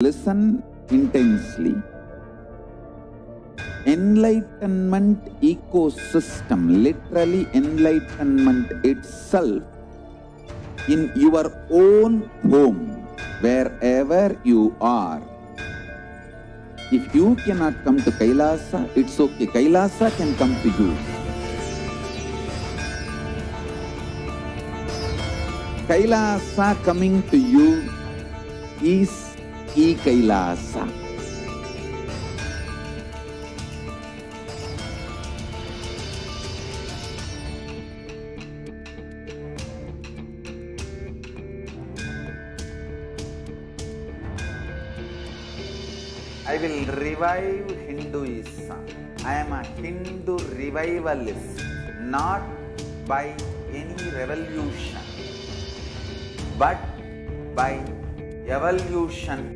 Listen intensely. Enlightenment ecosystem, literally enlightenment itself, in your own home, wherever you are. If you cannot come to Kailasa, it's okay. Kailasa can come to you. Kailasa coming to you is Kailasa. I will revive Hinduism. I am a Hindu revivalist, not by any revolution, but by evolution.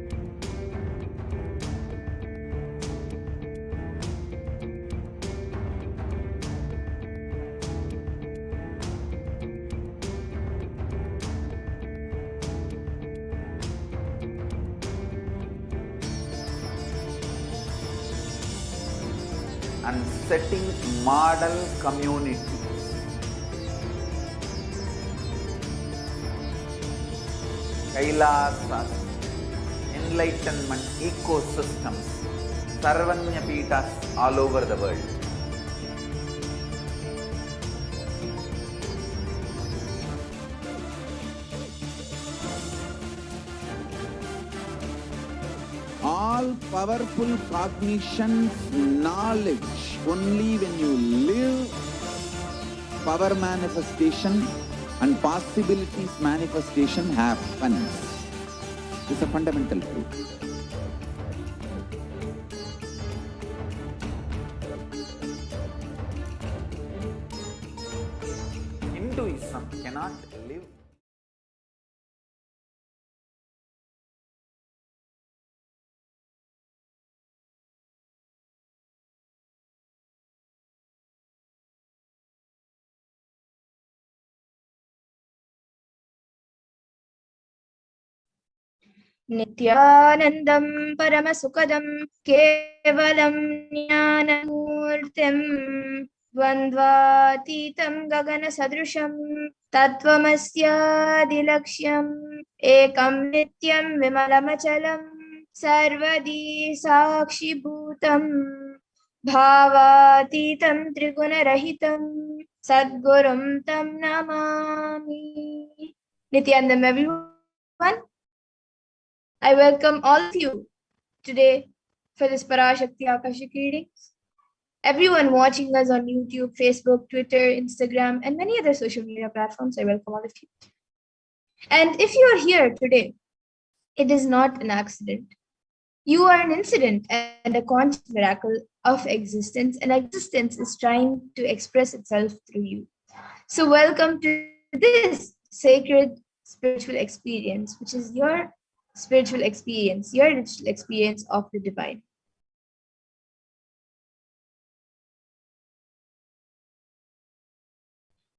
And setting model communities. Kailasas, enlightenment ecosystems, Sarvanya Peethas all over the world. All powerful cognitions, knowledge, only when you live, power manifestation and possibilities manifestation happens. This is a fundamental truth. Hinduism cannot live. Nithyanandam Paramasukadam Kevalam Jnanamurtim Dvandvatitam Gagana Sadrusham Tattvamasya Ekam Nityam Vimalamachalam Sarvadi Sakshi Bhutam Bhavatitam Trigunarahitam Sadgurum Tam Namami. Nithyanandam, everyone. I welcome all of you today for this Parashakti Akashic readings. Everyone watching us on YouTube, Facebook, Twitter, Instagram, and many other social media platforms, I welcome all of you. And if you are here today, it is not an accident. You are an incident and a conscious miracle of existence, and existence is trying to express itself through you. So welcome to this sacred spiritual experience, which is your spiritual experience, your digital experience of the divine.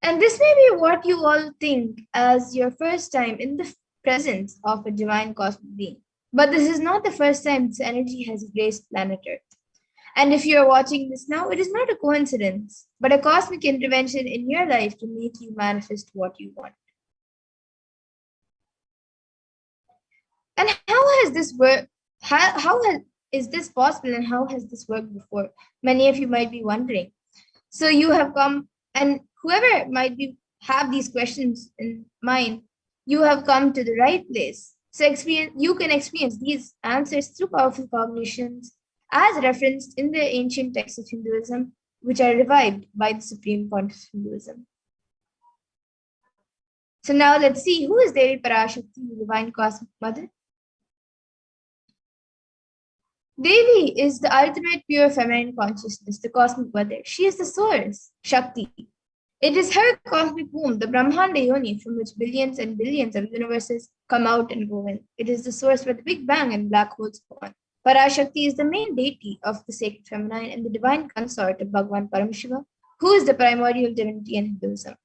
And this may be what you all think as your first time in the presence of a divine cosmic being. But this is not the first time this energy has graced planet Earth. And if you're watching this now, it is not a coincidence, but a cosmic intervention in your life to make you manifest what you want. And how has this worked? Is this possible, and how has this worked before? Many of you might be wondering. So you have come, and whoever might have these questions in mind, you have come to the right place. So you can experience these answers through powerful cognitions as referenced in the ancient texts of Hinduism, which are revived by the Supreme Pontiff of Hinduism. So now let's see, who is Devi Parashakti, the Divine Cosmic Mother? Devi is the ultimate pure feminine consciousness, the cosmic mother. She is the source, Shakti. It is her cosmic womb, the Brahmanda Yoni, from which billions and billions of universes come out and go in. It is the source where the Big Bang and black holes spawn. Parashakti is the main deity of the sacred feminine and the divine consort of Bhagavan Paramashivoham, who is the primordial divinity in Hinduism.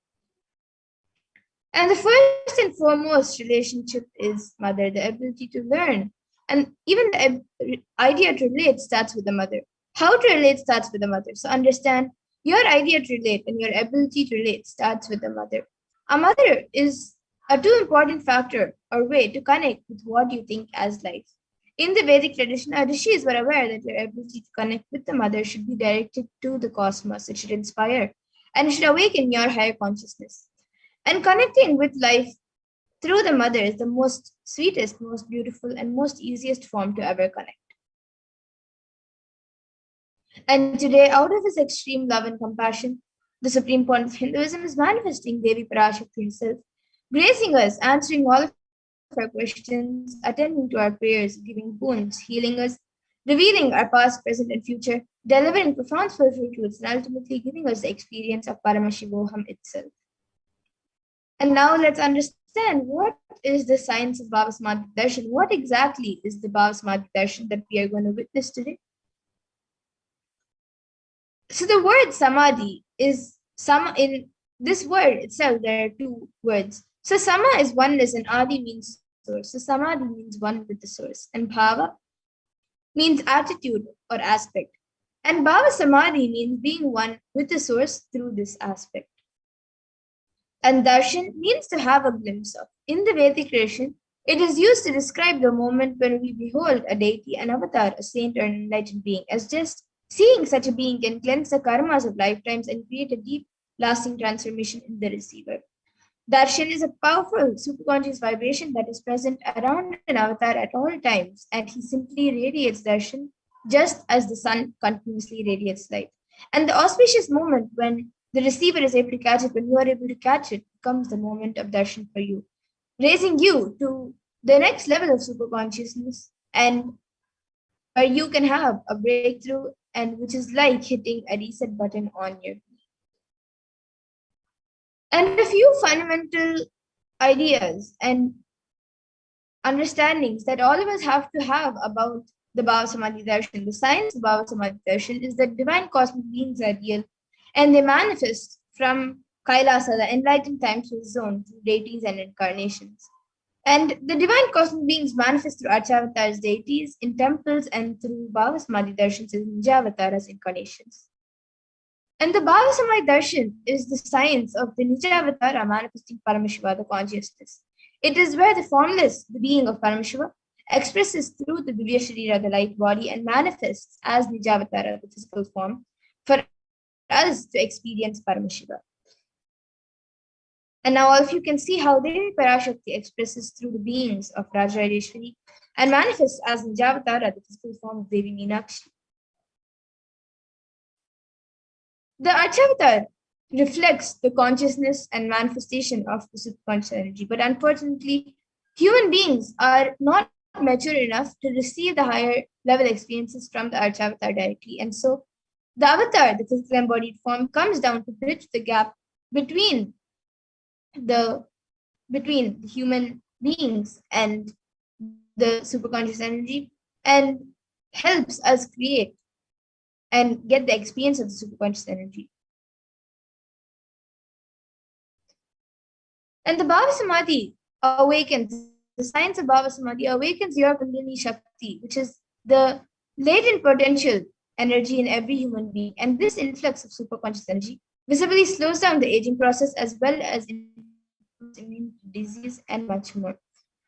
And the first and foremost relationship is mother, the ability to learn And even the idea to relate starts with the mother. How to relate starts with the mother. So understand your idea to relate and your ability to relate starts with the mother. A mother is a too important factor or way to connect with what you think as life. In the Vedic tradition, our rishis were aware that your ability to connect with the mother should be directed to the cosmos. It should inspire and it should awaken your higher consciousness. And connecting with life through the mother is the most sweetest, most beautiful, and most easiest form to ever connect. And today, out of his extreme love and compassion, the supreme point of Hinduism is manifesting Devi Parashakti herself, gracing us, answering all of our questions, attending to our prayers, giving boons, healing us, revealing our past, present, and future, delivering profound spiritual truths, and ultimately giving us the experience of Paramashivoham itself. And now let's understand what is the science of Baba Samadhi Darshan. What exactly is the Baba Samadhi Darshan that we are going to witness today? So the word Samadhi is in this word itself, there are two words. So Sama is oneness and Adi means source. So Samadhi means one with the source. And Bhava means attitude or aspect. And Bhava Samadhi means being one with the source through this aspect. And darshan means to have a glimpse of. In the Vedic tradition, it is used to describe the moment when we behold a deity, an avatar, a saint, or an enlightened being. As just seeing such a being can cleanse the karmas of lifetimes and create a deep, lasting transformation in the receiver. Darshan is a powerful, superconscious vibration that is present around an avatar at all times, and he simply radiates darshan just as the sun continuously radiates light. And the auspicious moment when the receiver is able to catch it, when you are able to catch it, becomes the moment of darshan for you, raising you to the next level of super consciousness, and where you can have a breakthrough, and which is like hitting a reset button on your feet. And a few fundamental ideas and understandings that all of us have to have about the Bhava Samadhi Darshan. The science of Bhava Samadhi Darshan is that divine cosmic beings are real and they manifest from Kailasa, the enlightened time source zone, through deities and incarnations. And the divine cosmic beings manifest through Archavatars, deities, in temples, and through Bhava Samadhi Darshans as Nijavataras, incarnations. And the Bhava Samadhi Darshan is the science of the Nijavatara manifesting Paramashiva, the consciousness. It is where the formless, the being of Paramashiva, expresses through the Divya Sharira, the light body, and manifests as Nijavatara, the physical form, for us to experience Paramashiva. And now all of you can see how Devi Parashakti expresses through the beings of Rajareshwari and manifests as Nijavatara, the physical form of Devi Meenakshi. The Archavatar reflects the consciousness and manifestation of the superconscious energy, but unfortunately, human beings are not mature enough to receive the higher level experiences from the Archavatar directly. And so the avatar, the physical embodied form, comes down to bridge the gap between the human beings and the superconscious energy, and helps us create and get the experience of the superconscious energy. And the Bhava Samadhi awakens, the science of Bhava Samadhi awakens your Kundalini Shakti, which is the latent potential energy in every human being. And this influx of superconscious energy visibly slows down the aging process as well as immune disease and much more.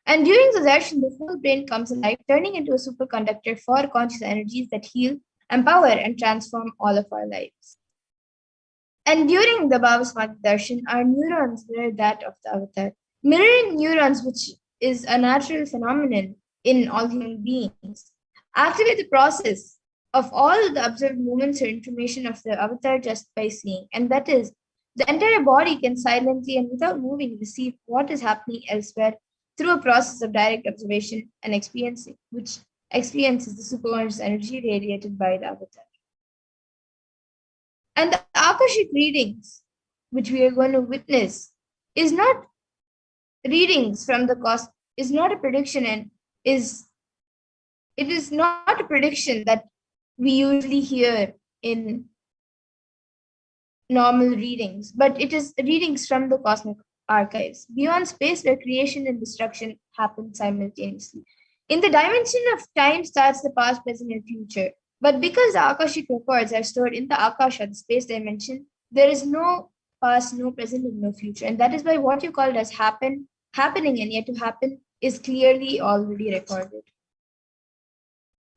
And during the darshan, the full brain comes alive, turning into a superconductor for conscious energies that heal, empower, and transform all of our lives. And during the Bhava Samadhi Darshan, our neurons mirror that of the avatar. Mirroring neurons, which is a natural phenomenon in all human beings, activate the process of all the observed movements or information of the avatar just by seeing. And that is, the entire body can silently and without moving receive what is happening elsewhere through a process of direct observation and experiencing, which experiences the superconscious energy radiated by the avatar. And the Akashic readings, which we are going to witness, is not readings from the cosmos, is not a prediction, and it is not a prediction that we usually hear in normal readings, but it is readings from the cosmic archives, beyond space where creation and destruction happen simultaneously. In the dimension of time starts the past, present, and future. But because the Akashic records are stored in the Akasha, the space dimension, there is no past, no present, and no future. And that is why what you called as happening, and yet to happen is clearly already recorded.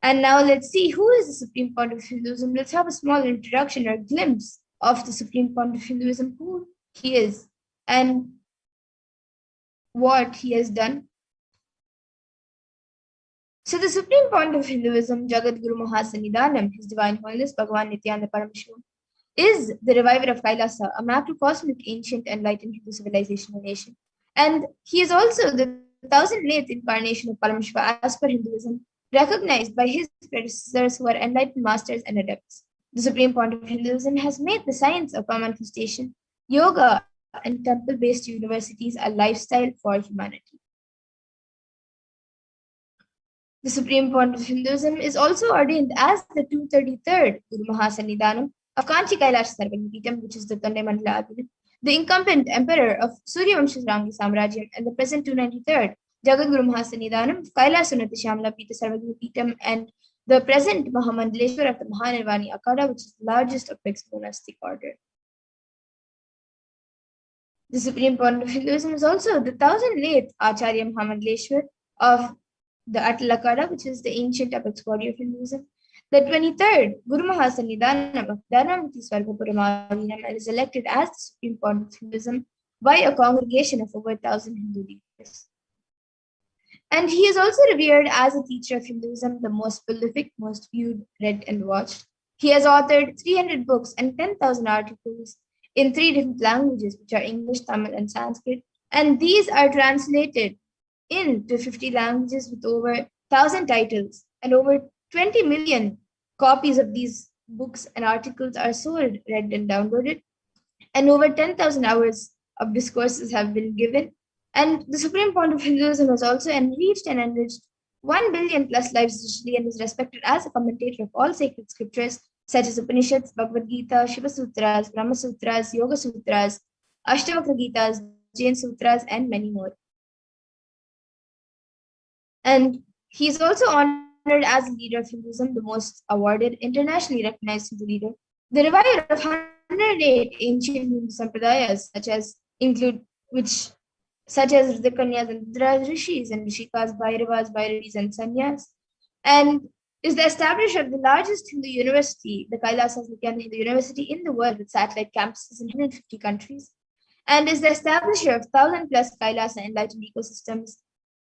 And now let's see who is the Supreme Point of Hinduism. Let's have a small introduction or glimpse of the Supreme Point of Hinduism, who he is, and what he has done. So the Supreme Point of Hinduism, Jagat Guru Mahasannidhanam, His Divine Holiness Bhagavan Nithyananda Paramashivam, is the reviver of Kailasa, a macrocosmic ancient enlightened Hindu civilization and nation. And he is also the 1000th incarnation of Paramashiva as per Hinduism, recognized by his predecessors who are enlightened masters and adepts. The Supreme Point of Hinduism has made the science of manifestation, yoga, and temple-based universities a lifestyle for humanity. The Supreme Point of Hinduism is also ordained as the 233rd Guru Mahasannidhanam of Kanchi Kailasa Sarvanipītam, which is the Tonde Mandala Adinam, the incumbent emperor of Suryavamsha Rangi Samrajyam, and the present 293rd Jagat Guru Mahasannidhanam of Kailasa Shamla Pita Sarvanipītam, and the present Mahamandaleshwar of the Mahanirvani Akhada, which is the largest of mixed monastic order. The Supreme Point of Hinduism is also the 1008th Acharya Mahamandaleshwar of the Atal Akhada, which is the ancient apex body of Hinduism, the 23rd Guru Mahasannidhanam of Dharmamati Swargapuram, and is elected as the Supreme Point of Hinduism by a congregation of over 1,000 Hindu leaders. And he is also revered as a teacher of Hinduism, the most prolific, most viewed, read, and watched. He has authored 300 books and 10,000 articles in 3 different languages, which are English, Tamil, and Sanskrit, and these are translated into 50 languages with over 1,000 titles, and over 20 million copies of these books and articles are sold, read, and downloaded, and over 10,000 hours of discourses have been given. And the Supreme Point of Hinduism has also enriched 1 billion plus lives digitally, and is respected as a commentator of all sacred scriptures such as Upanishads, Bhagavad Gita, Shiva Sutras, Brahma Sutras, Yoga Sutras, Ashtavakra Gitas, Jain Sutras, and many more. And he is also honored as a leader of Hinduism, the most awarded, internationally recognized Hindu leader, the reviver of 108 ancient Hindu sampradayas, such as the Kanyas and Rudras, Rishis and Rishikas, Bhairavas, Bhairavis, and Sanyas, and is the establisher of the largest Hindu university, the Kailasa Hindu University in the world, with satellite campuses in 150 countries, and is the establisher of 1,000 plus Kailasa enlightened ecosystems,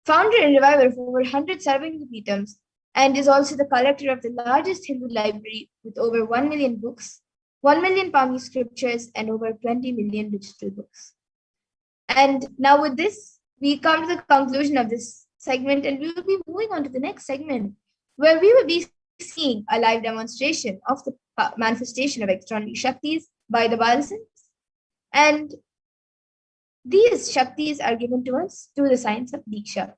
founder and reviver of over 100 Sarvanipītams, and is also the collector of the largest Hindu library with over 1 million books, 1 million Pali scriptures, and over 20 million digital books. And now with this, we come to the conclusion of this segment, and we will be moving on to the next segment, where we will be seeing a live demonstration of the manifestation of extraordinary Shaktis by the Balasins. And these Shaktis are given to us through the science of Diksha.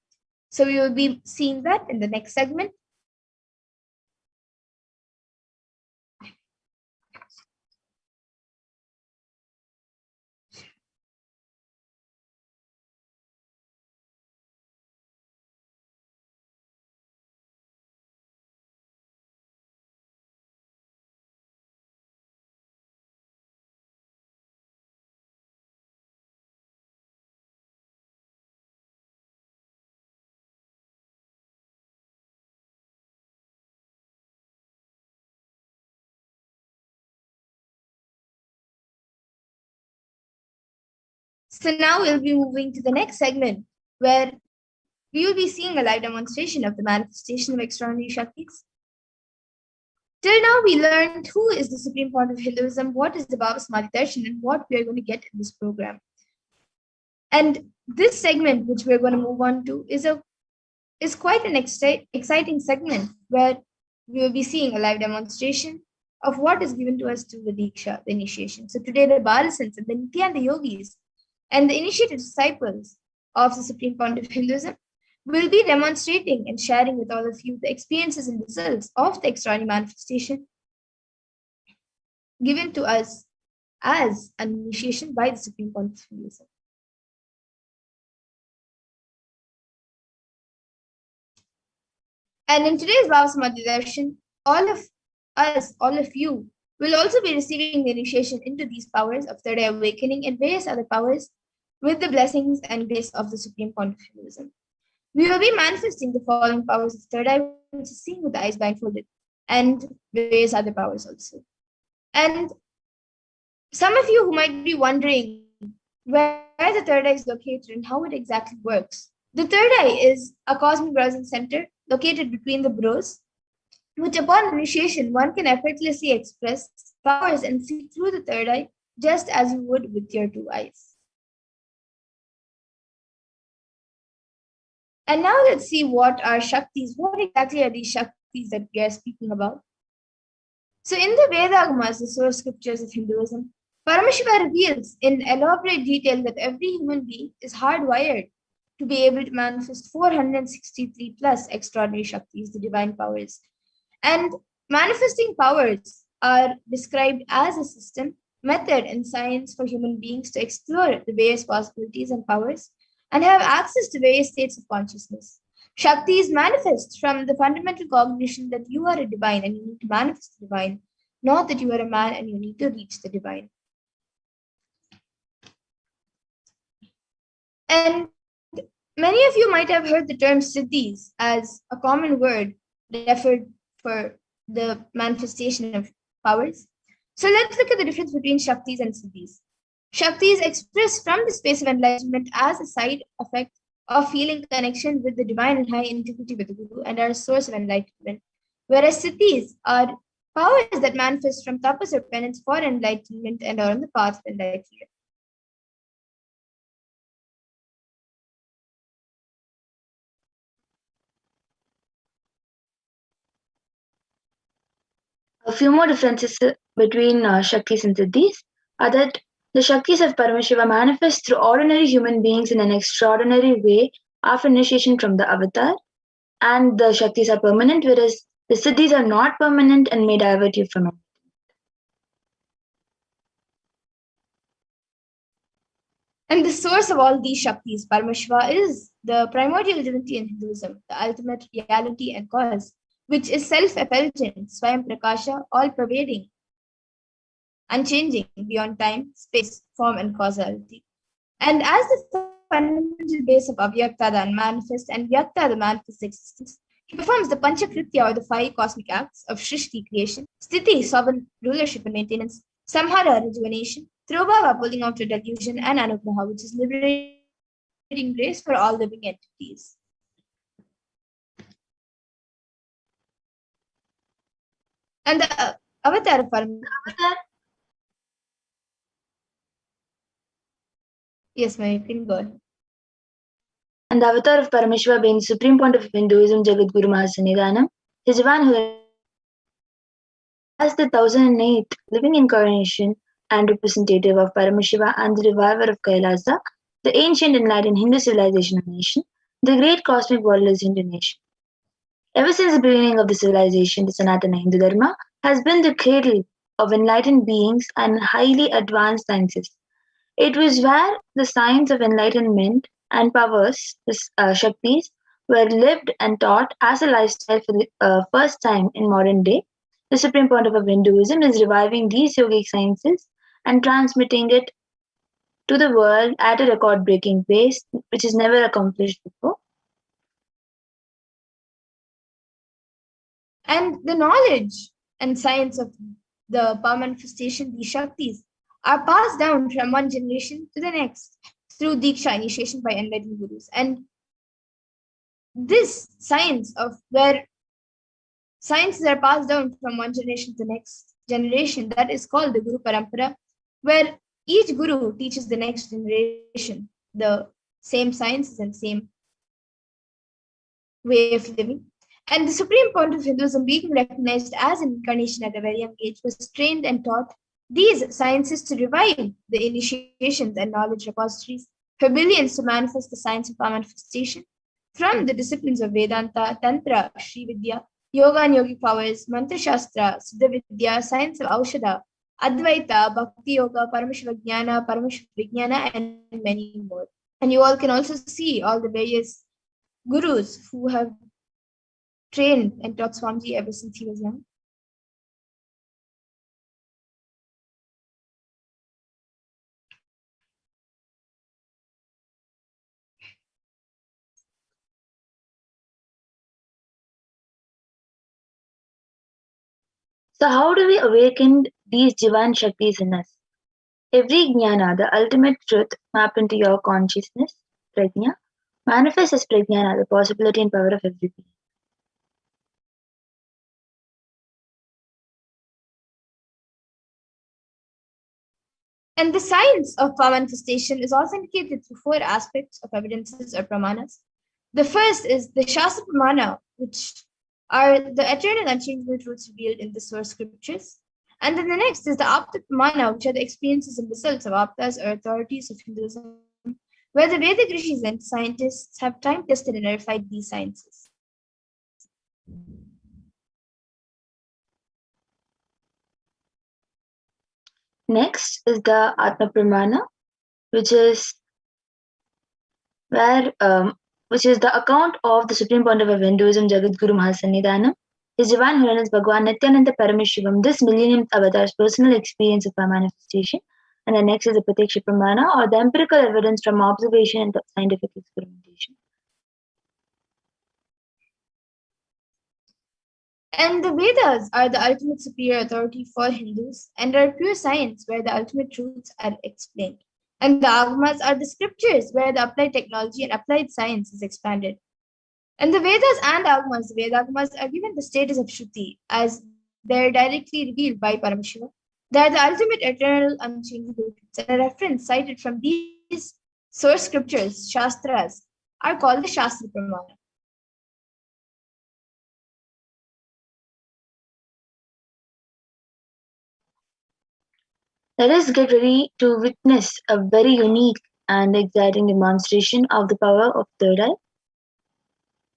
So we will be seeing that in the next segment. So now we'll be moving to the next segment, where we will be seeing a live demonstration of the manifestation of extraordinary Shaktis. Till now, we learned who is the Supreme Point of Hinduism, what is the Baba Samadhi Darshan, and what we are going to get in this program. And this segment, which we're going to move on to, is quite an exciting segment, where we will be seeing a live demonstration of what is given to us through the Diksha, the initiation. So today, the Balasins and the Nithyananda Yogis and the initiated disciples of the Supreme Point of Hinduism will be demonstrating and sharing with all of you the experiences and results of the extraordinary manifestation given to us as an initiation by the Supreme Point of And in today's Bhava Samadhi Darshan, all of us, all of you, will also be receiving the initiation into these powers of third eye awakening and various other powers with the blessings and grace of the Supreme Point of Hinduism. We will be manifesting the following powers of third eye, which is seeing with the eyes blindfolded, and various other powers also. And some of you who might be wondering where the third eye is located and how it exactly works. The third eye is a cosmic browsing center located between the brows, which upon initiation one can effortlessly express powers and see through the third eye just as you would with your two eyes. And now let's see what are Shaktis. What exactly are these Shaktis that we are speaking about? So in the Vedagamas, the source scriptures of Hinduism, Paramashiva reveals in elaborate detail that every human being is hardwired to be able to manifest 463 plus extraordinary Shaktis, the divine powers. And manifesting powers are described as a system, method, and science for human beings to explore the various possibilities and powers and have access to various states of consciousness. Shaktis manifest from the fundamental cognition that you are a divine and you need to manifest the divine, not that you are a man and you need to reach the divine. And many of you might have heard the term siddhis as a common word referred for the manifestation of powers. So let's look at the difference between Shaktis and siddhis. Shakti is expressed from the space of enlightenment as a side effect of feeling connection with the divine and high integrity with the Guru and are a source of enlightenment. Whereas siddhis are powers that manifest from tapas or penance for enlightenment and are on the path of enlightenment. A few more differences between Shaktis and Siddhis are that the Shaktis of Paramashiva manifest through ordinary human beings in an extraordinary way after initiation from the avatar, and the Shaktis are permanent, whereas the Siddhis are not permanent and may divert you from it. And the source of all these Shaktis, Paramashiva, is the primordial divinity in Hinduism, the ultimate reality and cause, which is self-effulgent, Swayam Prakasha, all-pervading, unchanging beyond time, space, form, and causality. And as the fundamental base of Avyakta, the unmanifest, and Vyakta, the manifest existence, he performs the Panchakritya or the five cosmic acts of Shrishti, creation, Sthiti, sovereign rulership and maintenance, Samhara, rejuvenation, Throbhava, pulling out to delusion, and Anugraha, which is liberating grace for all living entities. And the avatar of Paramashiva. Yes, ma'am, you can go ahead. And the avatar of Paramashiva being the supreme point of Hinduism, Jagadguru Mahasannidhanam, is the one who as the 1008th living incarnation and representative of Paramashiva and the reviver of Kailasa, the ancient enlightened Hindu civilization of nation, the great cosmic worldless Hindu nation. Ever since the beginning of the civilization, the Sanatana Hindu Dharma has been the cradle of enlightened beings and highly advanced sciences. It was where the science of enlightenment and powers, the Shaktis, were lived and taught as a lifestyle for the first time in modern day. The supreme point of Hinduism is reviving these yogic sciences and transmitting it to the world at a record-breaking pace, which is never accomplished before. And the knowledge and science of the power manifestation, these Shaktis, are passed down from one generation to the next through Diksha, initiation by enlightened gurus. And this science of where sciences are passed down from one generation to the next generation, that is called the Guru Parampara, where each guru teaches the next generation the same sciences and same way of living. And the supreme point of Hinduism, being recognized as an incarnation at a very young age, was trained and taught these sciences to revive the initiations and knowledge repositories for billions to manifest the science of power manifestation from the disciplines of Vedanta, Tantra, Sri Vidya, Yoga and Yogic powers, Mantra Shastra, Siddha Vidya, science of Aushadha, Advaita, Bhakti Yoga, Paramashiva Jnana, Paramashiva Vijnana, and many more. And you all can also see all the various gurus who have trained and taught Swamiji ever since he was young. So how do we awaken these divine Shaktis in us? Every jnana, the ultimate truth, mapped into your consciousness, prajna, manifests as prajnana, the possibility and power of every being. And the science of power manifestation is authenticated through four aspects of evidences or pramanas. The first is the Shastra Pramana, which are the eternal unchangeable truths revealed in the source scriptures. And then the next is the Apta Pramana, which are the experiences and results of Aptas or authorities of Hinduism, where the Vedic rishis and scientists have time tested and verified these sciences. Next is the Atma Pramana, which is the account of the Supreme Pontiff of Hinduism, Jagadguru Mahasannidhanam, His Divine Holiness Bhagwan Nithyananda Paramashivam, this millionth avatar's personal experience of our manifestation. And the next is the Pratiksha Pramana, or the empirical evidence from observation and scientific experimentation. And the Vedas are the ultimate superior authority for Hindus and are pure science where the ultimate truths are explained. And the Agamas are the scriptures where the applied technology and applied science is expanded. And the Vedas and Agamas, the Vedagamas are given the status of Shruti as they're directly revealed by Paramashiva. They are the ultimate eternal unchangeable truths, and a reference cited from these source scriptures, Shastras, are called the Shastra Pramana. Let us get ready to witness a very unique and exciting demonstration of the power of third eye.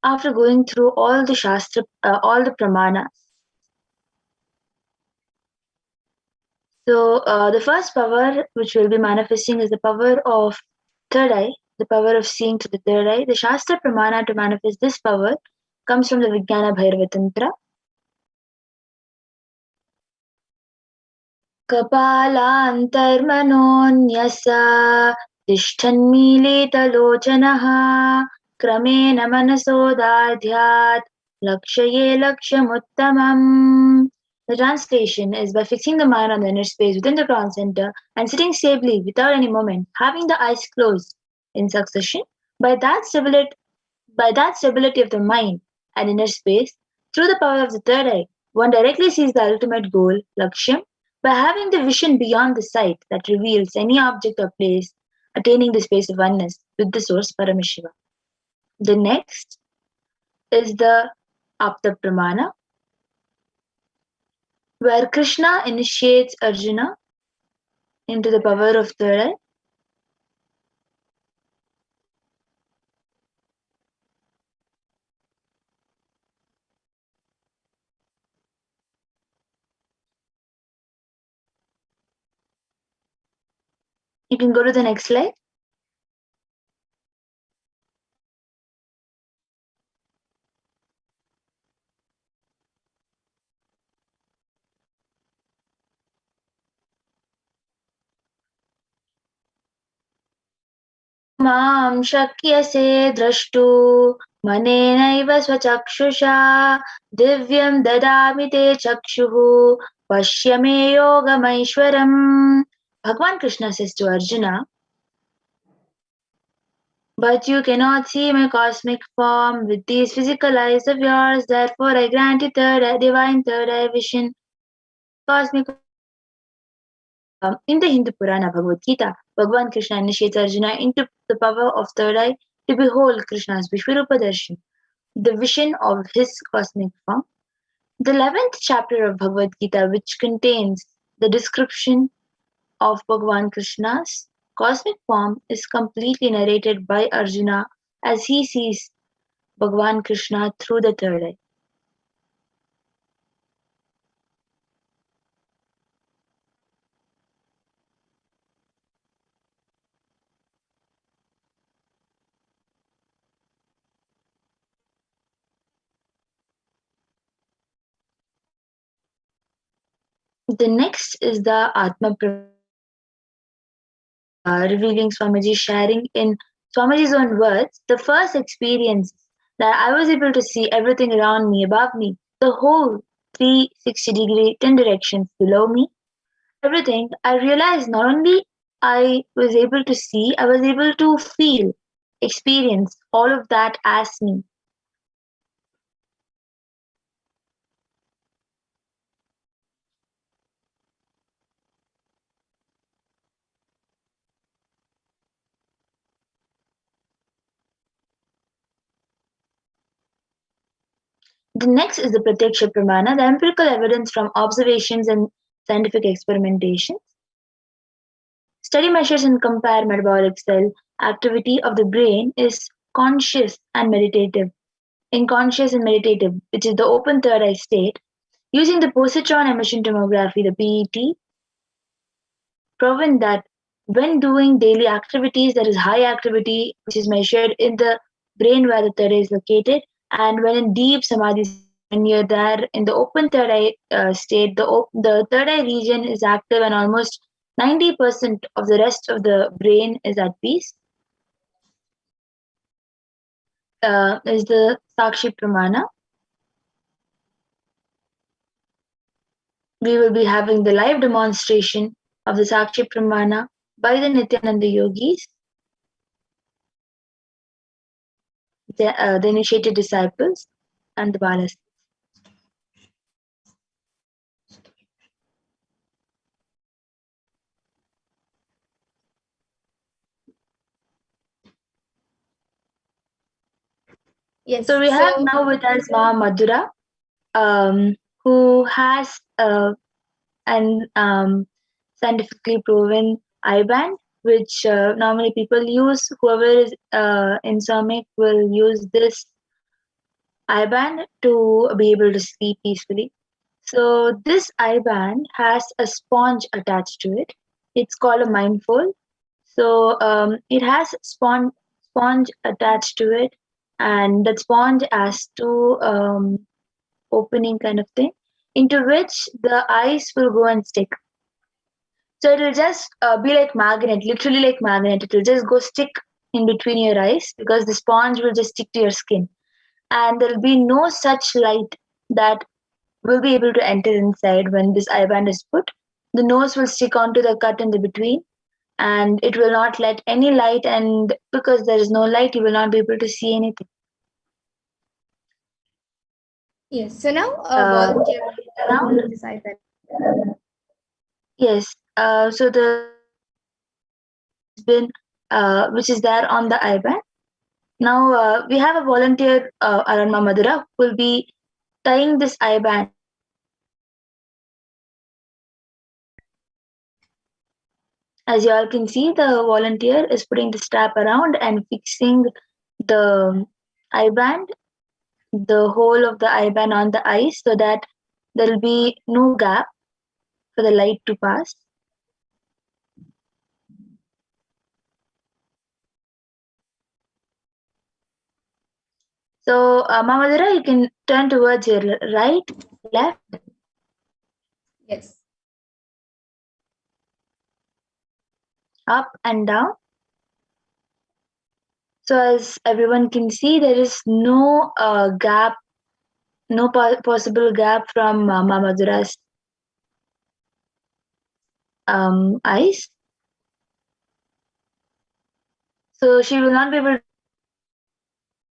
After going through all the Shastra, all the Pramanas. So the first power which will be manifesting is the power of third eye, the power of seeing to the third eye. The Shastra Pramana to manifest this power comes from the Vijnana Bhairava Tantra. कपालान्तर्मनोऽन्यसा तिष्ठन्मीलितलोचनः क्रमेण मनसोदाध्यात् lakshye lakshamuttamam. The translation is by fixing the mind on the inner space within the crown center and sitting stably without any movement, having the eyes closed in succession. By that stability of the mind and inner space, through the power of the third eye, one directly sees the ultimate goal, lakshyam, by having the vision beyond the sight that reveals any object or place, attaining the space of oneness with the source Paramashiva. The next is the Apta Pramana, where Krishna initiates Arjuna into the power of third eye. You can go to the next slide. मां शक्यसे द्रष्टु मनेनैव स्वचक्षुषा दिव्यं ददामि ते चक्षुः पश्य मे योगमैश्वरम्. Bhagwan Krishna says to Arjuna, but you cannot see my cosmic form with these physical eyes of yours, therefore I grant you divine third eye vision. Cosmic In the Hindu Purana Bhagavad Gita, Bhagwan Krishna initiates Arjuna into the power of third eye to behold Krishna's Vishwarupa Darshan, the vision of his cosmic form. The 11th chapter of Bhagavad Gita, which contains the description of Bhagwan Krishna's cosmic form, is completely narrated by Arjuna as he sees Bhagwan Krishna through the third eye. The next is the Atma revealing Swamiji, sharing in Swamiji's own words the first experience that I was able to see everything around me, above me, the whole 360-degree, 10 directions below me, everything. I realized not only I was able to see, I was able to feel, experience all of that as me. The next is the Pratyaksha Pramana, the empirical evidence from observations and scientific experimentations. Study measures and compare metabolic cell activity of the brain is conscious and meditative. In conscious and meditative, which is the open third eye state, using the positron emission tomography, the PET, proven that when doing daily activities, there is high activity which is measured in the brain where the third eye is located, and when in deep samadhi, when you're there in the open third eye state, the third eye region is active and almost 90% of the rest of the brain is at peace. Is the Sakshi Pramana. We will be having the live demonstration of the Sakshi Pramana by the Nithyananda yogis, the initiated disciples, and the Balas. Yes. So we have now with us Ma Madhura, who has an scientifically proven I-band, which normally people use. Whoever is insomniac will use this I-band to be able to sleep peacefully. So this I-band has a sponge attached to it. It's called a mindfold. So it has sponge attached to it, and that sponge has two opening kind of thing into which the eyes will go and stick. So it will just be like magnet, literally like magnet. It will just go stick in between your eyes because the sponge will just stick to your skin, and there will be no such light that will be able to enter inside when this eye band is put. The nose will stick onto the cut in the between, and it will not let any light, and because there is no light, you will not be able to see anything. Yes. So now volunteer will decide that. Yes. So the has been which is there on the iPad. Now we have a volunteer Aranma Madhura who will be tying this I-band. As you all can see, the volunteer is putting the strap around and fixing the I-band, the whole of the I-band on the eyes so that there will be no gap for the light to pass. So, Mamadura, you can turn towards your right, left. Yes. Up and down. So as everyone can see, there is no gap, no possible gap from Mamadura's eyes. So she will not be able to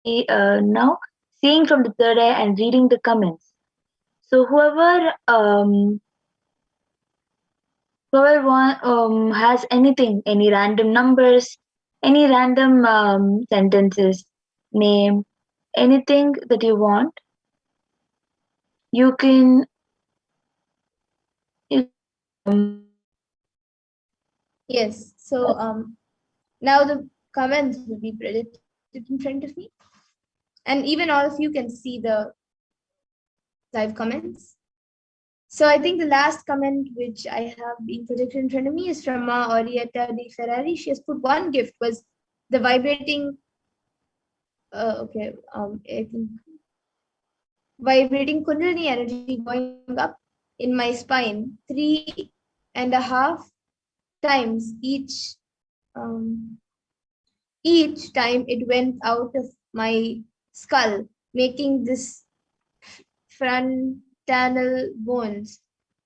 be now seeing from the third eye and reading the comments. So whoever has anything, any random numbers, any random sentences, name, anything that you want, you can Yes. So now the comments will be predicted in front of me, and even all of you can see the live comments. So I think the last comment which I have been projected in front of me is from Ma Orietta Di Ferrari. She has put one gift was the vibrating. I think vibrating Kundalini energy going up in my spine 3.5 times each time it went out of my skull, making this frontal bones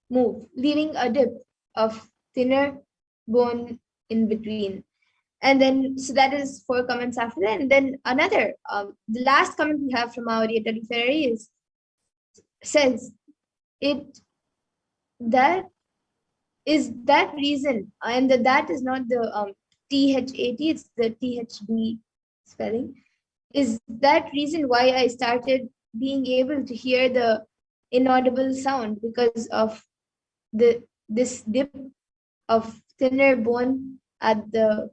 move, leaving a dip of thinner bone in between. And then, so that is 4 comments after that. And then another, the last comment we have from our Rieta Ferrari says, that is that reason, and that is not the THAT, it's the THD spelling, is that reason why I started being able to hear the inaudible sound, because of this dip of thinner bone at the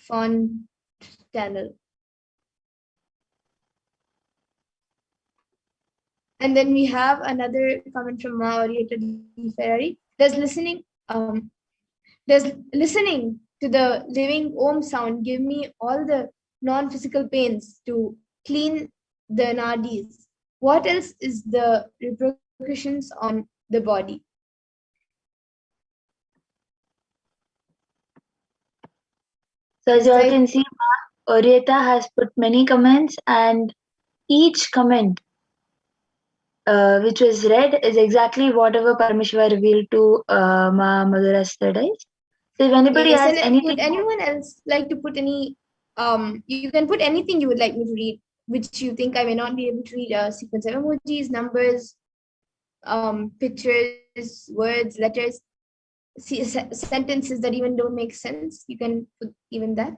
fontanel. And then we have another comment from Marietta Di Ferrari. Does listening to the living Om sound give me all the non-physical pains to clean the nadis? What else is the repercussions on the body? So as you all can see, Orieta has put many comments, and each comment which was read is exactly whatever Paramashiva revealed to Ma Madhura studies. So if anybody has anything, would anyone else like to put any? You can put anything you would like me to read, which you think I may not be able to read. Sequence of emojis, numbers, pictures, words, letters, sentences that even don't make sense. You can put even that.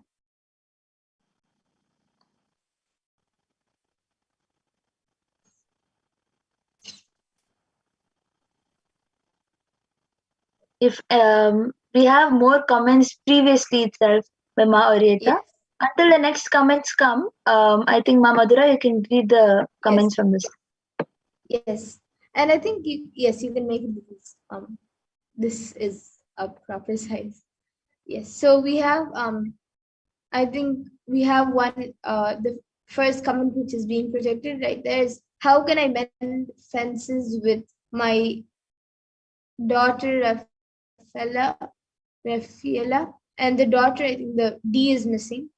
If we have more comments previously itself by Ma Orieta, yes. Until the next comments come, I think Ma Madhura, you can read the comments from this. Yes, and I think you can make it because this is a proper size. Yes, so we have I think we have one the first comment which is being projected right there is, how can I mend fences with my daughter Rafaela, and the daughter, I think the D is missing.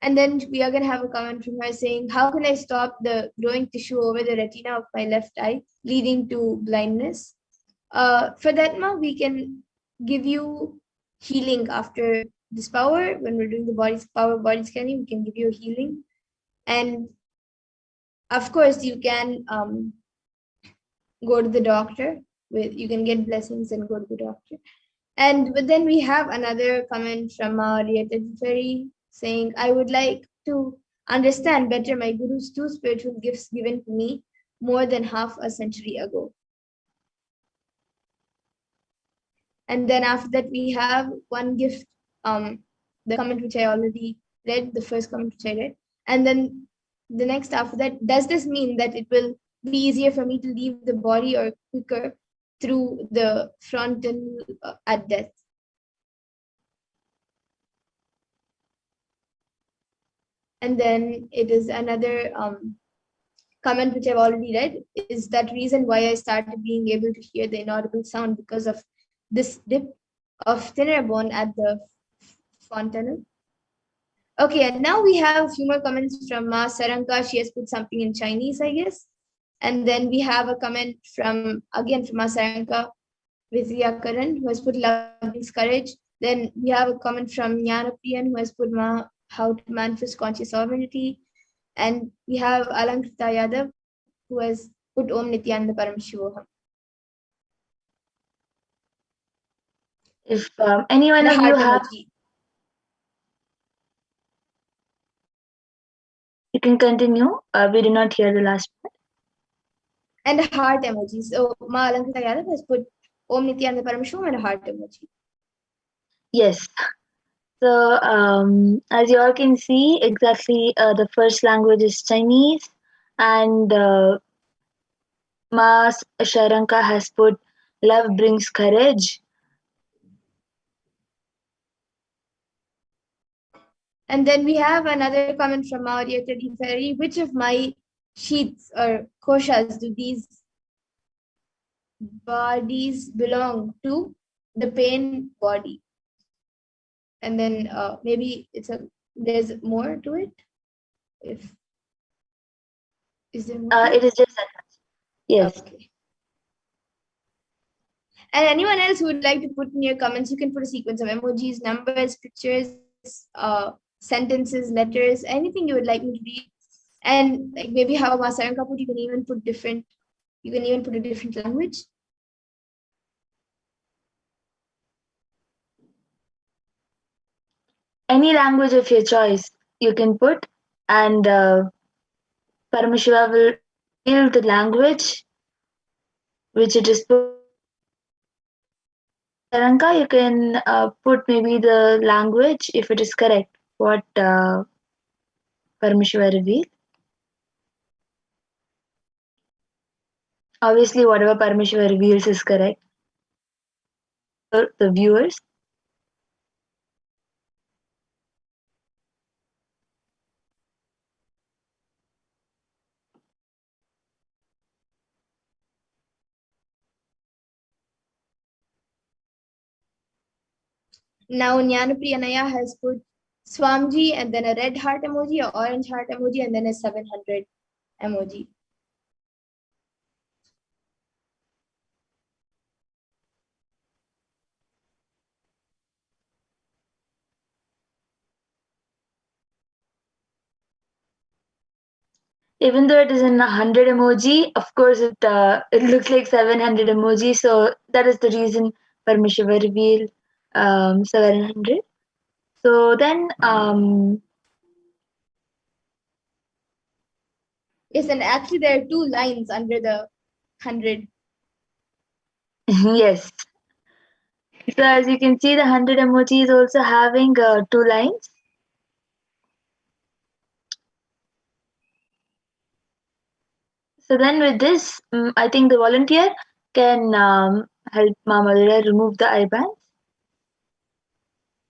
And then we are going to have a comment from her saying, how can I stop the growing tissue over the retina of my left eye, leading to blindness? For that, Ma, we can give you healing after this power. When we're doing the power body scanning, we can give you a healing. And of course, you can go to the doctor. You can get blessings and go to the doctor. But then we have another comment from Rieta Ferry saying, I would like to understand better my Guru's 2 spiritual gifts given to me more than half a century ago. And then after that, we have one gift, the comment which I already read, the first comment which I read. And then the next after that, does this mean that it will be easier for me to leave the body or quicker through the frontal at death? And then it is another comment which I've already read, is that reason why I started being able to hear the inaudible sound, because of this dip of thinner bone at the fontanel. Okay, and now we have a few more comments from Ma Saranka. She has put something in Chinese, I guess. And then we have a comment from Ma Saranka Vidyakaran, who has put love brings courage. Then we have a comment from Jnanapriyan, who has put how to manifest conscious sovereignty. And we have Alankrita Yadav, who has put Om Nithyananda Paramashivoham. If anyone of you have, you can continue. We did not hear the last part. And a heart emoji. So Ma Alankrita Yadav has put Om Nithyananda Paramashivam and a heart emoji. Yes. So as you all can see, exactly the first language is Chinese, and Ma Sharanka has put love brings courage. And then we have another comment from Marietta Di Ferri. Which of my sheets or koshas do these bodies belong to the pain body. And then maybe there's more to it. Is there more to It is just that much. Yes. Okay. And anyone else who would like to put in your comments, you can put a sequence of emojis, numbers, pictures, sentences, letters, anything you would like me to read. And like maybe how Masaran put, you can even put a different language. Any language of your choice you can put, and Paramashiva will reveal the language which it is put. Taranka, you can put maybe the language if it is correct. What Paramashiva revealed. Obviously, whatever Paramashiva reveals is correct. For the viewers. Now Jnanapriyanaya has put Swamji and then a red heart emoji, a orange heart emoji, and then a 700 emoji. Even though it is in 100 emoji, of course it looks like 700 emoji. So that is the reason Paramashiva revealed 700. So then Yes, and actually there are 2 lines under the 100. yes. So as you can see, the 100 emoji is also having 2 lines. So then with this, I think the volunteer can help Madhura remove the IBAN.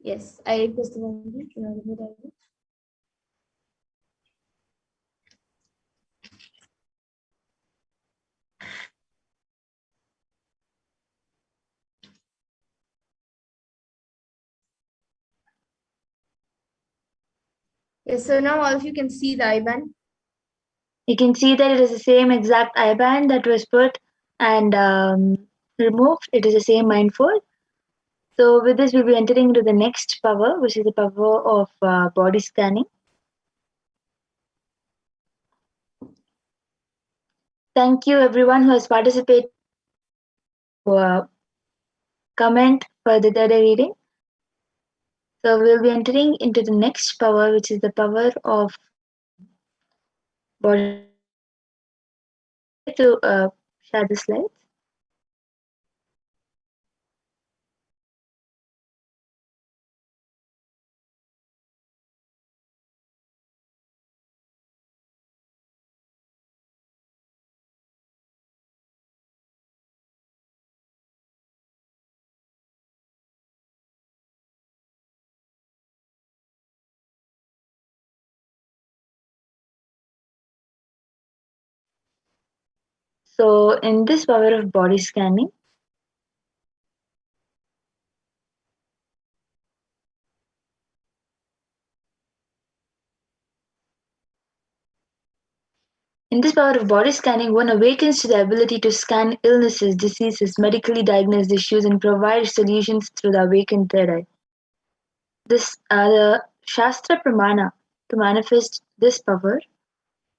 Yes, I request the volunteer to remove the IBAN. Yes, so now all of you can see the IBAN. You can see that it is the same exact IBAN that was put and removed. It is the same mindful. So with this, we'll be entering into the next power, which is the power of body scanning. Thank you everyone who has participated. Comment for the third reading. So we'll be entering into the next power, which is the power of body. To share the slides. So in this power of body scanning, one awakens to the ability to scan illnesses, diseases, medically diagnosed issues, and provide solutions through the awakened third eye. This the Shastra Pramana to manifest this power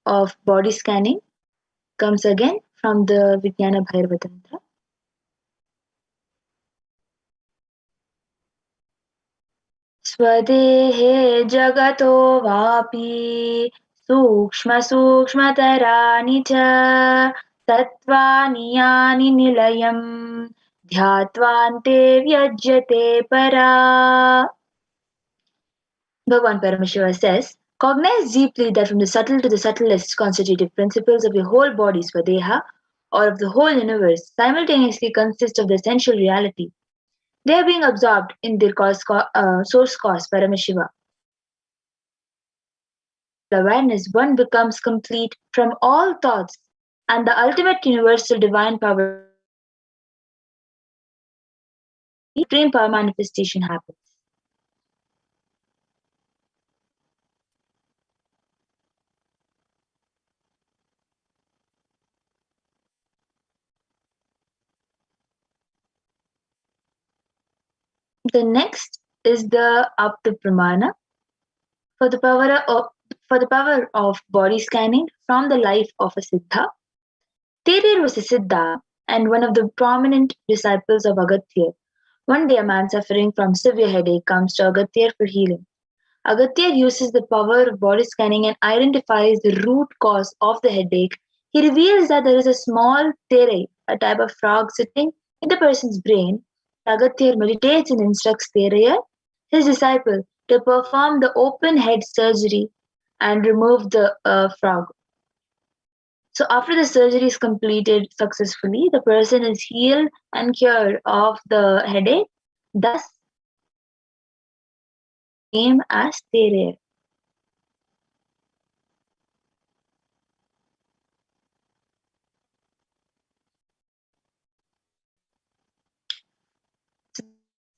of body scanning comes again from the Vijnana Bhairava Tantra. Swadehe jagato vapi सूक्ष्मसूक्ष्मतराणि च तत्त्वानि यानि निलयम् ध्यात्वान्ते व्यज्यते परा. Bhagavan Paramashiva says, cognize deeply that from the subtle to the subtlest constitutive principles of your whole body, Swadeha, or of the whole universe, simultaneously consist of the essential reality. They are being absorbed in their source cause, Paramashiva. Awareness, one becomes complete from all thoughts, and the ultimate universal divine power supreme power manifestation happens. The next is the Apta Pramana for the power of body scanning from the life of a Siddha. Terir was a Siddha and one of the prominent disciples of Agatya. One day, a man suffering from severe headache comes to Agatya for healing. Agatya uses the power of body scanning and identifies the root cause of the headache. He reveals that there is a small tere, a type of frog, sitting in the person's brain. Agatya meditates and instructs Teraya, his disciple, to perform the open head surgery and remove the frog. So, after the surgery is completed successfully, the person is healed and cured of the headache. Thus, name as Teraya.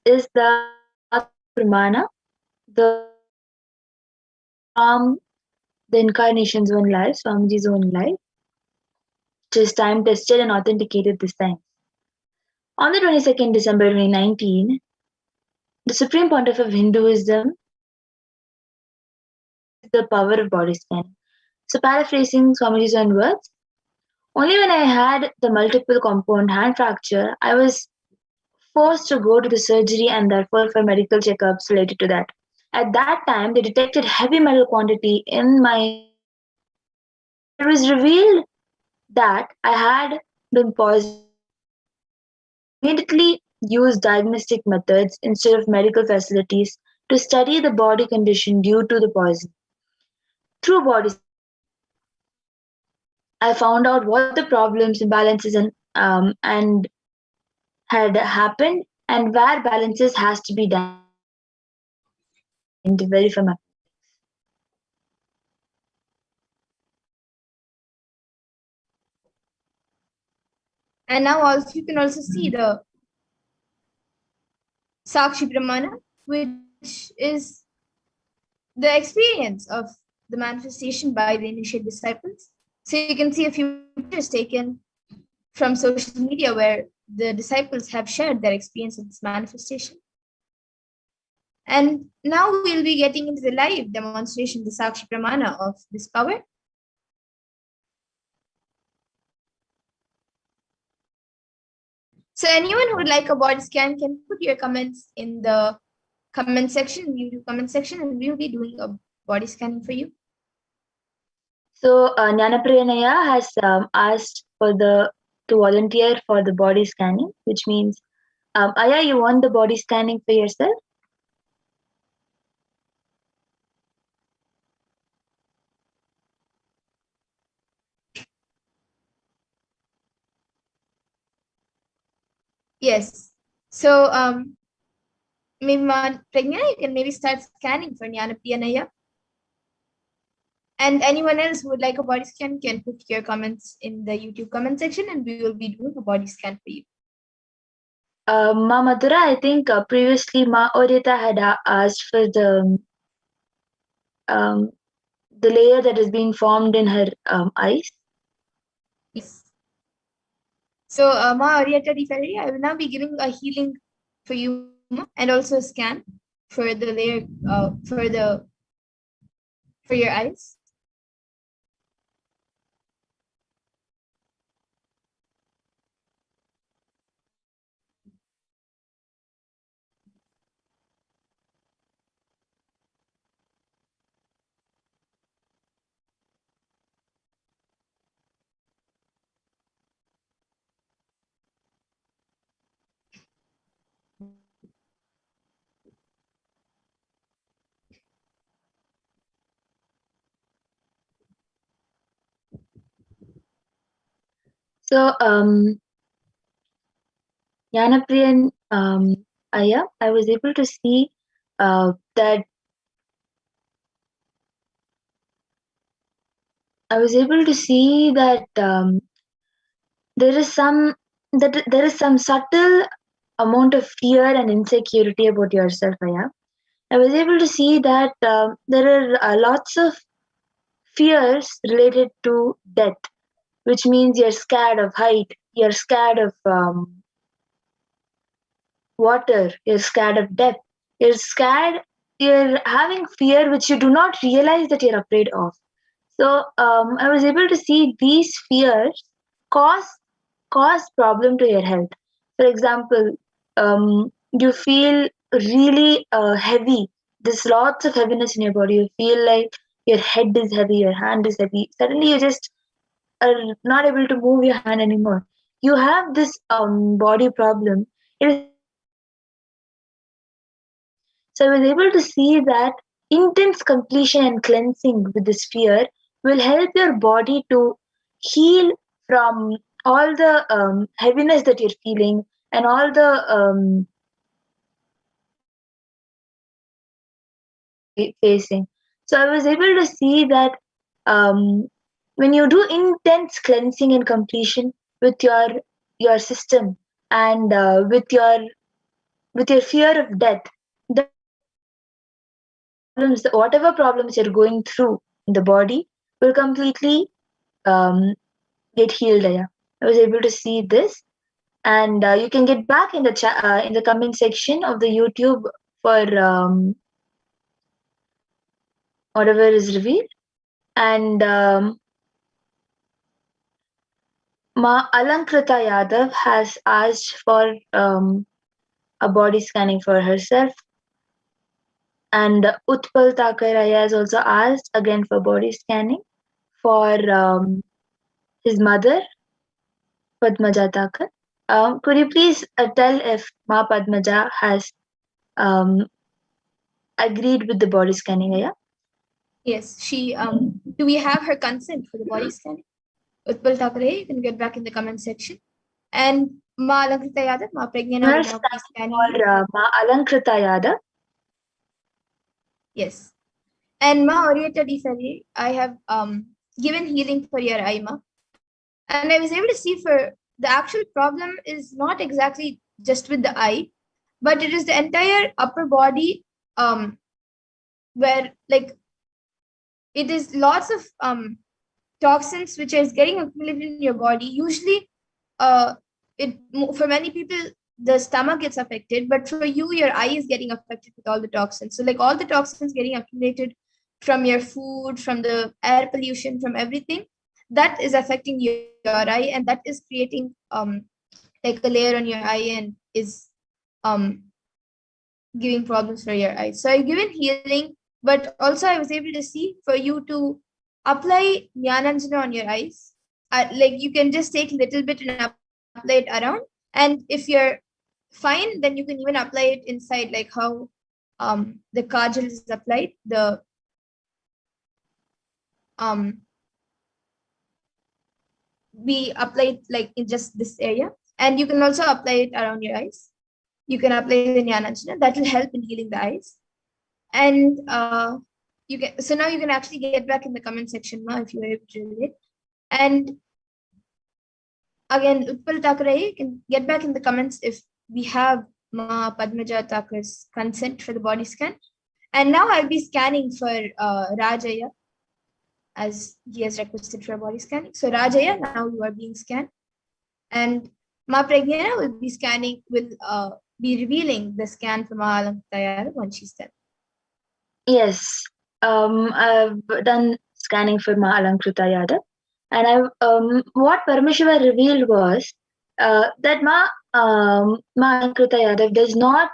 Is the Pramana, the from the incarnation's own life, Swamiji's own life, which is time tested and authenticated this time. On the 22nd December 2019, the Supreme Pontiff of Hinduism, the power of body scanning. So, paraphrasing Swamiji's own words, only when I had the multiple compound hand fracture, I was forced to go to the surgery and therefore for medical checkups related to that. At that time, they detected heavy metal quantity in my. It was revealed that I had been poisoned. Immediately used diagnostic methods instead of medical facilities to study the body condition due to the poison. Through body, I found out what the problems, imbalances, and had happened, and where balances has to be done to verify my. And now also you can also see the Sakshi Pramana, which is the experience of the manifestation by the initiate disciples. So you can see a few pictures taken from social media where the disciples have shared their experience of this manifestation. And now we'll be getting into the live demonstration, the Sakshi Pramana of this power. So anyone who would like a body scan can put your comments in the comment section, YouTube comment section, and we'll be doing a body scanning for you. So Jnanapriyanaya has asked for to volunteer for the body scanning, which means, Aya, you want the body scanning for yourself? Yes. So maybe Pragna, you can maybe start scanning for Jnanapriyanaya. And anyone else who would like a body scan can put your comments in the YouTube comment section and we will be doing a body scan for you. Ma Madhura, I think previously Ma Orita had asked for the layer that is being formed in her eyes. Yes. So Ma Orietta Di Ferri, I will now be giving a healing for you and also a scan for the layer for your eyes. So Jnanapriyan Aya, I was able to see that there is some subtle amount of fear and insecurity about yourself, Aya. I was able to see that there are lots of fears related to death, which means you're scared of height, you're scared of water, you're scared of depth, you're having fear which you do not realize that you're afraid of. So I was able to see these fears cause problem to your health. For example, you feel really heavy. There's lots of heaviness in your body. You feel like your head is heavy, your hand is heavy. Suddenly, you just are not able to move your hand anymore. You have this body problem. It is So I was able to see that intense completion and cleansing with this fear will help your body to heal from all the heaviness that you're feeling and all the facing. So I was able to see that when you do intense cleansing and completion with your system and with your fear of death, the problems, whatever problems you're going through in the body, will completely um, get healed. Yeah. I was able to see this, and you can get back in in the comment section of the YouTube for whatever is revealed. And Ma Alankrita Yadav has asked for a body scanning for herself, and Utpal Takaraya has also asked again for body scanning for his mother, Padmaja Takar. Could you please tell if Ma Padmaja has um, agreed with the body scanning, Aya? Yes, she do we have her consent for the body scanning? Utpal Thakre, you can get back in the comment section. And Ma Alankrita Yadav, Ma Pragyana will now be scanning. For Ma Alankrita Yadav. Yes. And Ma Orietta Di Ferri, I have given healing for your eye, Ma. And I was able to see for the actual problem is not exactly just with the eye, but it is the entire upper body where like it is lots of toxins which is getting accumulated in your body. Usually it for many people the stomach gets affected, but for you your eye is getting affected with all the toxins. So like all the toxins getting accumulated from your food, from the air pollution, from everything that is affecting your eye, and that is creating like a layer on your eye and is giving problems for your eyes. So I've given healing, but also I was able to see for you to apply Jnananjana on your eyes. Like you can just take a little bit and apply it around. And if you're fine, then you can even apply it inside, like how the kajal is applied. The we apply it like in just this area, and you can also apply it around your eyes. You can apply the Jnananjana. That will help in healing the eyes. And you can, so now you can actually get back in the comment section now if you are able to read it. And again, Utpal Thakre, you can get back in the comments if we have Ma Padmaja Thakur's consent for the body scan. And now I'll be scanning for Rajaya as he has requested for a body scanning. So Rajaya, now you are being scanned. And Ma Pragyana will be scanning, will be revealing the scan for Ma Alankrita when she's done. Yes, I've done scanning for Ma Alankrita Yadav, and what Paramashiva revealed was that Ma Alankrita Yadav does not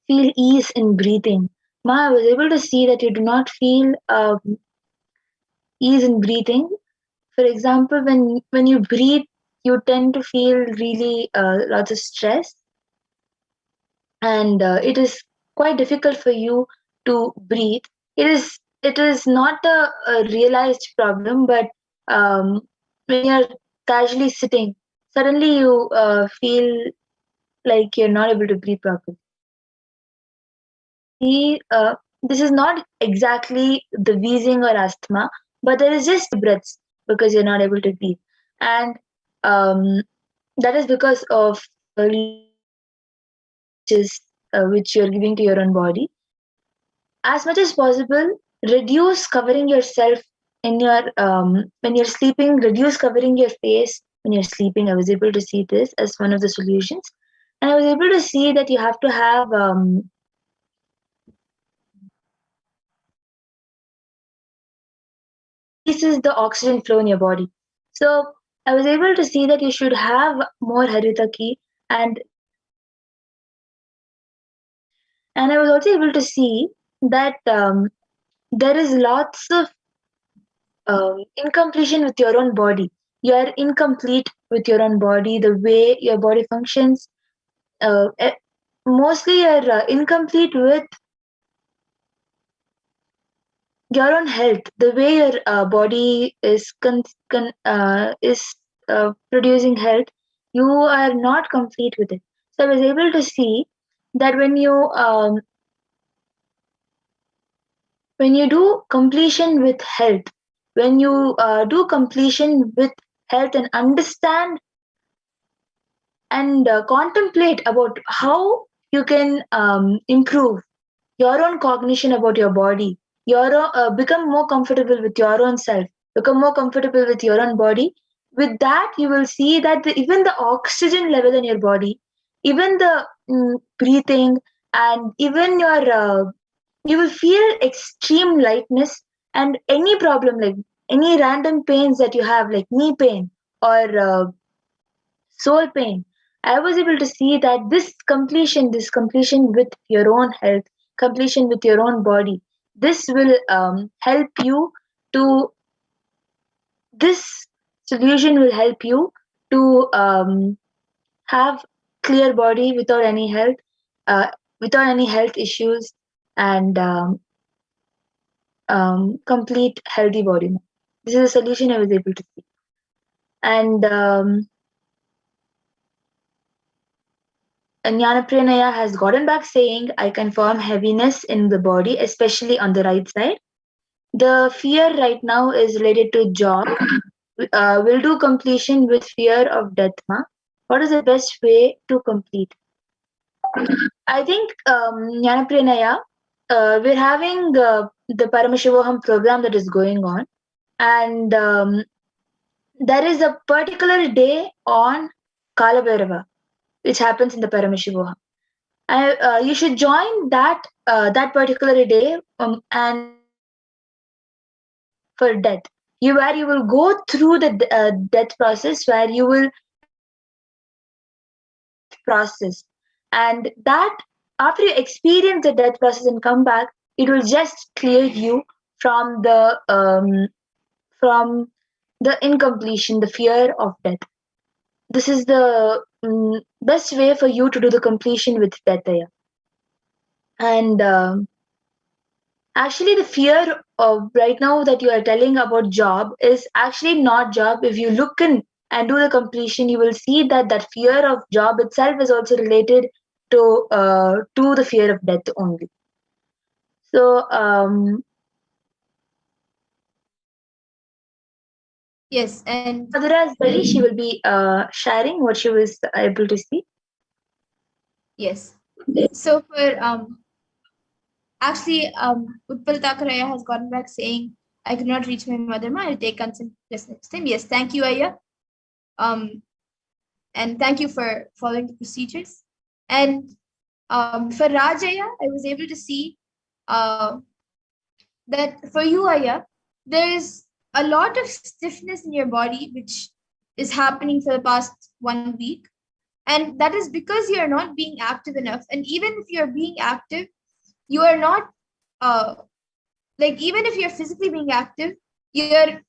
feel ease in breathing. Ma, I was able to see that you do not feel ease in breathing. For example, when you breathe, you tend to feel really lots of stress, and it is quite difficult for you to breathe. It is not a realized problem, but when you're casually sitting, suddenly you feel like you're not able to breathe properly. This is not exactly the wheezing or asthma, but there is just breaths because you're not able to breathe, and that is because of which you're giving to your own body. As much as possible, reduce covering yourself in your when you're sleeping. Reduce covering your face when you're sleeping. I was able to see this as one of the solutions, and I was able to see that you have to have increases the oxygen flow in your body. So I was able to see that you should have more haritaki, and I was also able to see that there is lots of incompletion with your own body. You are incomplete with your own body, the way your body functions. Mostly, you're incomplete with your own health, the way your body is producing health. You are not complete with it. So I was able to see that when you do completion with health, when you do completion with health and understand and contemplate about how you can improve your own cognition about your body, become more comfortable with your own self, become more comfortable with your own body. With that, you will see that even the oxygen level in your body, even the breathing, and even you will feel extreme lightness, and any problem, like any random pains that you have, like knee pain or soul pain. I was able to see that this completion with your own health, completion with your own body, this will help you to, this solution will help you to have clear body uh, without any health issues, and complete healthy body. This is a solution I was able to see. And Jnanapranaya has gotten back saying, I confirm heaviness in the body, especially on the right side. The fear right now is related to job. We'll do completion with fear of death. Ma. What is the best way to complete? I think Jnanapranaya, we're having the Paramashivoham program that is going on, and there is a particular day on Kalabhairava, which happens in the Paramashivoham. You should join that particular day, and for death, where you will go through the death process, where you will process, and that after you experience the death process and come back, it will just clear you from the incompletion, the fear of death. This is the best way for you to do the completion with death. And actually, the fear of right now that you are telling about job is actually not job. If you look in and do the completion, you will see that that fear of job itself is also related to the fear of death only. So Yes, and Madhura's Bali, she will be sharing what she was able to see. yes. So for actually Utpal Takaraya has gotten back saying, I could not reach my mother, ma. I'll take consent just next time. Yes, thank you, Aya. And thank you for following the procedures. And for Rajaya, I was able to see that for you, Aya, there is a lot of stiffness in your body, which is happening for the past 1 week. And that is because you're not being active enough. And even if you're being active, you are not, even if you're physically being active, you're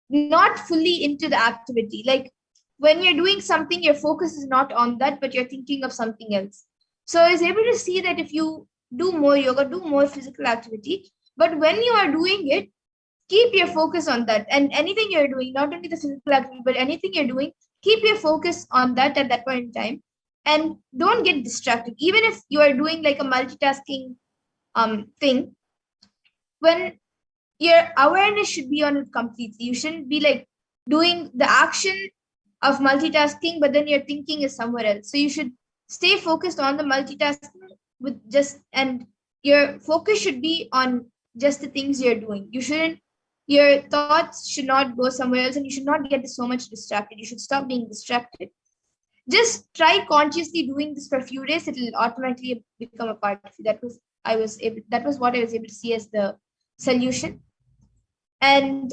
not fully into the activity. Like when you're doing something, your focus is not on that, but you're thinking of something else. So I was able to see that if you do more yoga, do more physical activity, but when you are doing it, keep your focus on that. And anything you're doing, not only the physical activity, but anything you're doing, keep your focus on that at that point in time. And don't get distracted. Even if you are doing like a multitasking thing, when your awareness should be on it completely. You shouldn't be like doing the action of multitasking, but then your thinking is somewhere else. So you should stay focused on the multitasking with just, and your focus should be on just the things you're doing. Your thoughts should not go somewhere else, and you should not get so much distracted. You should stop being distracted. Just try consciously doing this for a few days. It will automatically become a part of you. That was what I was able to see as the solution. And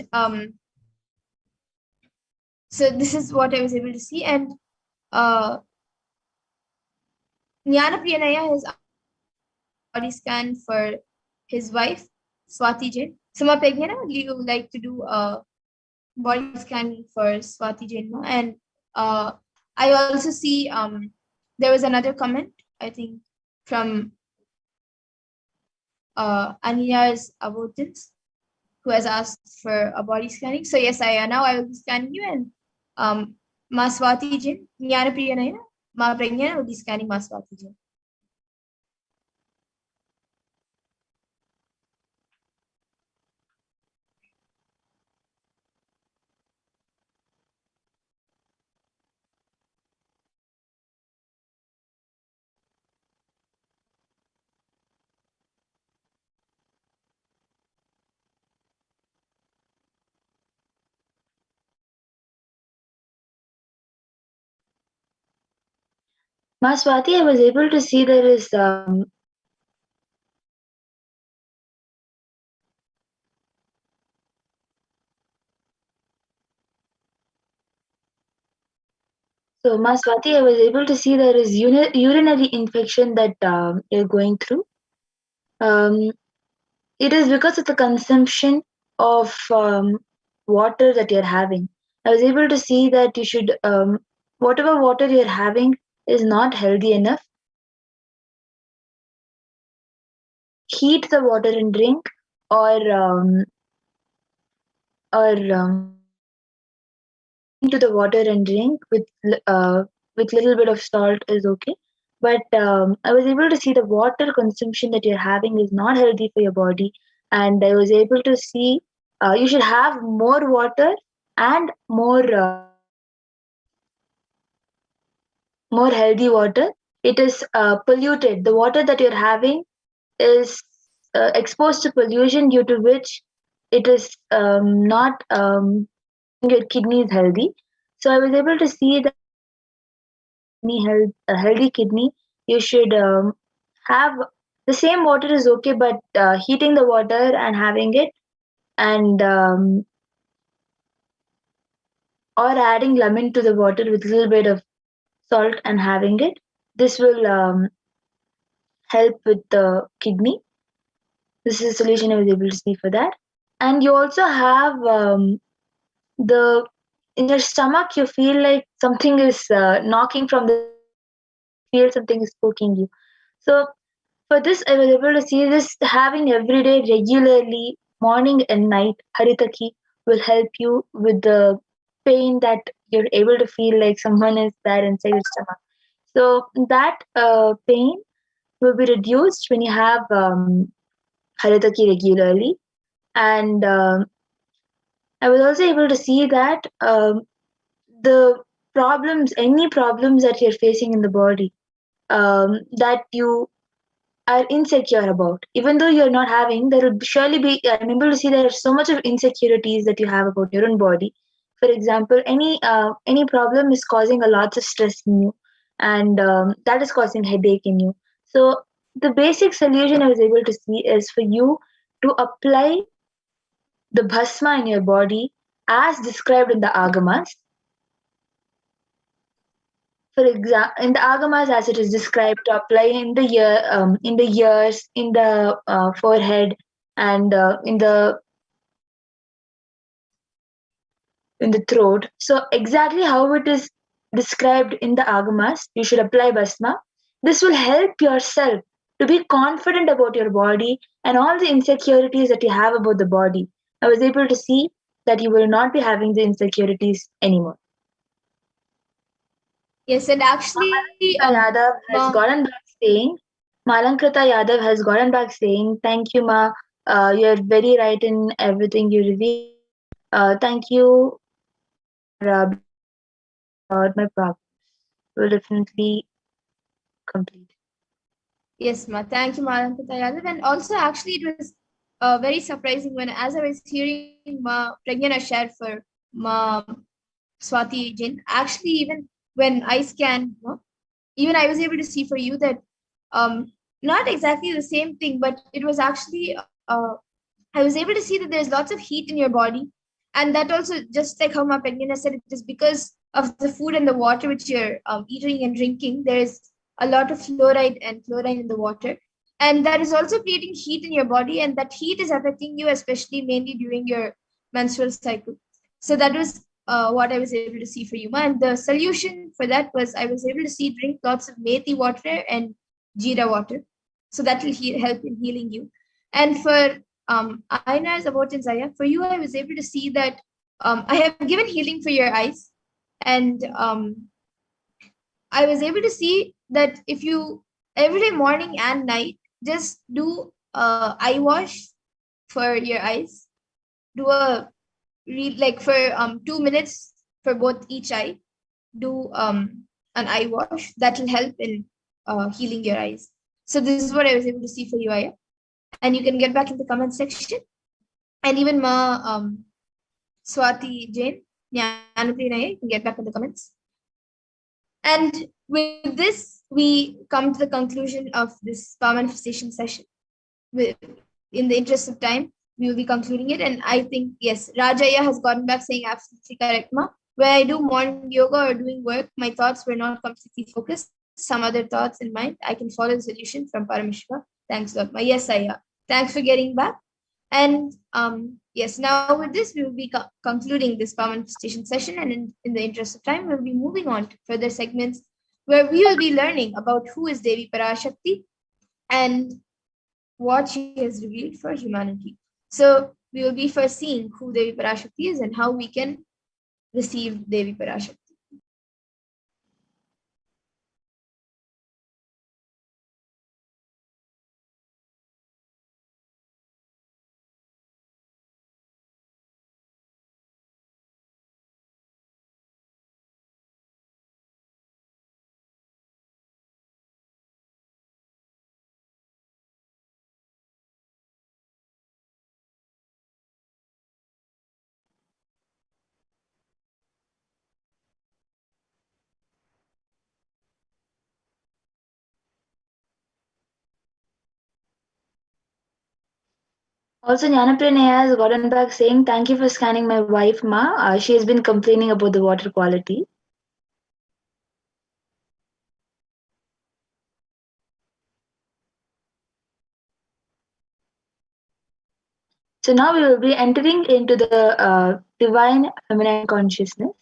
so this is what I was able to see. And Jnana Priyanaya has body scan for his wife, Swati Jain. Suma Pegnana, would you like to do a body scan for Swati Jain? And I also see there was another comment, I think, from Aniya's Avotins, who has asked for a body scanning. So yes, now I will be scanning you, and Ma Swati Jain, Jnana Priyanaya, Ma Pragnana will be scanning Ma Swati Jain. Ma Swati, I was able to see there is so Ma Swati, I was able to see there is urinary infection that you're going through. It is because of the consumption of water that you're having. I was able to see that you should, whatever water you're having is not healthy enough. Heat the water and drink, or into the water and drink with little bit of salt is okay. But I was able to see the water consumption that you're having is not healthy for your body, and I was able to see you should have more water and more healthy water. It is polluted. The water that you're having is exposed to pollution, due to which it is not your kidney is healthy. So I was able to see that a healthy kidney, you should have the same water is okay, but heating the water and having it, and or adding lemon to the water with a little bit of salt and having it. This will help with the kidney. This is a solution I was able to see for that. And you also have the in your stomach, you feel like something is knocking from the feel something is poking you. So for this, I was able to see this having every day regularly, morning and night, Haritaki will help you with the pain that you're able to feel like someone is there inside your stomach. So that pain will be reduced when you have Haritaki regularly. And I was also able to see that the any problems that you're facing in the body, that you are insecure about, even though you're not having, there will surely be, I'm able to see there's so much of insecurities that you have about your own body. For example, any problem is causing a lot of stress in you, and that is causing headache in you. So the basic solution I was able to see is for you to apply the bhasma in your body as described in the agamas. For example, in the agamas, as it is described, to apply in the in the ears, in the forehead, and in the throat. So exactly how it is described in the agamas, you should apply bhasma. This will help yourself to be confident about your body and all the insecurities that you have about the body. I was able to see that you will not be having the insecurities anymore. Yes, and actually, Yadav has gotten back saying, Malankrita Yadav has gotten back saying, thank you, Ma. You're very right in everything you reveal. Thank you for being about my problems. Will definitely complete. Yes, Ma. Thank you, Malankita Yadav. And also, actually, it was very surprising when, as I was hearing Ma Pragyana share for Ma Swati Jain, actually, even when I scanned, even I was able to see for you that not exactly the same thing, but it was actually, I was able to see that there's lots of heat in your body. And that also, just like how Ma Pragyana said, it is because of the food and the water which you're eating and drinking. There is a lot of fluoride and chlorine in the water. And that is also creating heat in your body. And that heat is affecting you, especially mainly during your menstrual cycle. So that was what I was able to see for you. And the solution for that was I was able to see drink lots of methi water and jeera water. So that will help in healing you. And for Aina's about Zaya, for you, I was able to see that I have given healing for your eyes. And I was able to see that if you every day, morning and night, just do eye wash for your eyes. Do a read like for 2 minutes for both each eye. Do an eye wash that will help in healing your eyes. So this is what I was able to see for you, Aya. And you can get back in the comment section. And even Ma Swati Jain, Jnanaprina, you can get back in the comments. And with this, we come to the conclusion of this power manifestation session. In the interest of time, we will be concluding it. And I think, yes, Rajaya has gotten back saying absolutely correct, Ma. When I do morning yoga or doing work, my thoughts were not completely focused. Some other thoughts in mind. I can follow the solution from Paramashiva. Thanks, Lord. Yes, Aya. Thanks for getting back. And yes, now with this, we will be concluding this power manifestation session. And in the interest of time, we'll be moving on to further segments where we will be learning about who is Devi Parashakti and what she has revealed for humanity. So we will be first seeing who Devi Parashakti is and how we can receive Devi Parashakti. Also, Jnanapriya has gotten back saying, "Thank you for scanning my wife, Ma. She has been complaining about the water quality." So now we will be entering into the divine feminine consciousness,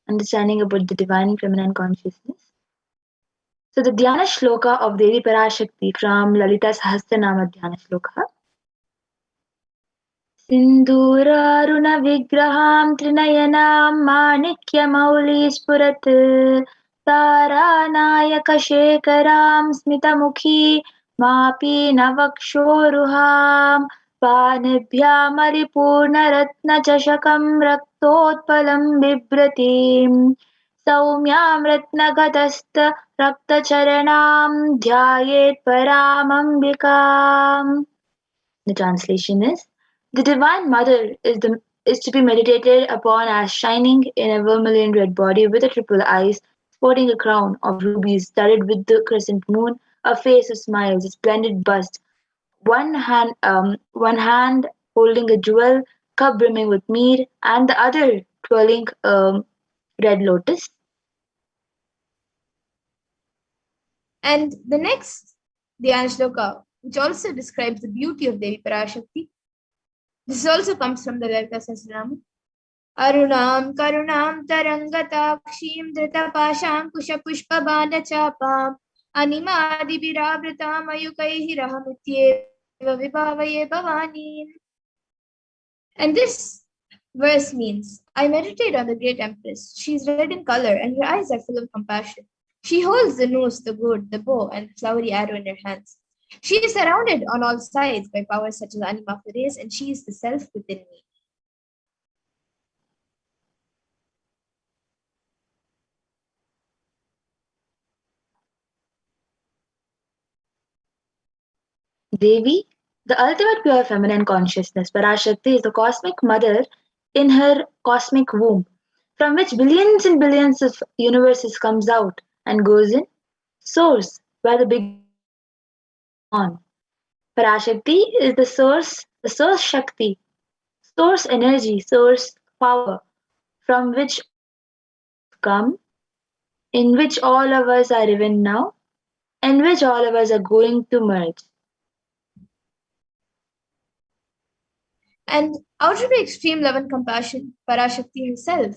understanding about the divine feminine consciousness. So the Dhyana Shloka of Devi Parashakti from Lalita Sahasranama Dhyana Shloka. सिन्दूरारुणविग्रहां त्रिनयनां माणिक्यमौलिस्फुरत् तारानायकशेखरां स्मितमुखी मापीनवक्षोरुहां पानिभ्यामरिपूर्णरत्नचषकं रक्तोत्पलं बिभ्रतीं सौम्यां रत्नगतस्थरक्तचरणां ध्यायेत् परामम्बिकाम्. The translation is, the Divine Mother is to be meditated upon as shining in a vermilion red body with a triple eyes, sporting a crown of rubies studded with the crescent moon, a face of smiles, a splendid bust, one hand holding a jewel, cup brimming with mead, and the other twirling a red lotus. And the next Dhyana Shloka, which also describes the beauty of Devi Parashakti, this also comes from the Lalita Sahasranama. Arunam karunam tarangatakshim dritapasham kushapushpabanachapam animadibirabritam ayukaihi rahamityeva vibhavaye bhavanim. And this verse means, I meditate on the great Empress. She is red in color and her eyes are full of compassion. She holds the noose, the gourd, the bow, and the flowery arrow in her hands. She is surrounded on all sides by powers such as Anima of the race, and she is the self within me. Devi, the ultimate pure feminine consciousness. Parashakti is the cosmic mother in her cosmic womb, from which billions and billions of universes comes out and goes in source, where the big on. Parashakti is the source Shakti, source energy, source power, from which come, in which all of us are even now, and which all of us are going to merge. And out of the extreme love and compassion, Parashakti herself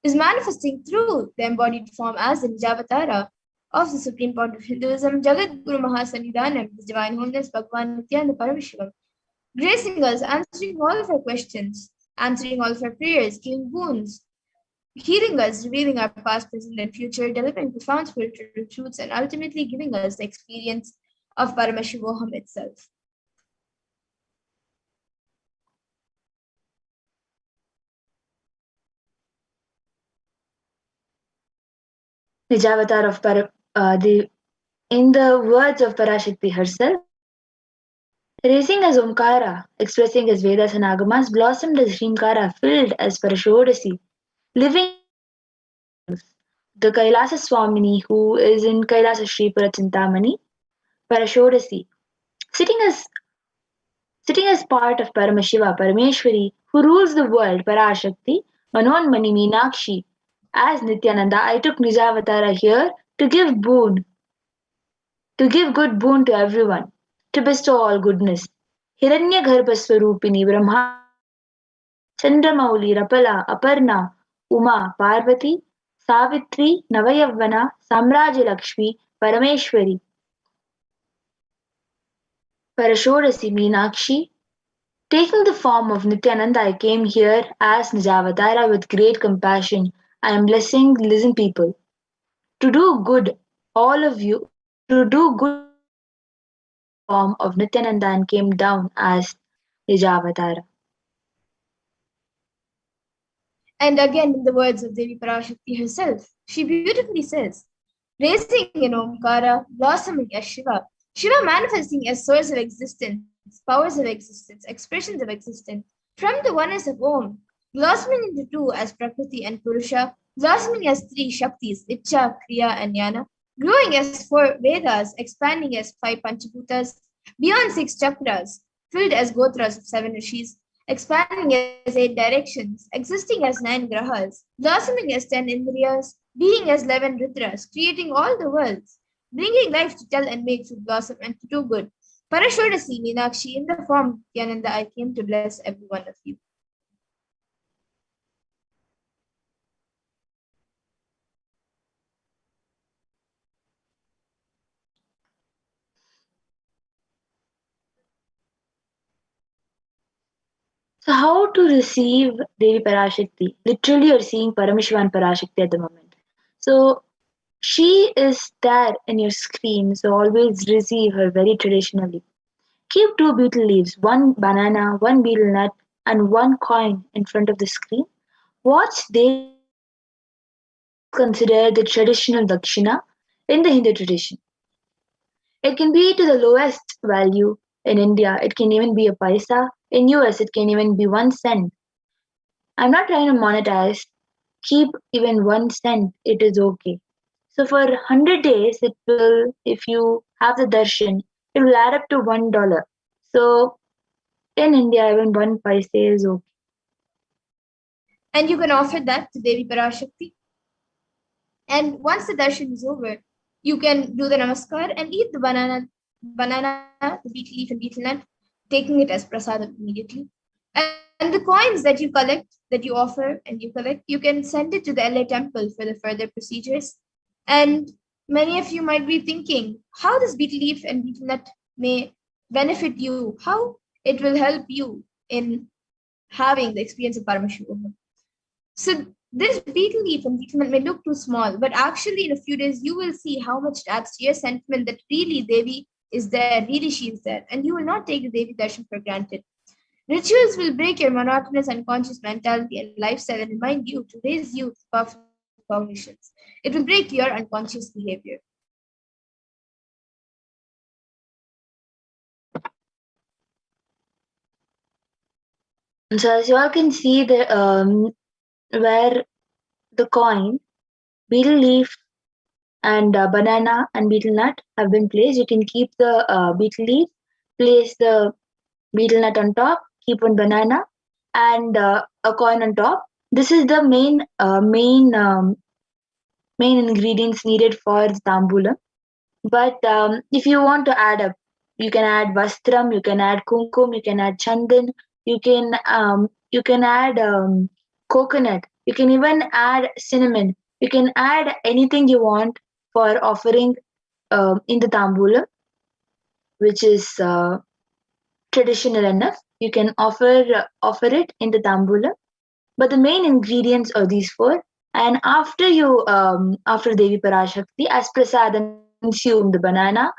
is manifesting through the embodied form as the Nijavatara of the Supreme Point of Hinduism, Jagat Guru Mahasannidhanam, His Divine Holiness Bhagavan Nithyananda Paramashivam, gracing us, answering all of our questions, answering all of our prayers, giving boons, healing us, revealing our past, present, and future, delivering profound spiritual truths, and ultimately giving us the experience of Paramashivoham itself. Nijavatar of in the words of Parashakti herself, raising as Omkara, expressing as Vedas and Agamas, blossomed as Shrinkara, filled as Parashodasi, living the Kailasa Swamini, who is in Kailasa Shripura Chintamani, Parashodasi, sitting as sitting as part of Paramashiva, Parameshwari, who rules the world, Parashakti, Manonmani Meenakshi. As Nityananda, I took Nijavatara here to give boon, to give good boon to everyone, to bestow all goodness. Hiranyagarbhaswarupini Brahma Chandramauli Rapala Aparna Uma Parvati Savitri Navayavana Samraja Lakshmi Parameshwari Parashodasi Meenakshi. Taking the form of Nityananda, I came here as Nijavatara with great compassion. I am blessing listen people. To do good, all of you, to do good form of Nityananda and came down as Nijavatara. And again, in the words of Devi Parashakti herself, she beautifully says, raising in Omkara, blossoming as Shiva, Shiva manifesting as source of existence, powers of existence, expressions of existence, from the oneness of Om, blossoming into two as Prakriti and Purusha, blossoming as three Shaktis, Icha, Kriya, and Jnana, growing as four Vedas, expanding as five Panchabhutas, beyond six chakras, filled as Gotras of seven Rishis, expanding as eight directions, existing as nine grahas, blossoming as 10 indriyas, being as 11 rudras, creating all the worlds, bringing life to tell and make to blossom and to do good. Parashodasi Meenakshi, in the form Nityananda, I came to bless every one of you. So, how to receive Devi Parashakti? Literally, you're seeing Parameshwan Parashakti at the moment. So, she is there in your screen, so always receive her very traditionally. Keep two betel leaves, one banana, one betel nut, and one coin in front of the screen. Watch Devi consider the traditional dakshina in the Hindu tradition. It can be to the lowest value in India. It can even be a paisa. In US, it can even be 1 cent. I'm not trying to monetize. Keep even 1 cent. It is okay. So for 100 days, it will, if you have the darshan, it will add up to $1. So in India, even 1 paisa is okay. And you can offer that to Devi Parashakti. And once the darshan is over, you can do the namaskar and eat the banana, the betel leaf and betel nut, taking it as prasadam immediately. And the coins that you collect, that you offer and you collect, you can send it to the LA temple for the further procedures. And many of you might be thinking how this betel leaf and betel nut may benefit you, how it will help you in having the experience of Paramashivoham. So this betel leaf and betel nut may look too small, but actually in a few days you will see how much it adds to your sentiment that really Devi is there, really she is there, and you will not take the Devi darshan for granted. Rituals will break your monotonous unconscious mentality and lifestyle and remind you to raise you to powerful cognitions. It will break your unconscious behavior. So as you all can see, where the coin, betel leaf, and banana and betel nut have been placed. You can keep the betel leaf, place the betel nut on top, keep one banana, and a coin on top. This is the main ingredients needed for the tambulam. But if you want to add up, you can add vastram, you can add kumkum, you can add chandan, you can add coconut, you can even add cinnamon. You can add anything you want for offering in the tambulam, which is traditional enough. You can offer it in the tambulam. But the main ingredients are these four. And after Devi Parashakti, as prasadam, consume the banana.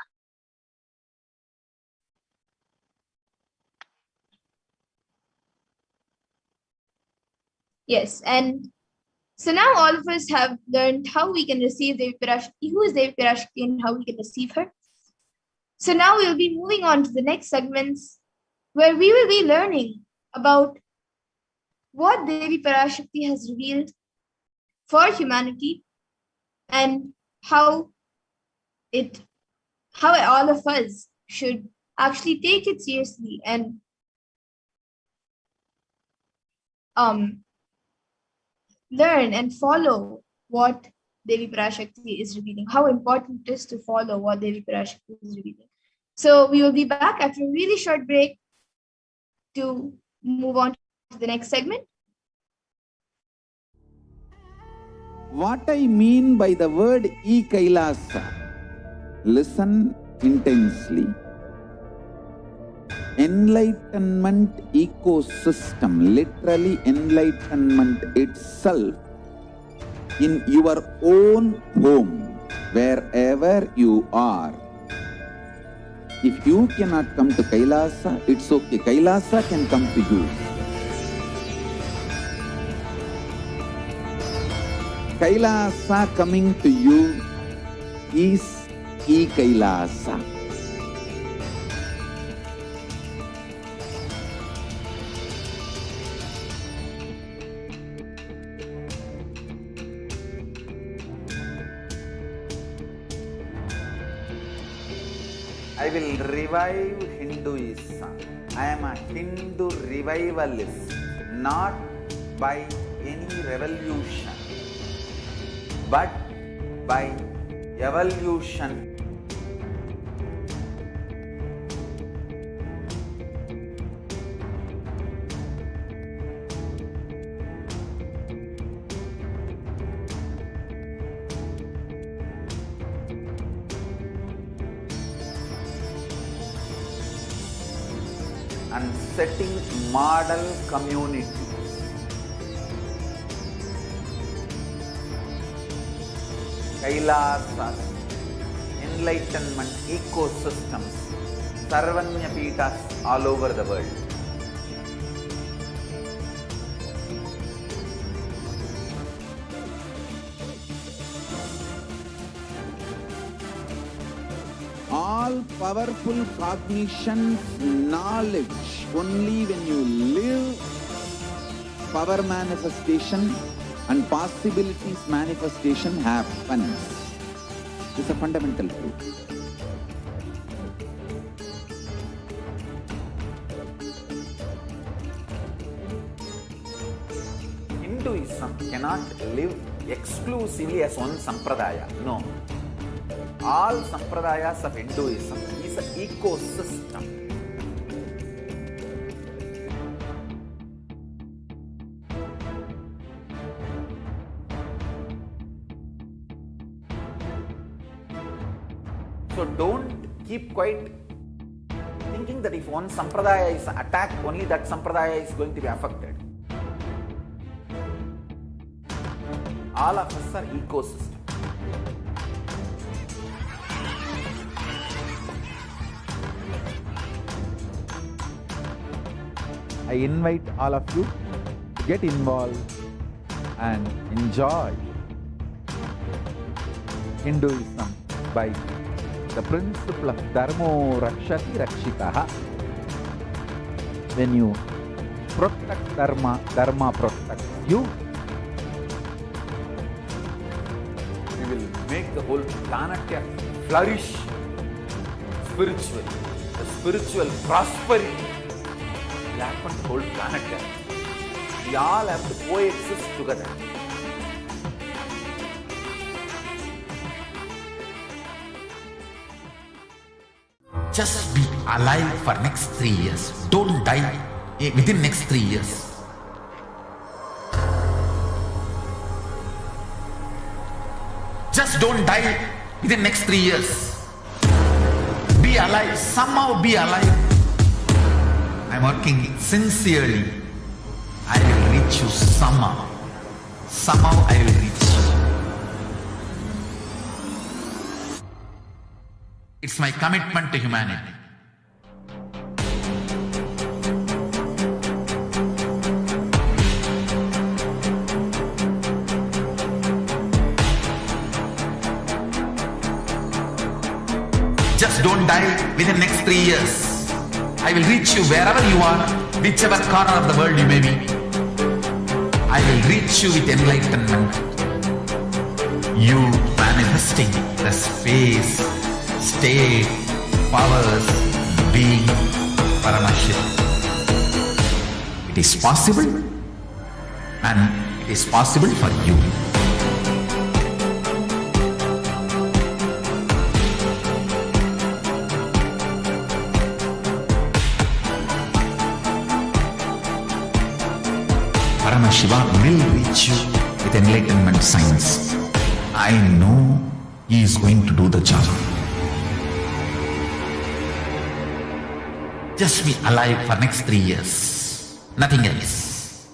Yes, and so now all of us have learned how we can receive Devi Parashakti, who is Devi Parashakti, and how we can receive her. So now we'll be moving on to the next segments where we will be learning about what Devi Parashakti has revealed for humanity and how all of us should actually take it seriously and learn and follow what Devi Parashakti is revealing, how important it is to follow what Devi Parashakti is revealing. So we will be back after a really short break to move on to the next segment. What I mean by the word Kailasa, listen intensely. Enlightenment ecosystem, literally enlightenment itself, in your own home, wherever you are. If you cannot come to Kailasa, it's okay. Kailasa can come to you. Kailasa coming to you is Kailasa. I will revive Hinduism. I am a Hindu revivalist, not by any revolution, but by evolution. And setting model communities. Kailasas, enlightenment ecosystems, Sarvanya Pitas all over the world. All powerful cognition, knowledge, only when you live, power manifestation and possibilities manifestation happens. This is a fundamental truth. Hinduism cannot live exclusively as one sampradaya. No. All sampradayas of Hinduism is an ecosystem. So don't keep quiet thinking that if one sampradaya is attacked, only that sampradaya is going to be affected. All of us are ecosystem. I invite all of you to get involved and enjoy Hinduism by the principle of Dharmo Rakshati Rakshitaha. When you protect Dharma, Dharma protect you. We will make the whole planet flourish spiritually. The spiritual prosperity will happen to the whole planet. We all have to coexist together. Just be alive for next 3 years. Don't die within next 3 years. Just don't die within next 3 years. Be alive. Somehow be alive. I'm working sincerely. I will reach you somehow. Somehow I will reach you. It's my commitment to humanity. Just don't die within next 3 years. I will reach you wherever you are, whichever corner of the world you may be. I will reach you with enlightenment. You manifesting the space, state, powers, being Paramashivoham. It is possible, and it is possible for you. Paramashivoham will reach you with enlightenment science. I know he is going to do the job. Just be alive for next 3 years. Nothing else.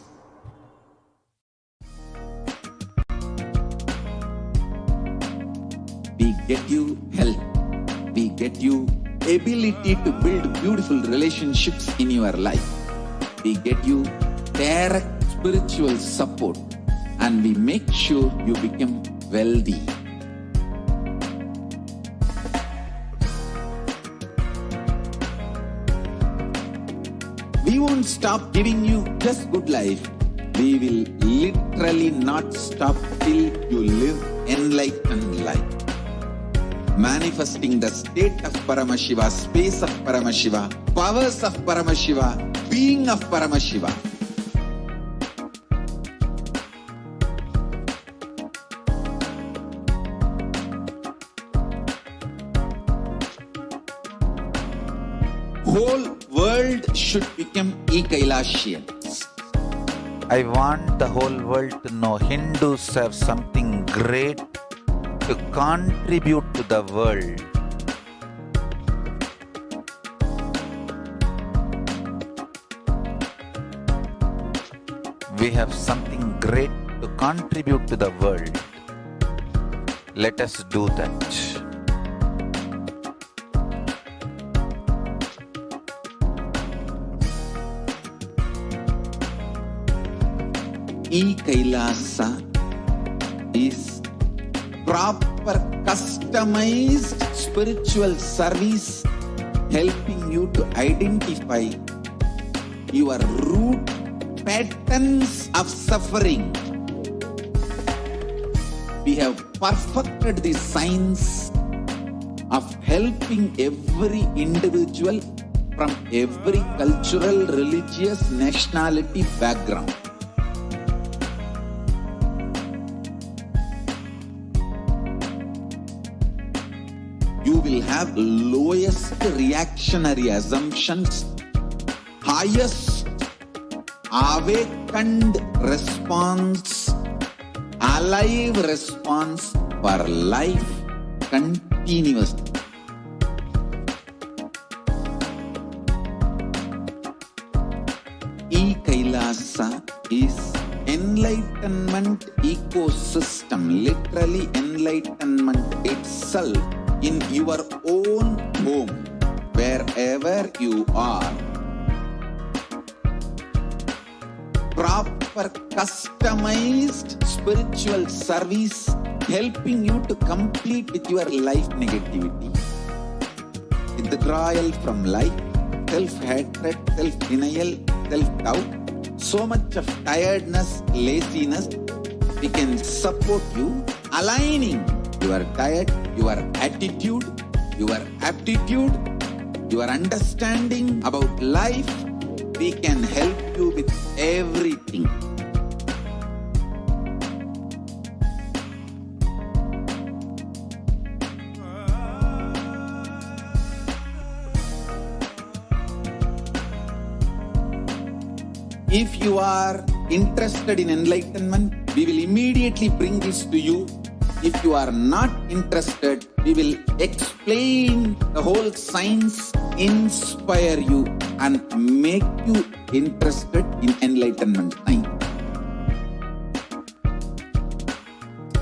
We get you health. We get you ability to build beautiful relationships in your life. We get you direct spiritual support, and we make sure you become wealthy. We won't stop giving you just good life. We will literally not stop till you live enlightened life. Manifesting the state of Paramashiva, space of Paramashiva, powers of Paramashiva, being of Paramashiva. Whole world should become Kailasians. I want the whole world to know Hindus have something great to contribute to the world. We have something great to contribute to the world. Let us do that. Kailasa is proper customized spiritual service helping you to identify your root patterns of suffering. We have perfected the science of helping every individual from every cultural, religious, nationality background. You will have lowest reactionary assumptions, highest awakened response, alive response for life continuously. Kailasa is enlightenment ecosystem, literally enlightenment itself in your own home, wherever you are. Proper customized spiritual service helping you to complete with your life negativity. Withdrawal from life, self-hatred, self-denial, self-doubt, so much of tiredness, laziness, we can support you, aligning your diet, your attitude, your aptitude, your understanding about life. We can help you with everything. If you are interested in enlightenment, we will immediately bring this to you. If you are not interested, we will explain the whole science, inspire you and make you interested in enlightenment science.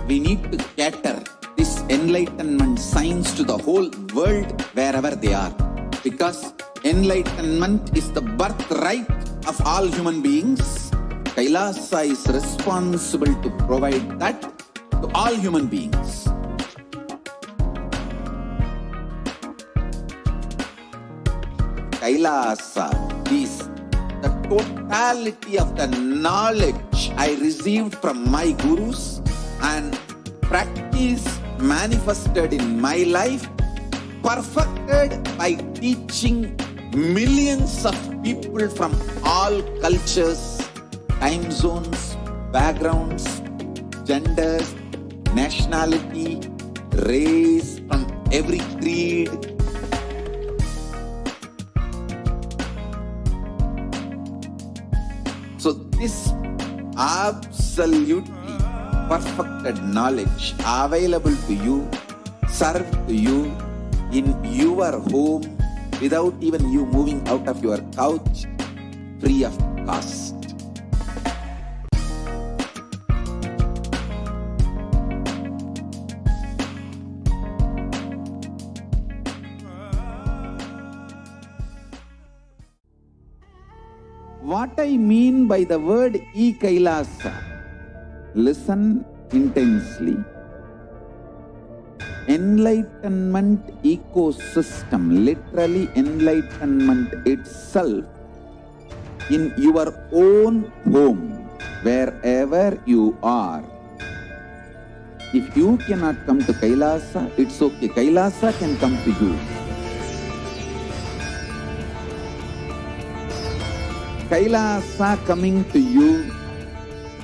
We need to cater this enlightenment science to the whole world wherever they are, because enlightenment is the birthright of all human beings. Kailasa is responsible to provide that to all human beings. Kailasa is the totality of the knowledge I received from my gurus and practice manifested in my life, perfected by teaching millions of people from all cultures, time zones, backgrounds, genders, nationality, race, from every creed. So this absolutely perfected knowledge available to you, served to you in your home, without even you moving out of your couch, free of cost. What I mean by the word Kailasa, listen intensely. Enlightenment ecosystem, literally enlightenment itself, in your own home, wherever you are. If you cannot come to Kailasa, it's okay. Kailasa can come to you. Kailasa coming to you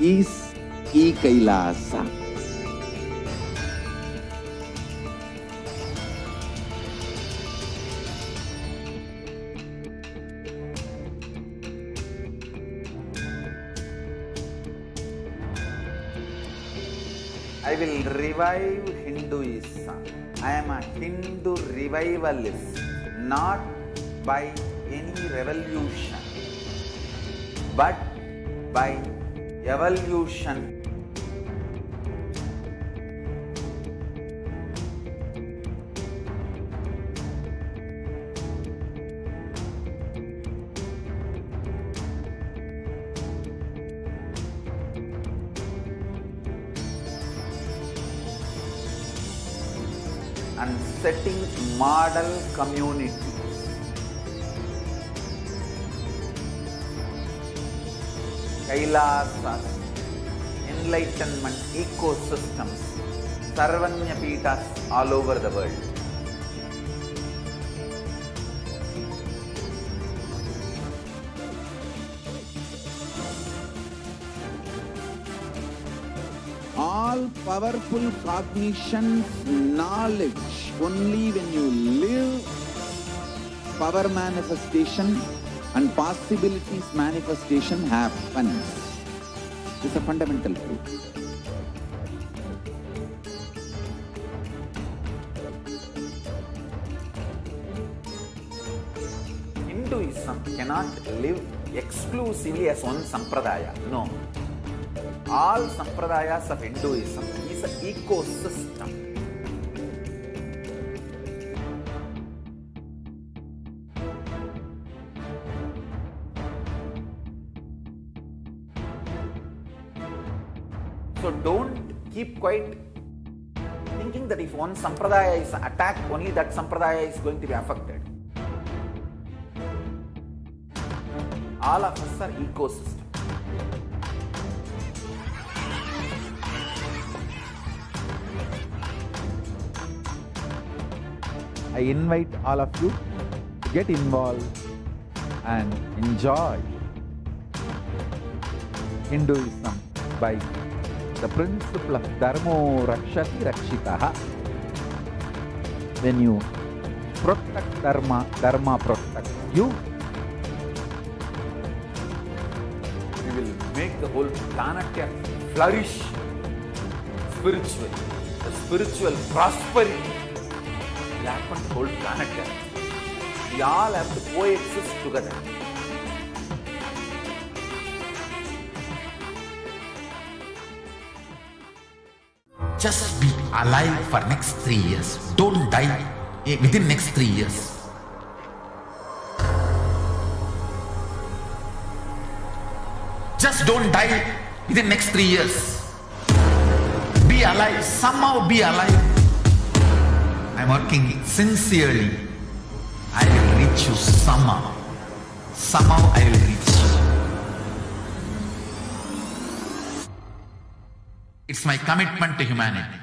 is Kailasa. I will revive Hinduism. I am a Hindu revivalist, not by any revolution, but by evolution. And setting model communities. Kailasas, enlightenment ecosystems, Sarvanya Peethas all over the world. All powerful cognition, knowledge, only when you live, power manifestation and possibilities manifestation happens. This is a fundamental truth. Hinduism cannot live exclusively as one sampradaya. No. All sampradayas of Hinduism is an ecosystem. So don't keep quiet thinking that if one sampradaya is attacked, only that sampradaya is going to be affected. All of us are ecosystem. I invite all of you to get involved and enjoy Hinduism by the principle of Dharmo Rakshati Rakshitaha. When you protect Dharma, Dharma protects you. We will make the whole planet flourish spiritually. The spiritual prosperity will happen to the whole planet. We all have to coexist together. Just be alive for next 3 years. Don't die within next 3 years. Just don't die within next 3 years. Be alive, somehow be alive. I'm working sincerely. I will reach you somehow. Somehow I will reach you. It's my commitment to humanity.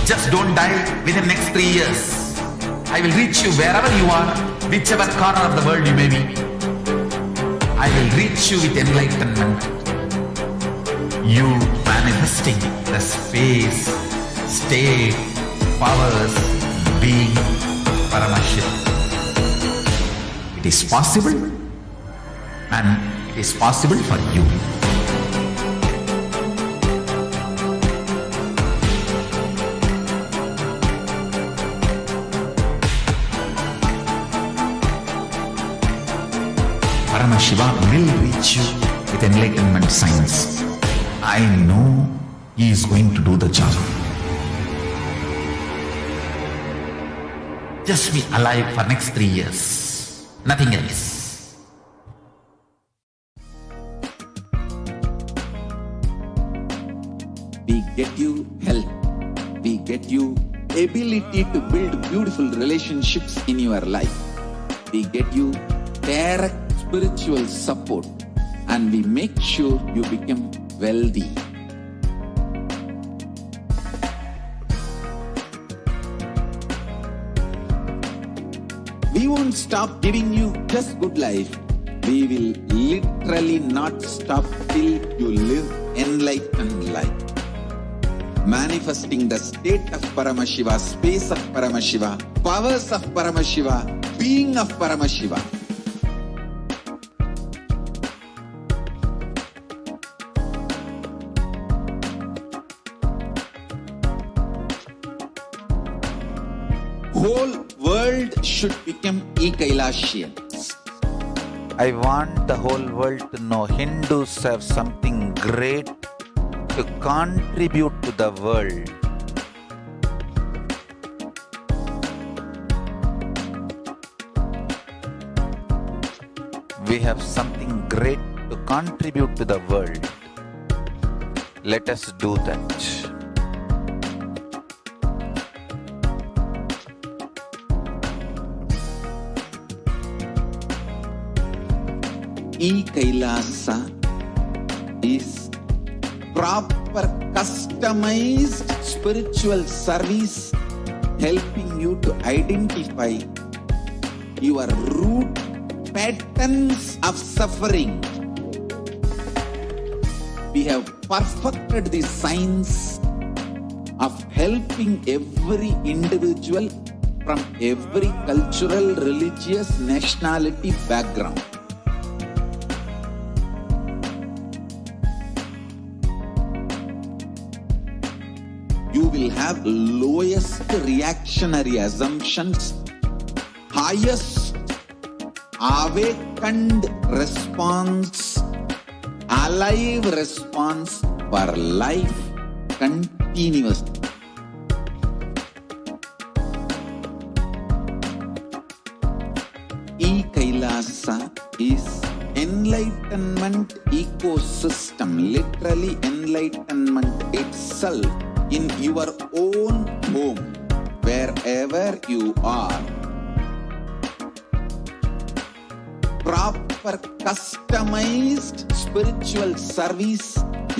Just don't die within next 3 years. I will reach you wherever you are, whichever corner of the world you may be. I will reach you with enlightenment. You manifesting the space, state, powers, being, Paramashivoham. It is possible, and it is possible for you. Paramashivoham will reach you with enlightenment science. I know he is going to do the job. Just be alive for next 3 years. Nothing else. We get you help. We get you ability to build beautiful relationships in your life. We get you direct spiritual support, and we make sure you become wealthy. We won't stop giving you just good life. We will literally not stop till you live enlightened life. Manifesting the state of Paramashiva, space of Paramashiva, powers of Paramashiva, being of Paramashiva. Whole world should become Kailasian. I want the whole world to know Hindus have something great to contribute to the world. We have something great to contribute to the world. Let us do that. Kailasa is proper customized spiritual service helping you to identify your root patterns of suffering. We have perfected the science of helping every individual from every cultural, religious, nationality background. You will have lowest reactionary assumptions, highest awakened response, alive response for life continuously. Kailasa is enlightenment ecosystem, literally enlightenment itself in your own home, wherever you are. proper customized spiritual service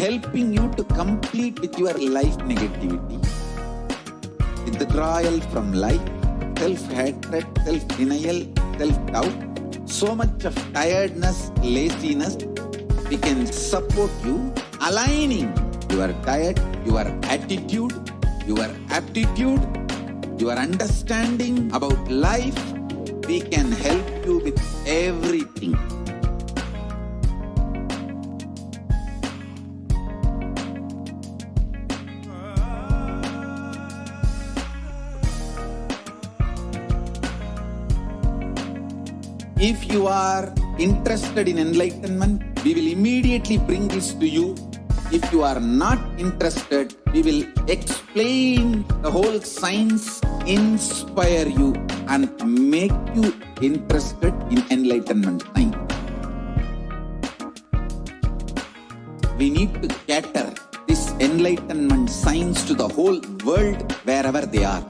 helping you to complete with your life negativity, withdrawal from life, self-hatred, self-denial, self-doubt, so much of tiredness, laziness. We can support you aligning your diet, your attitude, your aptitude, your understanding about life. We can help you with everything. If you are interested in enlightenment, we will immediately bring this to you. If you are not interested, we will explain the whole science, inspire you and make you interested in enlightenment science. We need to cater this enlightenment science to the whole world wherever they are,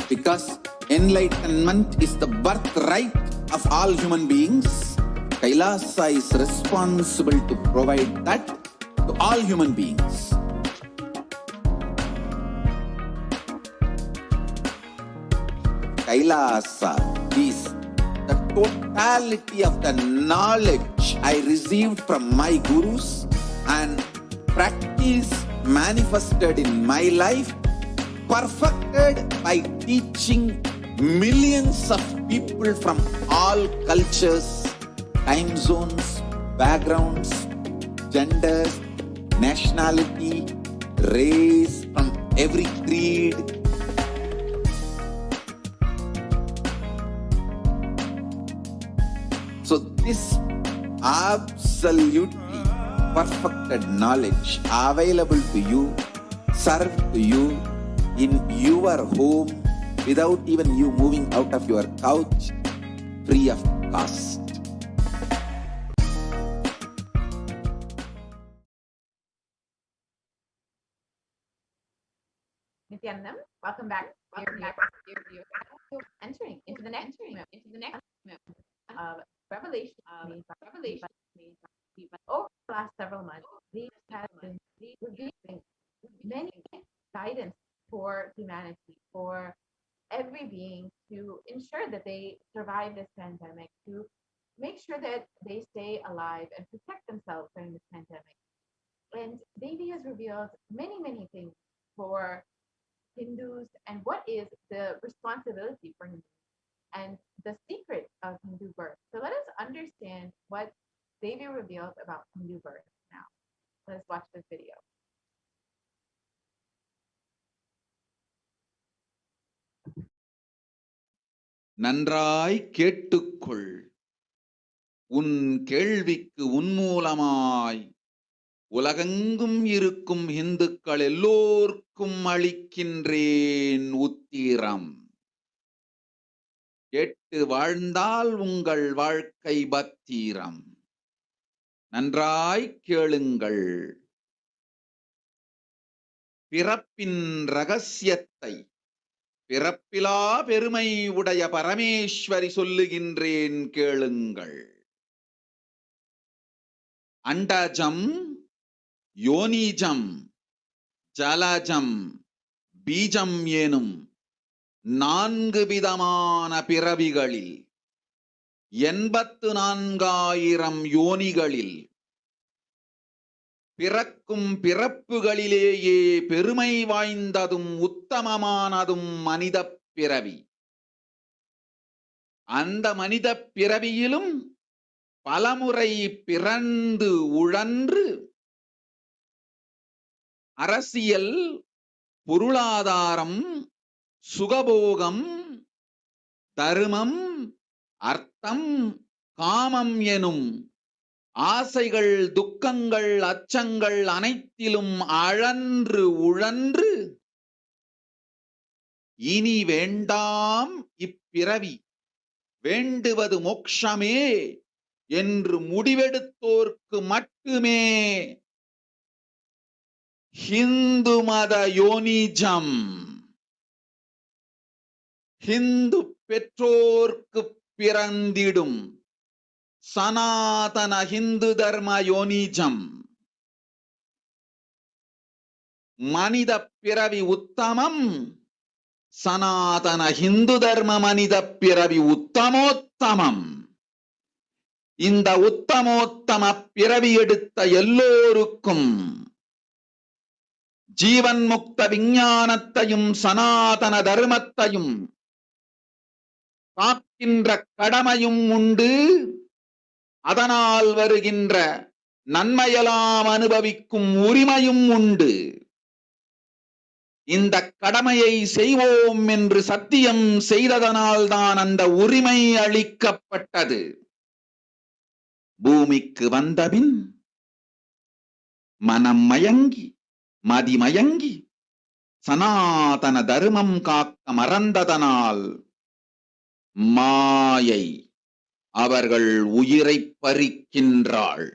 because enlightenment is the birthright of all human beings. Kailasa is responsible to provide that to all human beings. Kailasa is the totality of the knowledge I received from my gurus and practice manifested in my life, perfected by teaching millions of people from all cultures, time zones, backgrounds, genders, nationality, race, from every creed. So this absolutely perfected knowledge available to you, served to you in your home without even you moving out of your couch, free of cost. Nithyanandam, welcome back. Entering into the next of revelation. Over the last several months, these have been revealing many guidance for humanity, for every being, to ensure that they survive this pandemic, to make sure that they stay alive and protect themselves during this pandemic. And Devi has revealed many, many things for Hindus and what is the responsibility for Hindus and the secret of Hindu birth. So let us understand what Devi revealed about Hindu birth now. Let's watch this video. நன்றாய் கேட்டுக்கொள். உன் கேள்விக்கு உன்மூலமாய் உலகெங்கும் இருக்கும் இந்துக்கள் எல்லோர்க்கும் அளிக்கின்றேன் உத்திரம். கேட்டு வாழ்ந்தால் உங்கள் வாழ்க்கை பத்திரம். நன்றாய் கேளுங்கள். பிறப்பின் ரகசியத்தை பிறப்பிலா பெருமை உடைய பரமேஸ்வரி சொல்லுகின்றேன் கேளுங்கள். அண்டஜம், யோனிஜம், ஜலஜம், பீஜம் எனும் 4 விதமான பிறவிகளில் 84,000 யோனிகளில் பிறக்கும் பிறப்புகளிலேயே பெருமை வாய்ந்ததும் உத்தமமானதும் மனித பிறவி. அந்த மனித பிறவியிலும் பலமுறை பிறந்து உழன்று அரசியல், பொருளாதாரம், சுகபோகம், தர்மம், அர்த்தம், காமம் எனும் ஆசைகள், துக்கங்கள், அச்சங்கள் அனைத்திலும் அழன்று உழன்று இனி வேண்டாம் இப்பிறவி, வேண்டுவது மோட்சமே என்று முடிவெடுத்தோர்க்கு மட்டுமே ஹிந்து மத யோனிஜம், ஹிந்து பெற்றோர்க்கு பிறந்திடும் சனாதன ஹிந்து தர்ம யோனிஜம். மனித பிறவி உத்தமம். சனாதன ஹிந்து தர்ம மனித பிறவி உத்தமோத்தமம். இந்த உத்தமோத்தம பிறவி எடுத்த எல்லோருக்கும் ஜீவன் முக்த விஞ்ஞானத்தையும் சனாதன தர்மத்தையும் காக்கின்ற கடமையும் உண்டு. அதனால் வருகின்ற நன்மையெல்லாம் அனுபவிக்கும் உரிமையும் உண்டு. இந்த கடமையை செய்வோம் என்று சத்தியம் செய்ததனால்தான் அந்த உரிமை அளிக்கப்பட்டது. பூமிக்கு வந்தபின் மனம் மயங்கி மதிமயங்கி சனாதன தர்மம் காக்க மறந்ததனால் மாயை அவர்கள் உயிரை பறிக்கின்றாள்.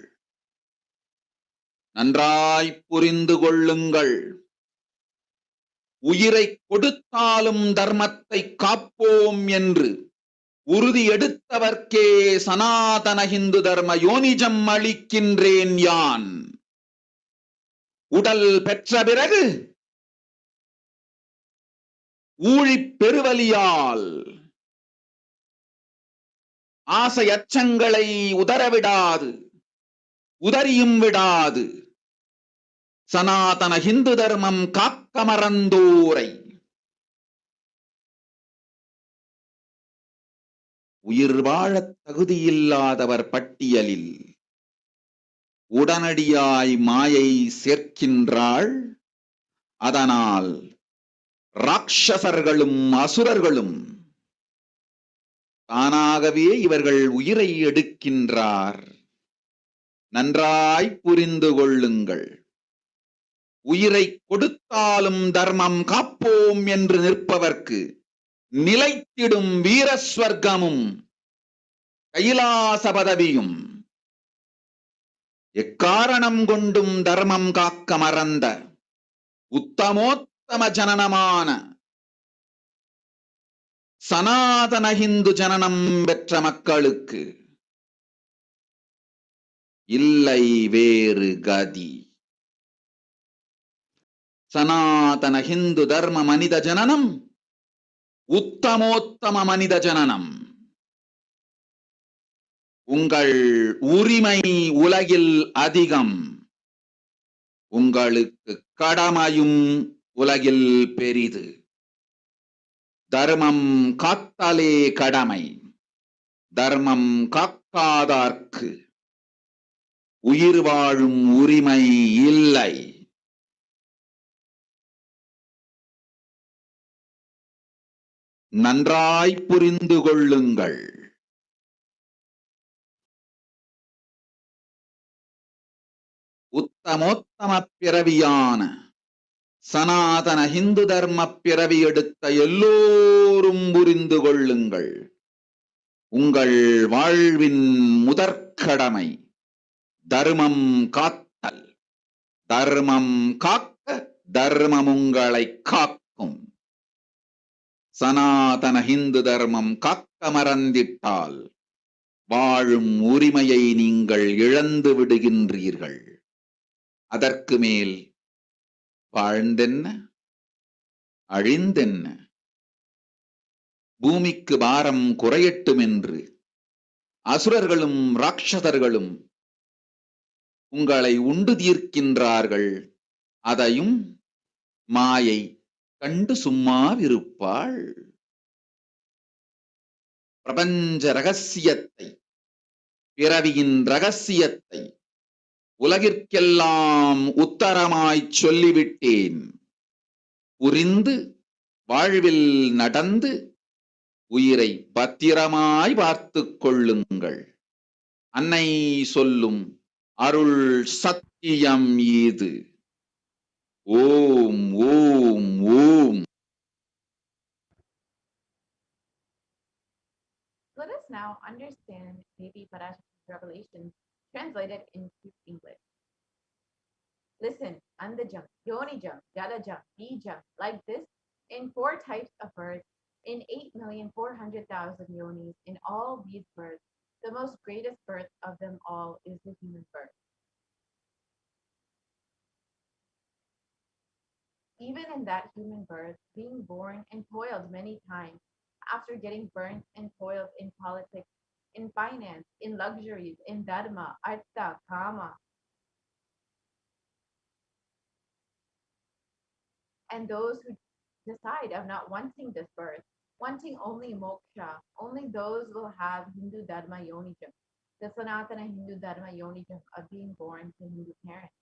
நன்றாய் புரிந்து கொள்ளுங்கள். உயிரை கொடுத்தாலும் தர்மத்தை காப்போம் என்று உறுதி எடுத்தவர்க்கே சனாதன ஹிந்து தர்ம யோனிஜம் அளிக்கின்றேன் யான். உடல் பெற்ற பிறகு ஊழிப் பெருவலியால் ஆசை அச்சங்களை உதறவிடாது, உதறியும் விடாது சனாதன ஹிந்து தர்மம் காக்க மறந்தோரை உயிர் வாழத் தகுதியில்லாதவர் பட்டியலில் உடனடியாய் மாயை சேர்க்கின்றாள். அதனால் ராட்சசர்களும் அசுரர்களும் தானாகவே இவர்கள் உயிரை எடுக்கின்றார். நன்றாய் புரிந்து கொள்ளுங்கள். உயிரை கொடுத்தாலும் தர்மம் காப்போம் என்று நிற்பவர்க்கு நிலைத்திடும் வீரஸ்வர்க்கமும் கைலாச பதவியும் எக்காரணம் கொண்டும் தர்மம் காக்க மறந்த உத்தமோத்தம ஜனனமான சனாதன ஹிந்து ஜனனம் பெற்ற மக்களுக்கு இல்லை வேறு கதி. சனாதன ஹிந்து தர்ம மனித ஜனனம் உத்தமோத்தம மனித ஜனனம். உங்கள் உரிமை உலகில் அதிகம். உங்களுக்கு கடமையும் உலகில் பெரிது. தர்மம் காத்தாலே கடமை. தர்மம் காக்காதார்க்கு உயிர் வாழும் உரிமை இல்லை. நன்றாய் புரிந்து கொள்ளுங்கள். உத்தமோத்தம பிறவியான சனாதன ஹிந்து தர்ம பிறவி எடுத்த எல்லோரும் புரிந்து கொள்ளுங்கள். உங்கள் வாழ்வின் முதற்கடமை தர்மம் காத்தல். தர்மம் காக்க தர்மம் உங்களை காக்கும். சனாதன ஹிந்து தர்மம் காக்க மறந்திட்டால் வாழும் உரிமையை நீங்கள் இழந்து விடுகின்றீர்கள். அதற்கு மேல் வாழ்ந்தென்ன அழிந்தென்ன? பூமிக்கு பாரம் குறையட்டும் என்று அசுரர்களும் ராட்சதர்களும் உங்களை உண்டு தீர்க்கின்றார்கள். அதையும் மாயை கண்டு சும்மாவிருப்பாள். பிரபஞ்ச ரகசியத்தை, பிறவியின் ரகசியத்தை உலகிற்கெல்லாம் உத்தரமாய் சொல்லிவிட்டேன். புரிந்து வாழ்வில் நடந்து உயிரை பத்திரமாய் பார்த்துக் கொள்ளுங்கள். அன்னை சொல்லும் அருள் சத்தியம் இது. ஓம் ஓம் ஓம். Let us now understand Devi Parashakti's revelations translated into English. Listen, Andajam, Yonijam, Dadajam, Bijam, like this, in 4 types of birds, in 8,400,000 yonis, in all these birds, The most greatest birth of them all is the human birth. Even in that human birth, being born and toiled many times, after getting burnt and toiled in politics, in finance, in luxuries, in dharma, artha, kama, and those who decide of not wanting this birth, wanting only moksha, only those will have Hindu dharma yonijam, the Sanatana Hindu dharma yonijam of being born to Hindu parents.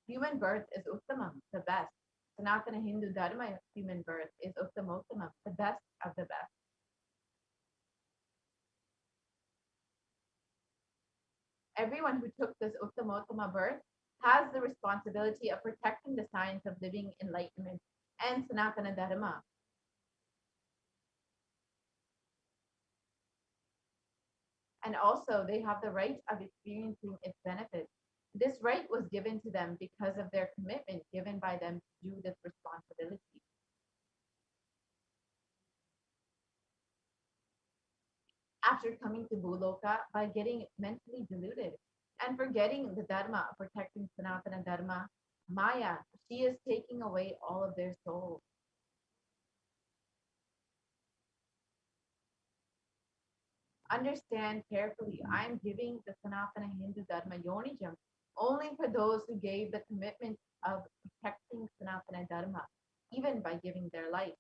Human birth is Uttamam, the best. Sanatana Hindu Dharma human birth is Uttamottamam, the best of the best. Everyone who took this Uttamottama birth has the responsibility of protecting the science of living enlightenment and Sanatana Dharma. And also, they have the right of experiencing its benefits. This right was given to them because of their commitment given by them to do this responsibility. After coming to Bhuloka by getting mentally deluded and forgetting the Dharma of protecting Sanatana Dharma, Maya, she is taking away all of their souls. Understand carefully, I am giving the Sanatana Hindu Dharma Yonijam only for those who gave the commitment of protecting Sanatana Dharma, even by giving their life.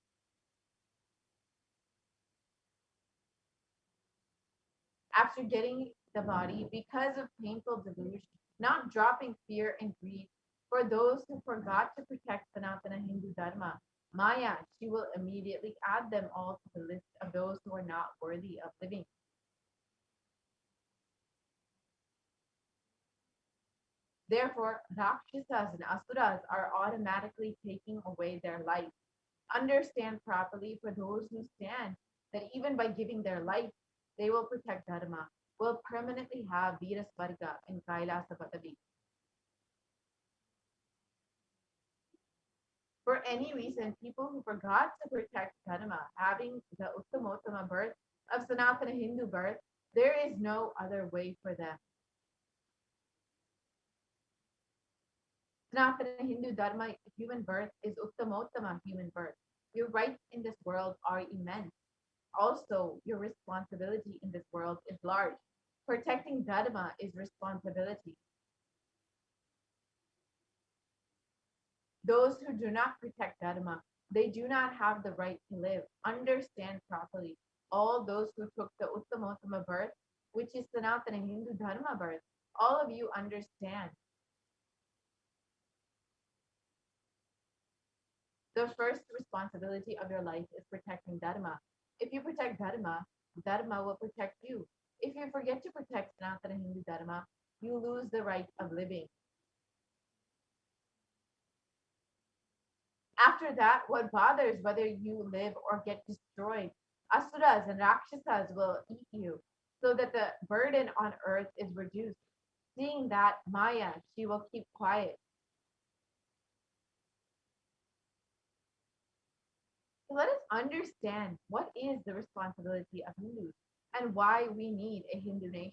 After getting the body, because of painful delusion, not dropping fear and greed, for those who forgot to protect Sanatana Hindu Dharma, Maya, she will immediately add them all to the list of those who are not worthy of living. Therefore, Rakshasas and Asuras are automatically taking away their life. Understand properly for those who stand that even by giving their life, they will protect Dharma, will permanently have Virasvarga in Kailasa Padavi. For any reason, people who forgot to protect Dharma, having the Uttamottama birth of Sanatana Hindu birth, there is no other way for them. Sanatana Hindu Dharma human birth is Uttamottama human birth. Your rights in this world are immense. Also, your responsibility in this world is large. Protecting Dharma is responsibility. Those who do not protect Dharma, they do not have the right to live. Understand properly. All those who took the Uttamottama birth, which is Sanatana Hindu Dharma birth, all of you understand. The first responsibility of your life is protecting Dharma. If you protect Dharma, Dharma will protect you. If you forget to protect Sanatana Hindu Dharma, you lose the right of living. After that, what bothers whether you live or get destroyed? Asuras and Rakshasas will eat you, so that the burden on earth is reduced. Seeing that, Maya, she will keep quiet. So let us understand what is the responsibility of Hindus and why we need a Hindu nation.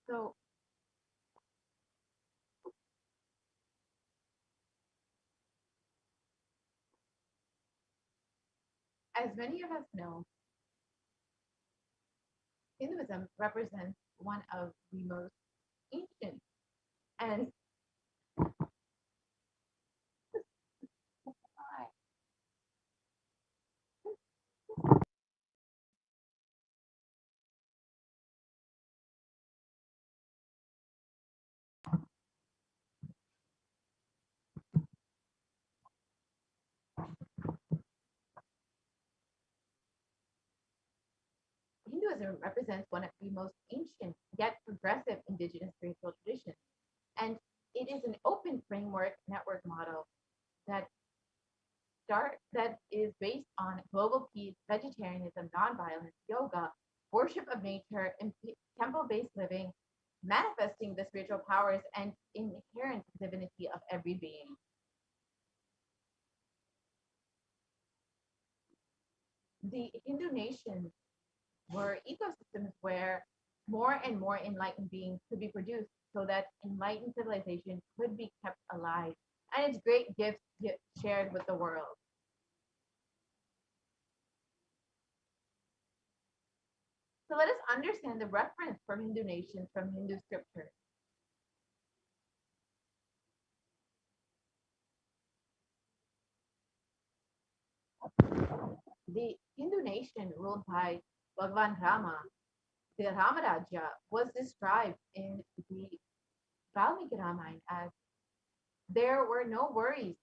So, as many of us know, Hinduism represents one of the most ancient and Hinduism represents one of the most ancient yet progressive indigenous spiritual traditions. And it is an open framework network model that that is based on global peace, vegetarianism, nonviolence, yoga, worship of nature, and temple-based living, manifesting the spiritual powers and inherent divinity of every being. The Hindu nations were ecosystems where more and more enlightened beings could be produced so that enlightened civilization could be kept alive and its great gifts get shared with the world. So let us understand the reference for Hindu nations from Hindu scripture. The Hindu nation ruled by Bhagwan Rama, the Ramarajya, was described in the Valmiki Ramayana as there were no worries,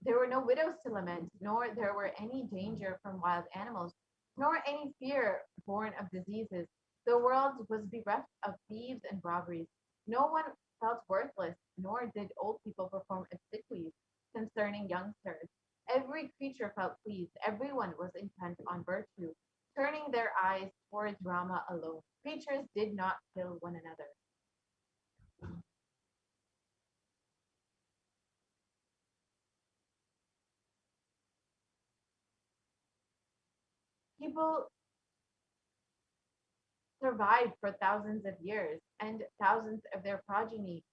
there were no widows to lament, nor there were any danger from wild animals, nor any fear born of diseases. The world was bereft of thieves and robberies. No one felt worthless, nor did old people perform obsequies concerning youngsters. Every creature felt pleased. Everyone was intent on virtue, turning their eyes towards Rama alone. Creatures did not kill one another. People survived for thousands of years, and thousands of their progeny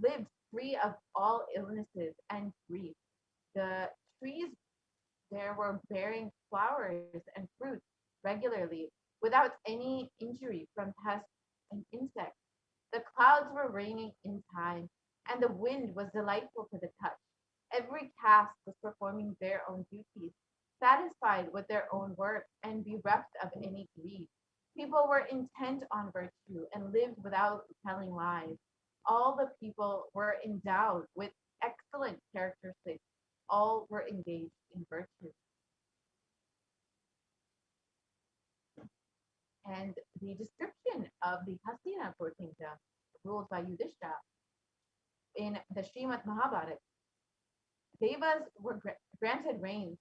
lived free of all illnesses and grief. The trees there were bearing flowers and fruits regularly without any injury from pests and insects. The clouds were raining in time, and the wind was delightful to the touch. Every caste was performing their own duties, satisfied with their own work and bereft of any greed. People were intent on virtue and lived without telling lies. All the people were endowed with excellent characteristics. All were engaged in virtue. And the description of the Hastinapur kingdom ruled by Yudhishthira in the Srimad Mahabharata, Devas were granted rain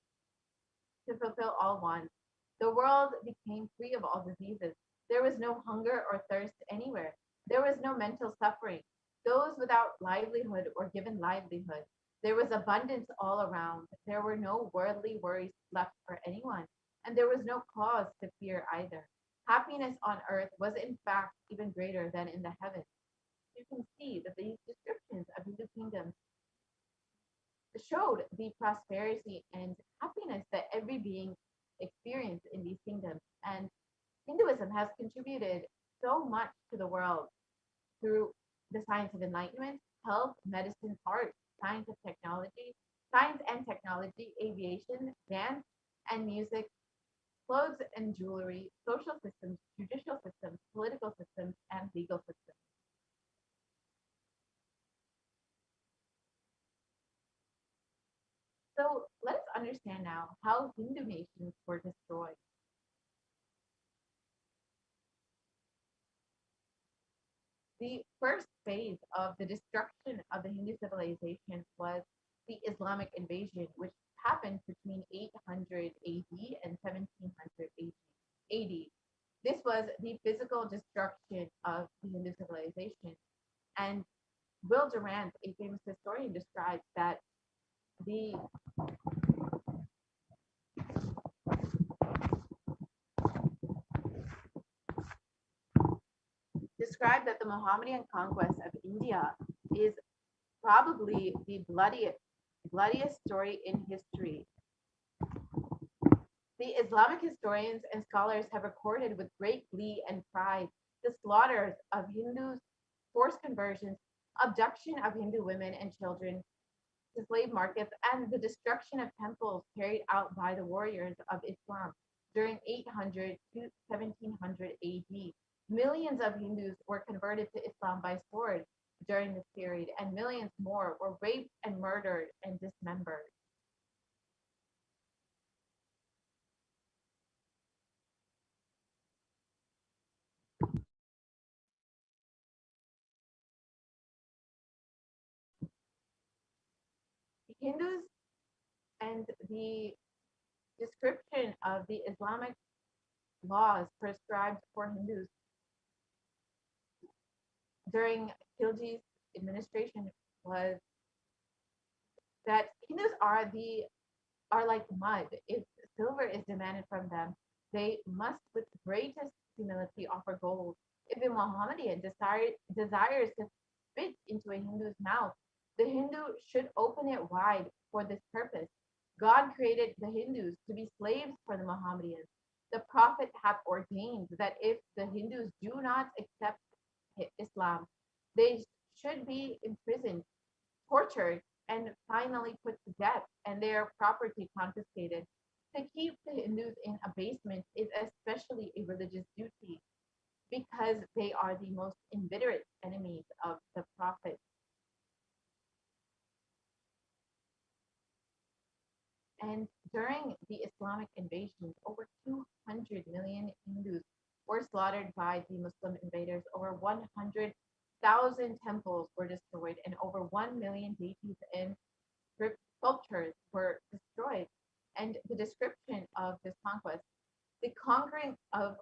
to fulfill all wants. The world became free of all diseases. There was no hunger or thirst anywhere. There was no mental suffering. Those without livelihood were given livelihood. There was abundance all around. There were no worldly worries left for anyone, and there was no cause to fear either. Happiness on earth was in fact even greater than in the heavens. You can see that these descriptions of Hindu kingdoms showed the prosperity and happiness that every being experienced in these kingdoms. And Hinduism has contributed so much to the world through the science of enlightenment, health, medicine, art, science and technology, aviation, dance and music, clothes and jewelry, social systems, judicial systems, political systems, and legal systems. So let us understand now how Hindu nations were destroyed. The first phase of the destruction of the Hindu civilization was the Islamic invasion, which happened between 800 AD and 1700 AD. This was the physical destruction of the Hindu civilization. And Will Durant, a famous historian, describes that the described that the Mohammedan conquest of India is probably the bloodiest story in history. The Islamic historians and scholars have recorded with great glee and pride the slaughters of Hindus, forced conversions, abduction of Hindu women and children to slave markets, and the destruction of temples carried out by the warriors of Islam during 800 to 1700 AD. Millions of Hindus were converted to Islam by sword during this period, and millions more were raped and murdered and dismembered. The Hindus and the description of the Islamic laws prescribed for Hindus during Khilji's administration was that Hindus are like mud. If silver is demanded from them, they must with greatest humility offer gold. If a Mohammedan desires to spit into a Hindu's mouth, the Hindu should open it wide for this purpose. God created the Hindus to be slaves for the Mohammedans. The Prophet had ordained that if the Hindus do not accept Islam, they should be imprisoned, tortured, and finally put to death, and their property confiscated. To keep the Hindus in abasement is especially a religious duty because they are the most inveterate enemies of the Prophet. And during the Islamic invasions, over 200 million Hindus were slaughtered by the Muslim invaders. Over 100,000 temples were destroyed, and over 1 million deities and sculptures were destroyed. And the description of this conquest, the conquering of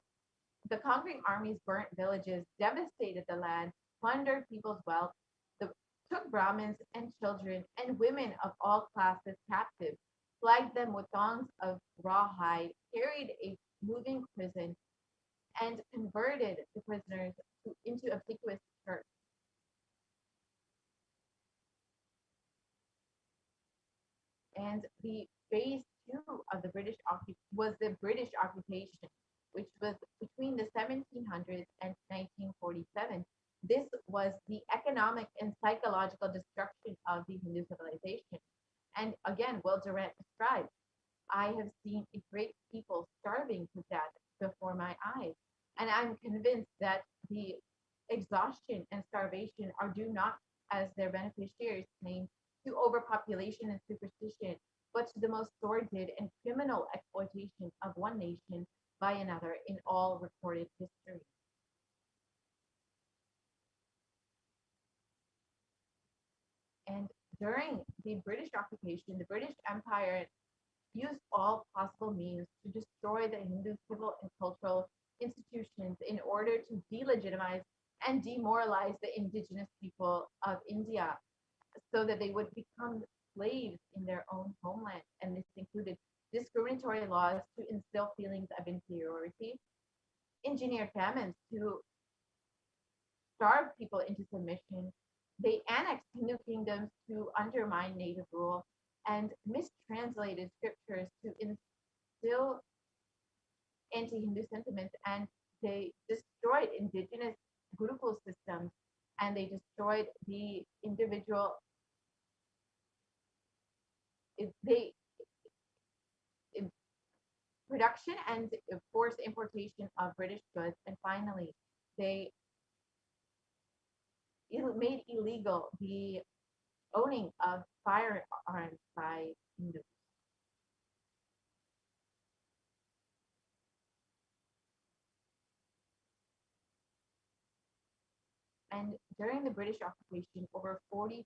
the conquering armies burnt villages, devastated the land, plundered people's wealth, the, took Brahmins and children and women of all classes captive, flagged them with thongs of rawhide, carried a moving prison, and converted the prisoners into obsequious church. And the phase two of the was the British occupation, which was between the 1700s and 1947. This was the economic and psychological destruction of the Hindu civilization. And again, Will Durant described, I have seen a great people starving to death before my eyes. And I'm convinced that the exhaustion and starvation are due not, as their beneficiaries claim, to overpopulation and superstition, but to the most sordid and criminal exploitation of one nation by another in all recorded history. And during the British occupation, the British Empire used all possible means to destroy the Hindu civil and cultural institutions in order to delegitimize and demoralize the indigenous people of India so that they would become slaves in their own homeland. And this included discriminatory laws to instill feelings of inferiority, engineered famines to starve people into submission. They annexed Hindu kingdoms to undermine native rule and mistranslated scriptures to instill anti-Hindu sentiments, and they destroyed indigenous Gurukul systems, and they destroyed the individual. They production and forced importation of British goods, and finally, they made illegal the owning of firearms by Hindus. And during the British occupation, over $45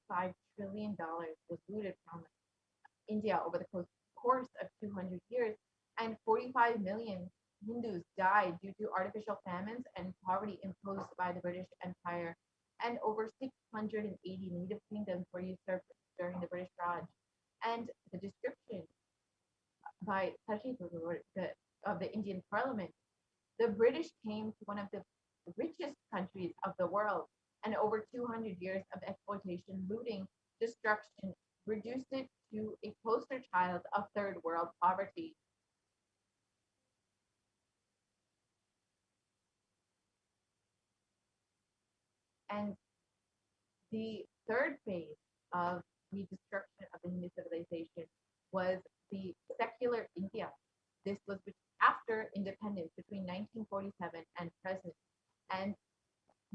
trillion was looted from India over the course of 200 years, and 45 million Hindus died due to artificial famines and poverty imposed by the British Empire, and over 680 native kingdoms were usurped during the British Raj. And the description by of the Indian Parliament, the British came to one of the richest countries of the world, and over 200 years of exploitation, looting, destruction reduced it to a poster child of third world poverty. And the third phase of the destruction of the Hindu civilization was the secular India. This was after independence between 1947 and present. And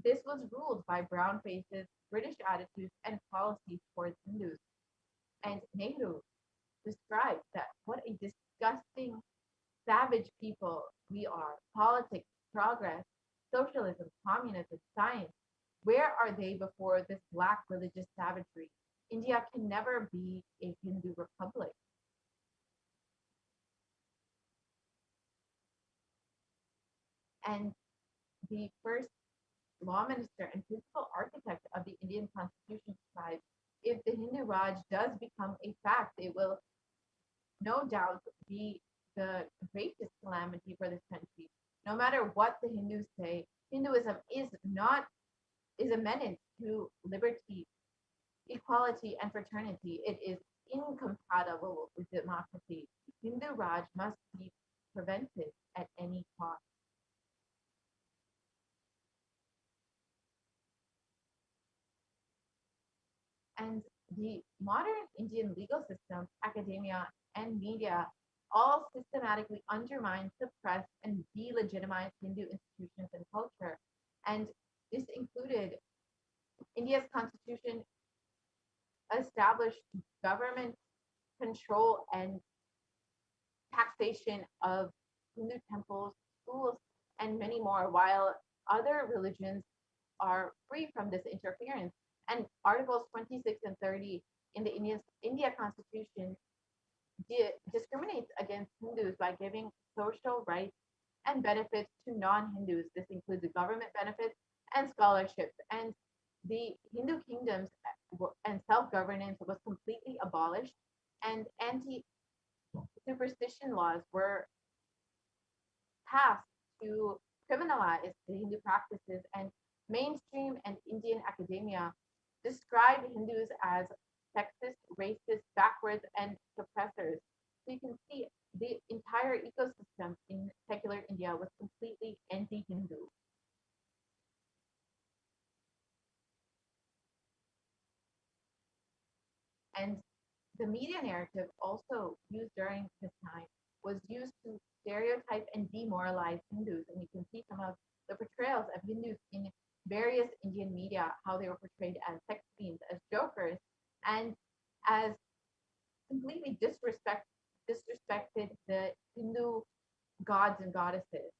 this was ruled by brown faces, British attitudes, and policies towards Hindus. And Nehru described that what a disgusting, savage people we are. Politics, progress, socialism, communism, science. Where are they before this black religious savagery? India can never be a Hindu republic. And the first law minister and principal architect of the Indian Constitution, described, if the Hindu Raj does become a fact, it will no doubt be the greatest calamity for this country. No matter what the Hindus say, Hinduism is a menace to liberty, equality, and fraternity. It is incompatible with democracy. Hindu Raj must be prevented at any cost. And the modern Indian legal system, academia, and media all systematically undermine, suppress, and delegitimize Hindu institutions and culture. And this included India's constitution established government control and taxation of Hindu temples, schools, and many more, while other religions are free from this interference. And Articles 26 and 30 in the India Constitution discriminates against Hindus by giving social rights and benefits to non-Hindus. This includes the government benefits and scholarships. And the Hindu kingdoms and self-governance was completely abolished, and anti-superstition laws were passed to criminalize the Hindu practices, and mainstream and Indian academia describe Hindus as sexist, racist, backwards, and suppressors. So you can see the entire ecosystem in secular India was completely anti-Hindu. And the media narrative also used during this time was used to stereotype and demoralize Hindus. And you can see some of the portrayals of Hindus in various Indian media, how they were portrayed as sex fiends, as jokers, and as completely disrespected the Hindu gods and goddesses.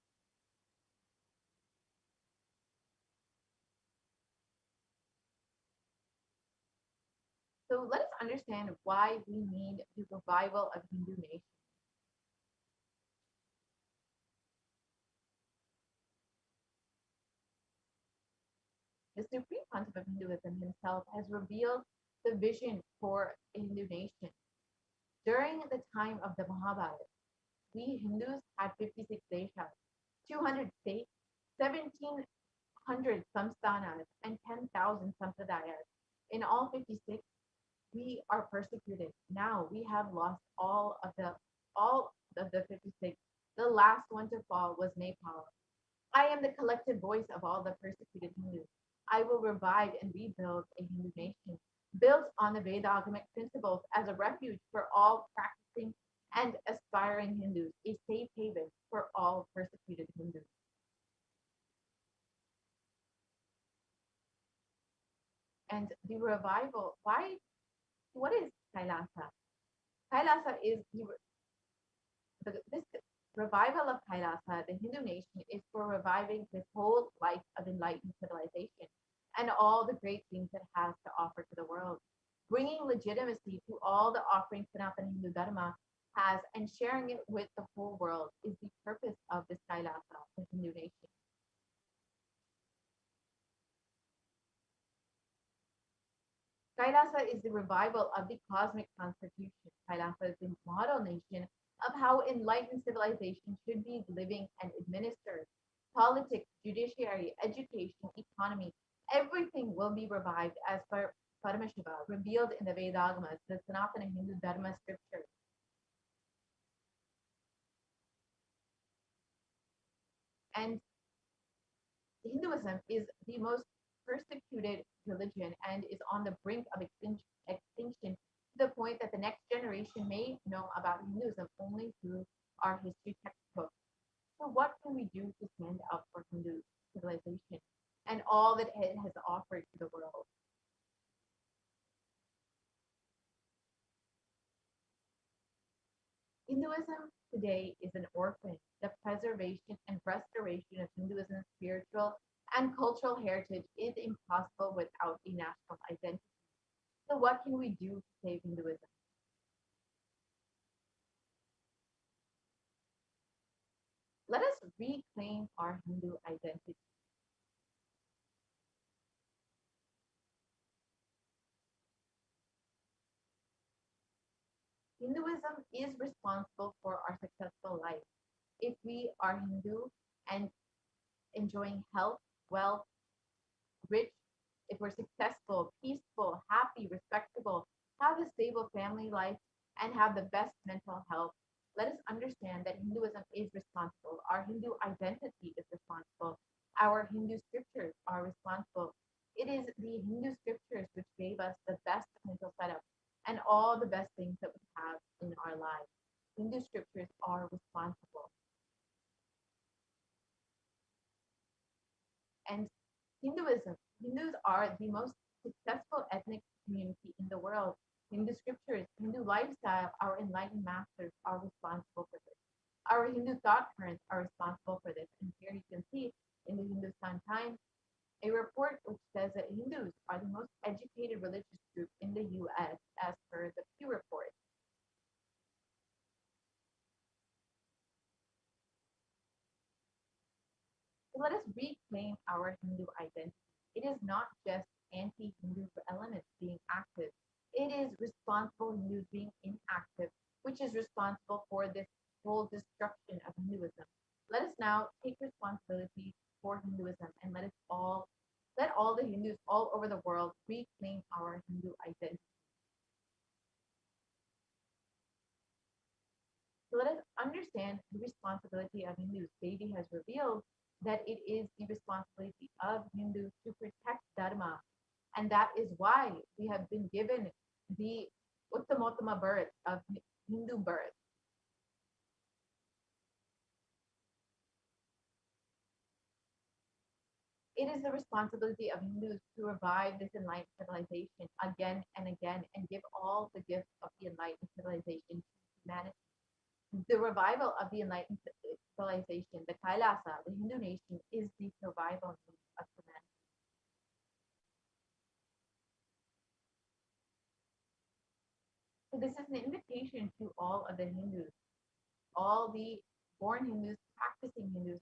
So let us understand why we need the revival of Hindu nation. The Supreme Pontiff of Hinduism himself has revealed the vision for a Hindu nation. During the time of the Mahabharata, we Hindus had 56 deshas, 200 states, 1,700 samsthanas, and 10,000 sampradayas. In all 56, we are persecuted. Now we have lost all of the 56. The last one to fall was Nepal. I am the collective voice of all the persecuted Hindus. I will revive and rebuild a Hindu nation built on the Vedagamic principles as a refuge for all practicing and aspiring Hindus, a safe haven for all persecuted Hindus. And the revival, what is Kailasa? Kailasa is this revival of Kailasa, the Hindu nation, is for reviving this whole life of enlightened civilization and all the great things it has to offer to the world. Bringing legitimacy to all the offerings Sanatana Hindu Dharma has and sharing it with the whole world is the purpose of this Kailasa, the Hindu nation. Kailasa is the revival of the cosmic constitution. Kailasa is the model nation of how enlightened civilization should be living and administered. Politics, judiciary, education, economy, everything will be revived as per Paramashiva, revealed in the Vedagamas, the Sanatana Hindu Dharma scriptures. And Hinduism is the most persecuted religion and is on the brink of extinction to the point that the next generation may know about Hinduism only through our history textbooks. So what can we do to stand up for Hindu civilization and all that it has offered to the world? Hinduism today is an orphan. The preservation and restoration of Hinduism's spiritual and cultural heritage is impossible without a national identity. So what can we do to save Hinduism? Let us reclaim our Hindu identity. Hinduism is responsible for our successful life. If we are Hindu and enjoying health, wealth, rich, if we're successful, peaceful, happy, respectable, have a stable family life, and have the best mental health, let us understand that Hinduism is responsible. Our Hindu identity is responsible. Our Hindu scriptures are responsible. It is the Hindu scriptures which gave us the best mental setup and all the best things that we have in our lives. Hindu scriptures are responsible. And Hindus are the most successful ethnic community in the world. Hindu scriptures, Hindu lifestyle, our enlightened masters are responsible for this. Our Hindu thought currents are responsible for this. And here you can see in the Hindustan Times a report which says that Hindus are the most educated religious group in the US as per the Pew report. So let us reclaim our Hindu identity. It is not just anti-Hindu elements being active. It is responsible Hindus being inactive, which is responsible for this whole destruction of Hinduism. Let us now take responsibility for Hinduism and let all the Hindus all over the world reclaim our Hindu identity. So let us understand the responsibility of Hindus. Devi has revealed that it is the responsibility of Hindus to protect Dharma. And that is why we have been given the Uttamottama birth of Hindu birth. It is the responsibility of Hindus to revive this enlightened civilization again and again and give all the gifts of the enlightened civilization to humanity. The revival of the enlightened civilization, the Kailasa, the Hindu nation, is the survival of humanity. So this is an invitation to all of the Hindus, all the born Hindus, practicing Hindus,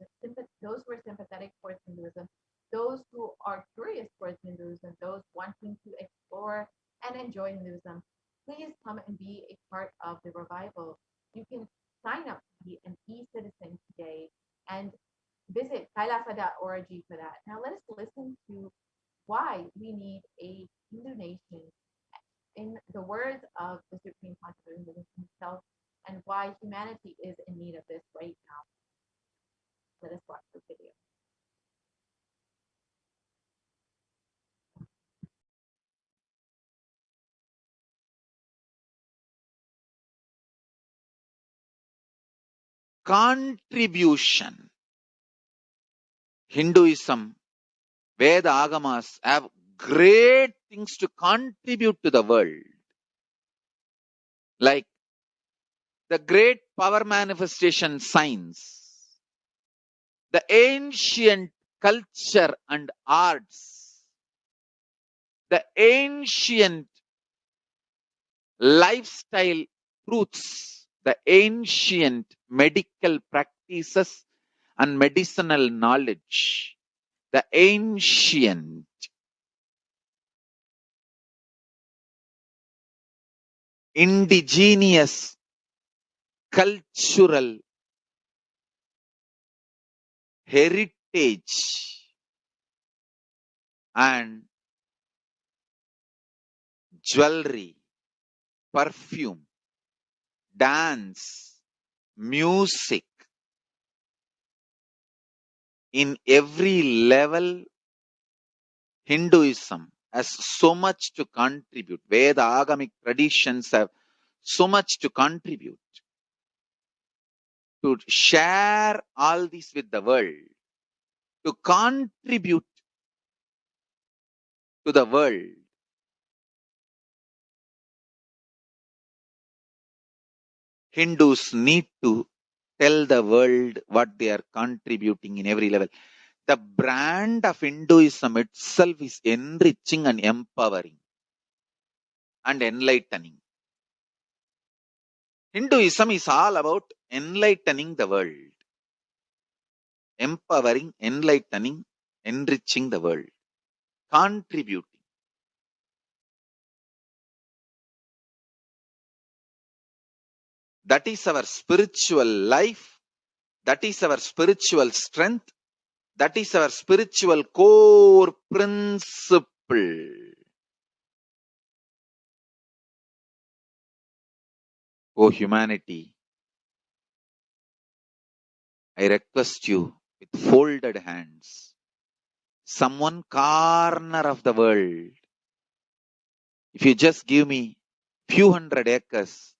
those who are sympathetic towards Hinduism, those who are curious towards Hinduism, those wanting to explore and enjoy Hinduism. Please come and be a part of the revival. You can sign up to be an e-citizen today and visit kailasa.org for that. Now let us listen to why we need a Hindu nation in the words of the Supreme Pontiff himself and why humanity is in need of this right now. Let us watch the video. Contribution. Hinduism, Veda Agamas have great things to contribute to the world. Like the great power manifestation science, the ancient culture and arts, the ancient lifestyle truths, the ancient medical practices and medicinal knowledge, the ancient indigenous cultural heritage and jewelry, perfume, dance, music, in every level, Hinduism has so much to contribute. Veda Agamic traditions have so much to contribute. To share all this with the world, to contribute to the world. Hindus need to tell the world what they are contributing in every level. The brand of Hinduism itself is enriching and empowering and enlightening. Hinduism is all about enlightening the world, empowering, enlightening, enriching the world, contributing. That is our spiritual life. That is our spiritual strength. That is our spiritual core principle. O humanity, I request you with folded hands, some one corner of the world, if you just give me few hundred acres,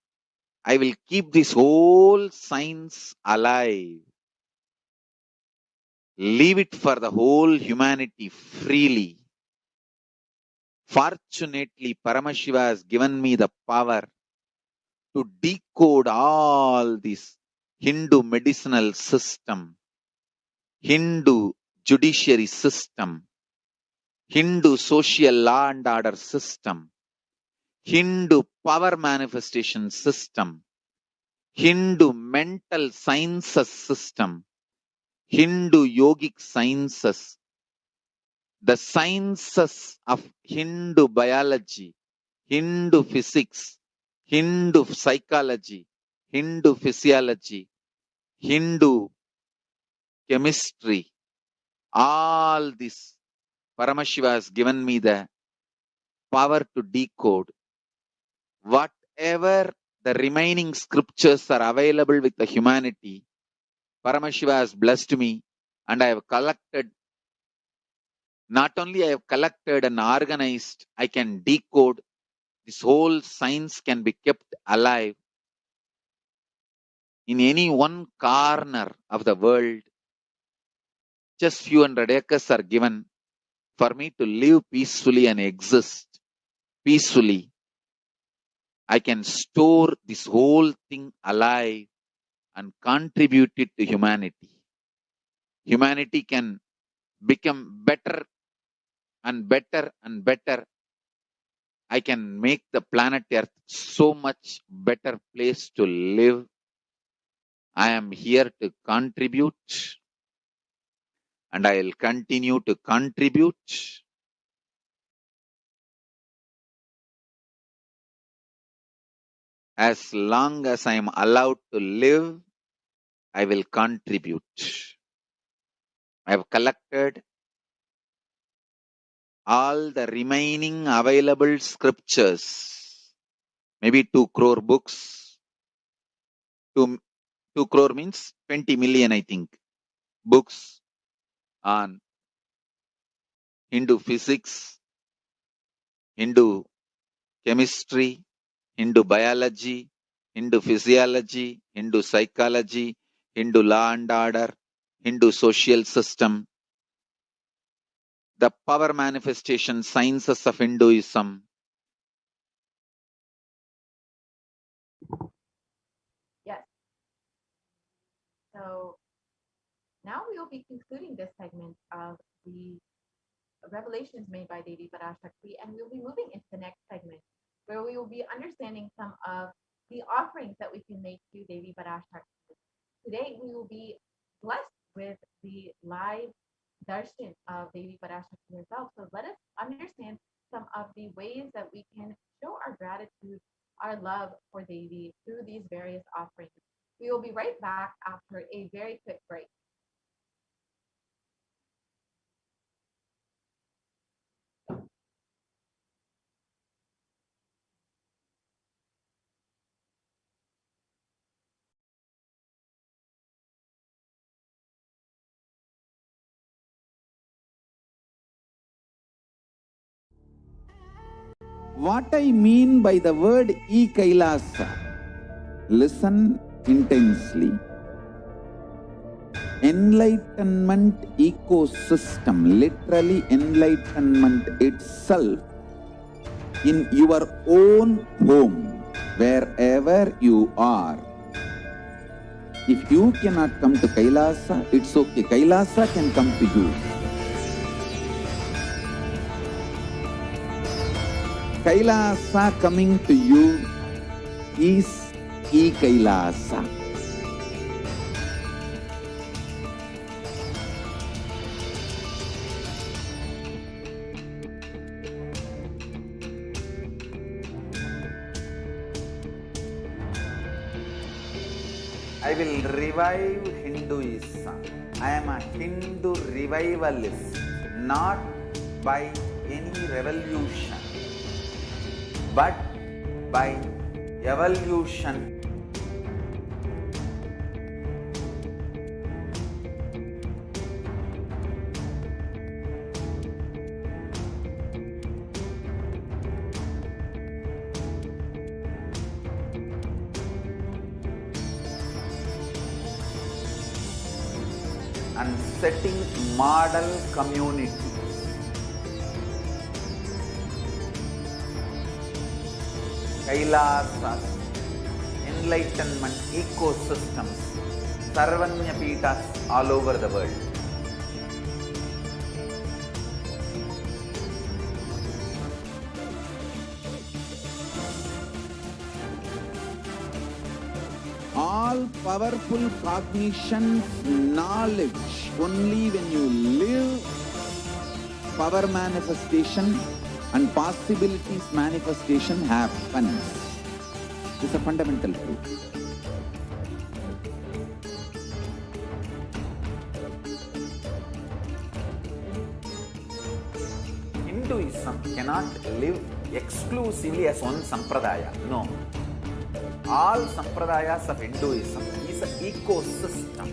I will keep this whole science alive. Leave it for the whole humanity freely. Fortunately, Paramashiva has given me the power to decode all this Hindu medicinal system, Hindu judiciary system, Hindu social law and order system, Hindu power manifestation system, Hindu mental sciences system, Hindu yogic sciences, the sciences of Hindu biology, Hindu physics, Hindu psychology, Hindu physiology, Hindu chemistry, all this Paramashiva has given me the power to decode. Whatever the remaining scriptures are available with the humanity, Paramashiva has blessed me, and I have collected. Not only I have collected and organized, I can decode. This whole science can be kept alive in any one corner of the world. Just few hundred acres are given for me to live peacefully and exist peacefully. I can store this whole thing alive and contribute it to humanity. Humanity can become better and better and better. I can make the planet Earth so much better place to live. I am here to contribute, and I will continue to contribute. As long as I am allowed to live, I will contribute. I have collected all the remaining available scriptures, maybe 2 crore books. 2 crore means 20 million, I think, books on Hindu physics, Hindu chemistry, Hindu biology, Hindu physiology, Hindu psychology, Hindu law and order, Hindu social system, the power manifestation sciences of Hinduism. Yes. So now we will be concluding this segment of the revelations made by Devi Parashakti, and we'll be moving into the next segment where we will be understanding some of the offerings that we can make to Devi Parashakti. Today we will be blessed with the live darshan of Devi Parashakti herself. So let us understand some of the ways that we can show our gratitude, our love for Devi through these various offerings. We will be right back after a very quick break. What I mean by the word Kailasa, listen intensely. Enlightenment ecosystem, literally enlightenment itself, in your own home, wherever you are. If you cannot come to Kailasa, it's okay. Kailasa can come to you. Kailasa coming to you is Kailasa. I will revive Hinduism. I am a Hindu revivalist, not by any revolution, but by evolution. And setting model communities. Kailasas, enlightenment ecosystems, Sarvanya Pitas all over the world. All powerful cognition, knowledge, only when you live, power manifestation and possibilities manifestation happens. This is a fundamental truth. Hinduism cannot live exclusively as one sampradaya. No. All sampradayas of Hinduism is an ecosystem.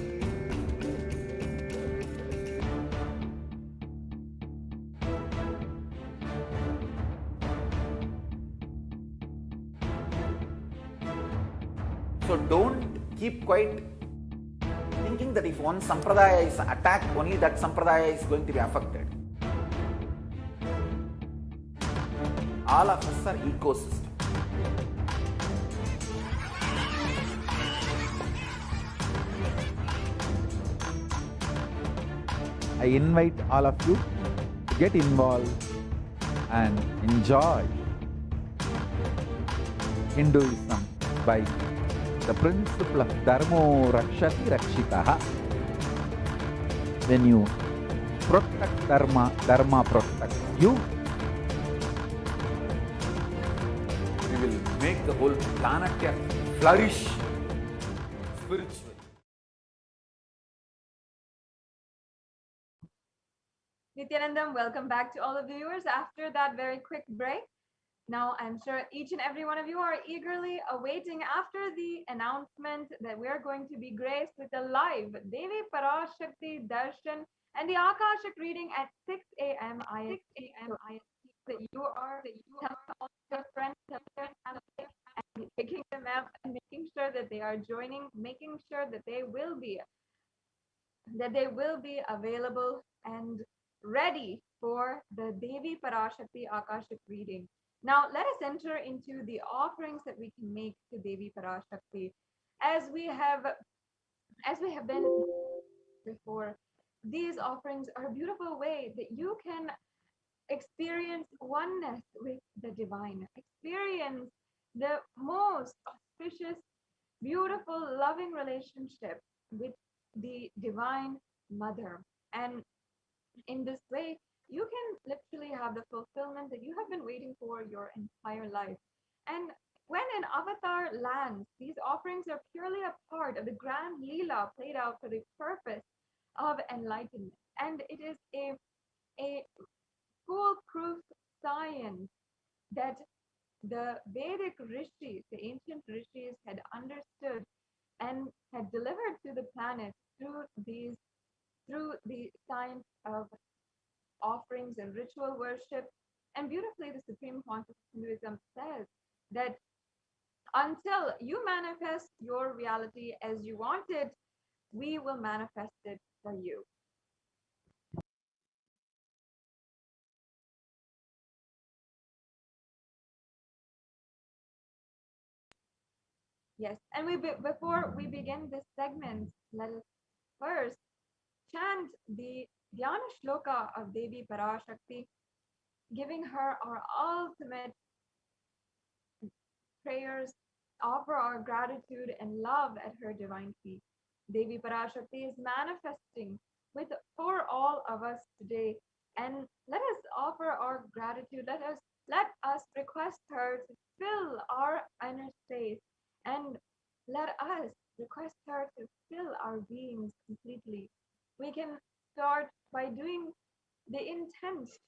So don't keep quiet thinking that if one sampradaya is attacked, only that sampradaya is going to be affected. All of us are ecosystem. I invite all of you to get involved and enjoy Hinduism by the principle of Dharmo Rakshati Rakshitaha. When you protect Dharma, Dharma protects you. We will make the whole planet flourish spiritually. Nithyanandam, welcome back to all of the viewers after that very quick break. Now, I'm sure each and every one of you are eagerly awaiting after the announcement that we are going to be graced with a live Devi Parashakti Darshan and the Akashic reading at 6 a.m. IST. That you are telling all your friends and picking them up and making sure that they are joining, making sure that they will be available and ready for the Devi Parashakti Akashic reading. Now, let us enter into the offerings that we can make to Devi Parashakti. As we have been before, these offerings are a beautiful way that you can experience oneness with the divine, experience the most auspicious, beautiful, loving relationship with the divine mother. And in this way, you can literally have the fulfillment that you have been waiting for your entire life. And when an avatar lands, these offerings are purely a part of the grand Leela played out for the purpose of enlightenment. And it is a foolproof science that the Vedic rishis, the ancient rishis, had understood and had delivered to the planet through the science of offerings and ritual worship. And beautifully, the Supreme Conscious Hinduism says that until you manifest your reality as you want it, we will manifest it for you. Yes, and before we begin this segment, let us first chant the Dhyana Shloka of Devi Parashakti, giving her our ultimate prayers, offer our gratitude and love at her divine feet. Devi Parashakti is manifesting for all of us today, and let us offer our gratitude. Let us request her to fill our inner space, and let us request her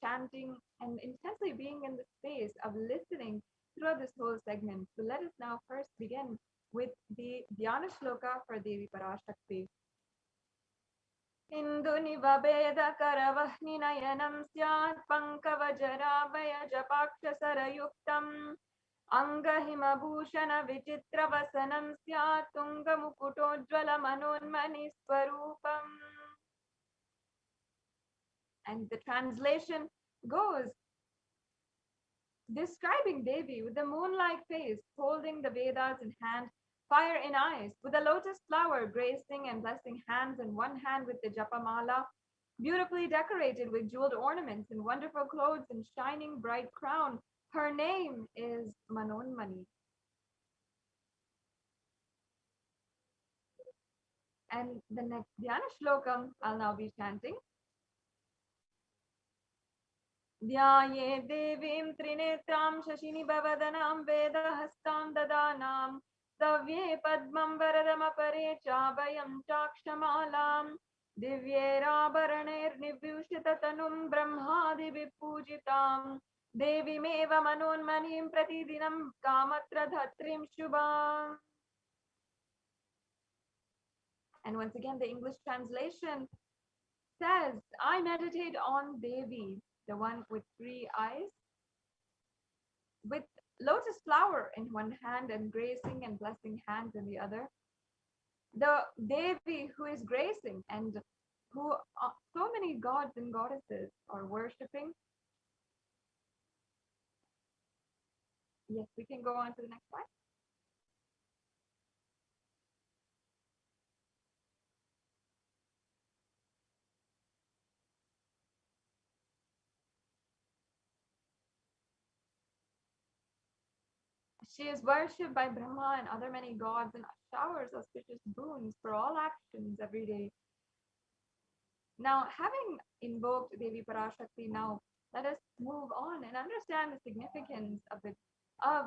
chanting, and intensely being in the space of listening throughout this whole segment. So let us now first begin with the Dhyana Shloka for Devi Parashakti. इन्दुनिवभेदकरवह्निनयनं स्यात् पङ्कवजराभयजपाक्षसरयुक्तम् अङ्गहिमभूषणविचित्रवसनं स्यात् तुङ्गमुकुटोज्ज्वलमनोन्मणिस्वरूपम्. And the translation goes, describing Devi with the moon-like face, holding the Vedas in hand, fire in eyes, with a lotus flower gracing and blessing hands, and one hand with the Japamala, beautifully decorated with jeweled ornaments and wonderful clothes and shining bright crown. Her name is Manonmani. And the next Dhyana Shlokam I'll now be chanting. ध्याये देवीं त्रिनेत्रां शशिनिभवदनां वेदहस्तां ददानां स्तव्ये पद्मं वरदमपरे चाभयं चाक्षमालां दिव्यैराभरणैर्निभूषिततनुं ब्रह्मादिभिः पूजितां देवीमेव मनोन्मनीं प्रतिदिनं कामत्रधत्रीं शुभाम्. And once again, the English translation says, I meditate on Devi, the one with 3 eyes, with lotus flower in one hand and gracing and blessing hands in the other. The Devi who is gracing and who so many gods and goddesses are worshipping. Yes, we can go on to the next slide. She is worshipped by Brahma and other many gods and showers auspicious boons for all actions every day. Now, having invoked Devi Parashakti, now let us move on and understand the significance of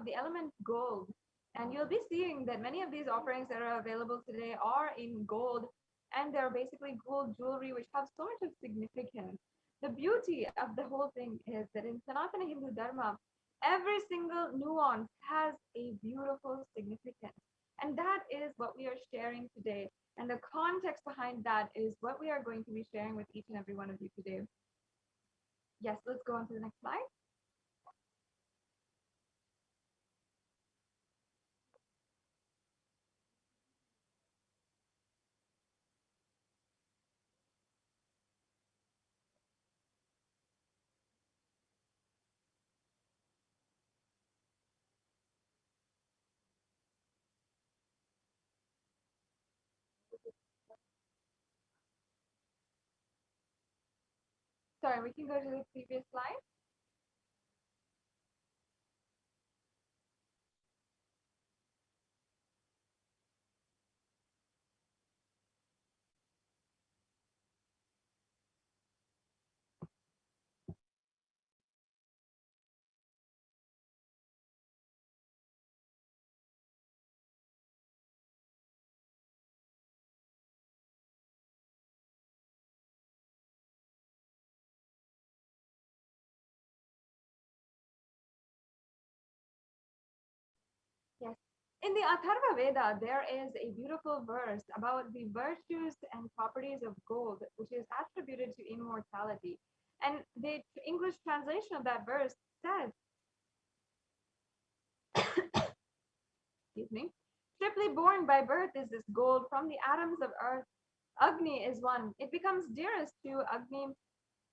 the element gold. And you'll be seeing that many of these offerings that are available today are in gold, and they're basically gold jewelry which have so much of significance. The beauty of the whole thing is that in Sanatana Hindu Dharma, every single nuance has a beautiful significance. And that is what we are sharing today. And the context behind that is what we are going to be sharing with each and every one of you today. Yes, let's go on to the next slide. Sorry, we can go to the previous slide. Yes. In the Atharva Veda, there is a beautiful verse about the virtues and properties of gold, which is attributed to immortality. And the English translation of that verse says, excuse me, triply born by birth is this gold from the atoms of earth. Agni is one. It becomes dearest to Agni.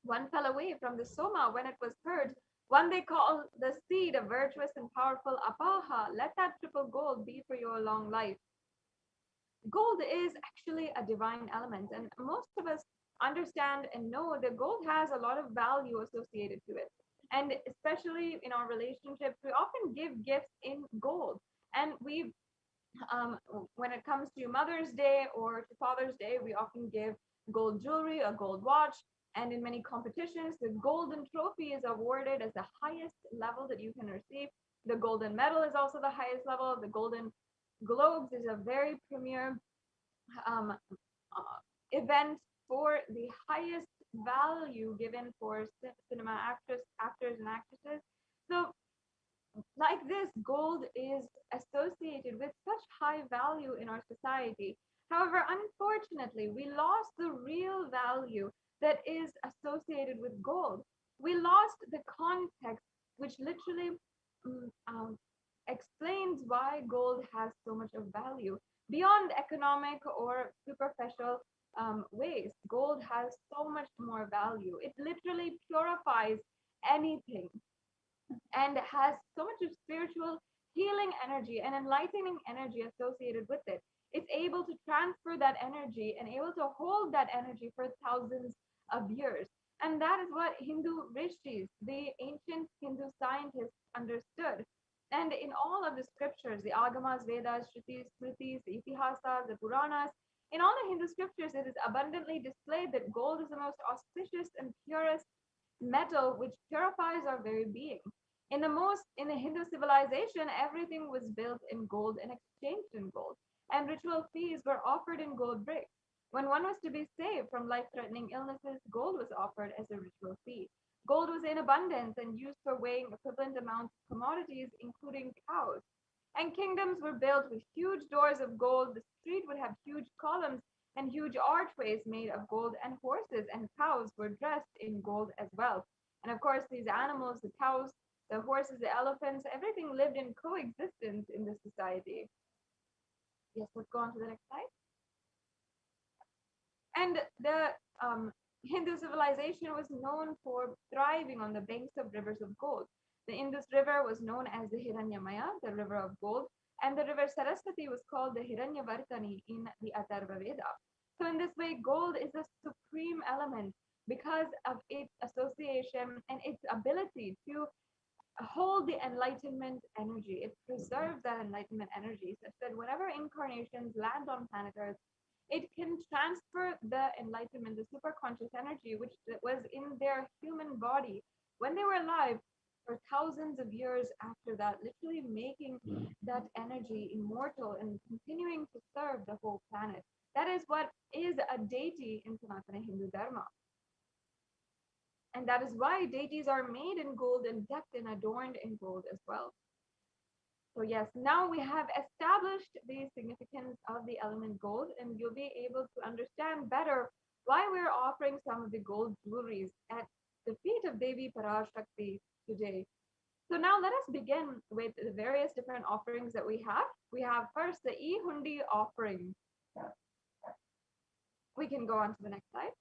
One fell away from the Soma when it was purged. One they call the seed of virtuous and powerful Apaha. Let that triple gold be for your long life. Gold is actually a divine element, and most of us understand and know that gold has a lot of value associated to it. And especially in our relationships, we often give gifts in gold. And when it comes to Mother's Day or to Father's Day, we often give gold jewelry, a gold watch. And in many competitions, the golden trophy is awarded as the highest level that you can receive. The golden medal is also the highest level. The golden globes is a very premier event for the highest value given for cinema actors and actresses. So like this, gold is associated with such high value in our society. However, unfortunately, we lost the real value that is associated with gold. We lost the context, which literally mm, um, explains why gold has so much of value. Beyond economic or superficial ways, gold has so much more value. It literally purifies anything and has so much of spiritual healing energy and enlightening energy associated with it. It's able to transfer that energy and able to hold that energy for thousands of years. And that is what Hindu rishis, the ancient Hindu scientists, understood. And in all of the scriptures, the Agamas, Vedas, Shrutis, Smritis, the Itihasas, the Puranas, in all the Hindu scriptures, it is abundantly displayed that gold is the most auspicious and purest metal which purifies our very being. In the Hindu civilization, everything was built in gold and exchanged in gold, and ritual fees were offered in gold bricks. When one was to be saved from life-threatening illnesses, gold was offered as a ritual fee. Gold was in abundance and used for weighing equivalent amounts of commodities, including cows. And kingdoms were built with huge doors of gold. The street would have huge columns and huge archways made of gold, and horses and cows were dressed in gold as well. And of course, these animals, the cows, the horses, the elephants, everything lived in coexistence in this society. Yes, let's go on to the next slide. And the Hindu civilization was known for thriving on the banks of rivers of gold. The Indus River was known as the Hiranyamaya, the river of gold, and the river Saraswati was called the Hiranyavartani in the Atharva Veda. So in this way, gold is a supreme element because of its association and its ability to hold the enlightenment energy. It preserves that enlightenment energy such that whenever incarnations land on planet Earth, it can transfer the enlightenment, the superconscious energy, which was in their human body when they were alive for thousands of years after that, literally making that energy immortal and continuing to serve the whole planet. That is what is a deity in Sanatana Hindu Dharma. And that is why deities are made in gold and decked and adorned in gold as well. So yes, now we have established the significance of the element gold, and you'll be able to understand better why we're offering some of the gold jewelries at the feet of Devi Parashakti today. So now let us begin with the various different offerings that we have. We have first the E-Hundi offering. We can go on to the next slide.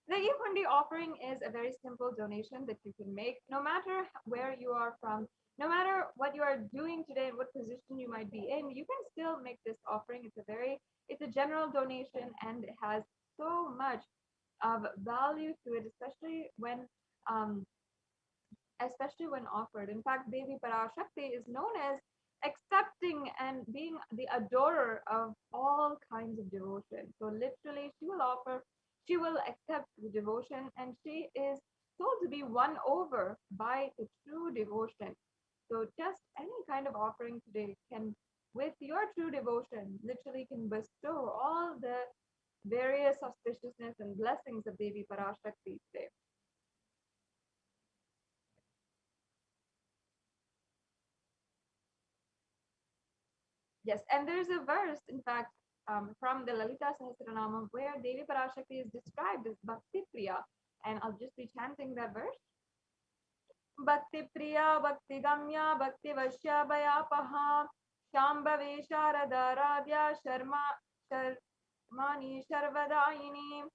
The E-Hundi offering is a very simple donation that you can make no matter where you are from, no matter what you are doing today and what position you might be in, you can still make this offering. It's a general donation and it has so much of value to it, especially when offered. In fact, Devi Parashakti is known as accepting and being the adorer of all kinds of devotion. So literally, she will accept the devotion, and she is told to be won over by the true devotion. So just any kind of offering today can, with your true devotion, literally can bestow all the various auspiciousness and blessings of Devi Parashakti today. Yes, and there's a verse, in fact, from the Lalita Sahasranama where Devi Parashakti is described as Bhakti Priya. And I'll just be chanting that verse. Bhakti Priya, Bhakti Gamya, Bhakti Vashya Bhayapaha, Shambhavi Sharada Radhya Sharmani Sharvadayini.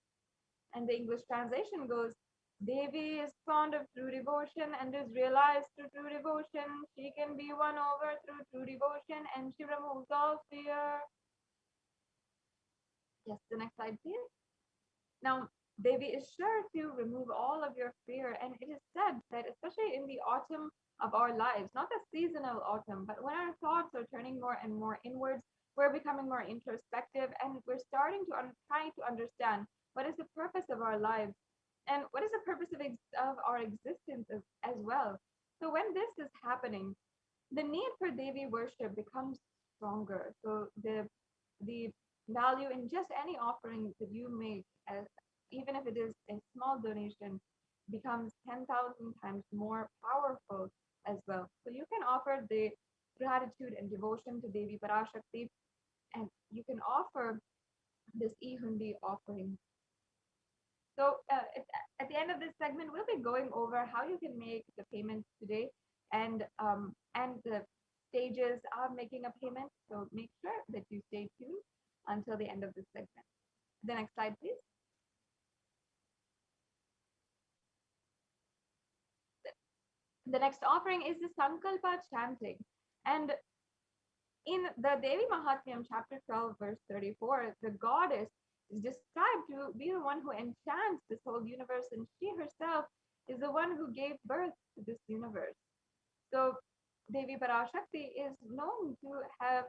And the English translation goes, Devi is fond of true devotion and is realized through true devotion. She can be won over through true devotion and she removes all fear. Yes, the next slide, please. Now, Devi is sure to remove all of your fear, and it is said that especially in the autumn of our lives, not the seasonal autumn, but when our thoughts are turning more and more inwards, we're becoming more introspective, and we're starting to try to understand what is the purpose of our lives and what is the purpose of our existence as well. So when this is happening, the need for Devi worship becomes stronger. So the value in just any offering that you make even if it is a small donation, becomes 10,000 times more powerful as well. So you can offer the gratitude and devotion to Devi Parashakti, and you can offer this e-hundi offering. So at the end of this segment, we'll be going over how you can make the payment today, and the stages of making a payment. So make sure that you stay tuned until the end of this segment. The next slide, please. The next offering is the Sankalpa chanting. And in the Devi Mahatmyam, chapter 12, verse 34, the goddess is described to be the one who enchants this whole universe, and she herself is the one who gave birth to this universe. So Devi Parashakti is known to have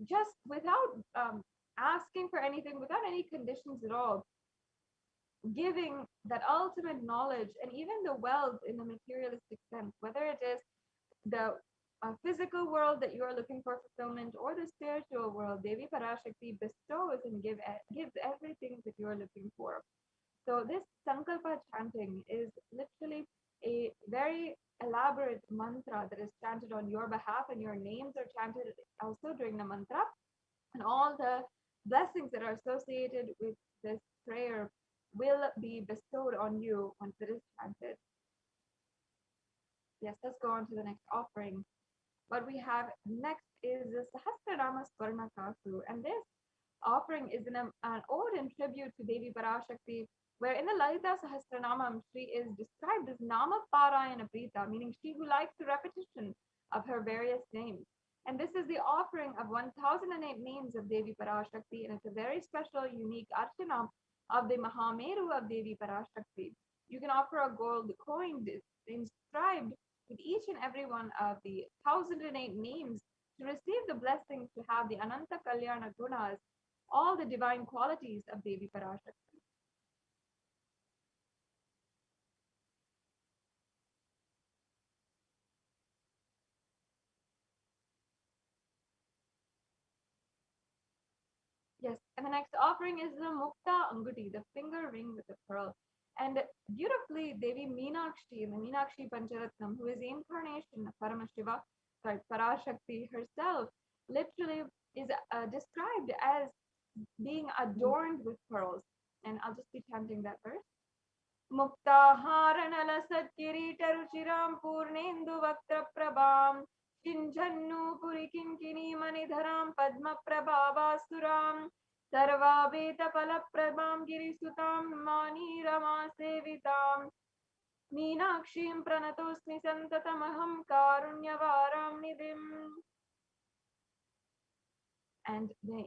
just without asking for anything, without any conditions at all, giving that ultimate knowledge and even the wealth in the materialistic sense, whether it is the physical world that you are looking for fulfillment or the spiritual world. Devi Parashakti bestows and gives everything that you are looking for. So this Sankalpa chanting is literally a very elaborate mantra that is chanted on your behalf, and your names are chanted also during the mantra, and all the blessings that are associated with this prayer will be bestowed on you once it is chanted. Yes, let's go on to the next offering. What we have next is the Sahasranama Swarnakasu, and this offering is an ode and tribute to Devi Parashakti, where in the Lalita Sahasranamam, she is described as Nama Parayana Prita, meaning she who likes the repetition of her various names. And this is the offering of 1008 names of Devi Parashakti, and it's a very special, unique archana of the Mahameru of Devi Parashakti. You can offer a gold coin inscribed with each and every one of the 1008 names to receive the blessings to have the Ananta Kalyana Gunas, all the divine qualities of Devi Parashakti. Yes, and the next offering is the Mukta Anguti, the finger ring with the pearl. And beautifully, Devi Meenakshi in the Meenakshi Pancharatnam, who is the incarnation of Paramashiva, sorry, Parashakti herself, literally is described as being adorned with pearls. And I'll just be chanting that verse. Muktaharanala Satkiritaruchiram Purnendu Vaktra Prabham Chinjannu Purikinkini Manidharam Padma Prabhavasuram Sarvabeta Palaprabham Girisutam Mani Rama Sevitam Meenakshim Pranatosmi Santatamaham Karunyavaram Nidhim. And the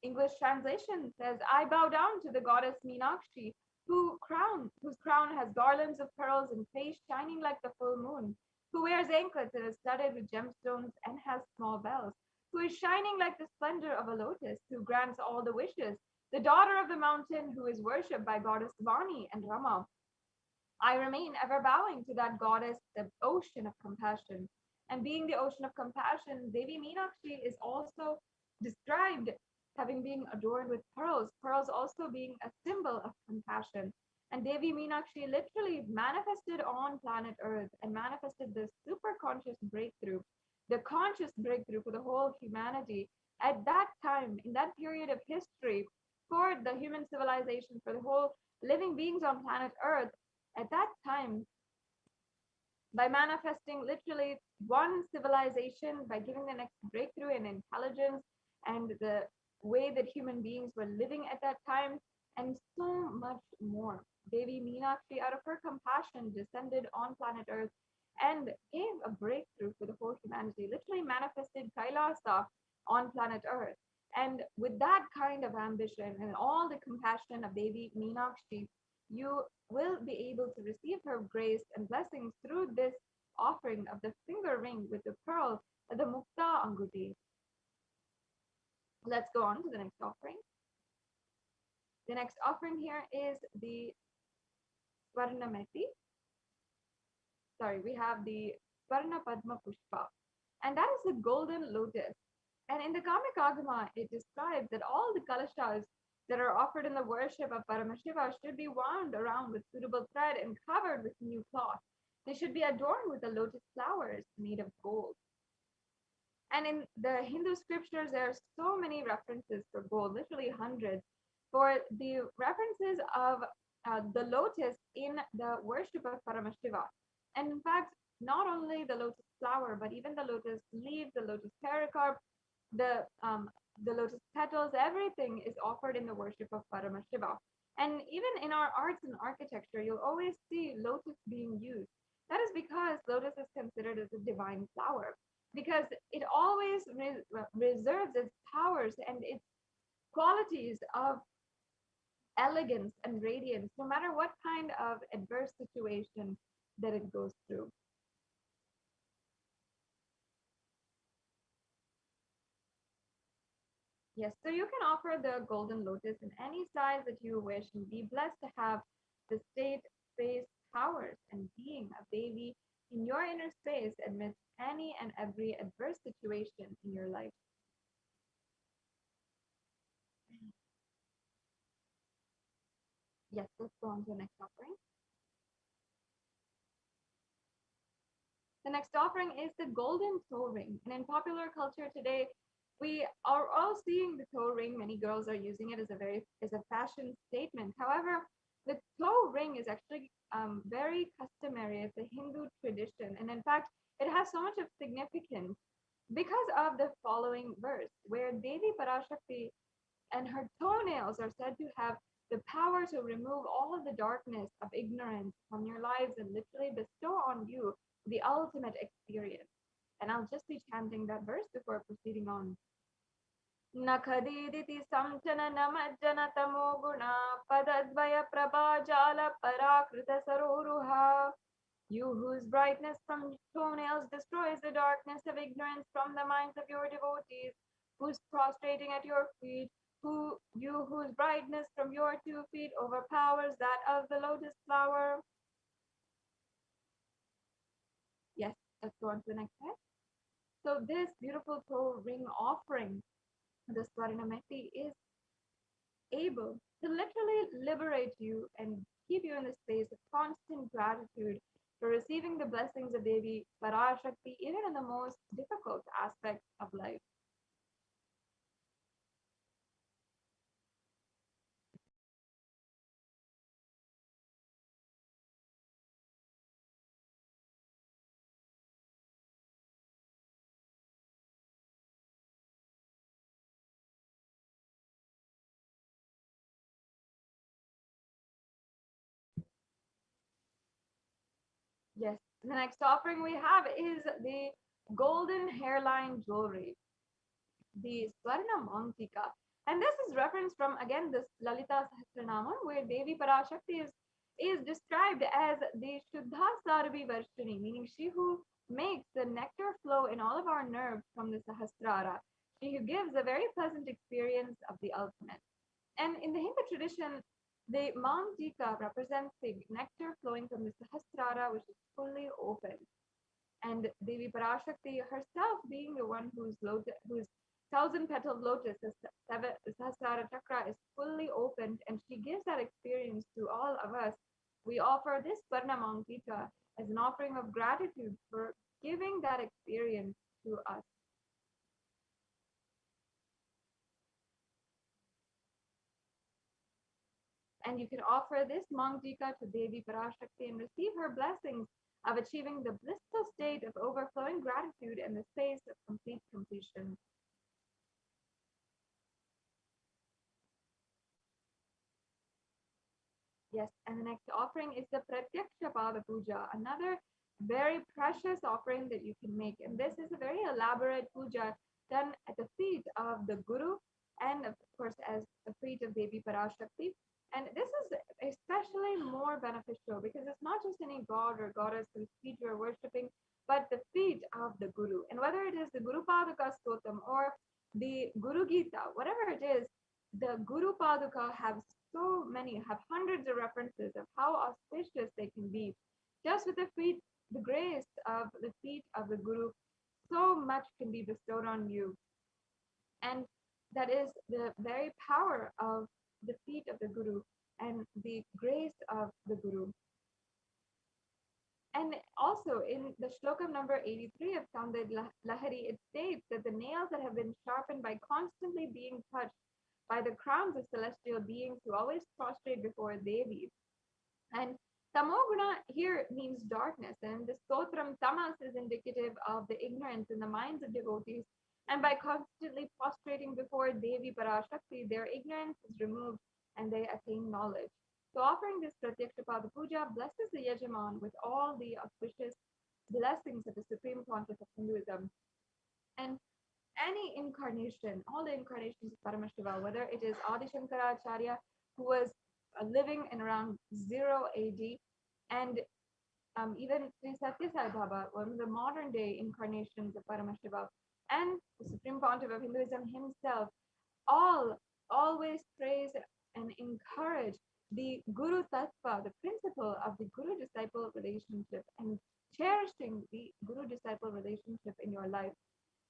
English translation says, I bow down to the goddess Meenakshi, whose crown has garlands of pearls and face shining like the full moon, who wears anklets that are studded with gemstones and has small bells, who is shining like the splendor of a lotus, who grants all the wishes, the daughter of the mountain, who is worshipped by goddess Vani and Rama. I remain ever bowing to that goddess, the ocean of compassion. And being the ocean of compassion, Devi Meenakshi is also described having been adorned with pearls, pearls also being a symbol of compassion. And Devi Meenakshi literally manifested on planet Earth and manifested this super conscious breakthrough, the conscious breakthrough for the whole humanity at that time, in that period of history, for the human civilization, for the whole living beings on planet Earth. At that time, by manifesting literally one civilization, by giving the next breakthrough in intelligence and the way that human beings were living at that time, and so much more. Devi Meenakshi, out of her compassion, descended on planet Earth and gave a breakthrough for the whole humanity, literally manifested Kailasa on planet Earth. And with that kind of ambition and all the compassion of Devi Meenakshi, you will be able to receive her grace and blessings through this offering of the finger ring with the pearl, the Mukta Anguti. Let's go on to the next offering. The next offering here is the Swarnameti. Sorry, we have the Swarna Padma Pushpa, and that is the golden lotus. And in the Kamikagama, it describes that all the kalashas that are offered in the worship of Paramashiva should be wound around with suitable thread and covered with new cloth. They should be adorned with the lotus flowers made of gold. And in the Hindu scriptures, there are so many references for gold, literally hundreds, for the references of the lotus in the worship of Paramashiva. And in fact, not only the lotus flower, but even the lotus leaf, the lotus pericarp, the lotus petals, everything is offered in the worship of Paramashiva. And even in our arts and architecture, you'll always see lotus being used. That is because lotus is considered as a divine flower, because it always reserves its powers and its qualities of elegance and radiance, no matter what kind of adverse situation that it goes through. Yes, so you can offer the golden lotus in any size that you wish and be blessed to have the state, space, powers, and being of Devi in your inner space amidst any and every adverse situation in your life. Yes, let's go on to the next offering. The next offering is the golden toe ring. And in popular culture today, we are all seeing the toe ring. Many girls are using it as a fashion statement. However, the toe ring is actually very customary as a Hindu tradition. And in fact, it has so much of significance because of the following verse, where Devi Parashakti and her toenails are said to have the power to remove all of the darkness of ignorance from your lives and literally bestow on you the ultimate experience. And I'll just be chanting that verse before proceeding on. Nakhadiditi samchana namajjana tamo guna padadvaya prabhajala parakrita saroruha. You whose brightness from toenails destroys the darkness of ignorance from the minds of your devotees, who's prostrating at your feet, whose brightness from your 2 feet overpowers that of the lotus flower. Yes, let's go on to the next slide. So this beautiful toe ring offering, the Swaranameti, is able to literally liberate you and keep you in the space of constant gratitude for receiving the blessings of Devi Parashakti, even in the most difficult aspects of life. Yes, the next offering we have is the golden hairline jewelry, the Swarna Mantika. And this is reference from again this Lalita Sahasranama, where Devi Parashakti is described as the Shuddha Sarvi Varshini, meaning she who makes the nectar flow in all of our nerves from the Sahasrara. She who gives a very pleasant experience of the ultimate. And in the Hindu tradition, the Mantika represents the nectar flowing from the Sahasrara, which is fully open. And Devi Parashakti herself being the one whose 1,000-petaled lotus, the Sahasrara Chakra, is fully opened, and she gives that experience to all of us. We offer this Parna Mantika as an offering of gratitude for giving that experience to us. And you can offer this Mantika to Devi Parashakti and receive her blessings of achieving the blissful state of overflowing gratitude and the space of complete completion. Yes, and the next offering is the Pratyaksha Pada Puja, another very precious offering that you can make. And this is a very elaborate puja done at the feet of the Guru and, of course, as the feet of Devi Parashakti. And this is especially more beneficial because it's not just any god or goddess whose feet you're worshipping, but the feet of the Guru. And whether it is the Guru Paduka Stotam or the Guru Gita, whatever it is, the Guru Paduka have hundreds of references of how auspicious they can be. Just with the grace of the feet of the Guru, so much can be bestowed on you. And that is the very power of the feet of the Guru and the grace of the Guru. And also in the shlokam number 83 of Sounded Lahari, it states that the nails that have been sharpened by constantly being touched by the crowns of celestial beings who always prostrate before Devi. And tamoguna here means darkness, and the stotram tamas is indicative of the ignorance in the minds of devotees. And by constantly prostrating before Devi Parashakti, their ignorance is removed and they attain knowledge. So offering this Pratyakshapada Puja blesses the Yajaman with all the auspicious blessings of the Supreme Pontiff of Hinduism. And any incarnation, all the incarnations of Paramashiva, whether it is Adi Shankaracharya, who was living in around 0 AD, and even Sri Satya Sai Baba, one of the modern day incarnations of Paramashiva, and the Supreme Pontiff of Hinduism himself, all always praise and encourage the Guru Tattva, the principle of the Guru disciple relationship, and cherishing the Guru disciple relationship in your life.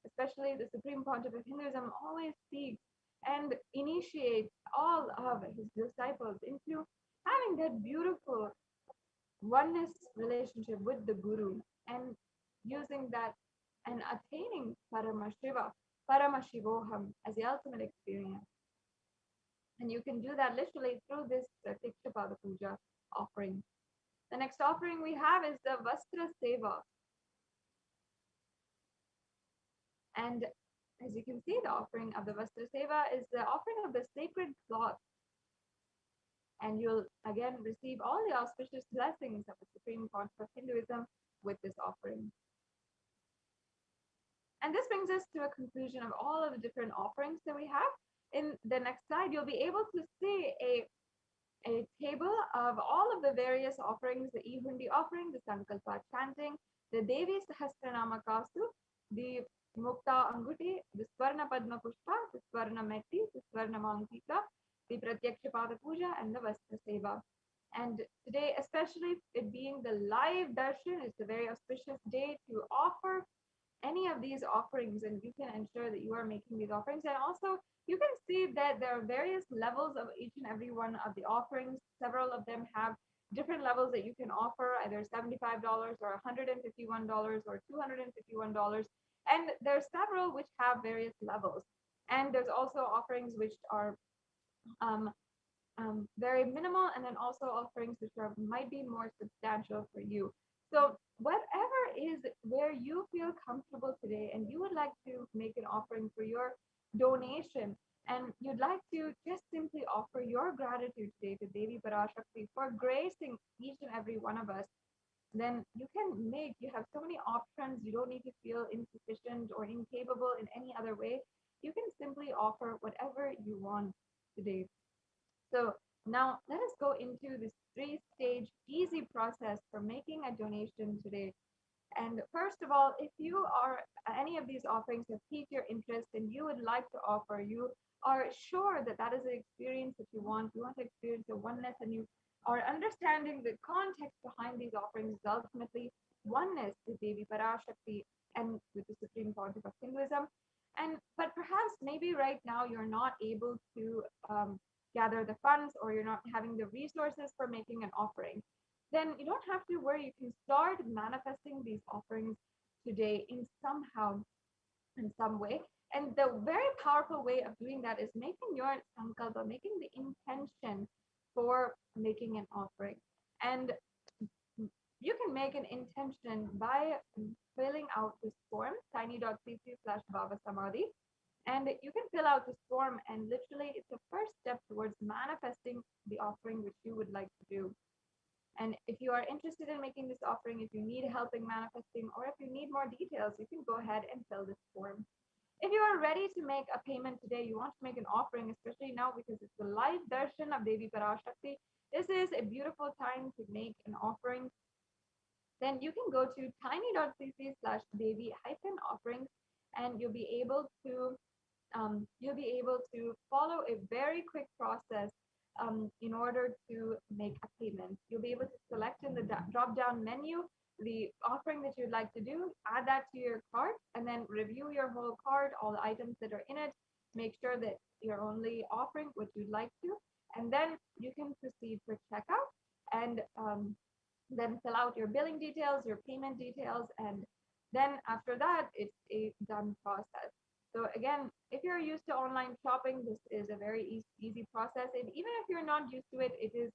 Especially the Supreme Pontiff of Hinduism always seeks and initiates all of his disciples into having that beautiful oneness relationship with the Guru and using that and attaining Paramashivoham as the ultimate experience. And you can do that literally through this Tikshapada Puja offering. The next offering we have is the Vastra Seva. And as you can see, the offering of the Vastra Seva is the offering of the sacred cloth. And you'll again receive all the auspicious blessings of the Supreme Pontiff of Hinduism with this offering. And this brings us to a conclusion of all of the different offerings that we have. In the next slide, you'll be able to see a table of all of the various offerings, the Ihundi offering, the Sankalpa chanting, the Devi Sahasranama Kastu, the Mukta Anguti, the Swarna Padma Pushpa, the Swarna Metti, the Swarna Mankika, the Pratyakshapada Puja, and the Vastra Seva. And today, especially it being the live darshan, is the very auspicious day to offer any of these offerings, and you can ensure that you are making these offerings. And also, you can see that there are various levels of each and every one of the offerings. Several of them have different levels that you can offer, either $75 or $151 or $251. And there's several which have various levels. And there's also offerings which are very minimal, and then also offerings which might be more substantial for you. So whatever is where you feel comfortable today and you would like to make an offering for your donation, and you'd like to just simply offer your gratitude today to Devi Parashakti for gracing each and every one of us, then you have so many options. You don't need to feel insufficient or incapable in any other way. You can simply offer whatever you want today. So now let us go into this 3-stage easy process for making a donation today. And first of all, if you are any of these offerings have piqued your interest and you would like to offer, you are sure that that is the experience that you want to experience the oneness, and you are understanding the context behind these offerings is ultimately oneness with Devi Parashakti and with the Supreme Pontiff of Hinduism. But perhaps maybe right now you're not able to gather the funds, or you're not having the resources for making an offering, then you don't have to worry. You can start manifesting these offerings today in some way. And the very powerful way of doing that is making your sankalpa, making the intention for making an offering. And you can make an intention by filling out this form, tiny.cc/Baba-Samadhi. And you can fill out this form, and literally it's the first step towards manifesting the offering which you would like to do. And if you are interested in making this offering, if you need help in manifesting, or if you need more details, you can go ahead and fill this form. If you are ready to make a payment today, you want to make an offering, especially now because it's the live darshan of Devi Parashakti, this is a beautiful time to make an offering. Then you can go to tiny.cc/Devi-offerings, and you'll be able to follow a very quick process in order to make a payment. You'll be able to select in the drop-down menu the offering that you'd like to do, add that to your cart, and then review your whole cart, all the items that are in it, make sure that you're only offering what you'd like to, and then you can proceed for checkout and then fill out your billing details, your payment details, and then after that, it's a done process. So again, if you're used to online shopping, this is a very easy process. And even if you're not used to it, it is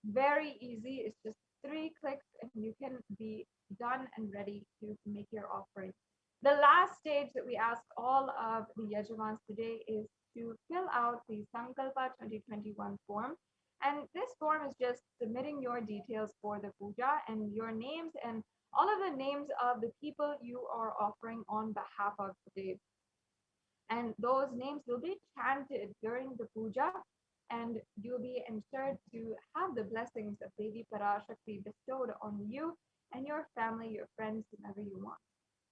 very easy. It's just 3 clicks and you can be done and ready to make your offering. The last stage that we ask all of the Yajamans today is to fill out the Sankalpa 2021 form. And this form is just submitting your details for the puja and your names and all of the names of the people you are offering on behalf of today. And those names will be chanted during the puja, and you'll be ensured to have the blessings of Devi Parashakti bestowed on you and your family, your friends, whomever you want.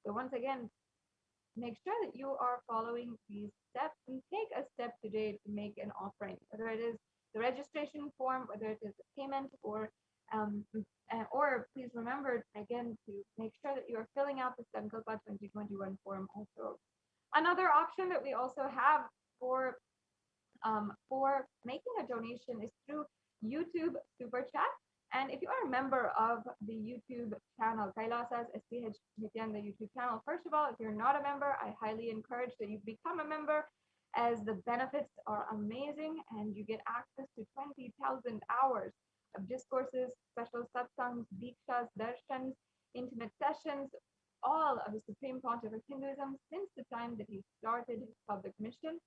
So once again, make sure that you are following these steps and take a step today to make an offering, whether it is the registration form, whether it is a payment, or please remember again to make sure that you are filling out the Sankalpa 2021 form also. Another option that we also have for making a donation is through YouTube Super Chat. And if you are a member of the YouTube channel, Kailasa's HDH Nithyananda YouTube channel, first of all, if you're not a member, I highly encourage that you become a member, as the benefits are amazing and you get access to 20,000 hours of discourses, special satsangs, dikshas, darshans, intimate sessions, all of the Supreme Pontiff of Hinduism since the time that he started his public mission.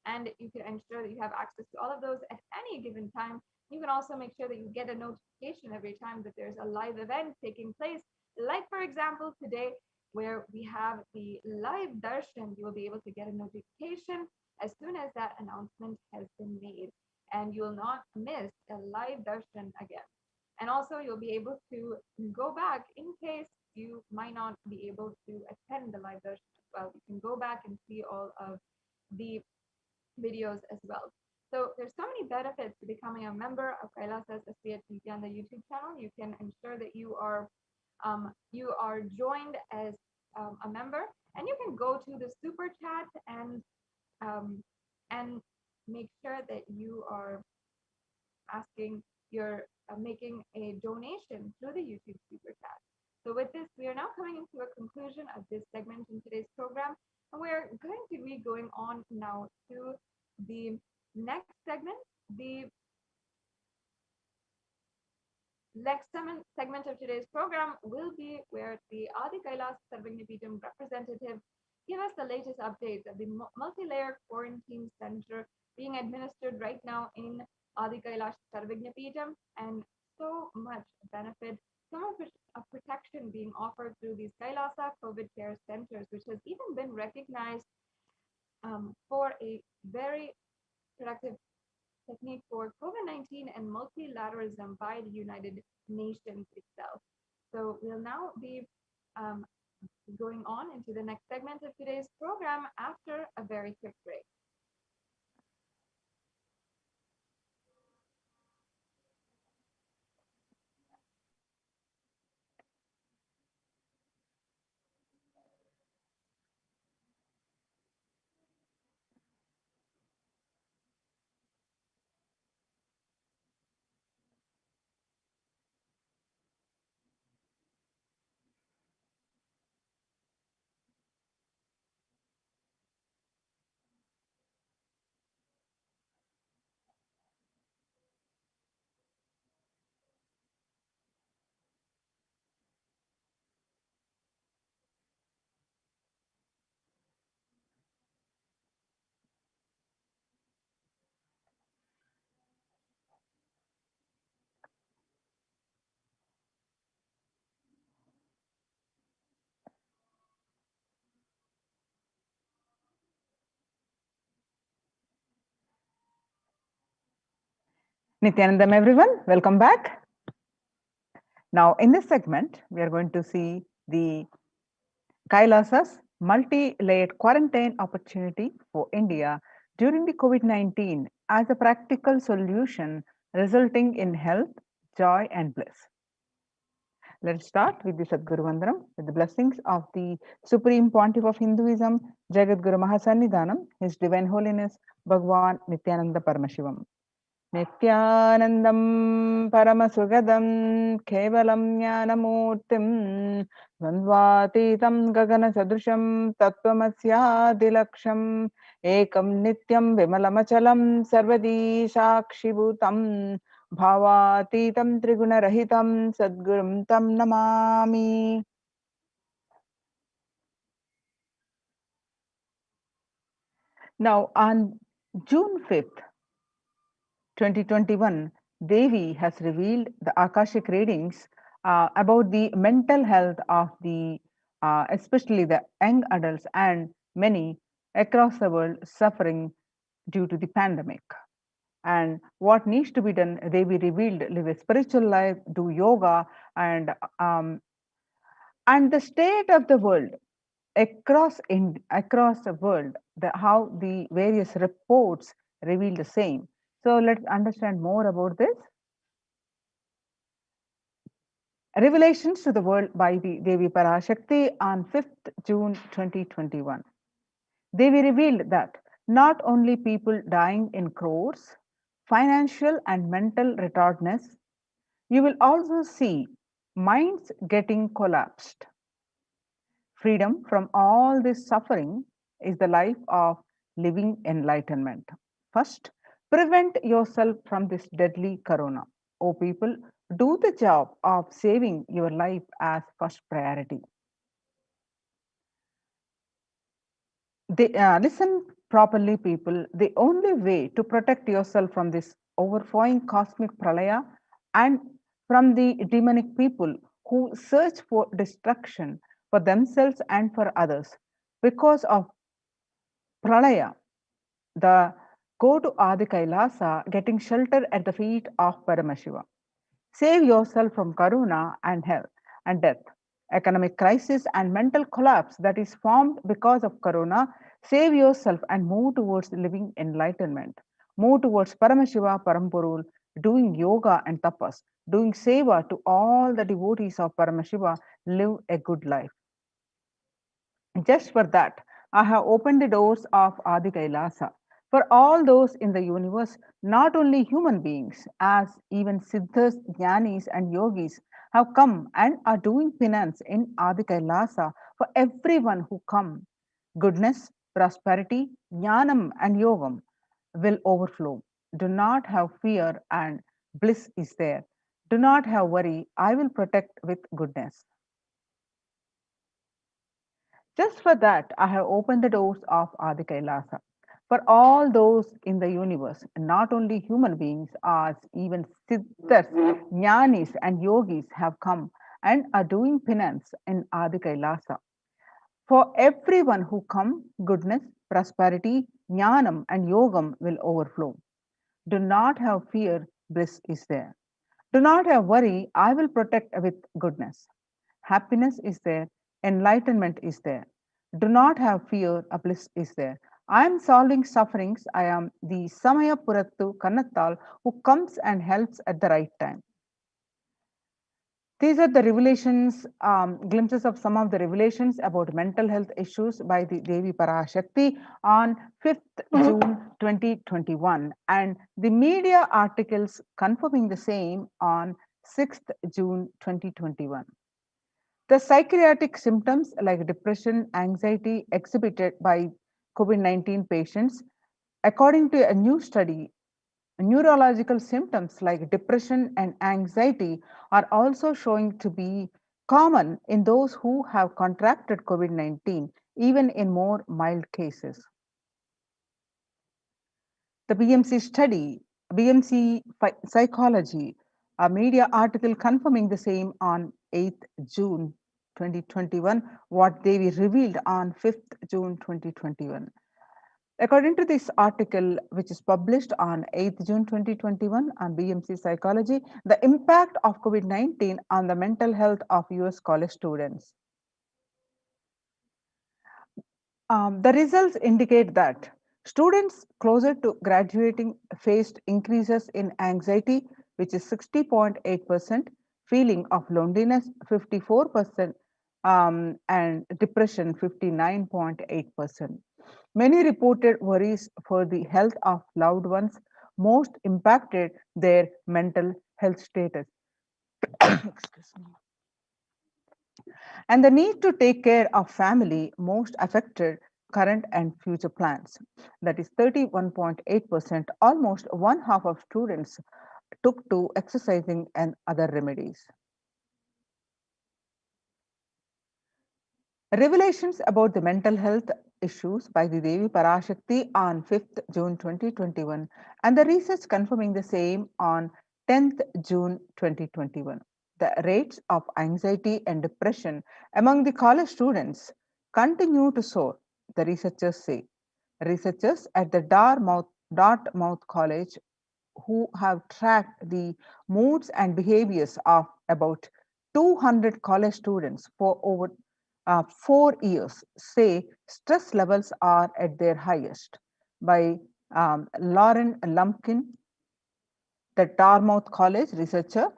And you can ensure that you have access to all of those at any given time. You can also make sure that you get a notification every time that there's a live event taking place. Like, for example, today, where we have the live darshan, you will be able to get a notification as soon as that announcement has been made. And you will not miss a live darshan again. And also, you'll be able to go back in case you might not be able to attend the live darshan as well. You can go back and see all of the videos as well. So there's so many benefits to becoming a member of Kailasa's HDH Nithyananda YouTube channel. You can ensure that you are joined as a member, and you can go to the super chat and make sure that you are asking your making a donation through the YouTube super chat. So with this, we are now coming into a conclusion of this segment in today's program, and we're going to be going on now to the next segment. The next segment of today's program will be where the Adi Kailasa Sarvagnapeetham representative give us the latest updates of the multi-layer quarantine center being administered right now in Adi Kailasa Sarvagnapeetham, and so much benefit, so much of protection being offered through these Kailasa COVID care centers, which has even been recognized for a very productive technique for COVID-19 and multilateralism by the United Nations itself. So we'll now be going on into the next segment of today's program after a very quick break. Nithyanandam, everyone, welcome back. Now, in this segment, we are going to see the Kailasa's multi-layered quarantine opportunity for India during the COVID-19 as a practical solution resulting in health, joy, and bliss. Let's start with the Sadguru Vandanam with the blessings of the Supreme Pontiff of Hinduism, Jagadguru Mahasannidhanam, His Divine Holiness, Bhagwan Nithyananda Paramashivam. Nithyanandam Paramasugadam Kevalam Jnanamurtim Dvandvatitam Gagana Sadrusham Tattvamasya Ekam Nityam Vimalamachalam Sarvadi Sakshibhutam Bhavatitam Triguna Sadgurum Tam Namami. Now, on June 5th, 2021, Devi has revealed the Akashic readings about the mental health of the, especially the young adults and many across the world suffering due to the pandemic. And what needs to be done, Devi revealed: live a spiritual life, do yoga, and the state of the world across the world, how the various reports reveal the same. So let's understand more about this. Revelations to the world by the Devi Parashakti on 5th June 2021. Devi revealed that not only people dying in crores, financial and mental retardedness, you will also see minds getting collapsed. Freedom from all this suffering is the life of living enlightenment. First, prevent yourself from this deadly corona. Oh, people, do the job of saving your life as first priority. Listen properly, people. The only way to protect yourself from this overflowing cosmic pralaya and from the demonic people who search for destruction for themselves and for others because of pralaya, the go to Adi Kailasa, getting shelter at the feet of Paramashiva. Save yourself from karuna and hell and death, economic crisis and mental collapse that is formed because of corona. Save yourself and move towards living enlightenment. Move towards Paramashiva Parampurul, doing yoga and tapas, doing seva to all the devotees of Paramashiva. Live a good life. Just for that, I have opened the doors of Adi Kailasa for all those in the universe, not only human beings, as even Siddhas, Jnanis, and Yogis have come and are doing penance in Adi Kailasa for everyone who come. Goodness, prosperity, Jnanam, and Yogam will overflow. Do not have fear, and bliss is there. Do not have worry, I will protect with goodness. Just for that, I have opened the doors of Adi Kailasa for all those in the universe, not only human beings, as even Siddhas, Jnanis, and Yogis have come and are doing penance in Adi Kailasa. For everyone who come, goodness, prosperity, Jnanam, and Yogam will overflow. Do not have fear, bliss is there. Do not have worry, I will protect with goodness. Happiness is there, enlightenment is there. Do not have fear, a bliss is there. I am solving sufferings. I am the Samaya Purattu Kannattal who comes and helps at the right time. These are the revelations, glimpses of some of the revelations about mental health issues by the Devi Parashakti on 5th June 2021, and the media articles confirming the same on 6th June 2021. The psychiatric symptoms like depression, anxiety exhibited by COVID-19 patients, according to a new study, neurological symptoms like depression and anxiety are also showing to be common in those who have contracted COVID-19, even in more mild cases. The BMC study, BMC Psychology, a media article confirming the same on 8th June 2021, what they revealed on 5th June 2021. According to this article, which is published on 8th June 2021 on BMC Psychology, the impact of COVID-19 on the mental health of US college students. The results indicate that students closer to graduating faced increases in anxiety, which is 60.8%, feeling of loneliness 54%, and depression 59.8%. Many reported worries for the health of loved ones, most impacted their mental health status. Excuse me. And the need to take care of family most affected current and future plans. That is 31.8%, almost one half of students took to exercising and other remedies. Revelations about the mental health issues by the Devi Parashakti on 5th June 2021 and the research confirming the same on 10th June 2021. The rates of anxiety and depression among the college students continue to soar, the researchers say. Researchers at the Dartmouth College who have tracked the moods and behaviors of about 200 college students for over 4 years say stress levels are at their highest. By Lauren Lumpkin, the Dartmouth College researcher,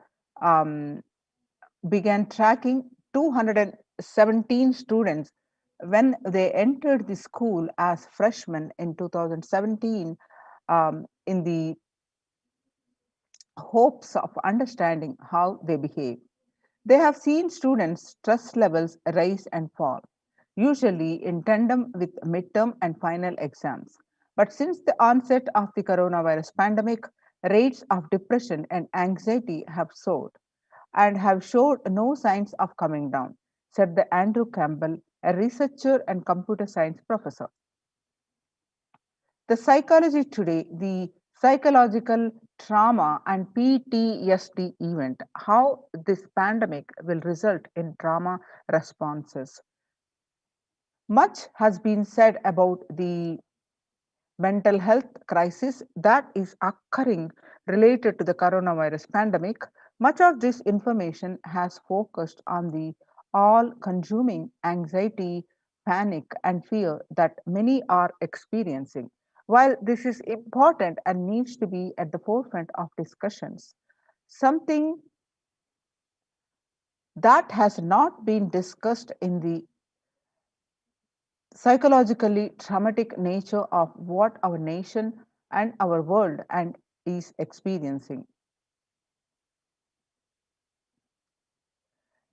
um, began tracking 217 students when they entered the school as freshmen in 2017 in the hopes of understanding how they behave. They have seen students' stress levels rise and fall, usually in tandem with midterm and final exams. But since the onset of the coronavirus pandemic, rates of depression and anxiety have soared and have showed no signs of coming down, said the Andrew Campbell, a researcher and computer science professor. The Psychology Today, the psychological trauma and PTSD event, how this pandemic will result in trauma responses. Much has been said about the mental health crisis that is occurring related to the coronavirus pandemic. Much of this information has focused on the all consuming anxiety, panic, and fear that many are experiencing. While this is important and needs to be at the forefront of discussions, something that has not been discussed in the psychologically traumatic nature of what our nation and our world and is experiencing.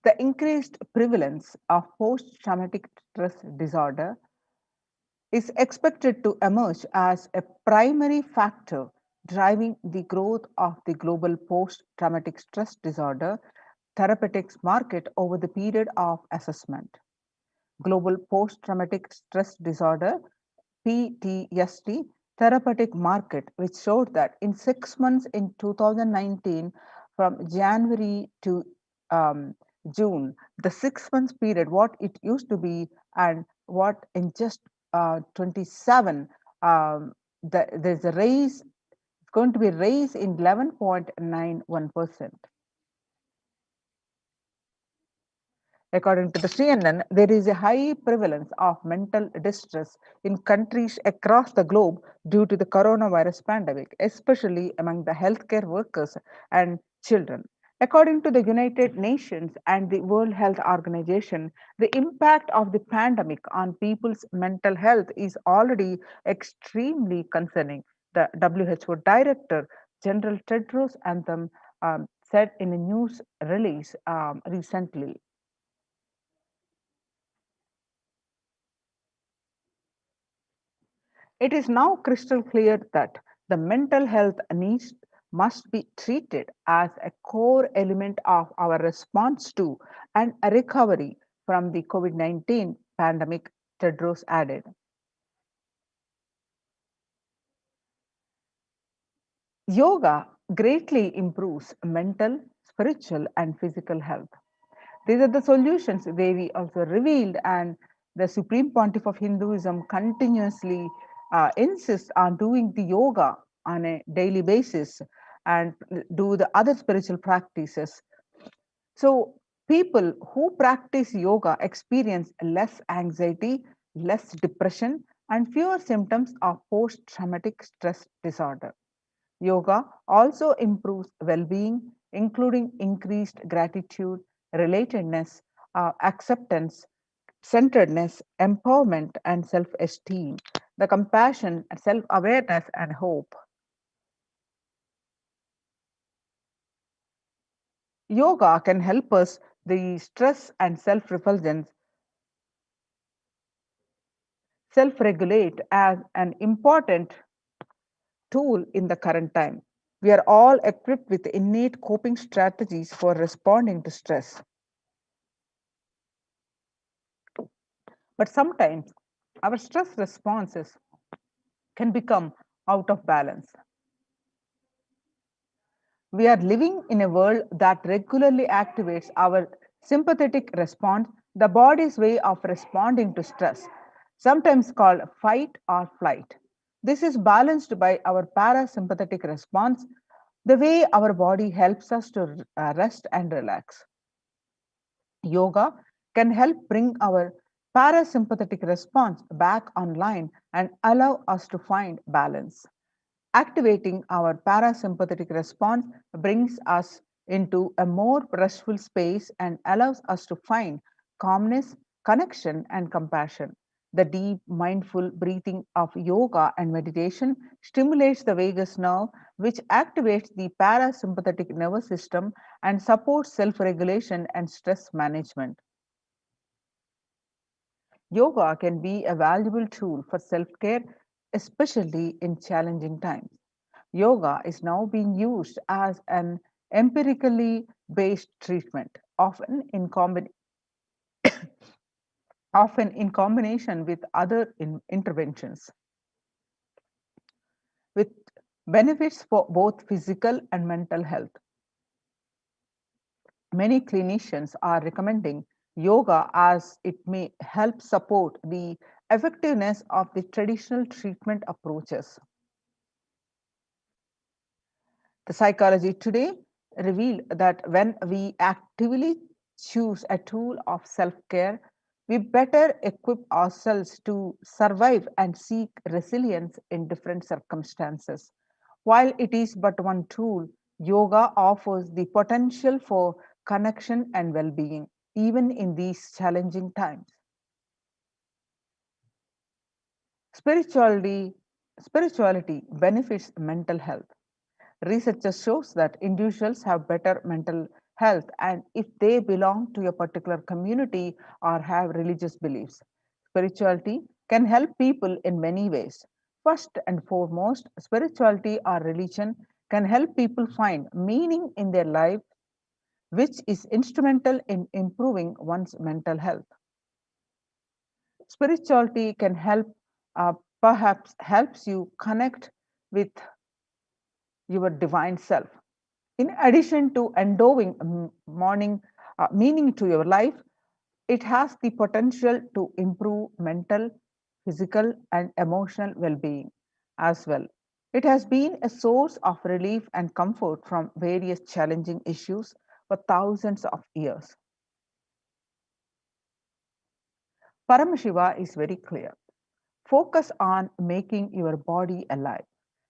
The increased prevalence of post-traumatic stress disorder is expected to emerge as a primary factor driving the growth of the global post-traumatic stress disorder therapeutics market over the period of assessment. Global post-traumatic stress disorder PTSD therapeutic market, which showed that in 6 months in 2019, from January to June, the 6 months period, what it used to be, and what in just 27, there's a raise, it's going to be a raise in 11.91%. According to the CNN, there is a high prevalence of mental distress in countries across the globe due to the coronavirus pandemic, especially among the healthcare workers and children. According to the United Nations and the World Health Organization, the impact of the pandemic on people's mental health is already extremely concerning. The WHO Director General Tedros Adhanom said in a news release recently. It is now crystal clear that the mental health needs must be treated as a core element of our response to and a recovery from the COVID-19 pandemic, Tedros added. Yoga greatly improves mental, spiritual, and physical health. These are the solutions Devi also revealed, and the Supreme Pontiff of Hinduism continuously insists on doing the yoga on a daily basis and do the other spiritual practices. So, people who practice yoga experience less anxiety, less depression, and fewer symptoms of post traumatic stress disorder. Yoga also improves well being, including increased gratitude, relatedness, acceptance, centeredness, empowerment, and self esteem. the compassion, self-awareness, and hope. Yoga can help us the stress and self-refulgence, self-regulate as an important tool in the current time. We are all equipped with innate coping strategies for responding to stress. But sometimes our stress responses can become out of balance. We are living in a world that regularly activates our sympathetic response, the body's way of responding to stress, sometimes called fight or flight. This is balanced by our parasympathetic response, the way our body helps us to rest and relax. Yoga can help bring our parasympathetic response back online and allow us to find balance. Activating our parasympathetic response brings us into a more restful space and allows us to find calmness, connection, and compassion. The deep, mindful breathing of yoga and meditation stimulates the vagus nerve, which activates the parasympathetic nervous system and supports self regulation and stress management. Yoga can be a valuable tool for self care, especially in challenging times. Yoga is now being used as an empirically based treatment, often in combination with other interventions, with benefits for both physical and mental health. Many clinicians are recommending yoga as it may help support the effectiveness of the traditional treatment approaches. The psychology today revealed that when we actively choose a tool of self care, we better equip ourselves to survive and seek resilience in different circumstances. While it is but one tool, yoga offers the potential for connection and well being, even in these challenging times. Spirituality, spirituality benefits mental health. Research shows that individuals have better mental health and if they belong to a particular community or have religious beliefs. Spirituality can help people in many ways. First and foremost, spirituality or religion can help people find meaning in their life, which is instrumental in improving one's mental health. Spirituality can help, perhaps helps you connect with your divine self. In addition to endowing meaning to your life, it has the potential to improve mental, physical, and emotional well being as well. It has been a source of relief and comfort from various challenging issues for thousands of years. Paramashiva is very clear. Focus on making your body alive,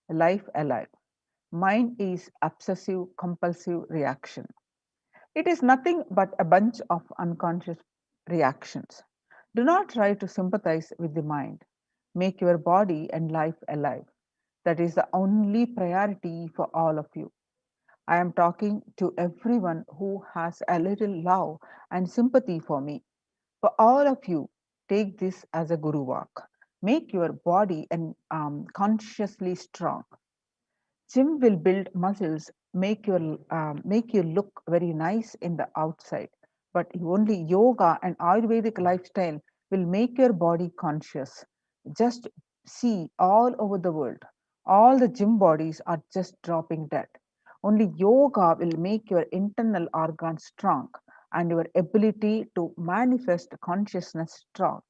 life alive. Mind is obsessive compulsive reaction. It is nothing but a bunch of unconscious reactions. Do not try to sympathize with the mind. Make your body and life alive. That is the only priority for all of you. I am talking to everyone who has a little love and sympathy for me. For all of you, take this as a guru walk. Make your body and consciously strong. Gym will build muscles, make you look very nice in the outside, but only yoga and Ayurvedic lifestyle will make your body conscious. Just see all over the world, all the gym bodies are just dropping dead. Only yoga will make your internal organs strong and your ability to manifest consciousness strong.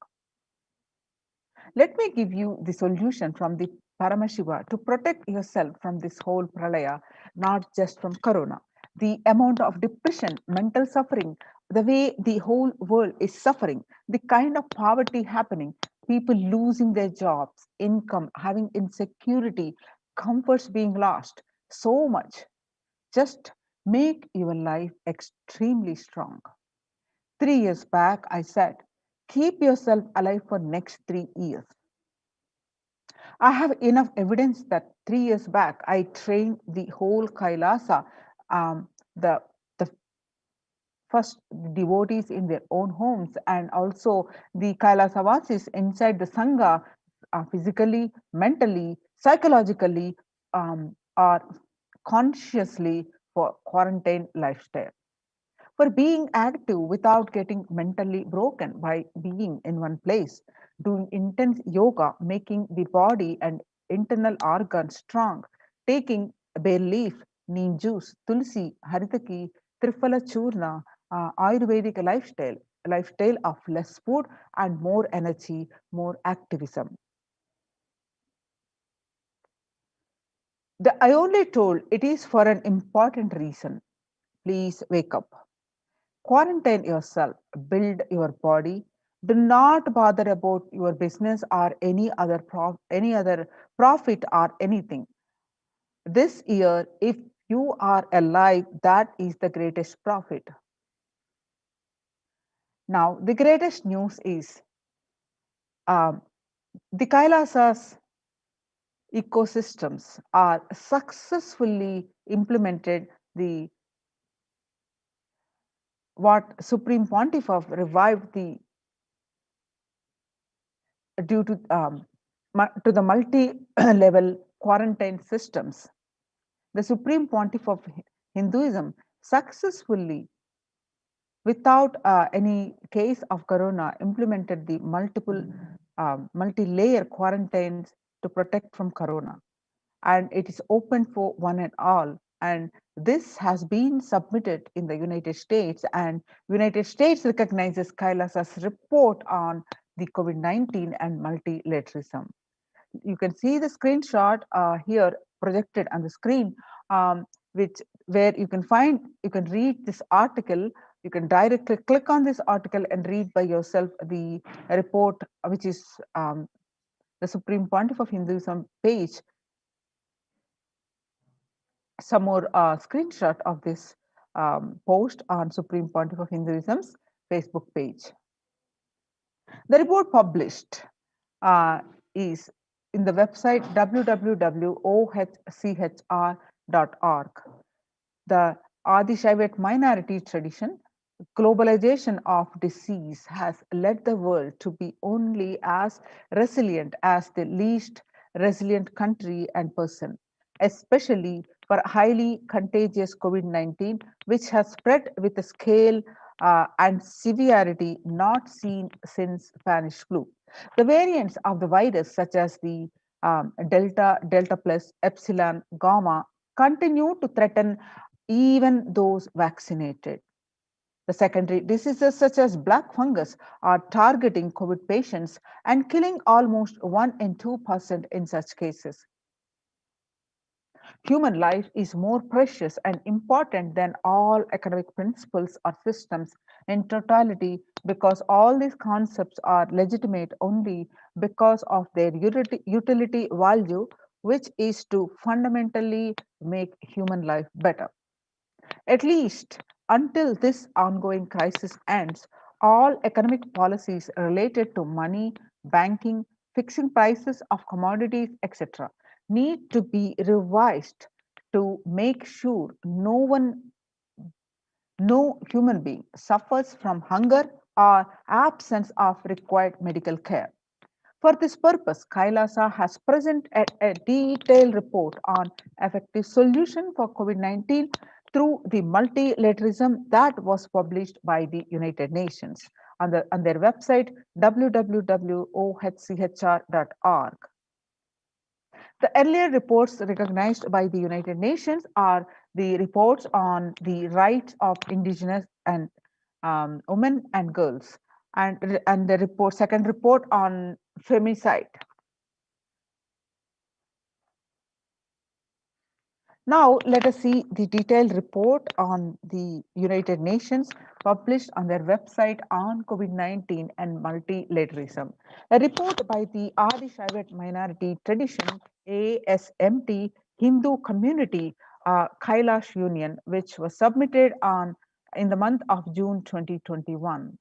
Let me give you the solution from the Paramashiva to protect yourself from this whole pralaya, not just from corona. The amount of depression, mental suffering, the way the whole world is suffering, the kind of poverty happening, people losing their jobs, income, having insecurity, comforts being lost, so much. Just make your life extremely strong. 3 years back, I said, keep yourself alive for next 3 years. I have enough evidence that 3 years back I trained the whole Kailasa, the the first devotees in their own homes, and also the Kailasavasis inside the Sangha, physically, mentally, psychologically, or consciously for quarantine lifestyle, for being active without getting mentally broken by being in one place, doing intense yoga, making the body and internal organs strong, taking bay leaf, neem juice, tulsi, haritaki, triphala churna, Ayurvedic lifestyle of less food and more energy, more activism. I only told it is for an important reason. Please wake up. Quarantine yourself, build your body. Do not bother about your business or any other profit or anything. This year, if you are alive, that is the greatest profit. Now, the greatest news is um, the Kailasas ecosystems are successfully implemented the what Supreme Pontiff revived the due to the multi-level quarantine systems. The Supreme Pontiff of Hinduism successfully, without any case of corona, implemented the multi-layer quarantines to protect from corona, and it is open for one and all. And this has been submitted in the United States, and United States recognizes Kailasa's report on the COVID-19 and multilateralism. You can see the screenshot here projected on the screen, which where you can read this article. You can directly click on this article and read by yourself the report, which is the Supreme Pontiff of Hinduism page. Some more screenshot of this post on Supreme Pontiff of Hinduism's Facebook page. The report published is in the website www.ohchr.org. The Adi Shaivite minority tradition, globalization of disease has led the world to be only as resilient as the least resilient country and person, especially for highly contagious COVID-19, which has spread with a scale and severity not seen since Spanish flu. The variants of the virus, such as the Delta, Delta plus, Epsilon, Gamma, continue to threaten even those vaccinated. The secondary diseases such as black fungus are targeting COVID patients and killing almost 1 in 2% in such cases. Human life is more precious and important than all economic principles or systems in totality, because all these concepts are legitimate only because of their utility value, which is to fundamentally make human life better. At least until this ongoing crisis ends, all economic policies related to money, banking, fixing prices of commodities, etc., need to be revised to make sure no human being suffers from hunger or absence of required medical care. For this purpose, Kailasa has presented a detailed report on effective solution for COVID-19 through the multilateralism that was published by the United Nations on their website www.ohchr.org. The earlier reports recognized by the United Nations are the reports on the rights of indigenous and women and girls, and the second report on femicide. Now, let us see the detailed report on the United Nations published on their website on COVID-19 and multilateralism. A report by the Adi Shaivite Minority Tradition, ASMT, Hindu Community, Kailash Union, which was submitted in the month of June 2021.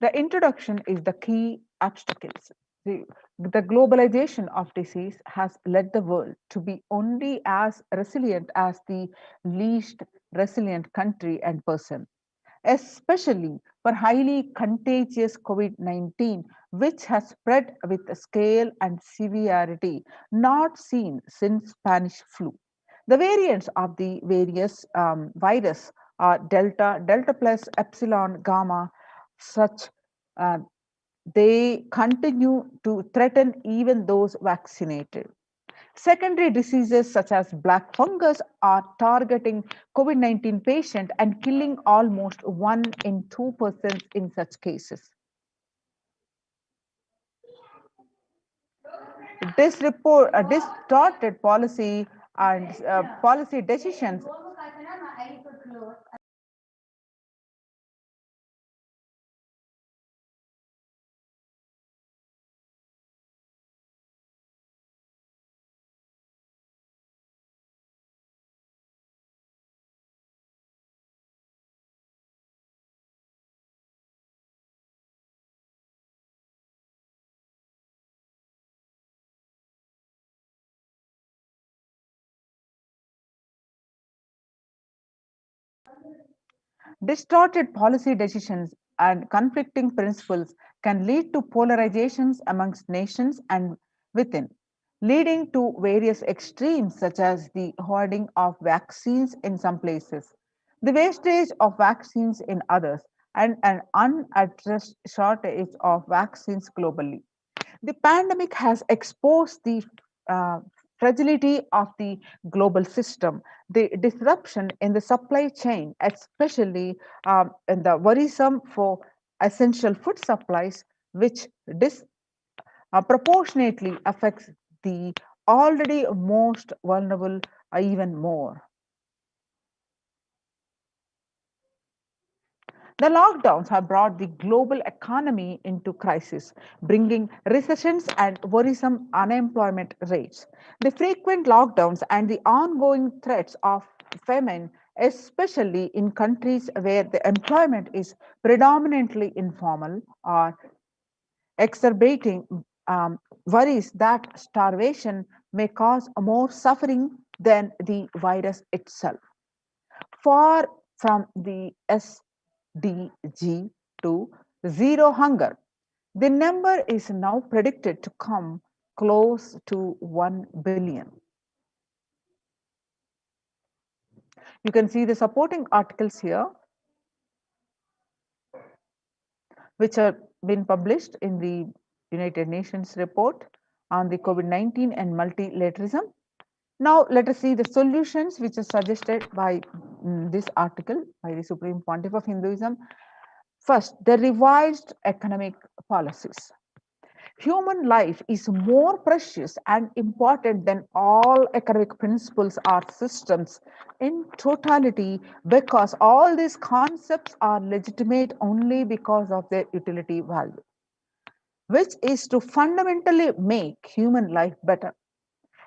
The introduction is the key obstacles. the globalization of disease has led the world to be only as resilient as the least resilient country and person, especially for highly contagious COVID-19, which has spread with a scale and severity not seen since Spanish flu. The variants of the various virus are Delta, Delta plus, Epsilon, Gamma, such uh, they continue to threaten even those vaccinated. Secondary diseases such as black fungus are targeting COVID-19 patients and killing almost 1 in 2% in such cases. Distorted policy and policy decisions Distorted policy decisions and conflicting principles can lead to polarizations amongst nations and within, leading to various extremes such as the hoarding of vaccines in some places, the wastage of vaccines in others, and an unaddressed shortage of vaccines globally. The pandemic has exposed the uh, fragility of the global system, the disruption in the supply chain, especially in the worrisome for essential food supplies, which proportionately affects the already most vulnerable even more. The lockdowns have brought the global economy into crisis, bringing recessions and worrisome unemployment rates. The frequent lockdowns and the ongoing threats of famine, especially in countries where the employment is predominantly informal, are exacerbating worries that starvation may cause more suffering than the virus itself. Far from the SDG to zero hunger, the number is now predicted to come close to 1 billion. You can see the supporting articles here, which have been published in the United Nations report on the COVID-19 and multilateralism. Now, let us see the solutions which are suggested by this article by the Supreme Pontiff of Hinduism. First, the revised economic policies. Human life is more precious and important than all economic principles or systems in totality, because all these concepts are legitimate only because of their utility value, which is to fundamentally make human life better.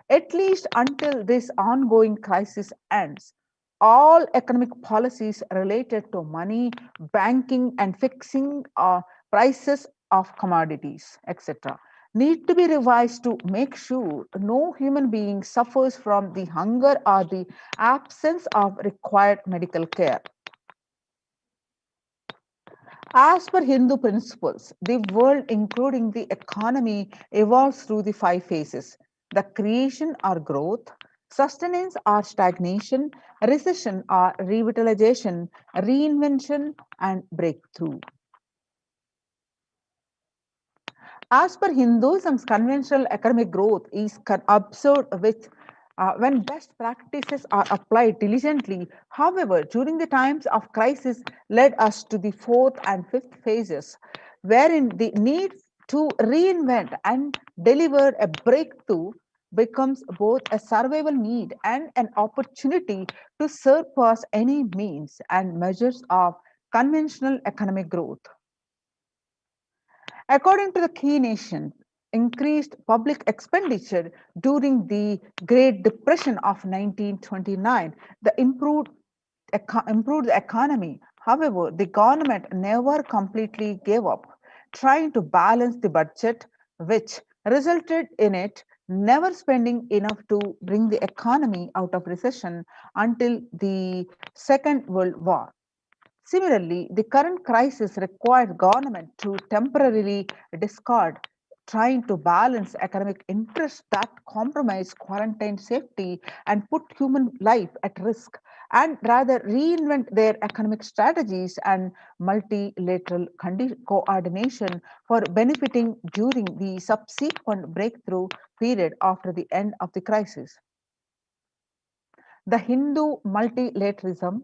At least until this ongoing crisis ends, all economic policies related to money, banking, and fixing prices of commodities, etc., need to be revised to make sure no human being suffers from the hunger or the absence of required medical care. As per Hindu principles, the world, including the economy, evolves through the 5 phases: the creation or growth, sustenance or stagnation, recession or revitalization, reinvention, and breakthrough. As per Hinduism's conventional economic growth is observed with when best practices are applied diligently. However, during the times of crisis led us to the 4th and 5th phases, wherein the need to reinvent and deliver a breakthrough becomes both a survival need and an opportunity to surpass any means and measures of conventional economic growth. According to the key nations, increased public expenditure during the Great Depression of 1929, improved the economy. However, the government never completely gave up, trying to balance the budget which resulted in it never spending enough to bring the economy out of recession until the Second World War. Similarly, the current crisis requires government to temporarily discard trying to balance economic interests that compromise quarantine safety and put human life at risk, and rather reinvent their economic strategies and multilateral coordination for benefiting during the subsequent breakthrough period after the end of the crisis. The Hindu multilateralism,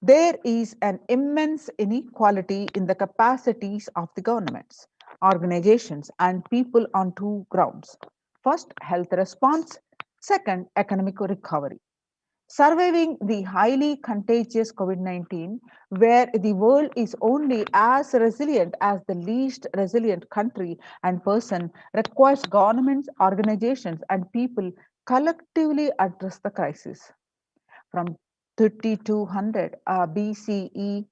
there is an immense inequality in the capacities of the governments, organizations, and people on two grounds. First, health response. Second, economic recovery. Surviving the highly contagious COVID 19, where the world is only as resilient as the least resilient country and person, requires governments, organizations, and people collectively address the crisis. From 3200 BCE,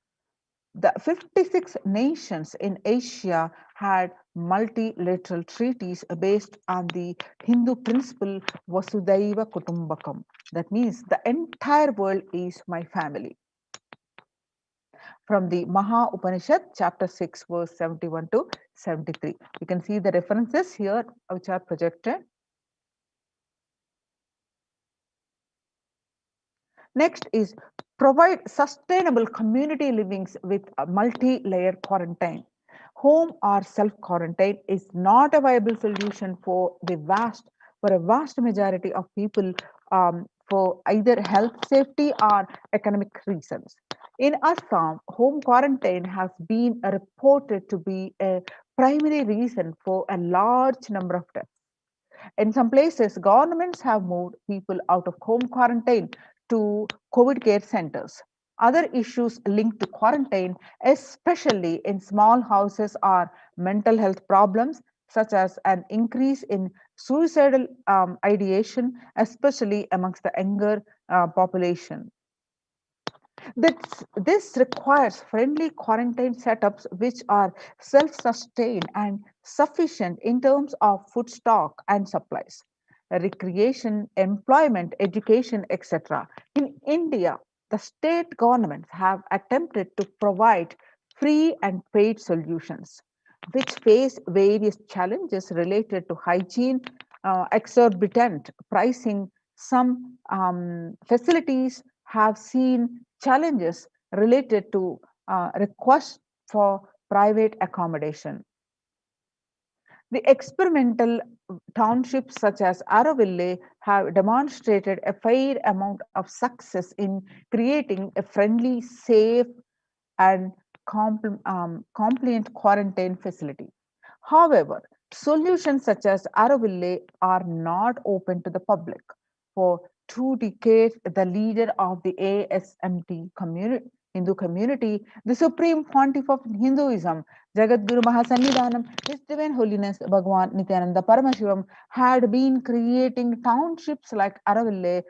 the 56 nations in Asia had multilateral treaties based on the Hindu principle Vasudhaiva Kutumbakam. That means the entire world is my family. From the Maha Upanishad, chapter 6, verse 71 to 73. You can see the references here which are projected. Next is provide sustainable community livings with a multi-layer quarantine. Home or self-quarantine is not a viable solution for a vast majority of people for either health, safety, or economic reasons. In Assam, home quarantine has been reported to be a primary reason for a large number of deaths. In some places, governments have moved people out of home quarantine to COVID care centers. Other issues linked to quarantine, especially in small houses, are mental health problems, such as an increase in suicidal ideation, especially amongst the younger population. This requires friendly quarantine setups which are self-sustained and sufficient in terms of food stock and supplies, recreation, employment, education, etc. In India, the state governments have attempted to provide free and paid solutions, which face various challenges related to hygiene, exorbitant pricing. Some facilities have seen challenges related to requests for private accommodation. The experimental townships such as Araville have demonstrated a fair amount of success in creating a friendly, safe, and compliant quarantine facility. However, solutions such as Araville are not open to the public. For 2 decades, the leader of the ASMT community, Hindu community, the supreme pontiff of Hinduism, Jagadguru Mahasannidhanam, His Divine Holiness Bhagwan Nithyananda Paramashivam, had been creating townships like Araville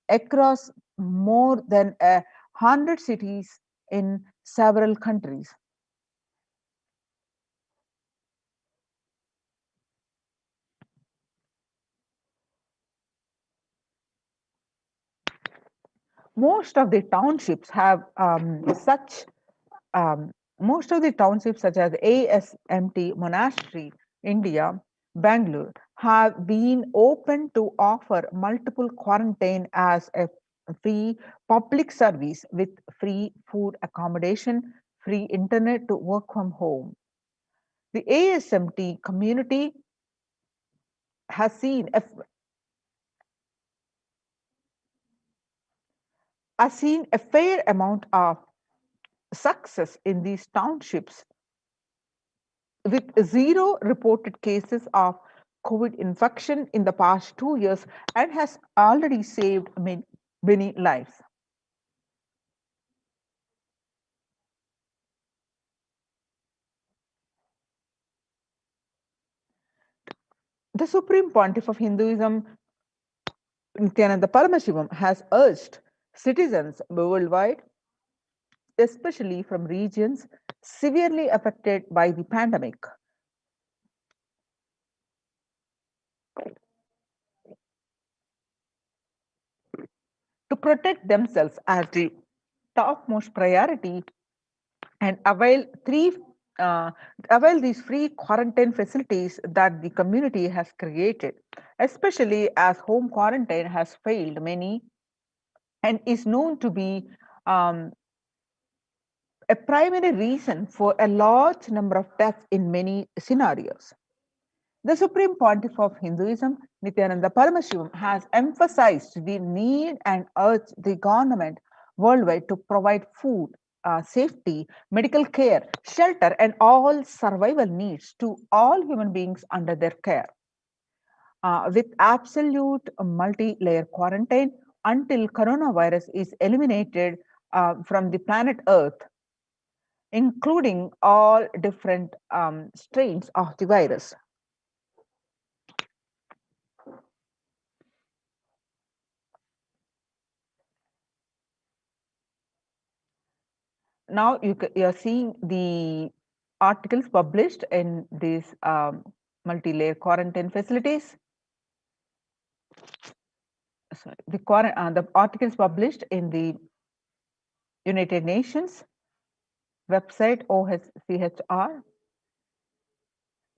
across more than 100 cities in several countries. Most of the townships have most of the townships such as ASMT Monastery, India, Bangalore, have been open to offer multiple quarantine as a free public service with free food accommodation, free internet to work from home. The ASMT community has seen a fair amount of success in these townships with zero reported cases of COVID infection in the past 2 years and has already saved many lives. The Supreme Pontiff of Hinduism, Nithyananda Paramashivam, has urged citizens worldwide, especially from regions severely affected by the pandemic, to protect themselves as the topmost priority and uh, avail these free quarantine facilities that the community has created, especially as home quarantine has failed many and is known to be um, a primary reason for a large number of deaths in many scenarios. The Supreme Pontiff of Hinduism, Nithyananda Paramashivam, has emphasized the need and urged the government worldwide to provide food, safety, medical care, shelter, and all survival needs to all human beings under their care. With absolute multi-layer quarantine until coronavirus is eliminated from the planet Earth, including all different strains of the virus. Now you're seeing the articles published in these multi-layer quarantine facilities. Sorry, the articles published in the United Nations website OHCHR.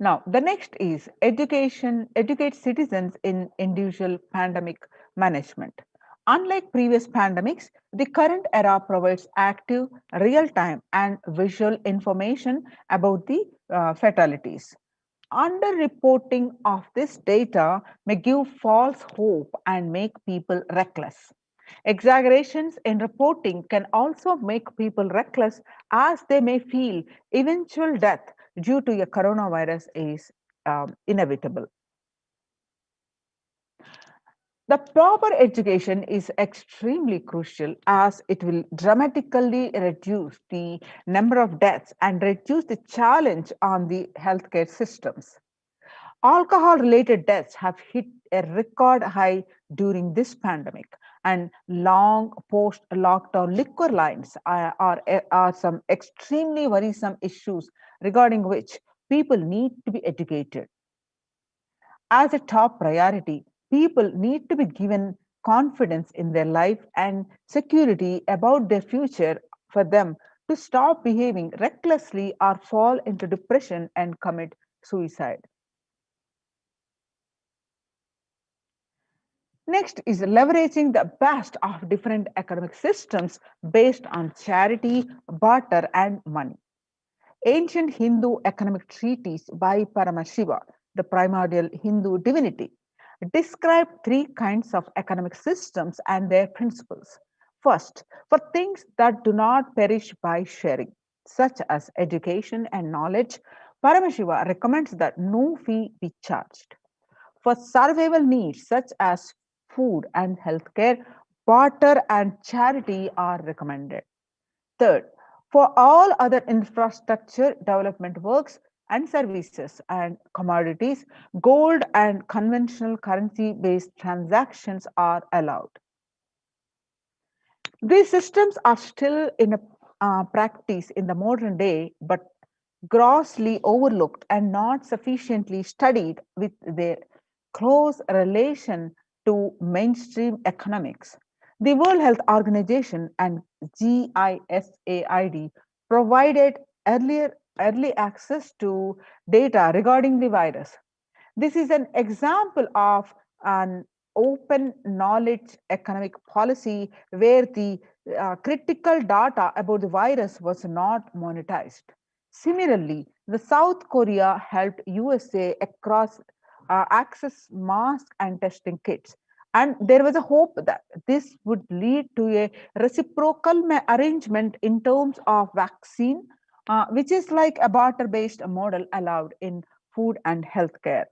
Now, the next is educate citizens in individual pandemic management. Unlike previous pandemics, the current era provides active, real-time, and visual information about the fatalities. Underreporting of this data may give false hope and make people reckless. Exaggerations in reporting can also make people reckless as they may feel eventual death due to a coronavirus is inevitable. The proper education is extremely crucial as it will dramatically reduce the number of deaths and reduce the challenge on the healthcare systems. Alcohol related deaths have hit a record high during this pandemic, and long post lockdown liquor lines are some extremely worrisome issues regarding which people need to be educated. As a top priority, people need to be given confidence in their life and security about their future for them to stop behaving recklessly or fall into depression and commit suicide. Next is leveraging the best of different economic systems based on charity, barter, and money. Ancient Hindu economic treatise by Paramashiva, the primordial Hindu divinity, describe three kinds of economic systems and their principles. First, for things that do not perish by sharing, such as education and knowledge, Paramashiva recommends that no fee be charged. For survival needs such as food and healthcare, barter and charity are recommended. Third, for all other infrastructure development works and services and commodities, gold and conventional currency based transactions are allowed. These systems are still in a practice in the modern day, but grossly overlooked and not sufficiently studied with their close relation to mainstream economics. The World Health Organization and GISAID provided early access to data regarding the virus. This is an example of an open knowledge economic policy where the critical data about the virus was not monetized. Similarly, the South Korea helped USA across access masks and testing kits. And there was a hope that this would lead to a reciprocal arrangement in terms of vaccine, which is like a barter based model allowed in food and healthcare.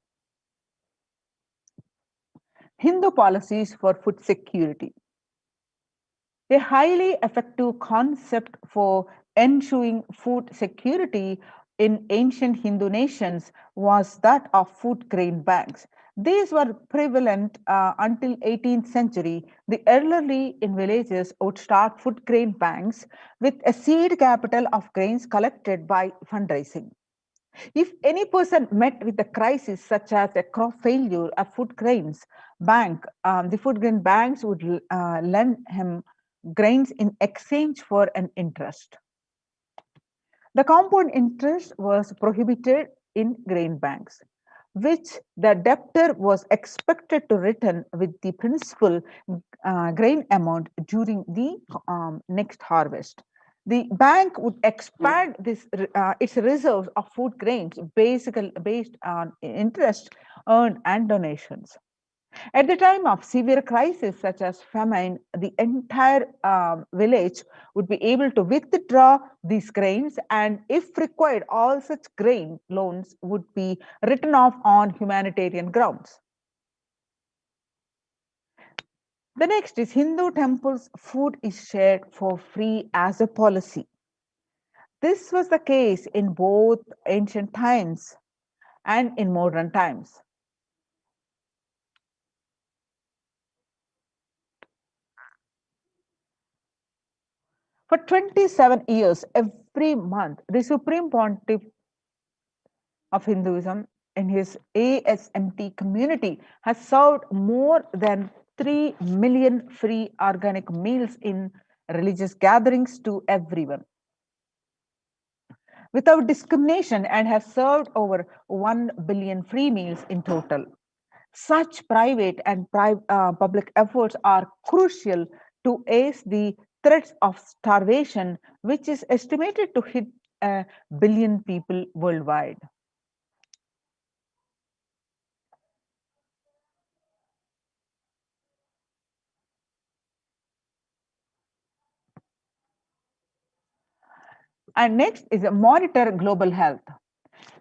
Hindu policies for food security. A highly effective concept for ensuring food security in ancient Hindu nations was that of food grain banks. These were prevalent until 18th century. The elderly in villages would start food grain banks with a seed capital of grains collected by fundraising. If any person met with a crisis such as a crop failure, a food grains bank, the food grain banks would lend him grains in exchange for an interest. The compound interest was prohibited in grain banks, which the debtor was expected to return with the principal grain amount during the next harvest. The bank would expand its reserves of food grains basically based on interest earned and donations. At the time of severe crisis such as famine, the entire village would be able to withdraw these grains, and if required, all such grain loans would be written off on humanitarian grounds. The next is Hindu temples, food is shared for free as a policy. This was the case in both ancient times and in modern times. For 27 years, every month, the Supreme Pontiff of Hinduism in his ASMT community has served more than 3 million free organic meals in religious gatherings to everyone without discrimination, and has served over 1 billion free meals in total. Such private and public efforts are crucial to ace the threats of starvation, which is estimated to hit a billion people worldwide. And next is monitor global health.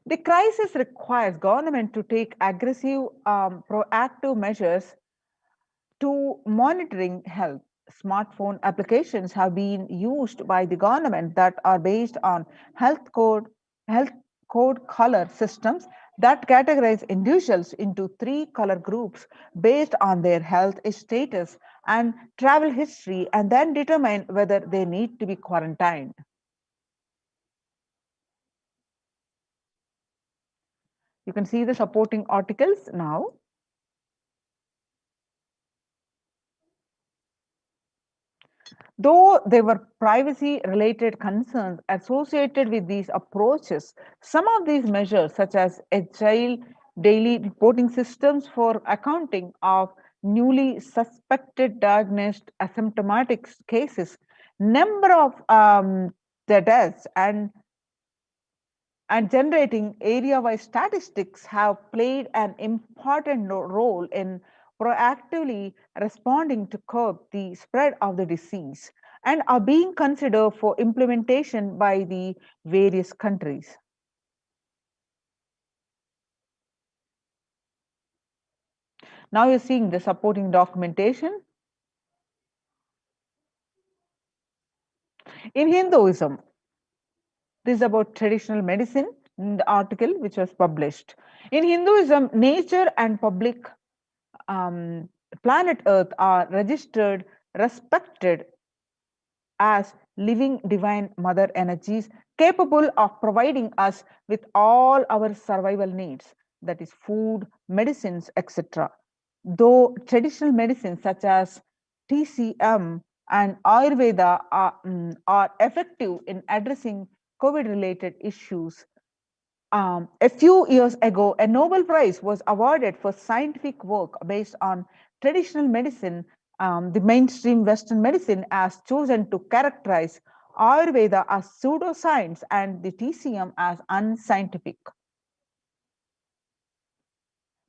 The crisis requires government to take aggressive, proactive measures to monitoring health. Smartphone applications have been used by the government that are based on health code color systems that categorize individuals into 3 color groups based on their health status and travel history, and then determine whether they need to be quarantined. You can see the supporting articles now. Though there were privacy related concerns associated with these approaches, some of these measures, such as agile daily reporting systems for accounting of newly suspected diagnosed asymptomatic cases, number of the deaths, and generating area-wide statistics have played an important role in proactively responding to curb the spread of the disease and are being considered for implementation by the various countries. Now you're seeing the supporting documentation. In Hinduism, this is about traditional medicine, the article which was published. In Hinduism, nature and public planet Earth are registered, respected as living divine mother energies capable of providing us with all our survival needs, that is food, medicines, etc. Though traditional medicines such as TCM and Ayurveda are effective in addressing COVID related issues, a few years ago, a Nobel Prize was awarded for scientific work based on traditional medicine. The mainstream Western medicine has chosen to characterize Ayurveda as pseudoscience and the TCM as unscientific.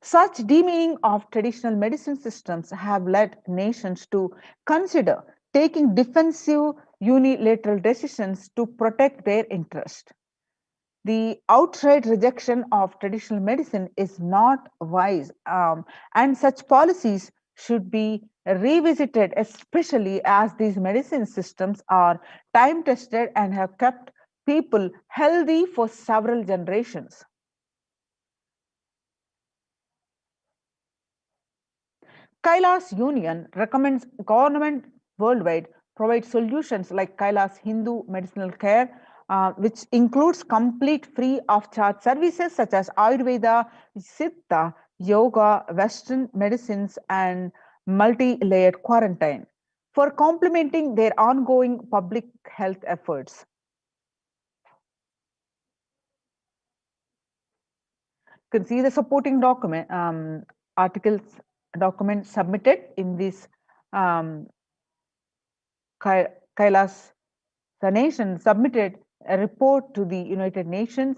Such demeaning of traditional medicine systems have led nations to consider taking defensive unilateral decisions to protect their interest. The outright rejection of traditional medicine is not wise, and such policies should be revisited, especially as these medicine systems are time tested and have kept people healthy for several generations. Kailas Union recommends government worldwide provide solutions like Kailas Hindu medicinal care which includes complete free of charge services such as Ayurveda, Siddha, yoga, Western medicines, and multi-layered quarantine for complementing their ongoing public health efforts. You can see the supporting document articles document submitted in this Kailasa nation submitted a report to the United Nations,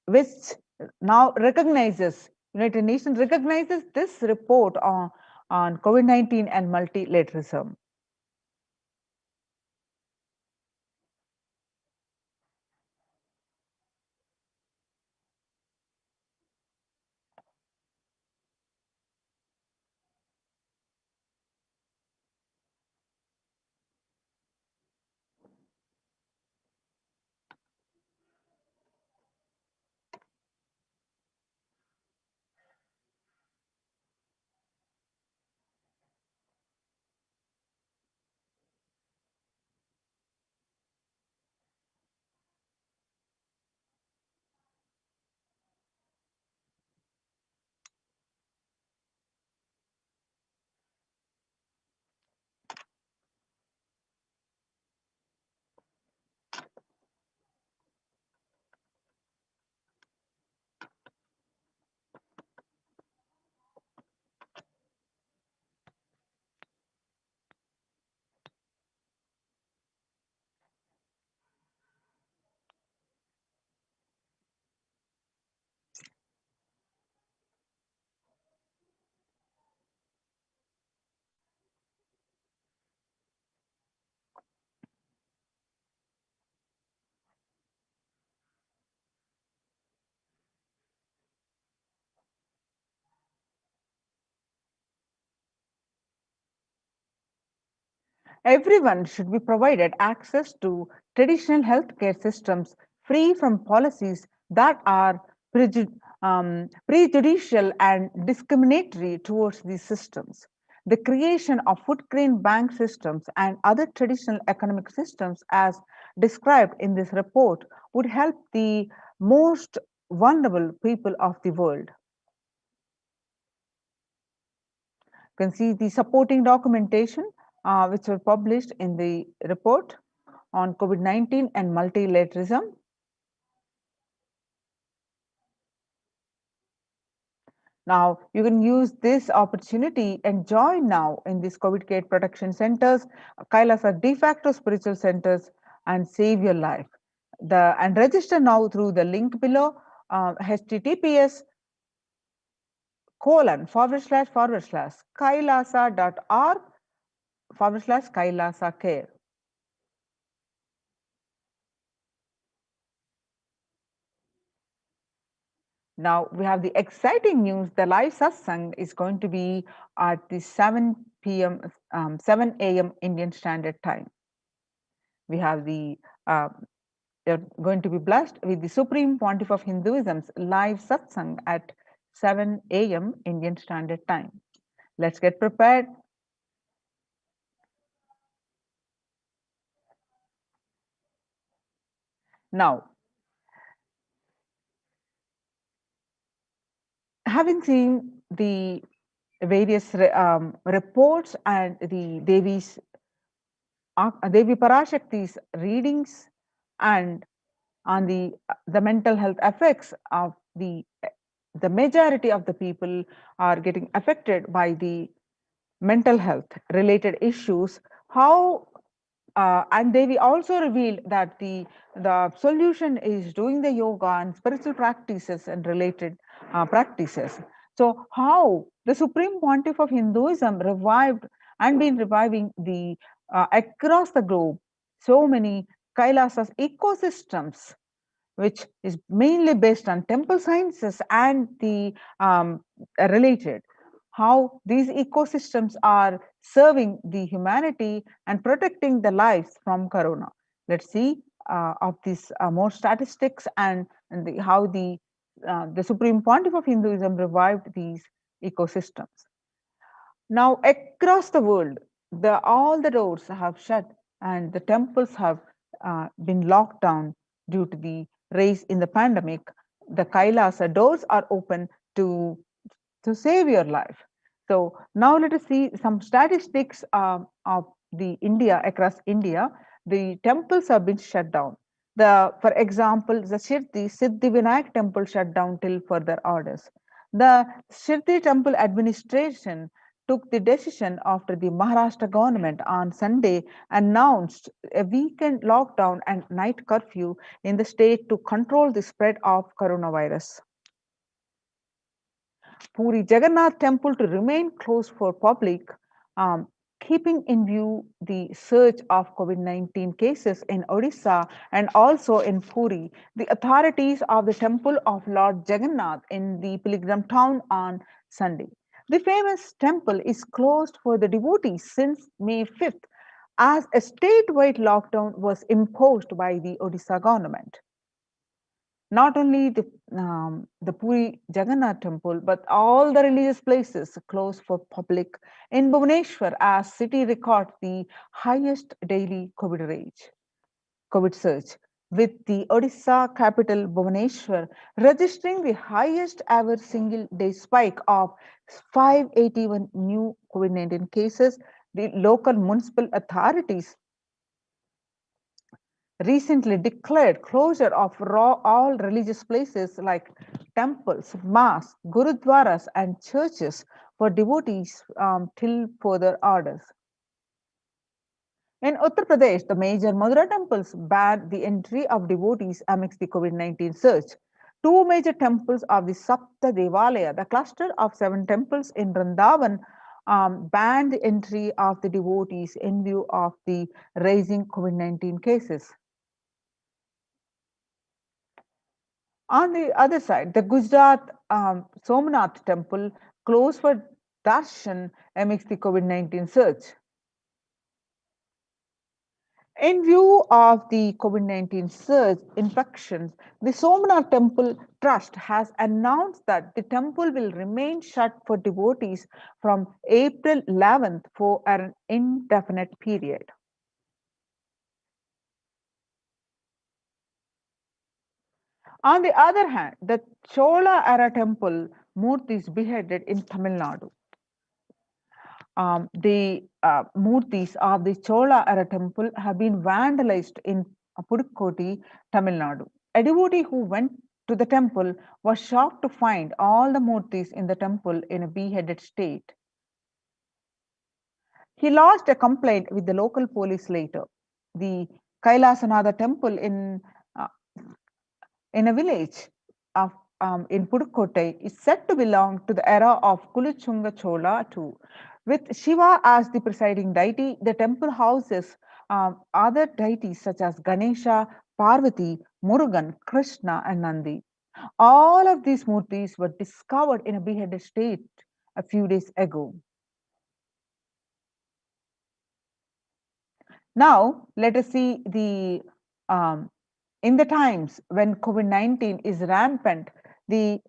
which now recognizes United Nations recognizes this report on COVID-19 and multilateralism. Everyone should be provided access to traditional healthcare systems free from policies that are prejudicial and discriminatory towards these systems. The creation of food grain bank systems and other traditional economic systems, as described in this report, would help the most vulnerable people of the world. You can see the supporting documentation which were published in the report on COVID-19 and multilateralism. Now, you can use this opportunity and join now in these COVID care protection centers, Kailasa de facto spiritual centers, and save your life. And register now through the link below, https://kailasa.org/Kailasa care. Now we have the exciting news. The live satsang is going to be at the 7 a.m. Indian Standard Time. We have they're going to be blessed with the Supreme Pontiff of Hinduism's live satsang at 7 a.m. Indian Standard Time. Let's get prepared. Now, having seen the various reports and the Devi Parashakti's readings and on the mental health effects of the majority of the people are getting affected by the mental health related issues, how and they also revealed that the solution is doing the yoga and spiritual practices and related practices. So how the Supreme Pontiff of Hinduism revived and been reviving the across the globe so many Kailasas ecosystems, which is mainly based on temple sciences and the related, how these ecosystems are serving the humanity and protecting the lives from corona. Let's see of these more statistics and how the Supreme Pontiff of Hinduism revived these ecosystems. Now across the world, all the doors have shut and the temples have been locked down due to the rise in the pandemic, the Kailasa doors are open to save your life. So now let us see some statistics of the India across India. The temples have been shut down. For example, the Shirdi Siddhivinayak temple shut down till further orders. The Shirdi temple administration took the decision after the Maharashtra government on Sunday announced a weekend lockdown and night curfew in the state to control the spread of coronavirus. Puri Jagannath temple to remain closed for public, keeping in view the surge of COVID-19 cases in Odisha and also in Puri. The authorities of the temple of Lord Jagannath in the pilgrim town on Sunday. The famous temple is closed for the devotees since May 5th as a statewide lockdown was imposed by the Odisha government. Not only the Puri Jagannath temple, but all the religious places closed for public in Bhubaneswar as city records the highest daily COVID surge, with the Odisha capital Bhubaneswar registering the highest ever single day spike of 581 new COVID-19 cases. The local municipal authorities recently declared closure of all religious places like temples, mosques, gurudwaras, and churches for devotees till further orders. In Uttar Pradesh, the major Madura temples banned the entry of devotees amidst the COVID-19 surge. Two major temples of the Sapta Devalaya, the cluster of 7 temples in Vrindavan, banned the entry of the devotees in view of the rising COVID-19 cases. On the other side, the Gujarat Somnath temple closed for darshan amidst the COVID-19 surge. In view of the COVID-19 surge infections, the Somnath Temple Trust has announced that the temple will remain shut for devotees from April 11th for an indefinite period. On the other hand, the Chola era temple Murtis beheaded in Tamil Nadu. The Murtis of the Chola era temple have been vandalized in Pudukkoti, Tamil Nadu. A devotee who went to the temple was shocked to find all the Murtis in the temple in a beheaded state. He lodged a complaint with the local police later. The Kailasanada temple in a village of in Pudukkottai is said to belong to the era of Kulichunga Chola too. With Shiva as the presiding deity, the temple houses other deities such as Ganesha, Parvati, Murugan, Krishna, and Nandi. All of these murtis were discovered in a beheaded state a few days ago. Now, let us see the in the times when COVID-19 is rampant, the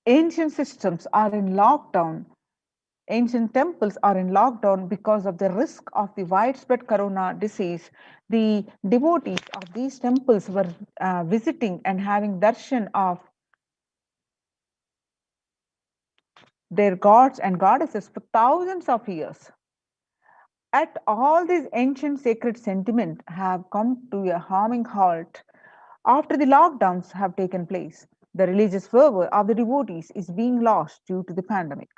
ancient systems are in lockdown. Ancient temples are in lockdown because of the risk of the widespread corona disease. The devotees of these temples were visiting and having darshan of their gods and goddesses for thousands of years. At all these ancient sacred sentiments have come to a harming halt after the lockdowns have taken place. The religious fervor of the devotees is being lost due to the pandemic.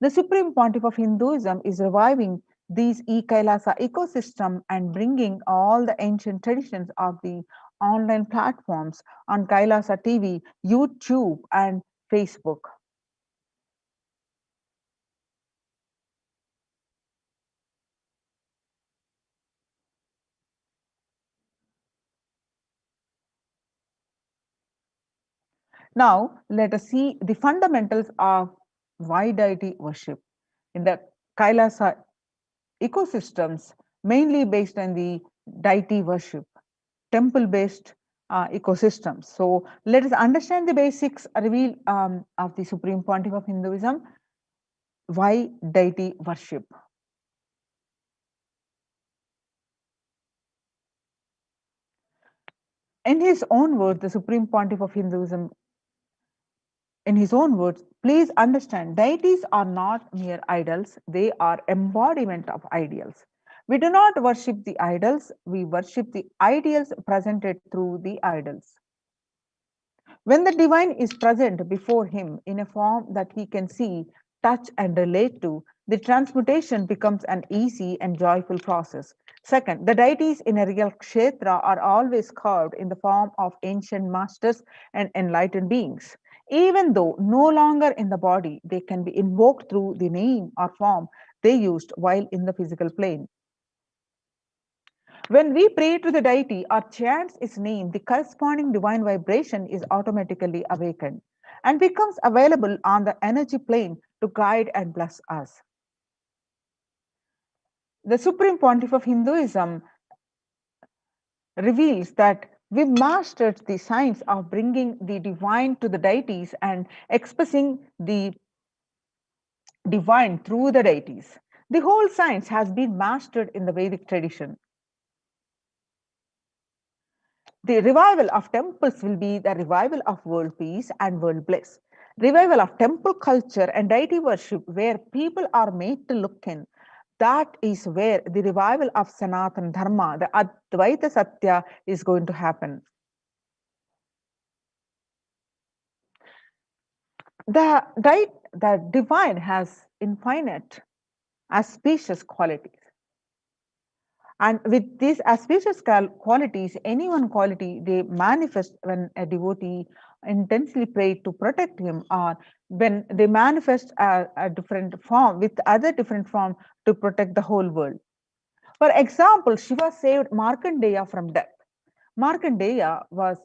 The Supreme Pontiff of Hinduism is reviving these e-Kailasa ecosystem and bringing all the ancient traditions of the online platforms on Kailasa TV, YouTube, and Facebook. Now, let us see the fundamentals of why deity worship. In the Kailasa ecosystems, mainly based on the deity worship, temple-based ecosystems. So, let us understand the basics revealed of the Supreme Pontiff of Hinduism. Why deity worship? In his own words, the Supreme Pontiff of Hinduism, in his own words, please understand, deities are not mere idols, they are embodiment of ideals. We do not worship the idols, we worship the ideals presented through the idols. When the divine is present before him in a form that he can see, touch, and relate to, the transmutation becomes an easy and joyful process. Second, the deities in a real kshetra are always carved in the form of ancient masters and enlightened beings. Even though no longer in the body, they can be invoked through the name or form they used while in the physical plane. When we pray to the deity or chant its name, the corresponding divine vibration is automatically awakened and becomes available on the energy plane to guide and bless us. The Supreme Pontiff of Hinduism reveals that we mastered the science of bringing the divine to the deities and expressing the divine through the deities. The whole science has been mastered in the Vedic tradition. The revival of temples will be the revival of world peace and world bliss. Revival of temple culture and deity worship where people are made to look in. That is where the revival of Sanatana Dharma, the Advaita Satya, is going to happen. The divine has infinite, auspicious qualities. And with these auspicious qualities, any one quality they manifest when a devotee intensely prayed to protect him, or when they manifest a different form with other different form to protect the whole world. For example, Shiva saved Markandeya from death. Markandeya was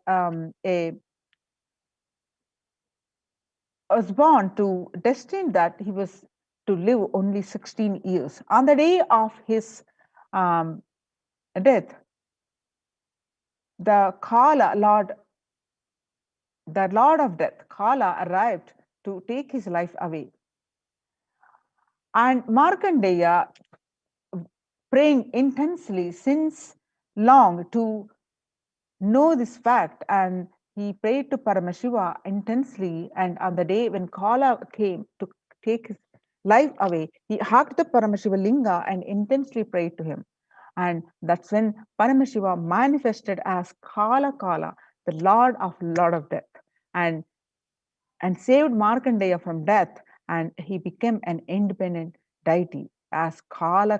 born to destined that he was to live only 16 years. On the day of his death, the Lord of Death, Kala, arrived to take his life away. And Markandeya, praying intensely since long to know this fact, and he prayed to Paramashiva intensely. And on the day when Kala came to take his life away, he hugged the Paramashiva Linga and intensely prayed to him. And that's when Paramashiva manifested as Kala, the Lord of Death, and saved Markandeya from death, and he became an independent deity as Kala.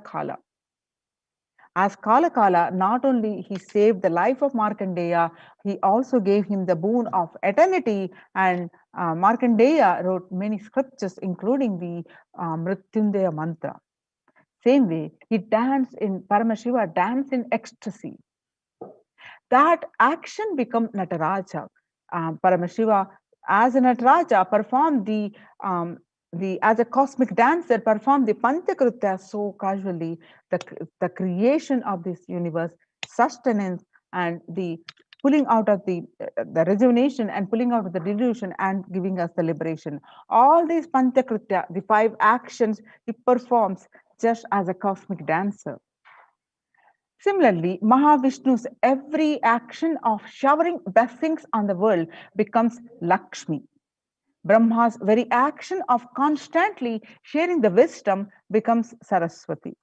As Kala, not only he saved the life of Markandeya, he also gave him the boon of eternity. And Markandeya wrote many scriptures, including the Mrityunjaya mantra. Same way, Paramashiva danced in ecstasy. That action became Nataraja. Paramashiva, as a Nataraja, performed as a cosmic dancer, performed the Panchakritya so casually. The creation of this universe, sustenance, and the pulling out of the rejuvenation and pulling out of the delusion and giving us the liberation. All these Panchakritya, the 5 actions, he performs just as a cosmic dancer. Similarly, Mahavishnu's every action of showering blessings on the world becomes Lakshmi. Brahma's very action of constantly sharing the wisdom becomes Saraswati.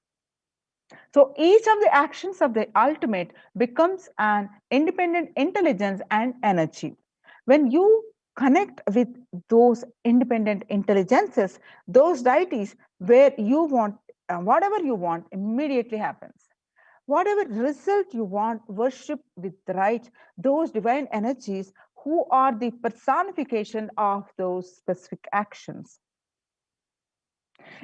So each of the actions of the ultimate becomes an independent intelligence and energy. When you connect with those independent intelligences, those deities, where you want, whatever you want immediately happens. Whatever result you want, worship with right those divine energies who are the personification of those specific actions.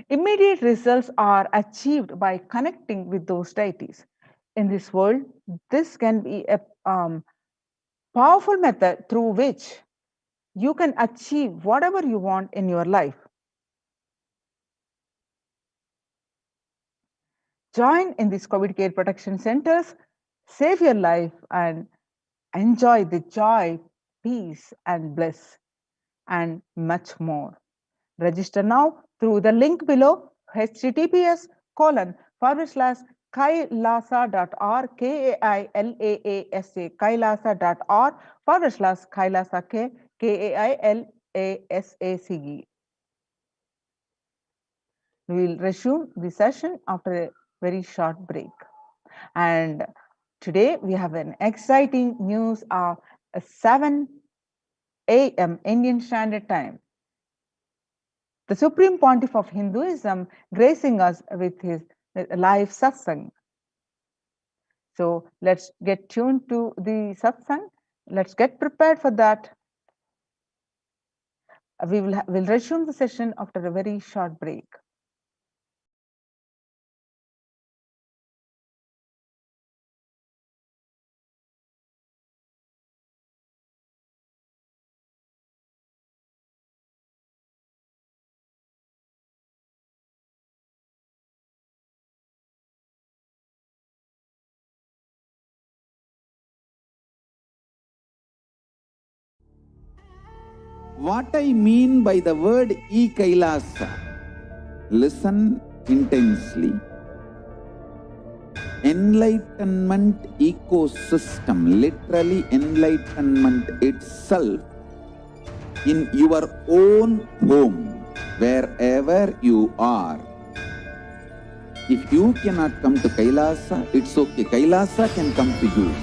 Immediate results are achieved by connecting with those deities. In this world, this can be a powerful method through which you can achieve whatever you want in your life. Join in these COVID care protection centers, save your life, and enjoy the joy, peace, and bliss, and much more. Register now through the link below, https:// kailasa.org, Kailasa, kailasa.org /Kailasa, Kailasace. We will resume the session after a very short break. And today we have an exciting news of 7 a.m. Indian Standard Time. The Supreme Pontiff of Hinduism gracing us with his live satsang. So let's get tuned to the satsang. Let's get prepared for that. We'll resume the session after a very short break. What I mean by the word Kailasa, listen intensely. Enlightenment ecosystem, literally enlightenment itself, in your own home, wherever you are. If you cannot come to Kailasa, it's okay. Kailasa can come to you.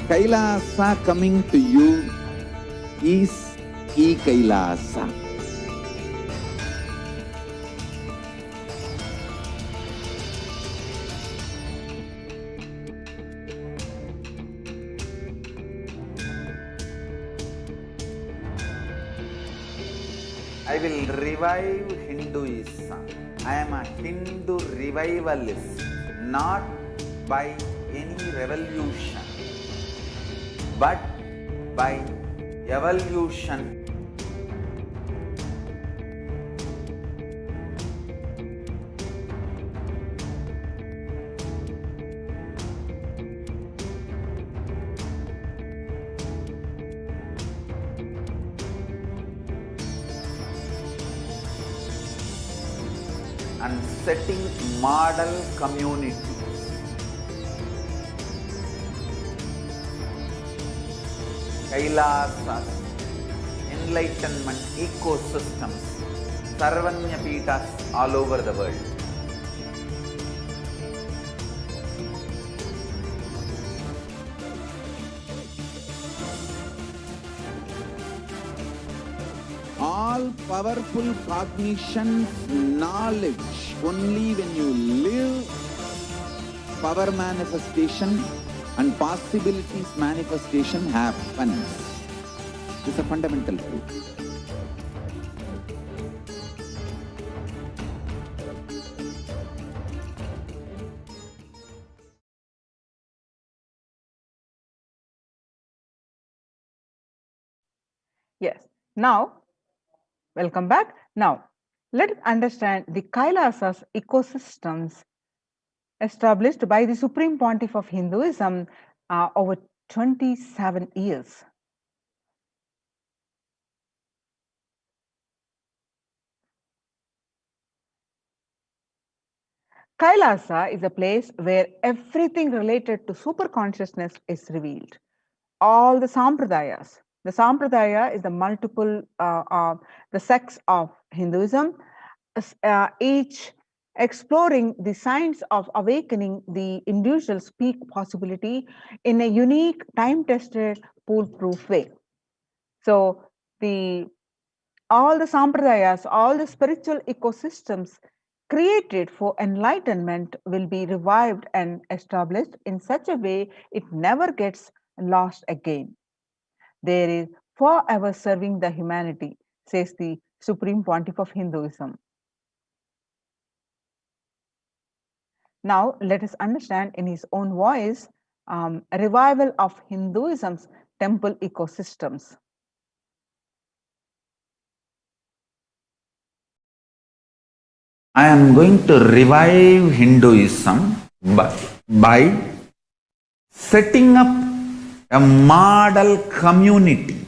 Kailasa coming to you is Kailasa. I will revive Hinduism. I am a Hindu revivalist, not by any revolution, but by evolution. And setting model communities. Kailasas, enlightenment ecosystems, Sarvanya Pitas all over the world. All powerful cognition, knowledge, only when you live, power manifestation and possibilities manifestation happens. This is a fundamental truth. Yes. Now, welcome back. Now, let us understand the Kailasas ecosystems established by the Supreme Pontiff of Hinduism over 27 years. Kailasa is a place where everything related to superconsciousness is revealed. All the sampradayas. The sampradaya is the multiple, the sects of Hinduism, each exploring the science of awakening the individual's peak possibility in a unique, time-tested, foolproof way. So all the sampradayas, all the spiritual ecosystems created for enlightenment will be revived and established in such a way it never gets lost again. There is forever serving the humanity, says the Supreme Pontiff of Hinduism. Now, let us understand in his own voice a revival of Hinduism's temple ecosystems. I am going to revive Hinduism by setting up a model community,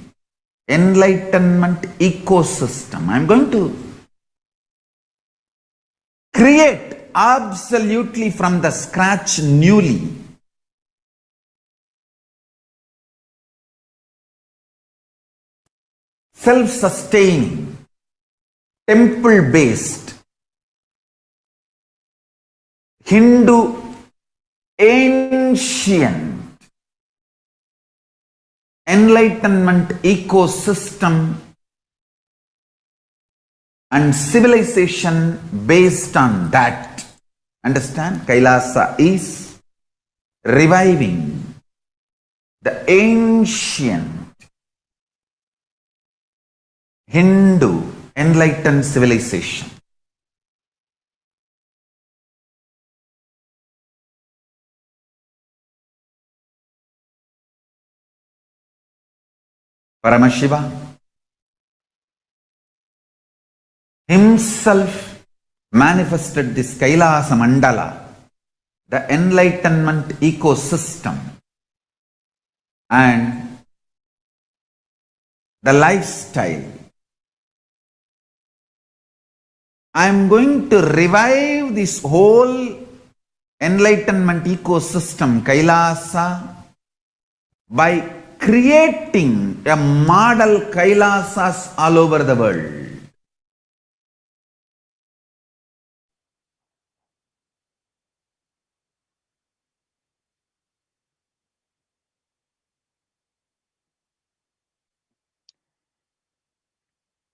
enlightenment ecosystem. I am going to create absolutely from the scratch newly. Self-sustaining, temple-based, Hindu ancient enlightenment ecosystem and civilization based on that. Understand? Kailasa is reviving the ancient Hindu enlightened civilization. Paramashiva himself manifested this Kailasa Mandala, the enlightenment ecosystem, and the lifestyle. I am going to revive this whole enlightenment ecosystem, Kailasa, by creating a model Kailasas all over the world.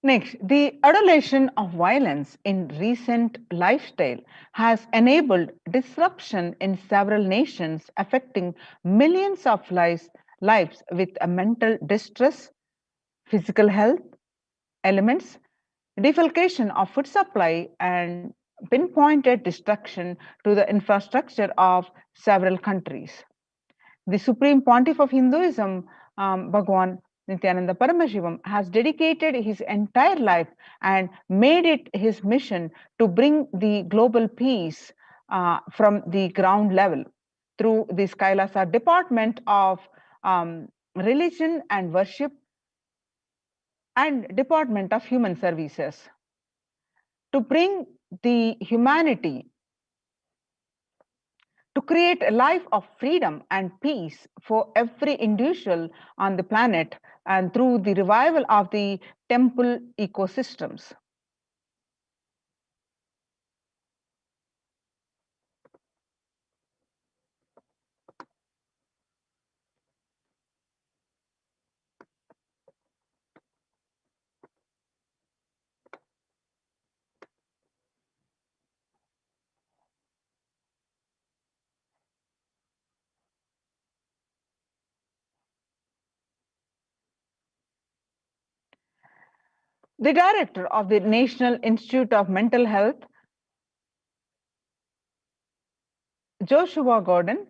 Next, the adulation of violence in recent lifestyle has enabled disruption in several nations, affecting millions of lives with a mental distress, physical health elements, defalcation of food supply, and pinpointed destruction to the infrastructure of several countries. The Supreme Pontiff of Hinduism, Bhagwan Nithyananda Paramashivam, has dedicated his entire life and made it his mission to bring the global peace from the ground level through the Kailasa Department of Religion and Worship and Department of Human Services. To bring the humanity to create a life of freedom and peace for every individual on the planet and through the revival of the temple ecosystems. The director of the National Institute of Mental Health, Joshua Gordon,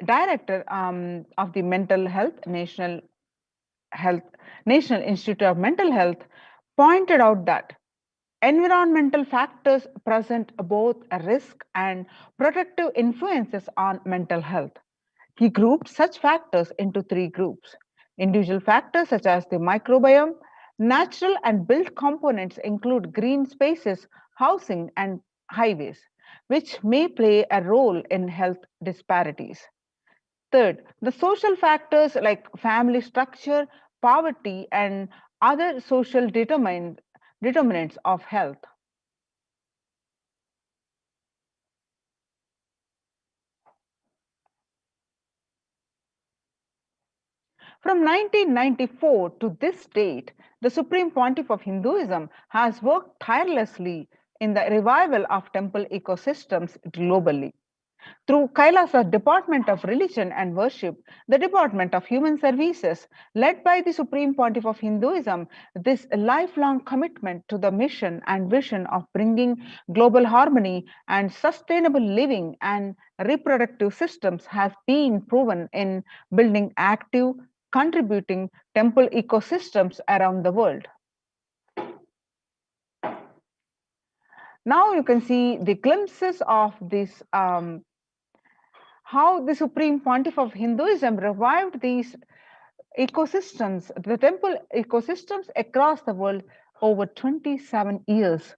director of the National Institute of Mental Health, pointed out that environmental factors present both a risk and protective influences on mental health. He grouped such factors into three groups. Individual factors such as the microbiome, natural and built components include green spaces, housing, and highways, which may play a role in health disparities. Third, the social factors like family structure, poverty, and other social determinants of health. From 1994 to this date, the Supreme Pontiff of Hinduism has worked tirelessly in the revival of temple ecosystems globally. Through Kailasa Department of Religion and Worship, the Department of Human Services, led by the Supreme Pontiff of Hinduism, this lifelong commitment to the mission and vision of bringing global harmony and sustainable living and reproductive systems has been proven in building active, contributing temple ecosystems around the world. Now you can see the glimpses of this how the Supreme Pontiff of Hinduism revived these ecosystems, the temple ecosystems across the world over 27 years.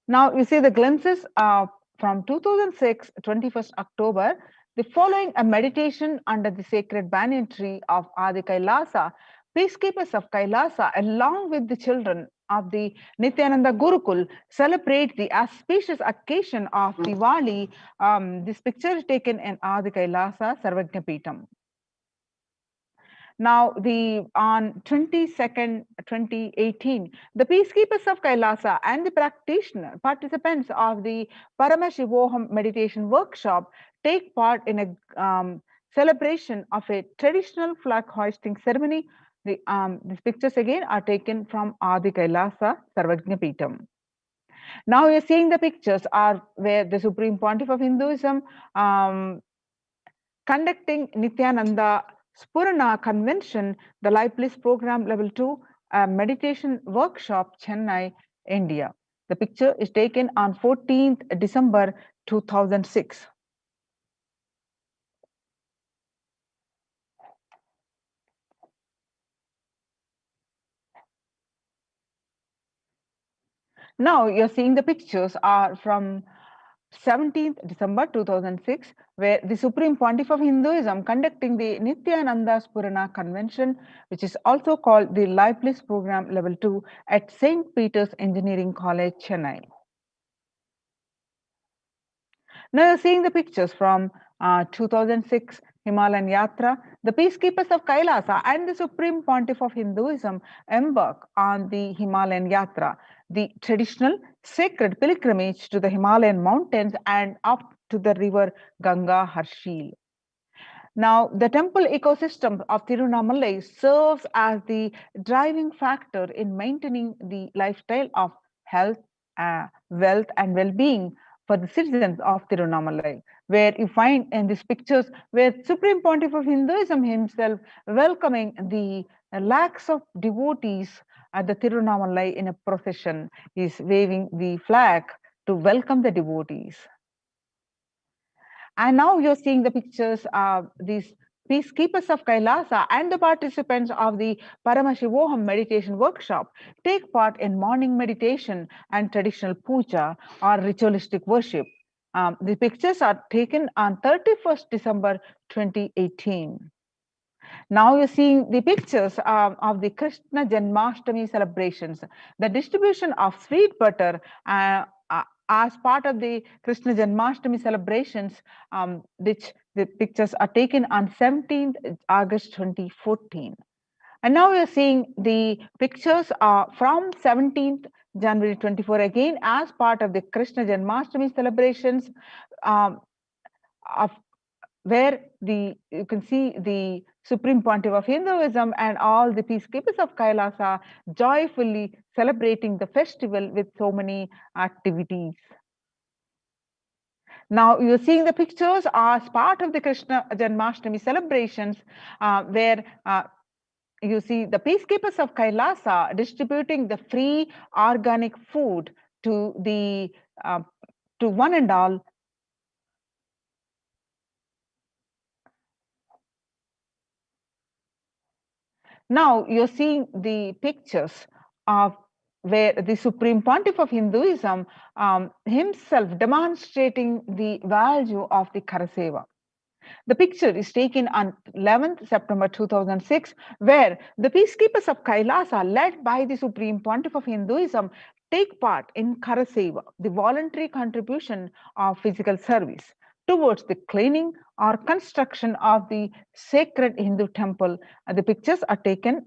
Now you see the glimpses from 2006, 21st October, the following a meditation under the sacred banyan tree of Adi Kailasa, peacekeepers of Kailasa, along with the children of the Nithyananda Gurukul, celebrate the auspicious occasion of Diwali. This picture is taken in Adi Kailasa, Sarvajna Peetham. Now, on 22nd, 2018, the peacekeepers of Kailasa and the practitioner participants of the Paramashivoham meditation workshop take part in a celebration of a traditional flag hoisting ceremony. These pictures again are taken from Adi Kailasa, Sarvajna Peetham. Now you're seeing the pictures are where the Supreme Pontiff of Hinduism conducting Nithyananda Spurana Convention, the Life Bliss Program Level 2 meditation workshop, Chennai, India. The picture is taken on 14th December 2006. Now you're seeing the pictures are from 17th December 2006, where the Supreme Pontiff of Hinduism conducting the Nithyananda Spurana Convention, which is also called the Life Bliss Program Level 2 at St. Peter's Engineering College, Chennai. Now you're seeing the pictures from 2006 Himalayan Yatra. The peacekeepers of Kailasa and the Supreme Pontiff of Hinduism embark on the Himalayan Yatra, the traditional sacred pilgrimage to the Himalayan mountains and up to the river Ganga Harshil. Now, the temple ecosystem of Tirunamalai serves as the driving factor in maintaining the lifestyle of health, wealth, and well-being for the citizens of Tirunamalai, where you find in these pictures where Supreme Pontiff of Hinduism himself welcoming the lakhs of devotees at the Tirunamalai in a procession. He is waving the flag to welcome the devotees. And now you're seeing the pictures of these peacekeepers of Kailasa and the participants of the Paramashivoham meditation workshop take part in morning meditation and traditional puja or ritualistic worship. The pictures are taken on 31st December 2018. Now you're seeing the pictures of the Krishna Janmashtami celebrations, the distribution of sweet butter as part of the Krishna Janmashtami celebrations, which the pictures are taken on 17th August 2014. And now we're seeing the pictures from 17th January 24 again as part of the Krishna Janmashtami celebrations of where you can see the Supreme Pontiff of Hinduism and all the peacekeepers of Kailasa joyfully celebrating the festival with so many activities. Now you're seeing the pictures as part of the Krishna Janmashtami celebrations where you see the peacekeepers of Kailasa distributing the free organic food to the to one and all. Now you're seeing the pictures of where the Supreme Pontiff of Hinduism himself demonstrating the value of the Karaseva. The picture is taken on 11th September 2006, where the peacekeepers of Kailasa, led by the Supreme Pontiff of Hinduism, take part in Karaseva, the voluntary contribution of physical service towards the cleaning or construction of the sacred Hindu temple. The pictures are taken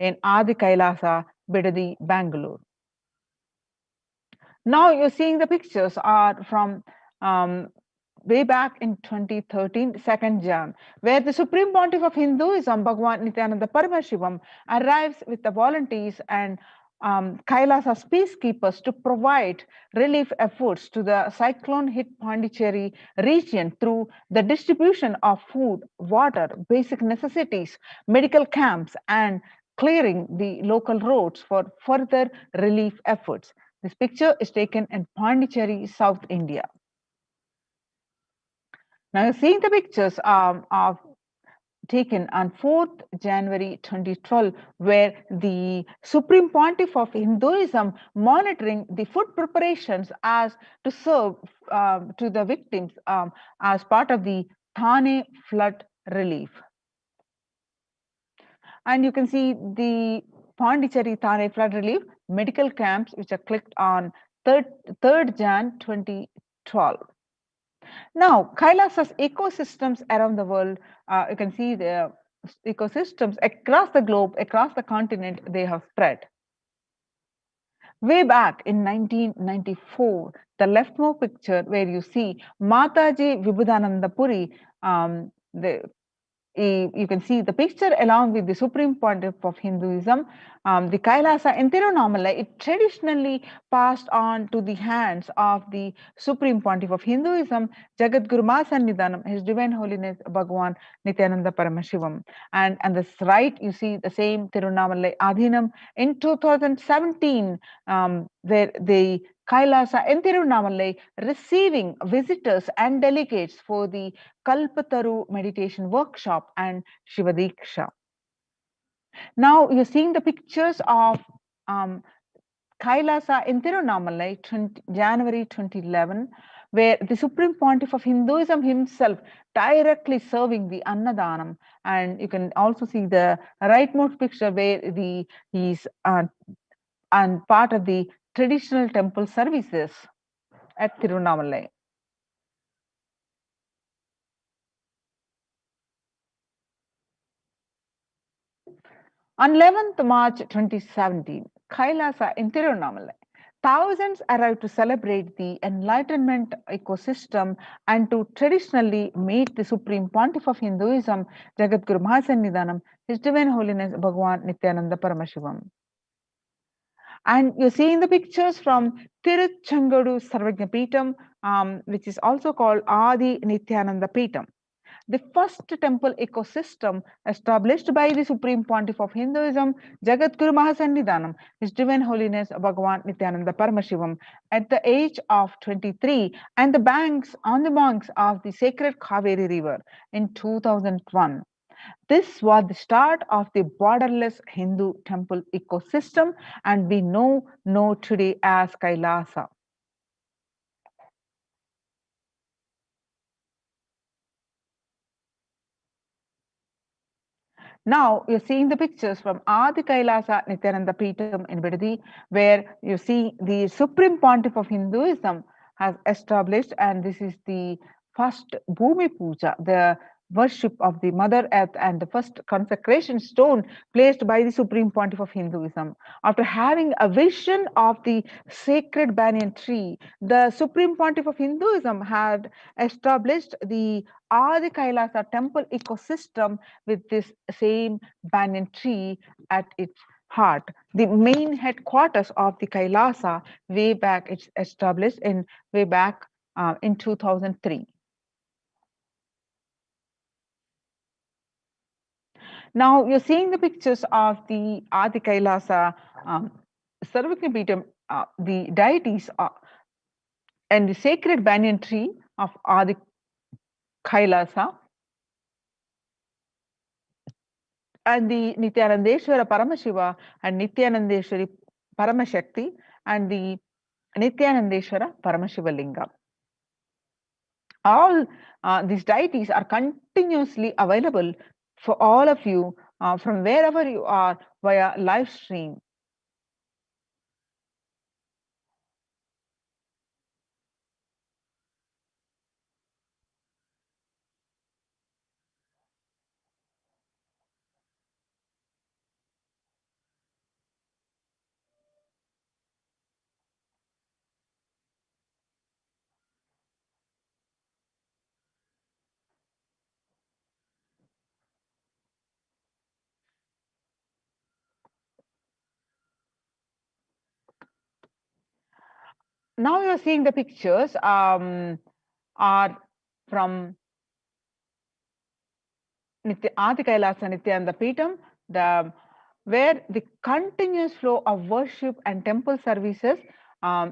in Adi Kailasa, Bidadi, Bangalore. Now you're seeing the pictures are from way back in 2013, 2nd Jan, where the Supreme Pontiff of Hinduism, Bhagwan Nithyananda Paramashivam, arrives with the volunteers and Kailasa's peacekeepers to provide relief efforts to the cyclone-hit Pondicherry region through the distribution of food, water, basic necessities, medical camps, and clearing the local roads for further relief efforts. This picture is taken in Pondicherry, South India. Now, you're seeing the pictures of taken on 4th January 2012, where the Supreme Pontiff of Hinduism monitoring the food preparations as to serve to the victims as part of the Thane flood relief. And you can see the Pondicherry Thane flood relief medical camps, which are clicked on 3rd Jan 2012. Now, Kailasa's ecosystems around the world, you can see the ecosystems across the globe, across the continent, they have spread. Way back in 1994, the leftmost picture where you see Mataji Vibhudananda Puri, you can see the picture along with the Supreme Pontiff of Hinduism, the Kailasa in Tirunamalai, it traditionally passed on to the hands of the Supreme Pontiff of Hinduism, Jagadguru Mahasannidhanam, His Divine Holiness Bhagwan Nithyananda Paramashivam. And on this right, you see the same Tirunamalai Adhinam in 2017, where the Kailasa in Tirunamalai receiving visitors and delegates for the Kalpataru meditation workshop and Shivadiksha. Now you're seeing the pictures of Kailasa in Tirunamalai, January 2011, where the Supreme Pontiff of Hinduism himself directly serving the Annadanam. And you can also see the rightmost picture where he's and part of the traditional temple services at Tirunamalai. On 11th March 2017, Kailasa in Tirunamalai, thousands arrived to celebrate the Enlightenment ecosystem and to traditionally meet the Supreme Pontiff of Hinduism, Jagadguru Mahasannidhanam, His Divine Holiness Bhagwan Nithyananda Paramashivam. And you're seeing the pictures from Tiruchengodu Sarvajna Peetham, which is also called Adi Nithyananda Peetham, the first temple ecosystem established by the Supreme Pontiff of Hinduism, Jagadguru Mahasannidhanam, His Divine Holiness Bhagwan Nithyananda Paramashivam, at the age of 23, and on the banks of the sacred Kaveri River in 2001. This was the start of the borderless Hindu temple ecosystem, and we know today as Kailasa. Now you're seeing the pictures from Adi Kailasa Nithyananda Peetham in Bidadi, where you see the Supreme Pontiff of Hinduism has established, and this is the first Bhumi Puja, the worship of the Mother Earth, and the first consecration stone placed by the Supreme Pontiff of Hinduism. After having a vision of the sacred banyan tree, the Supreme Pontiff of Hinduism had established the Adi Kailasa temple ecosystem with this same banyan tree at its heart. The main headquarters of the Kailasa way back, it's established in 2003. Now you're seeing the pictures of the Adi Kailasa Sarvajna Peetham, the deities and the sacred banyan tree of Adi Kailasa, and the Nithyanandeshwara Paramashiva and Nithyanandeshwari Paramashakti and the Nithyanandeshwara Paramashiva Linga. All these deities are continuously available for all of you from wherever you are via live stream. Now you're seeing the pictures are from Adi Kailasa Nithyananda Peetham, where the continuous flow of worship and temple services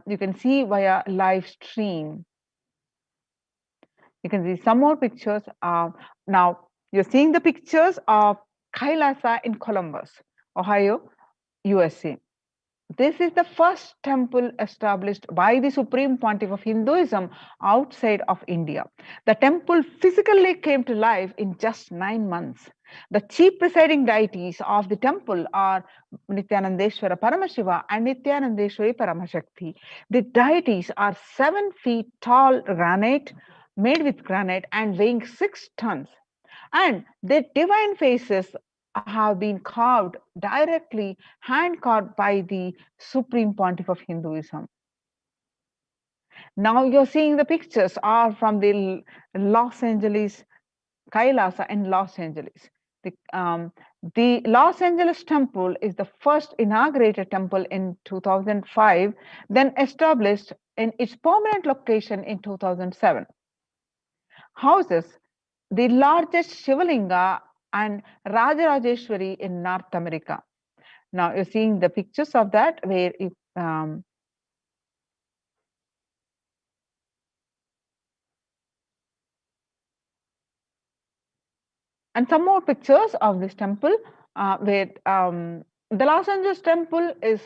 you can see via live stream. You can see some more pictures. Now You're seeing the pictures of Kailasa in Columbus, Ohio, USA. This is the first temple established by the Supreme Pontiff of Hinduism outside of India. The temple physically came to life in just 9 months. The chief presiding deities of the temple are Nithyanandeshwara Paramashiva and Nithyanandeshwari Paramashakti. The deities are 7 feet tall granite, made with granite and weighing 6 tons. And their divine faces have been carved directly, hand carved by the Supreme Pontiff of Hinduism. Now you're seeing the pictures are from the Los Angeles, Kailasa in Los Angeles. The Los Angeles temple is the first inaugurated temple in 2005, then established in its permanent location in 2007. Houses the largest Shivalinga and Rajarajeshwari in North America. Now you're seeing the pictures of that where if and some more pictures of this temple where the Los Angeles temple is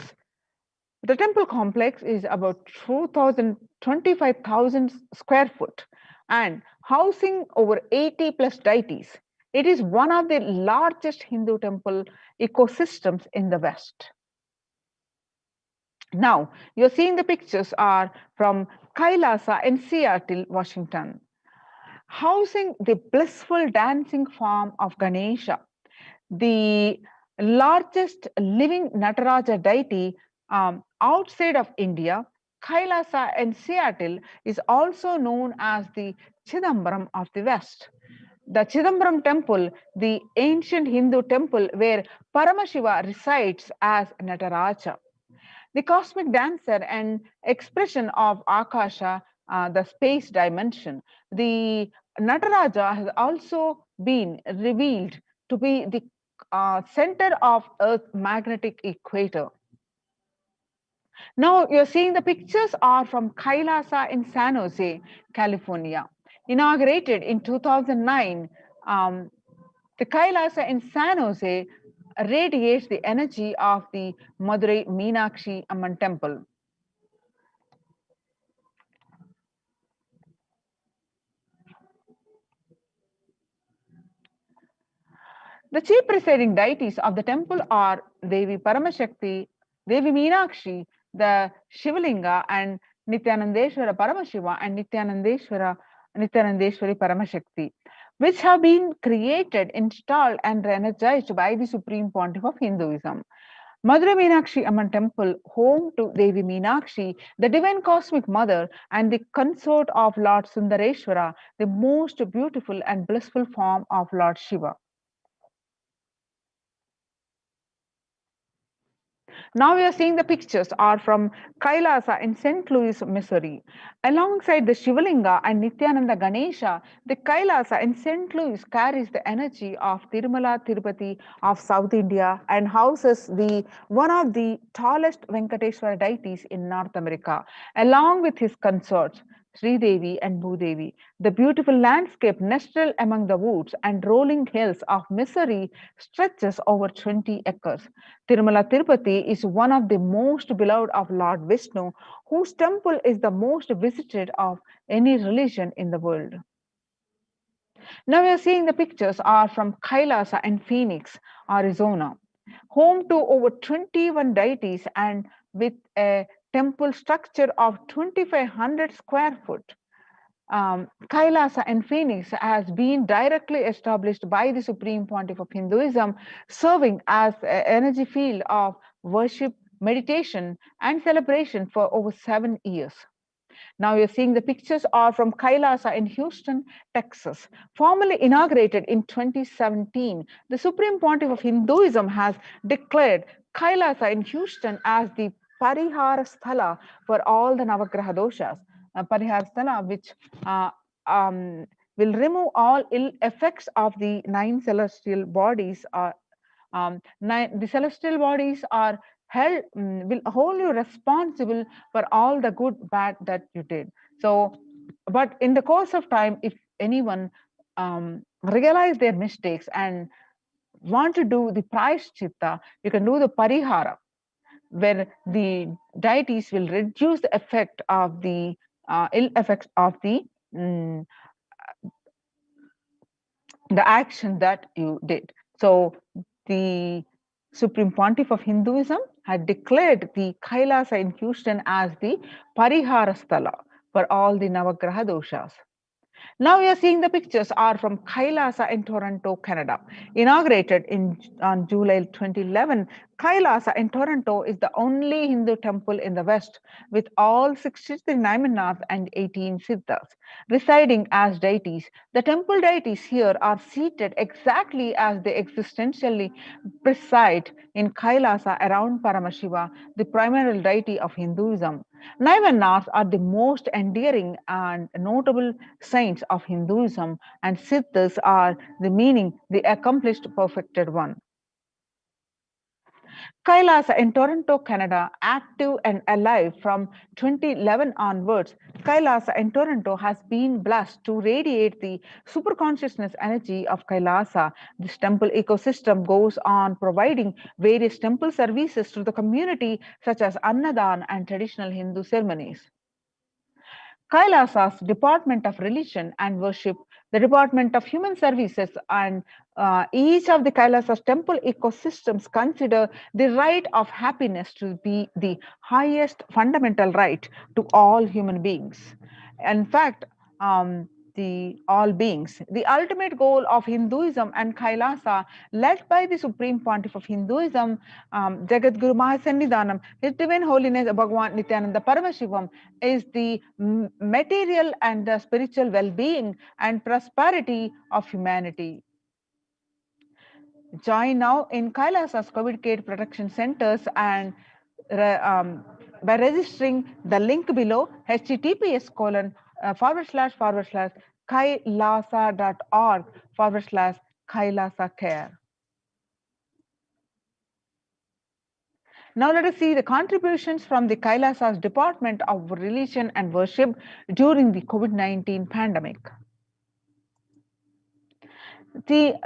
the temple complex is about 25,000 square foot and housing over 80 plus deities. It is one of the largest Hindu temple ecosystems in the West. Now, you're seeing the pictures are from Kailasa in Seattle, Washington, housing the blissful dancing form of Ganesha, the largest living Nataraja deity outside of India. Kailasa in Seattle is also known as the Chidambaram of the West. The Chidambaram temple, the ancient Hindu temple where Paramashiva resides as Nataraja. The cosmic dancer and expression of Akasha, the space dimension. The Nataraja has also been revealed to be the center of Earth's magnetic equator. Now you're seeing the pictures are from Kailasa in San Jose, California. Inaugurated in 2009, the Kailasa in San Jose radiates the energy of the Madurai Meenakshi Amman temple. The chief presiding deities of the temple are Devi Paramashakti, Devi Meenakshi, the Shivalinga, and Nithyanandeshwara Paramashiva and Nithyanandeshwari Paramashakti, which have been created, installed, and energized by the Supreme Pontiff of Hinduism. Madurai Meenakshi Amman temple, home to Devi Meenakshi, the divine cosmic mother and the consort of Lord Sundareshwara, the most beautiful and blissful form of Lord Shiva. Now we are seeing the pictures are from Kailasa in St. Louis, Missouri. Alongside the Shivalinga and Nithyananda Ganesha, the Kailasa in St. Louis carries the energy of Tirumala Tirupati of South India and houses one of the tallest Venkateshwara deities in North America, along with his consorts. Sri Devi and Bhudevi. The beautiful landscape nestled among the woods and rolling hills of Missouri stretches over 20 acres. Tirumala Tirupati is one of the most beloved of Lord Vishnu, whose temple is the most visited of any religion in the world. Now we are seeing the pictures are from Kailasa in Phoenix, Arizona, home to over 21 deities and with a temple structure of 2,500 square foot. Kailasa in Phoenix has been directly established by the Supreme Pontiff of Hinduism, serving as an energy field of worship, meditation, and celebration for over 7 years. Now you're seeing the pictures are from Kailasa in Houston, Texas. Formally inaugurated in 2017, the Supreme Pontiff of Hinduism has declared Kailasa in Houston as the Parihara Sthala for all the Navagraha doshas. Parihara Sthala, which will remove all ill effects of the 9 celestial bodies. The celestial bodies are will hold you responsible for all the good bad that you did. So but in the course of time, if anyone realize their mistakes and want to do the Prayashchitta, you can do the Parihara, where the deities will reduce the effect of the ill effects of mm, the action that you did. So the Supreme Pontiff of Hinduism had declared the Kailasa in Houston as the Parihara Sthala for all the Navagraha doshas. Now you are seeing the pictures are from Kailasa in Toronto, Canada. Inaugurated on July 2011, Kailasa in Toronto is the only Hindu temple in the West with all 63 Naimanaths and 18 Siddhas residing as deities. The temple deities here are seated exactly as they existentially preside in Kailasa around Paramashiva, the primary deity of Hinduism. Naimanaths are the most endearing and notable saints of Hinduism, and Siddhas are the meaning the accomplished perfected one. Kailasa in Toronto, Canada, active and alive from 2011 onwards, Kailasa in Toronto has been blessed to radiate the superconsciousness energy of Kailasa. This temple ecosystem goes on providing various temple services to the community, such as Annadan and traditional Hindu ceremonies. Kailasa's Department of Religion and Worship, the Department of Human Services, and each of the Kailasa's temple ecosystems consider the right of happiness to be the highest fundamental right to all human beings. In fact, the all beings. The ultimate goal of Hinduism and Kailasa, led by the Supreme Pontiff of Hinduism, Jagat Guru Mahasannidhanam, His Divine Holiness Bhagavan Nithyananda Paramashivam, is the material and the spiritual well-being and prosperity of humanity. Join now in Kailasa's COVID care protection centers and by registering the link below https://kailasa.org/Kailasa care. Now let us see the contributions from the Kailasa's Department of Religion and Worship during the COVID-19 pandemic. The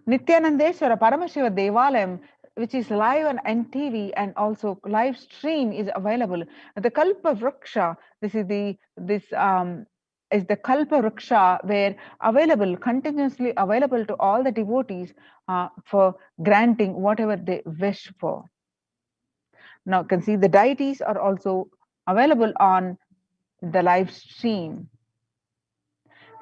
Nithyanandeswara Paramashiva Devalayam, which is live on NTV and also live stream, is available. The Kalpa Vriksha, this is the Kalpa Vriksha, where available, continuously available to all the devotees for granting whatever they wish for. Now you can see the deities are also available on the live stream.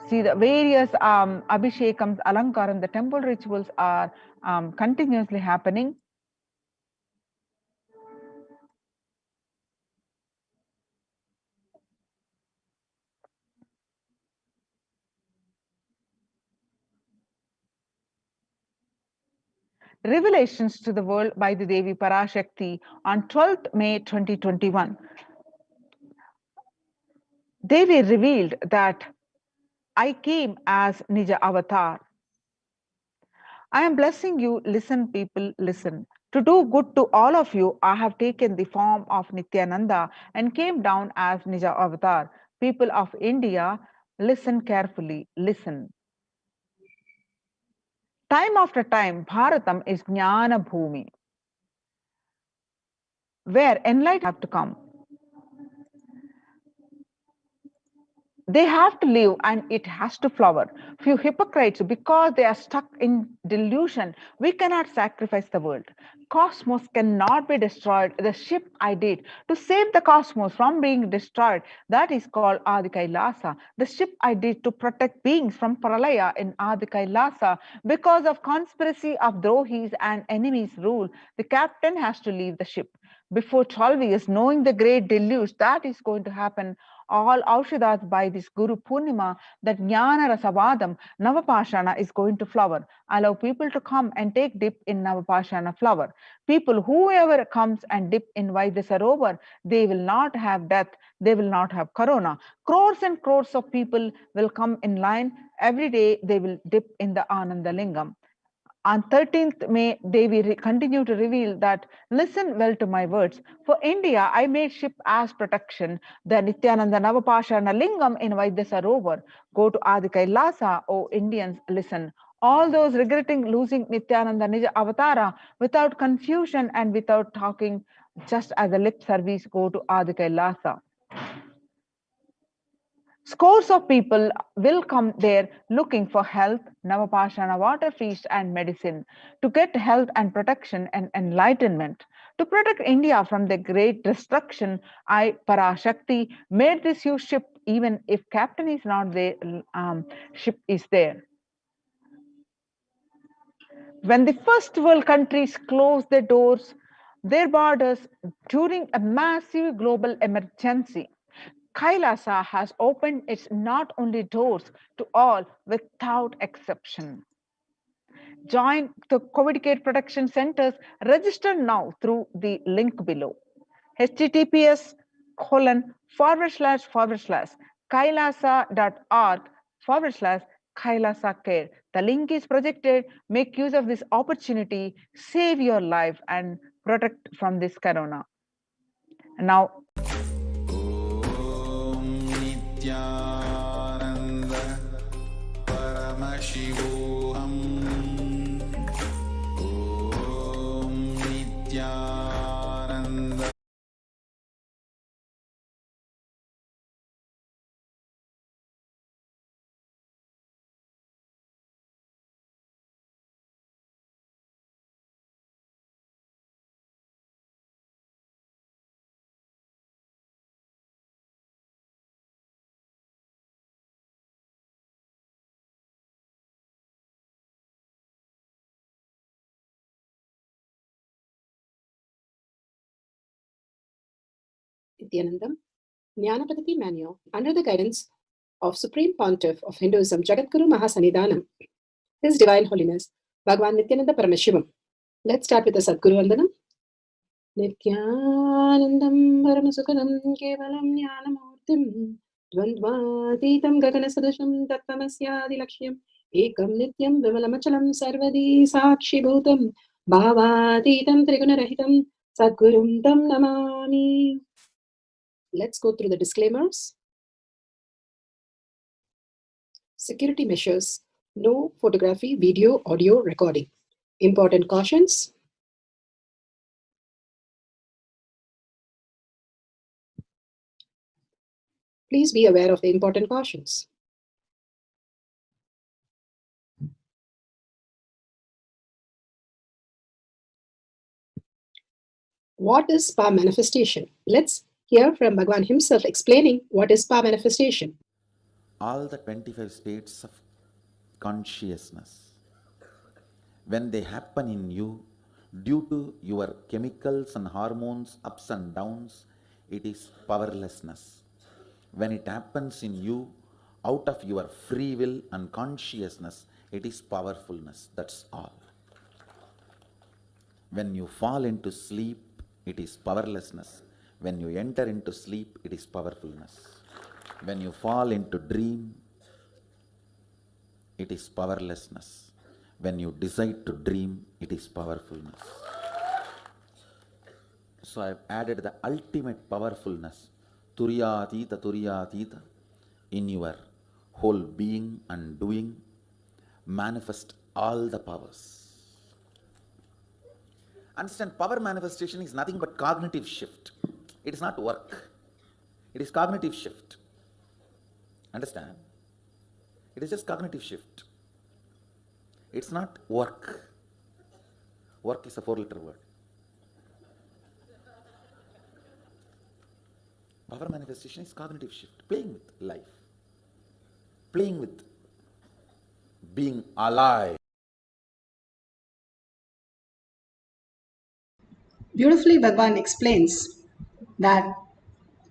See the various abhishekams, alankaram, the temple rituals are continuously happening. Revelations to the world by the Devi Parashakti on 12th May 2021. Devi revealed that I came as Nija Avatar. I am blessing you, listen people, listen. To do good to all of you, I have taken the form of Nityananda and came down as Nija Avatar. People of India, listen carefully, listen. Time after time, Bharatam is Jnana Bhumi, where enlightenment have to come. They have to live and it has to flower. Few hypocrites, because they are stuck in delusion, we cannot sacrifice the world. Cosmos cannot be destroyed. The ship I did to save the cosmos from being destroyed, that is called Adi Kailasa. The ship I did to protect beings from Pralaya in Adi Kailasa. Because of conspiracy of Drohis and enemies rule, the captain has to leave the ship. Before 12 years, knowing the great deluge that is going to happen, all Aushadas by this Guru Purnima, that Jnana Rasavadam, Navapashana is going to flower. Allow people to come and take dip in Navapashana flower. People, whoever comes and dip in Vaidya Sarovar, they will not have death, they will not have corona. Crores and crores of people will come in line. Every day they will dip in the Ananda Lingam. On 13th May, Devi continue to reveal that, listen well to my words. For India, I made ship as protection. The Nithyananda Navapashana Lingam in Vaidyasarovar. Go to Adi Kailasa, O Indians, listen. All those regretting losing Nithyananda Nija Avatara without confusion and without talking, just as a lip service, go to Adi Kailasa. Scores of people will come there looking for health, Navapashana water feast and medicine, to get health and protection and enlightenment. To protect India from the great destruction, I, Parashakti, made this huge ship, even if captain is not there, ship is there. When the first world countries closed their doors, their borders during a massive global emergency, Kailasa has opened its not only doors to all without exception. Join the COVID Care Protection Centers. Register now through the link below. https://kailasa.org/Kailasa Care. The link is projected. Make use of this opportunity. Save your life and protect from this corona. Now, Nithyananda Paramashivoham. Om Nithyananda. Nithyanandam, Jnanapadati Manual, under the guidance of Supreme Pontiff of Hinduism, Jagadguru Mahasannidhanam, His Divine Holiness, Bhagavan Nithyananda Paramashivam. Let's start with the Sadguru Vandanam. Nithyanandam Paramasukhanam Kevalam Jnanamurtim Dvandvatitam Gaganasadasham Tattvamasyaadilakshya Ekam Nityam Vimalamachalam Sarvadi Sakshi Bhutam Bhavatitam Trigunarahitam Sadgurum Tam Namami. Let's go through the disclaimers. Security measures. No photography, video, audio recording. Important cautions. Please be aware of the important cautions. What is power manifestation? Let's hear from Bhagavan himself explaining what is power manifestation. All the 25 states of consciousness, when they happen in you, due to your chemicals and hormones ups and downs, it is powerlessness. When it happens in you, out of your free will and consciousness, it is powerfulness. That's all. When you fall into sleep, it is powerlessness. When you enter into sleep, it is powerfulness. When you fall into dream, it is powerlessness. When you decide to dream, it is powerfulness. So I have added the ultimate powerfulness, Turyatita, in your whole being and doing. Manifest all the powers. Understand, power manifestation is nothing but cognitive shift. It is not work. It is cognitive shift. Understand? It is just cognitive shift. It's not work. Work is a 4-letter word. Power manifestation is cognitive shift. Playing with life. Playing with being alive. Beautifully, Bhagavan explains that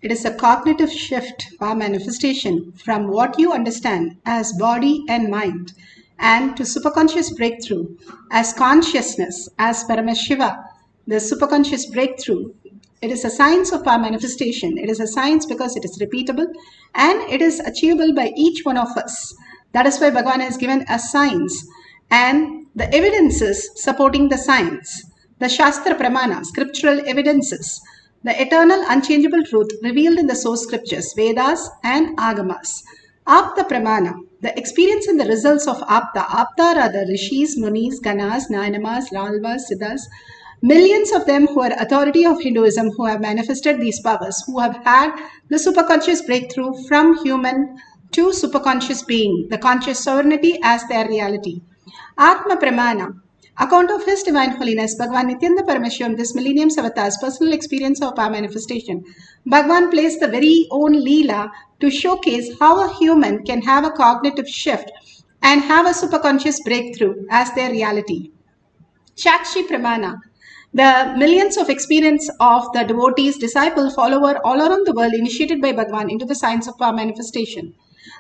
it is a cognitive shift or manifestation from what you understand as body and mind and to superconscious breakthrough as consciousness, as Paramashiva, the superconscious breakthrough. It is a science of our manifestation. It is a science because it is repeatable and it is achievable by each one of us. That is why Bhagavan has given a science. And the evidences supporting the science, the Shastra Pramana, scriptural evidences, the eternal unchangeable truth revealed in the source scriptures, Vedas and Agamas. Apta Pramana, the experience and the results of Apta. Apta are the Rishis, Munis, Ganas, Nayamas, Ralvas, Siddhas, millions of them who are authority of Hinduism, who have manifested these powers, who have had the superconscious breakthrough from human to superconscious being, the conscious sovereignty as their reality. Atma Pramana, account of His Divine Holiness Bhagwan Nithyananda Paramashivam, this millennium's avatar's personal experience of our manifestation. Bhagwan plays the very own Leela to showcase how a human can have a cognitive shift and have a superconscious breakthrough as their reality. Shakshi Pramana, the millions of experience of the devotees, disciple, follower all around the world initiated by Bhagwan into the science of our manifestation.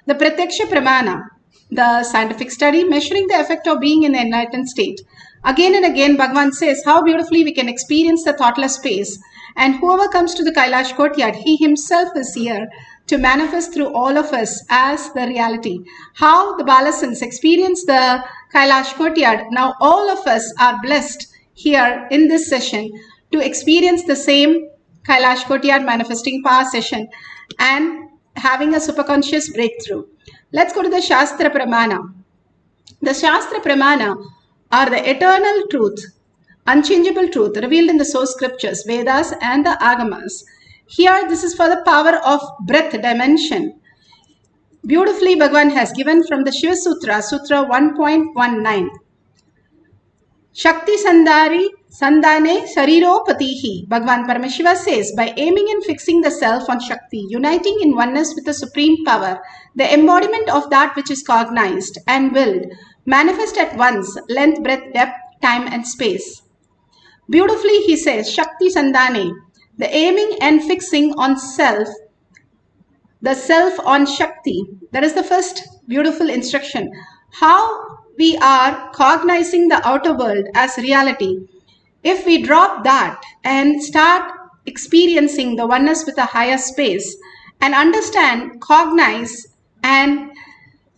The Pratyaksha Pramana, the scientific study measuring the effect of being in the enlightened state. Again and again, Bhagwan says how beautifully we can experience the thoughtless space, and whoever comes to the Kailash courtyard, he himself is here to manifest through all of us as the reality. How the Balasans experience the Kailash courtyard, now all of us are blessed here in this session to experience the same Kailash courtyard manifesting power session and having a superconscious breakthrough. Let's go to the Shastra Pramana. The Shastra Pramana are the eternal truth, unchangeable truth revealed in the source scriptures, Vedas and the Agamas. Here, this is for the power of breath dimension. Beautifully, Bhagwan has given from the Shiva Sutra, Sutra 1.19. Shakti Sandane Shariropatihi. Bhagwan Paramashiva says, by aiming and fixing the self on Shakti, uniting in oneness with the supreme power, the embodiment of that which is cognized and willed, manifest at once, length, breadth, depth, time and space. Beautifully he says, Shakti Sandane, the aiming and fixing on self, the self on Shakti. That is the first beautiful instruction. How we are cognizing the outer world as reality. If we drop that and start experiencing the oneness with a higher space and understand, cognize and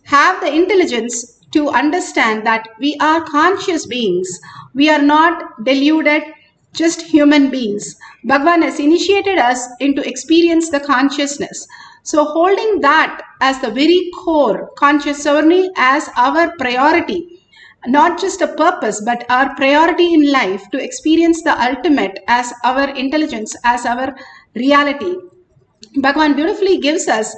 have the intelligence to understand that we are conscious beings. We are not deluded, just human beings. Bhagwan has initiated us into experience the consciousness. So holding that as the very core, conscious sovereignty as our priority, not just a purpose, but our priority in life to experience the ultimate as our intelligence, as our reality. Bhagwan beautifully gives us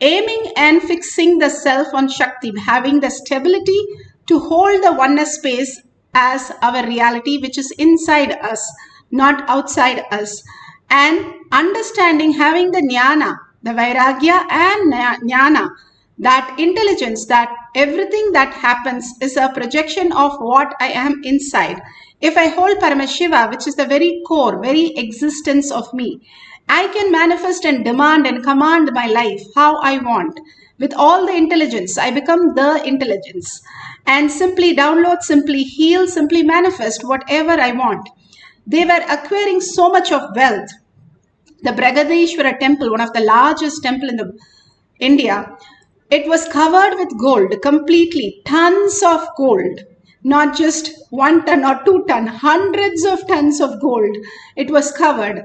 aiming and fixing the self on Shakti, having the stability to hold the oneness space as our reality, which is inside us, not outside us. And understanding, having the jnana, the vairagya and jnana, that intelligence, that everything that happens is a projection of what I am inside. If I hold Paramashiva, which is the very core, very existence of me, I can manifest and demand and command my life how I want. With all the intelligence, I become the intelligence and simply download, simply heal, simply manifest whatever I want. They were acquiring so much of wealth. The Bragadeshwara temple, one of the largest temple in India, it was covered with gold completely, tons of gold. Not just 1 ton or 2 ton, hundreds of tons of gold. It was covered.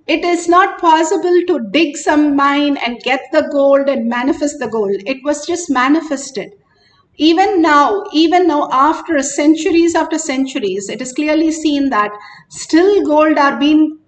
It is not possible to dig some mine and get the gold and manifest the gold. It was just manifested. Even now after centuries, it is clearly seen that still gold are being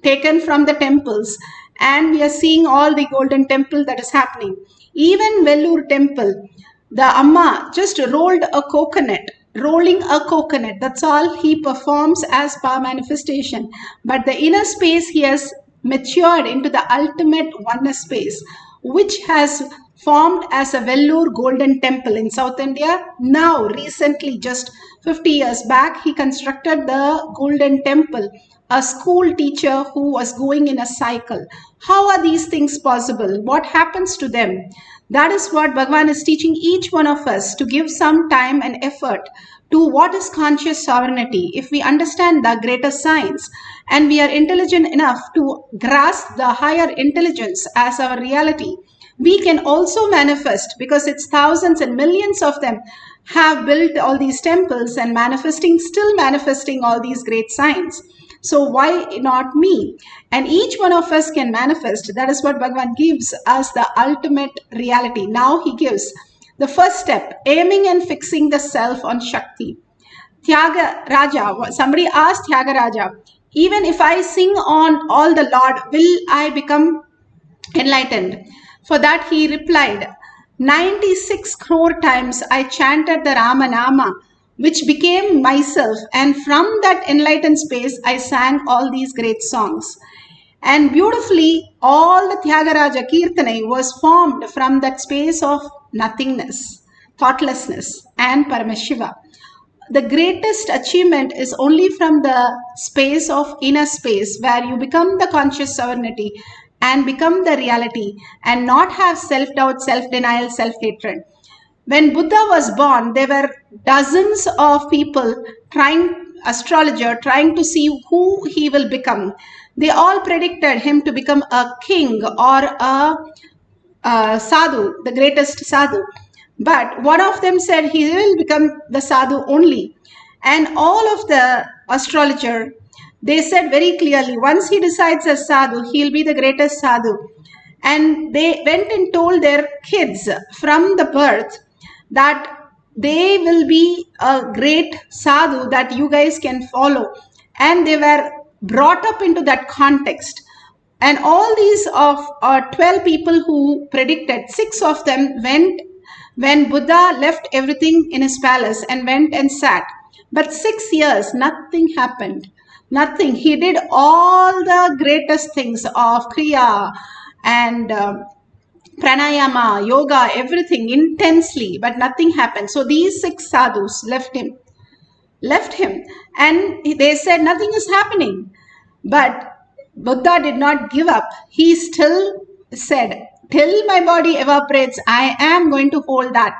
taken from the temples and we are seeing all the golden temple that is happening. Even Vellore temple, the Amma just rolled a coconut, rolling a coconut. That's all he performs as power manifestation. But the inner space he has matured into the ultimate oneness space, which has formed as a Vellore golden temple in South India. Now, recently, just 50 years back, he constructed the golden temple. A school teacher who was going in a cycle. How are these things possible? What happens to them? That is what Bhagwan is teaching each one of us, to give some time and effort to what is conscious sovereignty. If we understand the greater science and we are intelligent enough to grasp the higher intelligence as our reality, we can also manifest, because it's thousands and millions of them have built all these temples and still manifesting all these great signs. So why not me? And each one of us can manifest. That is what Bhagavan gives us, the ultimate reality. Now he gives the first step, aiming and fixing the self on Shakti. Tyaga Raja, somebody asked Tyaga Raja, even if I sing on all the Lord, will I become enlightened? For that he replied, 96 crore times I chanted the Rama Nama, which became myself, and from that enlightened space I sang all these great songs. And beautifully, all the Tyagaraja Kirtane was formed from that space of nothingness, thoughtlessness, and Paramashiva. The greatest achievement is only from the space of inner space, where you become the conscious sovereignty and become the reality and not have self-doubt, self-denial, self-hatred. When Buddha was born, there were dozens of people astrologer trying to see who he will become. They all predicted him to become a king or a sadhu, the greatest sadhu. But one of them said he will become the sadhu only. And all of the astrologer, they said very clearly, once he decides as sadhu, he'll be the greatest sadhu. And they went and told their kids from the birth that they will be a great sadhu that you guys can follow. And they were brought up into that context. And all these of 12 people who predicted, 6 of them went when Buddha left everything in his palace and went and sat. But 6 years, nothing happened. Nothing. He did all the greatest things of Kriya and pranayama, yoga, everything intensely, but nothing happened. So these 6 sadhus left him. And they said nothing is happening. But Buddha did not give up. He still said, till my body evaporates, I am going to hold that.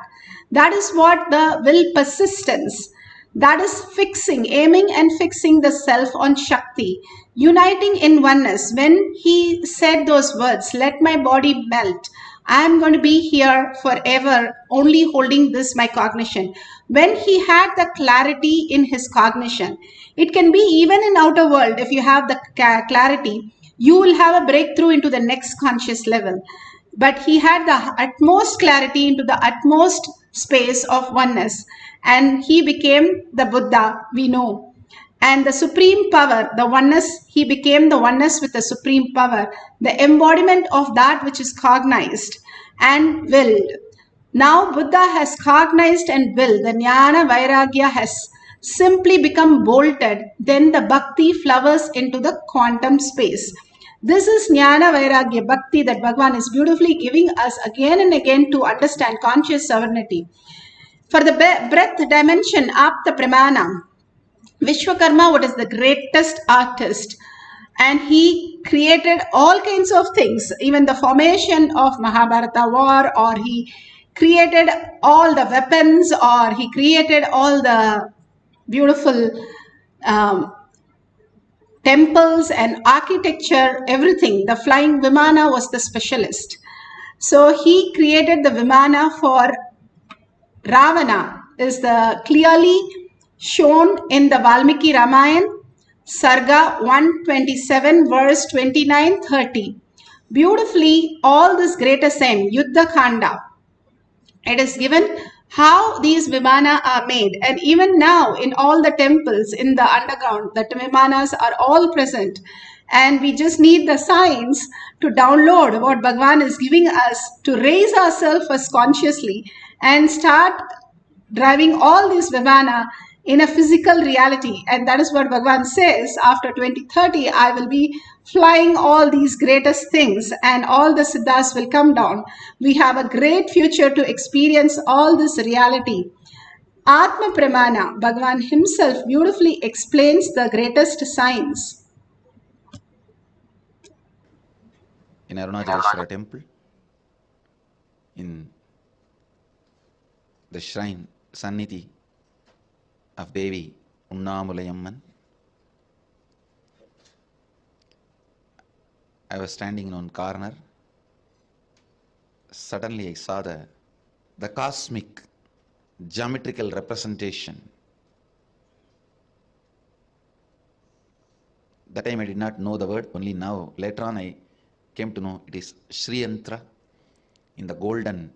That is what the will persistence. That is fixing, aiming and fixing the self on Shakti, uniting in oneness. When he said those words, let my body melt, I am going to be here forever, only holding this, my cognition. When he had the clarity in his cognition, it can be even in outer world, if you have the clarity, you will have a breakthrough into the next conscious level. But he had the utmost clarity into the utmost space of oneness. And he became the Buddha we know. And the supreme power, the oneness, he became the oneness with the supreme power, the embodiment of that which is cognized and willed. Now Buddha has cognized and willed. The Jnana Vairagya has simply become bolted. Then the Bhakti flowers into the quantum space. This is Jnana Vairagya Bhakti that Bhagavan is beautifully giving us again and again to understand conscious sovereignty. For the breath dimension, Apta Pramana, Vishwakarma was the greatest artist, and he created all kinds of things, even the formation of Mahabharata war, or he created all the weapons, or he created all the beautiful temples and architecture, everything. The flying Vimana was the specialist. So he created the Vimana for Ravana, is the clearly shown in the Valmiki Ramayana, Sarga 127, verse 29-30. Beautifully, all this great ascent, Yuddha Khanda, it is given how these Vimana are made. And even now, in all the temples in the underground, the Vimanas are all present. And we just need the science to download what Bhagavan is giving us to raise ourselves as consciously and start driving all these Vimana in a physical reality. And that is what Bhagavan says, after 2030, I will be flying all these greatest things and all the Siddhas will come down. We have a great future to experience all this reality. Atma Pramana, Bhagavan himself beautifully explains the greatest science. In Arunachaleshwara temple, in the shrine Sannidhi of Devi Unnamulayamman, I was standing in one corner. Suddenly I saw the cosmic geometrical representation. That time I did not know the word, only now, later on I came to know it is Sri Yantra in the golden,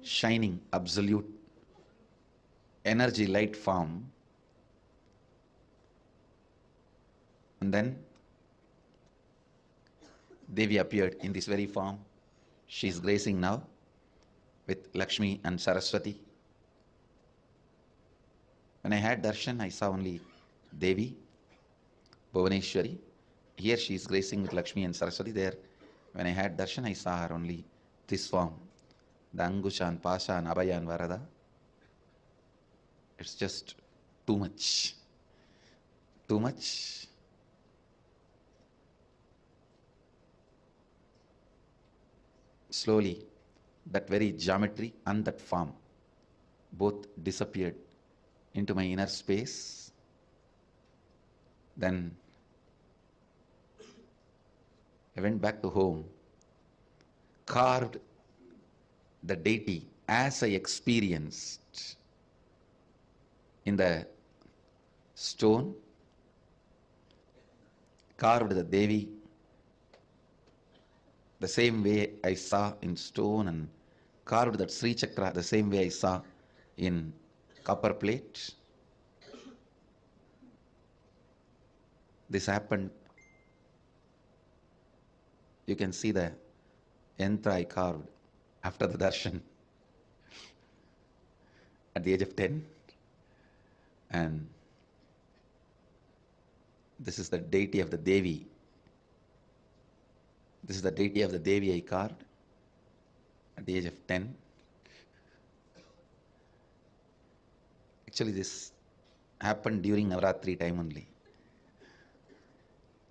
shining, absolute energy light form. And then Devi appeared in this very form. She is gracing now with Lakshmi and Saraswati. When I had darshan, I saw only Devi, Bhuvaneshwari. Here she is gracing with Lakshmi and Saraswati. There, when I had darshan, I saw her only this form. The Angushan, Pashan, Abhayan, Varada. It's just too much. Too much. Slowly, that very geometry and that form both disappeared into my inner space. Then I went back to home, carved the deity as I experienced in the stone, carved the Devi the same way I saw in stone, and carved that Sri Chakra the same way I saw in copper plate. This happened. You can see the yantra I carved after the darshan at the age of 10. And this is the deity of the Devi. This is the deity of the Devi I carved at the age of 10. Actually, this happened during Navratri time only.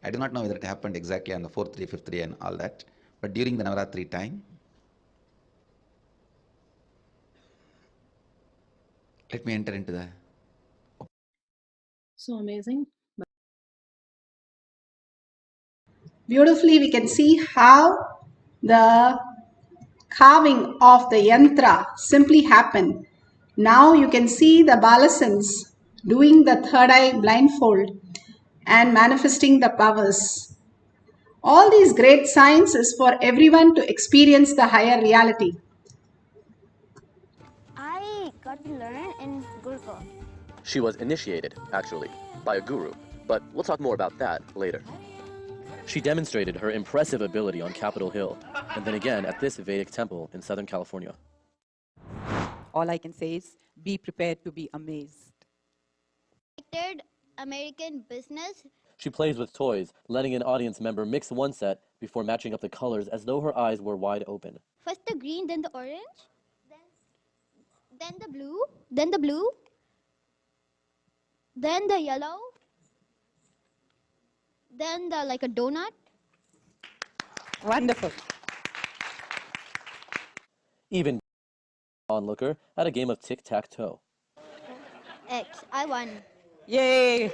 I do not know whether it happened exactly on the 4th day, 5th day and all that, but during the Navratri time, let me enter into the... So amazing. Beautifully, we can see how the carving of the yantra simply happened. Now you can see the balasans doing the third eye blindfold and manifesting the powers. All these great signs is for everyone to experience the higher reality. I got to learn in Gurukul. She was initiated, actually, by a guru, but we'll talk more about that later. She demonstrated her impressive ability on Capitol Hill, and then again at this Vedic temple in Southern California. All I can say is be prepared to be amazed. American business. She plays with toys, letting an audience member mix one set before matching up the colors as though her eyes were wide open. First the green, then the orange, then the blue, then the blue, then the yellow, then the like a donut. Wonderful. Even onlooker at a game of tic-tac-toe. X, I won. Yay!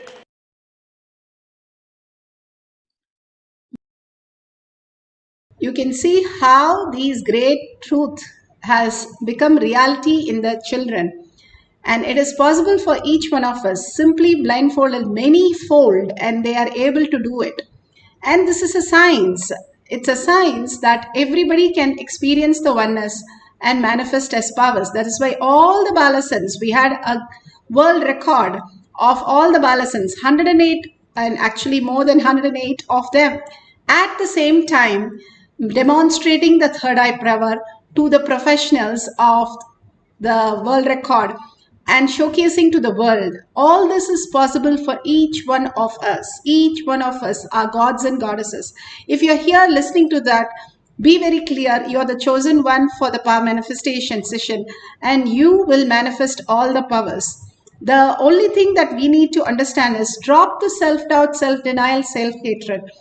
You can see how these great truth has become reality in the children. And it is possible for each one of us, simply blindfolded many-fold, and they are able to do it. And this is a science. It's a science that everybody can experience the oneness and manifest as powers. That is why all the balasans, we had a world record of all the balasans, 108, and actually more than 108 of them, at the same time demonstrating the third eye power to the professionals of the world record and showcasing to the world. All this is possible for each one of us. Each one of us are gods and goddesses. If you're here listening to that, be very clear, you're the chosen one for the power manifestation session, and you will manifest all the powers. The only thing that we need to understand is drop the self-doubt, self-denial, self-hatred.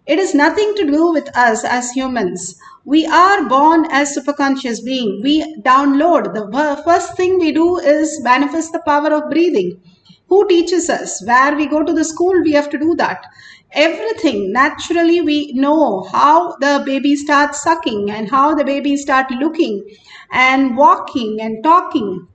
It is nothing to do with us as humans. We are born as superconscious beings. We download. The first thing we do is manifest the power of breathing. Who teaches us? Where we go to the school, we have to do that. Everything, naturally, we know how the baby starts sucking and how the baby starts looking and walking and talking.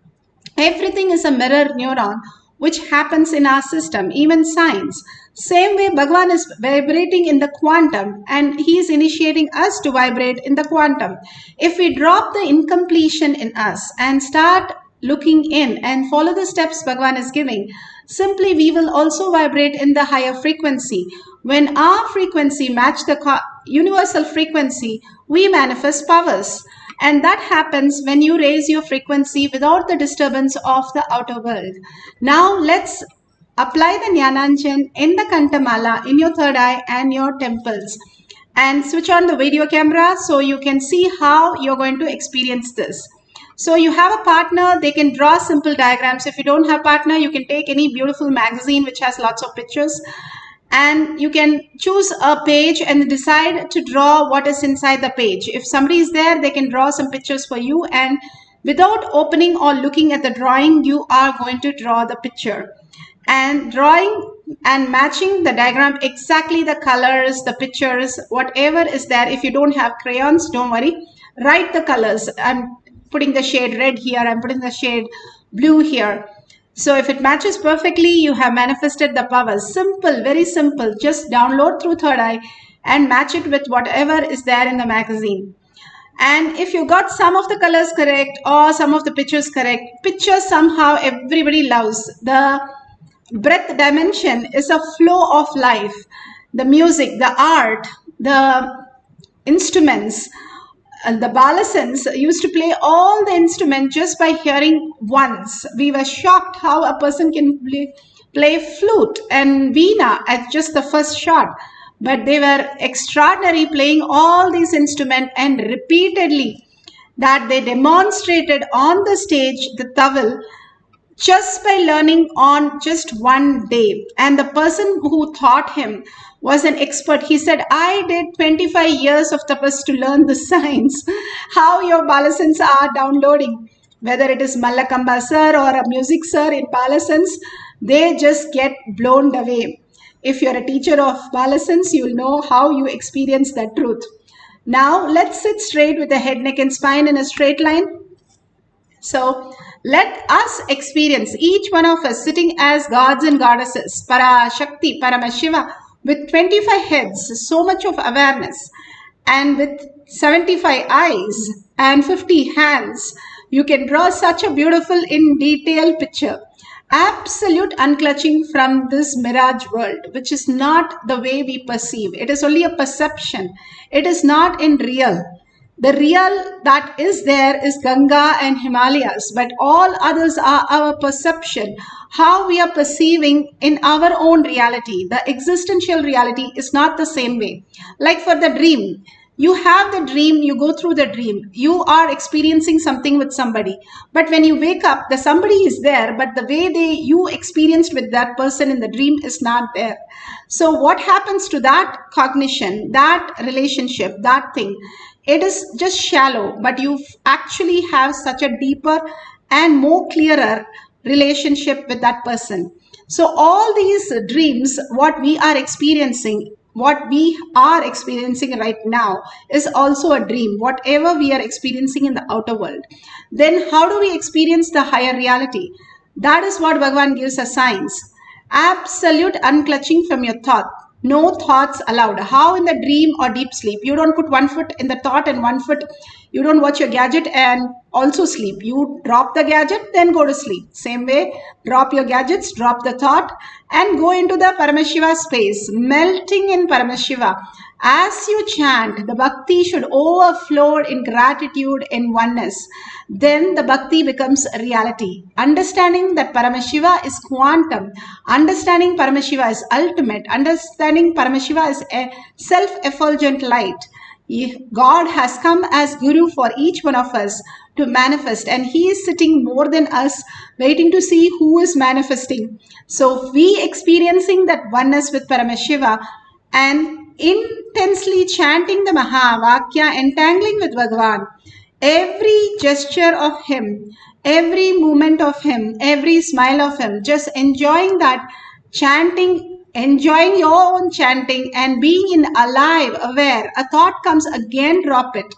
Everything is a mirror neuron which happens in our system, even science. Same way Bhagavan is vibrating in the quantum and he is initiating us to vibrate in the quantum. If we drop the incompletion in us and start looking in and follow the steps Bhagavan is giving, simply we will also vibrate in the higher frequency. When our frequency match the universal frequency, we manifest powers. And that happens when you raise your frequency without the disturbance of the outer world. Now let's apply the Jnananjan in the Kantamala, in your third eye and your temples. And switch on the video camera so you can see how you're going to experience this. So you have a partner, they can draw simple diagrams. If you don't have a partner, you can take any beautiful magazine which has lots of pictures. And you can choose a page and decide to draw what is inside the page. If somebody is there, they can draw some pictures for you, and without opening or looking at the drawing, you are going to draw the picture. And drawing and matching the diagram, exactly the colors, the pictures, whatever is there. If you don't have crayons, don't worry. Write the colors. I'm putting the shade red here, I'm putting the shade blue here. So if it matches perfectly, you have manifested the power. Simple, very simple. Just download through third eye and match it with whatever is there in the magazine. And if you got some of the colors correct or some of the pictures correct, pictures somehow everybody loves. The breath dimension is a flow of life. The music, the art, the instruments, the Balasans used to play all the instruments just by hearing once. We were shocked how a person can play flute and veena at just the first shot. But they were extraordinary playing all these instruments, and repeatedly that they demonstrated on the stage the tawal just by learning on just one day. And the person who taught him was an expert. He said, I did 25 years of tapas to learn the science. How your Balasans are downloading, whether it is Mallakamba sir or a music sir in Balasans, they just get blown away. If you're a teacher of Balasans, you'll know how you experience that truth. Now let's sit straight with the head, neck and spine in a straight line. So let us experience, each one of us sitting as gods and goddesses, Parashakti, Paramashiva, with 25 heads, so much of awareness, and with 75 eyes and 50 hands, you can draw such a beautiful in detail picture. Absolute unclutching from this mirage world, which is not the way we perceive. It is only a perception. It is not in real. The real that is there is Ganga and Himalayas, but all others are our perception, how we are perceiving in our own reality. The existential reality is not the same way. Like for the dream, you have the dream, you go through the dream, you are experiencing something with somebody, but when you wake up, the somebody is there, but the way you experienced with that person in the dream is not there. So what happens to that cognition, that relationship, that thing? It is just shallow, but you actually have such a deeper and more clearer relationship with that person. So all these dreams, what we are experiencing right now is also a dream, whatever we are experiencing in the outer world. Then how do we experience the higher reality? That is what Bhagavan gives us science. Absolute unclutching from your thought. No thoughts allowed. How in the dream or deep sleep? You don't put one foot in the thought and one foot, you don't watch your gadget and also sleep. You drop the gadget, then go to sleep. Same way, drop your gadgets, drop the thought and go into the Paramashiva space, melting in Paramashiva. As you chant, the bhakti should overflow in gratitude, in oneness. Then the bhakti becomes a reality. Understanding that Paramashiva is quantum, understanding Paramashiva is ultimate, understanding Paramashiva is a self-effulgent light. God has come as Guru for each one of us to manifest, and He is sitting more than us, waiting to see who is manifesting. So we experiencing that oneness with Paramashiva and intensely chanting the Mahavakya, entangling with Bhagavan, every gesture of Him, every movement of Him, every smile of Him, just enjoying that chanting, enjoying your own chanting and being in alive, aware. A thought comes, again drop it.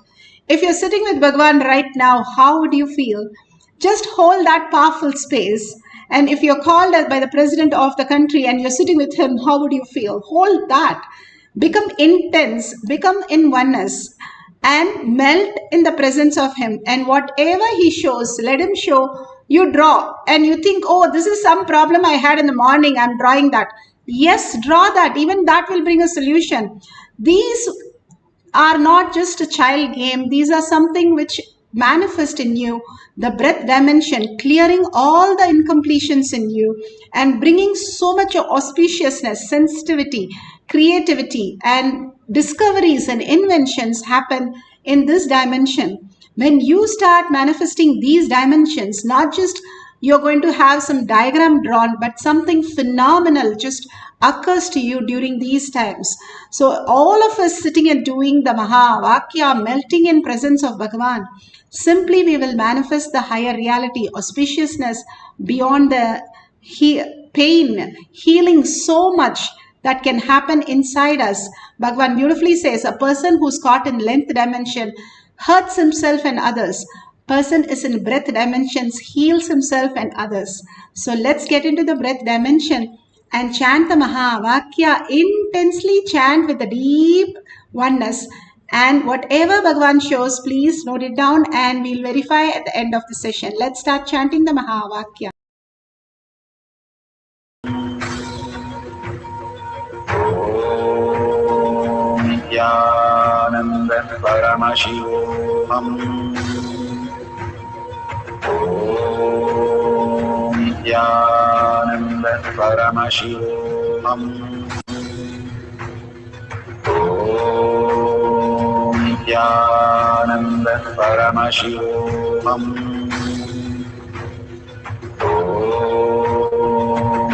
If you're sitting with Bhagavan right now, how would you feel? Just hold that powerful space. And if you're called by the president of the country and you're sitting with him, how would you feel? Hold that. Become intense, become in oneness, and melt in the presence of him. And whatever he shows, let him show. You draw and you think, oh, this is some problem I had in the morning. I'm drawing that. Yes, draw that. Even that will bring a solution. These are not just a child game. These are something which manifest in you, the breath dimension, clearing all the incompletions in you and bringing so much auspiciousness, sensitivity, creativity, and discoveries and inventions happen in this dimension. When you start manifesting these dimensions, not just you're going to have some diagram drawn, but something phenomenal just occurs to you during these times. So all of us sitting and doing the Mahavakya, melting in presence of Bhagavan, simply we will manifest the higher reality, auspiciousness beyond the pain, healing so much that can happen inside us. Bhagavan beautifully says, a person who's caught in length dimension hurts himself and others. Person is in breath dimensions, heals himself and others. So let's get into the breath dimension and chant the Mahavakya, intensely chant with a deep oneness. And whatever Bhagavan shows, please note it down and we'll verify at the end of the session. Let's start chanting the Mahavakya. Nithyananda Paramashivoham. Nithyananda Paramashivoham. Nithyananda Paramashivoham.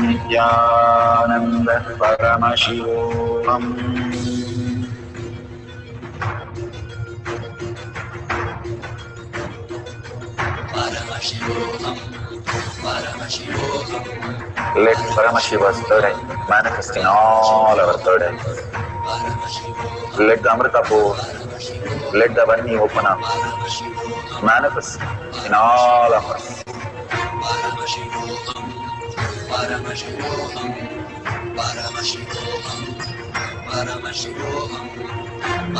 Nithyananda Paramashivoham. Let Paramashiva's third eye manifest in all our third eyes. Let the Amrita pour, let the Varni open up, manifest in all of us.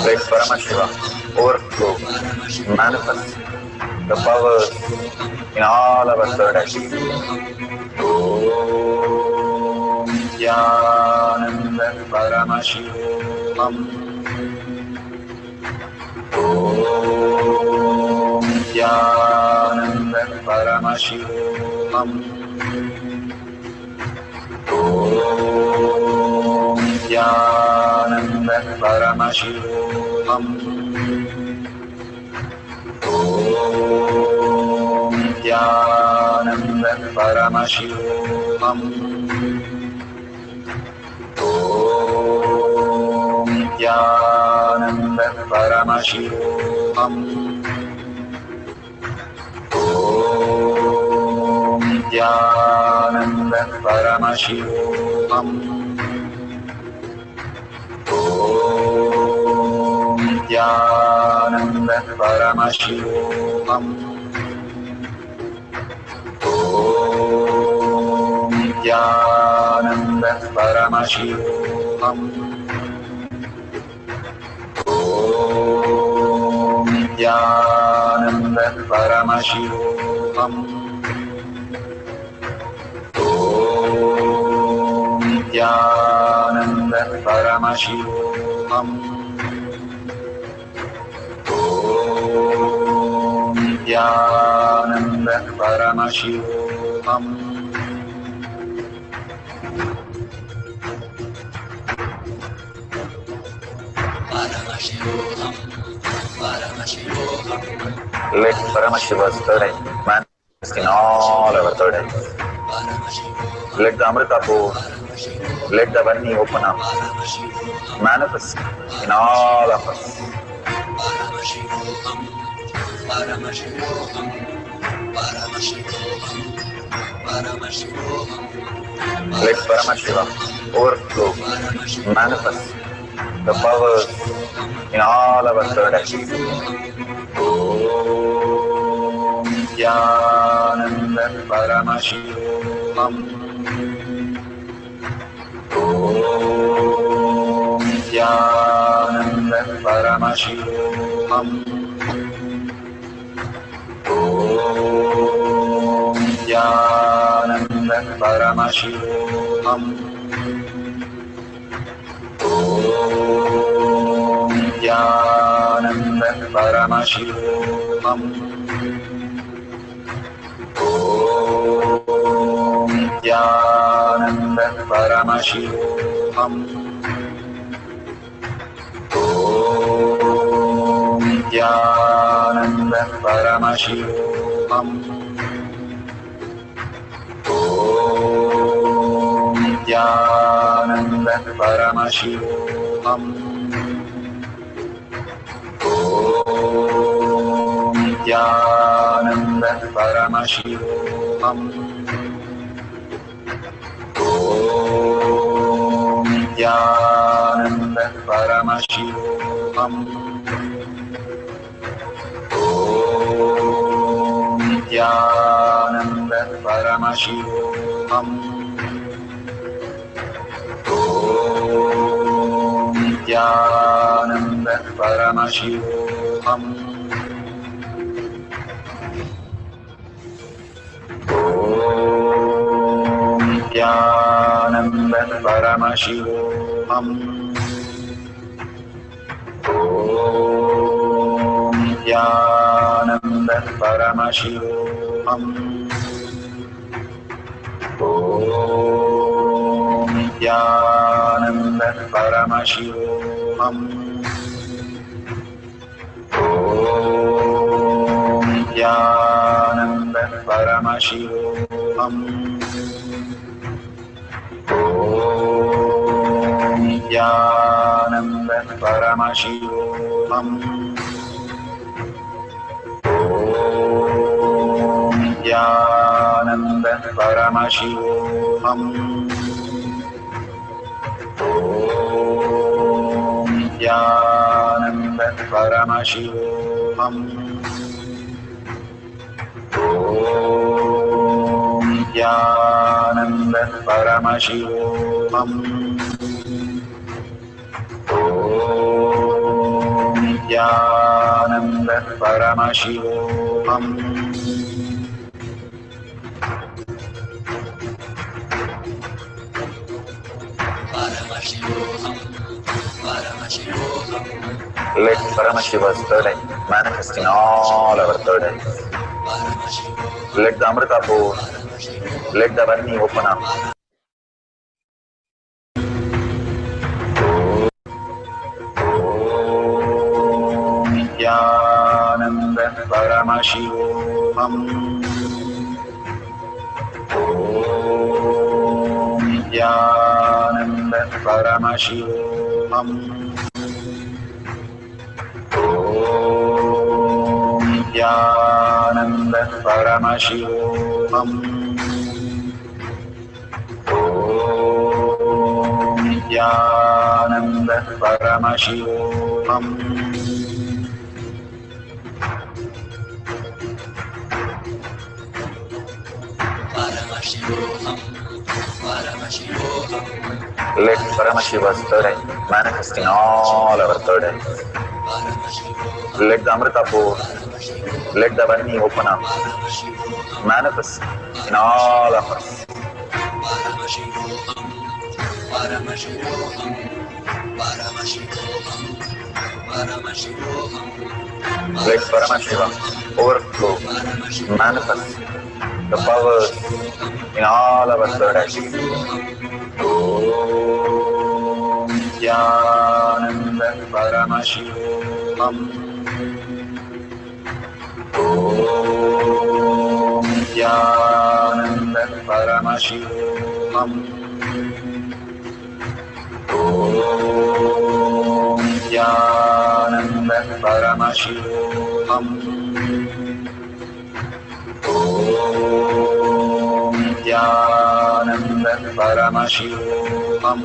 Let Paramashiva overflow, manifest the powers in all our third eyes. Om Nithyananda Paramashivoham. Om Nithyananda Paramashivoham. Om Nithyananda Paramashivoham. Om Nithyananda Paramashivoham. Om Nithyananda Paramashivoham. Om Nithyananda Paramashivoham. Om Nithyananda Paramashivoham. Om Nithyananda Paramashivoham. Om Nithyananda Paramashivoham. Om Nithyananda Paramashivoham. Om Nithyananda Paramashivoham. Let Paramashiva's third eye manifest in all our third eyes. Let the Amrita pour, let the Varni open up, manifest in all of us. Let Paramashiva overflow, manifest the powers in all our third eyes. Om Nithyananda Paramashivoham. Om Nithyananda Paramashivoham. Om Nithyananda Paramashivoham. Om Nithyananda Paramashivoham. Om Nithyananda Paramashivoham. Om Nithyananda Paramashivoham. Om Nithyananda Paramashivoham. Om Nithyananda Paramashivoham. Om Nithyananda Paramashivoham. Om Nithyananda Paramashivoham. Om Nithyananda Paramashivoham. Om Nithyananda Paramashivoham. Om Nithyananda Paramashivoham. Om Nithyananda Paramashivoham. Om Nithyananda Paramashivoham. Om Nithyananda Paramashivoham. Om Nithyananda Paramashivoham. Om Nithyananda Paramashivoham. Om Nithyananda Paramashivoham. Om Nithyananda Paramashivoham. Let Paramashiva's third eye manifest in all our third eyes. Let the Amrita pour, let the Varni open up. Om Nithyananda Paramashivoham. Om Nithyananda Paramashivoham. Om Nithyananda Paramashivoham. Om Nithyananda Paramashivoham. Let Paramashiva's third eye manifest in all our third eyes. Let the Amrita pour, let the Varni open up, manifest in all of us. Let Paramashiva overflow, manifest the powers in all our third eyes. Om Nithyananda Paramashivoham. Om Nithyananda Paramashivoham. Om Nithyananda Paramashivoham. Om Nithyananda Paramashivoham.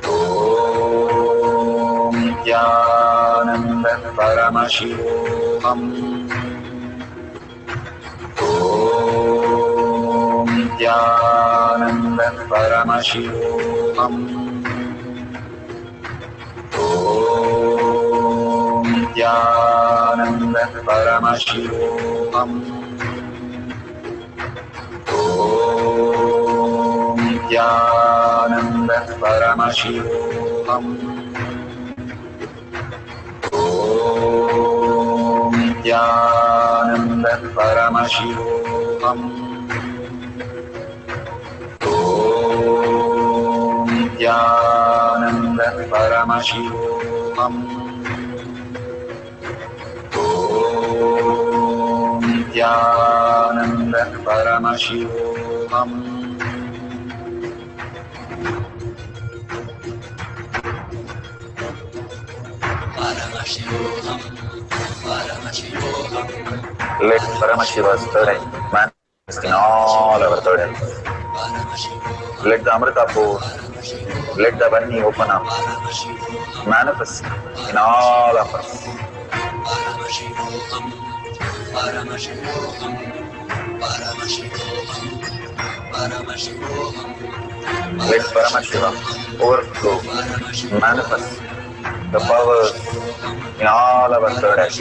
Om Nithyananda Paramashivoham. Om Nithyananda Paramashivoham. Om Nithyananda Paramashivoham. Om Nithyananda Paramashivoham. Om Nithyananda Paramashivoham. Om Nithyananda Paramashivoham. Om Nithyananda Paramashivoham. Let Paramashiva's third eye manifest in all our third eyes. Let the Amrita pour, let the Vani open up, manifest in all of us. Let Paramashiva overflow, manifest the powers in all our third eyes.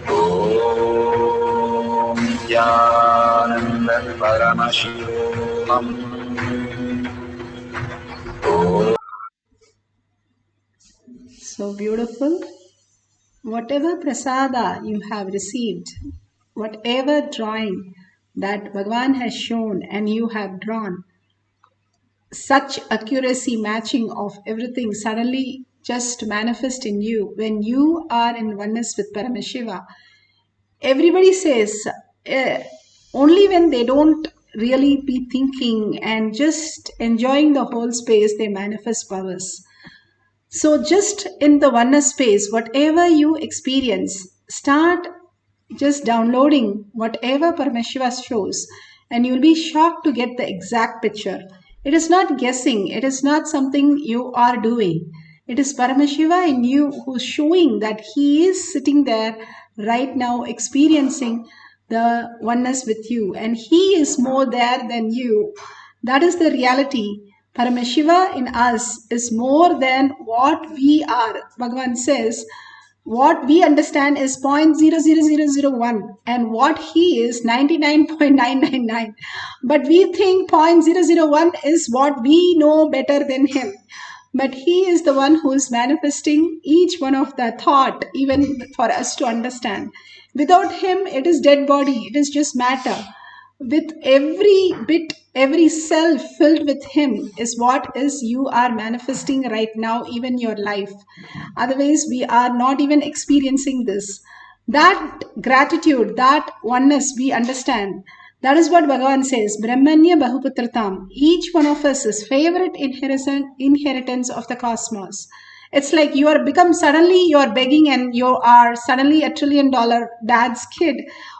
Om Nithyananda Paramashivoham. So beautiful. Whatever prasada you have received, whatever drawing that Bhagavan has shown and you have drawn, such accuracy matching of everything suddenly just manifest in you when you are in oneness with Paramashiva. Everybody says only when they don't really be thinking and just enjoying the whole space, they manifest powers. So just in the oneness space, whatever you experience, start just downloading whatever Paramashiva shows, and you'll be shocked to get the exact picture. It is not guessing. It is not something you are doing. It is Paramashiva in you who's showing that he is sitting there right now experiencing the oneness with you, and he is more there than you. That is the reality. Paramashiva in us is more than what we are. Bhagavan says, what we understand is 0.00001 and what he is 99.999. But we think 0.001 is what we know better than him. But he is the one who is manifesting each one of the thought, even for us to understand. Without him, it is dead body. It is just matter. With every bit, every cell filled with him is what is you are manifesting right now, even your life. Otherwise, we are not even experiencing this. That gratitude, that oneness we understand. That is what Bhagavan says, Brahmanya Bahuputratam. Each one of us is favorite inheritance of the cosmos. It's like you are become suddenly you are begging and you are suddenly $1 trillion dad's kid.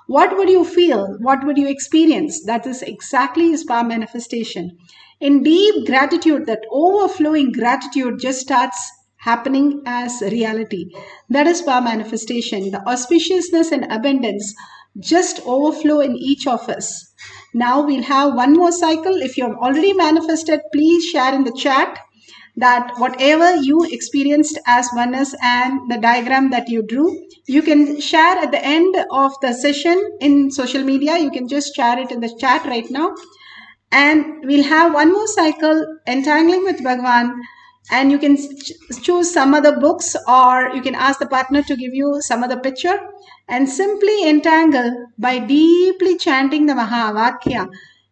What would you feel? What would you experience? That is exactly his power manifestation. In deep gratitude, that overflowing gratitude just starts happening as reality. That is power manifestation. The auspiciousness and abundance just overflow in each of us. Now we'll have one more cycle. If you have already manifested, please share in the chat that whatever you experienced as oneness and the diagram that you drew, you can share at the end of the session in social media. You can just share it in the chat right now. And we'll have one more cycle, Entangling with Bhagavan. And you can choose some other books, or you can ask the partner to give you some other picture, and simply entangle by deeply chanting the Mahavakya,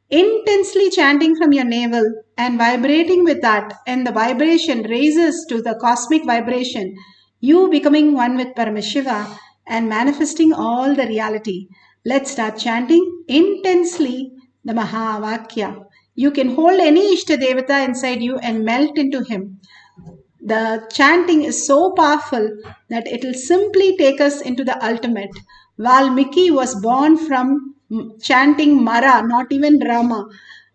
intensely chanting from your navel and vibrating with that, and the vibration raises to the cosmic vibration, you becoming one with Paramashiva and manifesting all the reality. Let's start chanting intensely the Mahavakya. You can hold any Ishta Devata inside you and melt into him. The chanting is so powerful that it will simply take us into the ultimate. Valmiki was born from chanting Mara, not even Rama.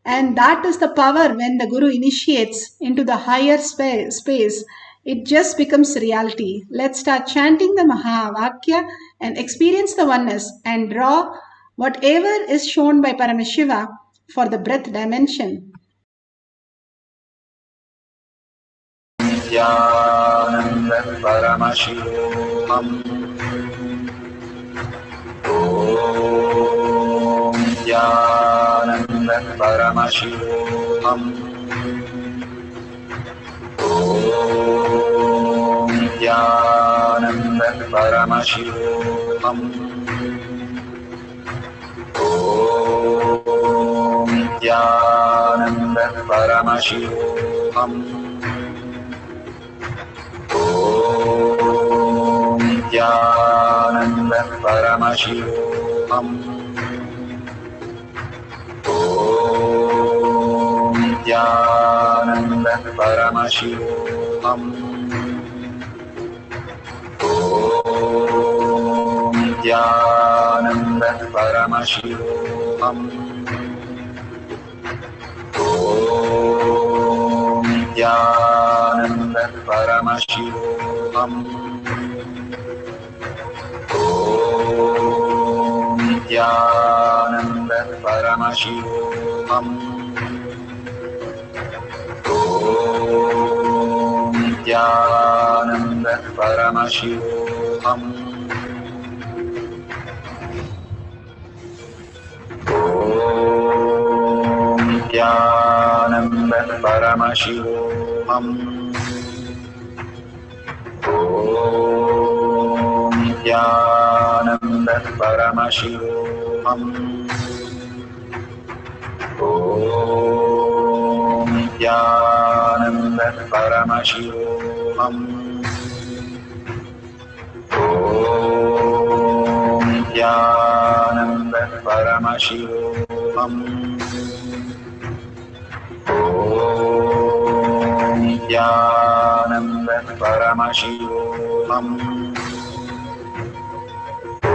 And that is the power when the Guru initiates into the higher space. It just becomes reality. Let's start chanting the Mahavakya and experience the oneness and draw Whatever is shown by Paramashiva for the breath dimension. Nithyananda Paramashivoham. Om Nithyananda Paramashivoham. Om Nithyananda Paramashivoham. Om Nithyananda Paramashivoham. Om Nithyananda Paramashivoham. Om Nithyananda Paramashivoham. Om Nithyananda Paramashivoham. Om Nithyananda Paramashivoham. Om Nithyananda Paramashivoham. Om Nithyananda Paramashivoham. Om Nithyananda Paramashivoham. Om Nithyananda Paramashivoham. Om Nithyananda Paramashivoham. Om Nithyananda Paramashivoham. Om Nithyananda Paramashivoham. Om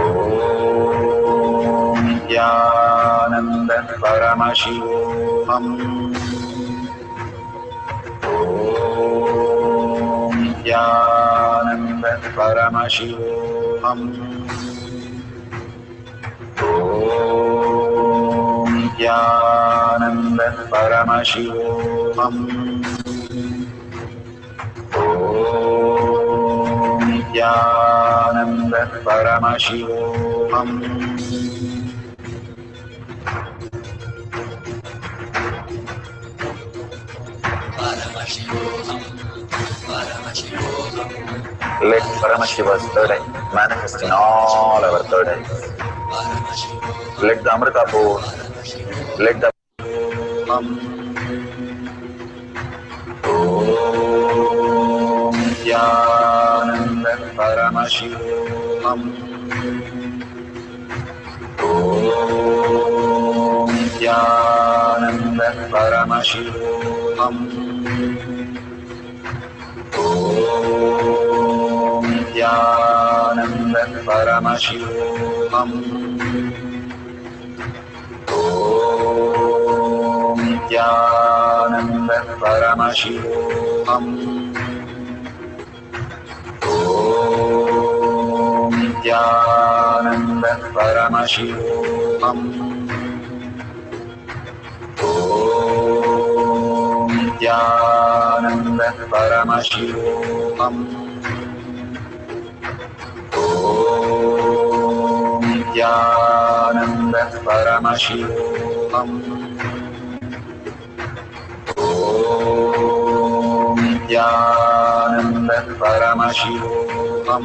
Nithyananda Paramashivoham. Om Nithyananda Paramashivoham. Om Nithyananda Paramashivoham. Om Nithyananda Paramashivoham. Let Paramashiva's third eye manifest in all our third eyes. Let the Amrita pour, let the Om Nithyananda Paramashivoham. Om Nithyananda Paramashivoham. Om Nithyananda Paramashivoham. Om Nithyananda Paramashivoham. Om Nithyananda Paramashivoham. Om Nithyananda Paramashivoham. Om Nithyananda Paramashivoham. Om Nithyananda Paramashivoham.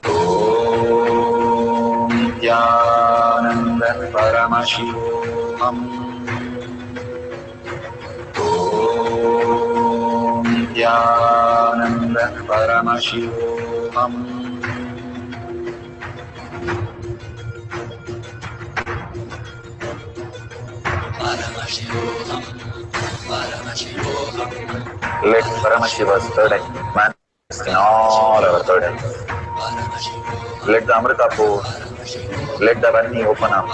Om Nithyananda Paramashivoham. Om Nithyananda Paramashivoham. Let Paramashiva's third eye manifest in all our third eyes. Let the Amrita pour, let the Varni open up,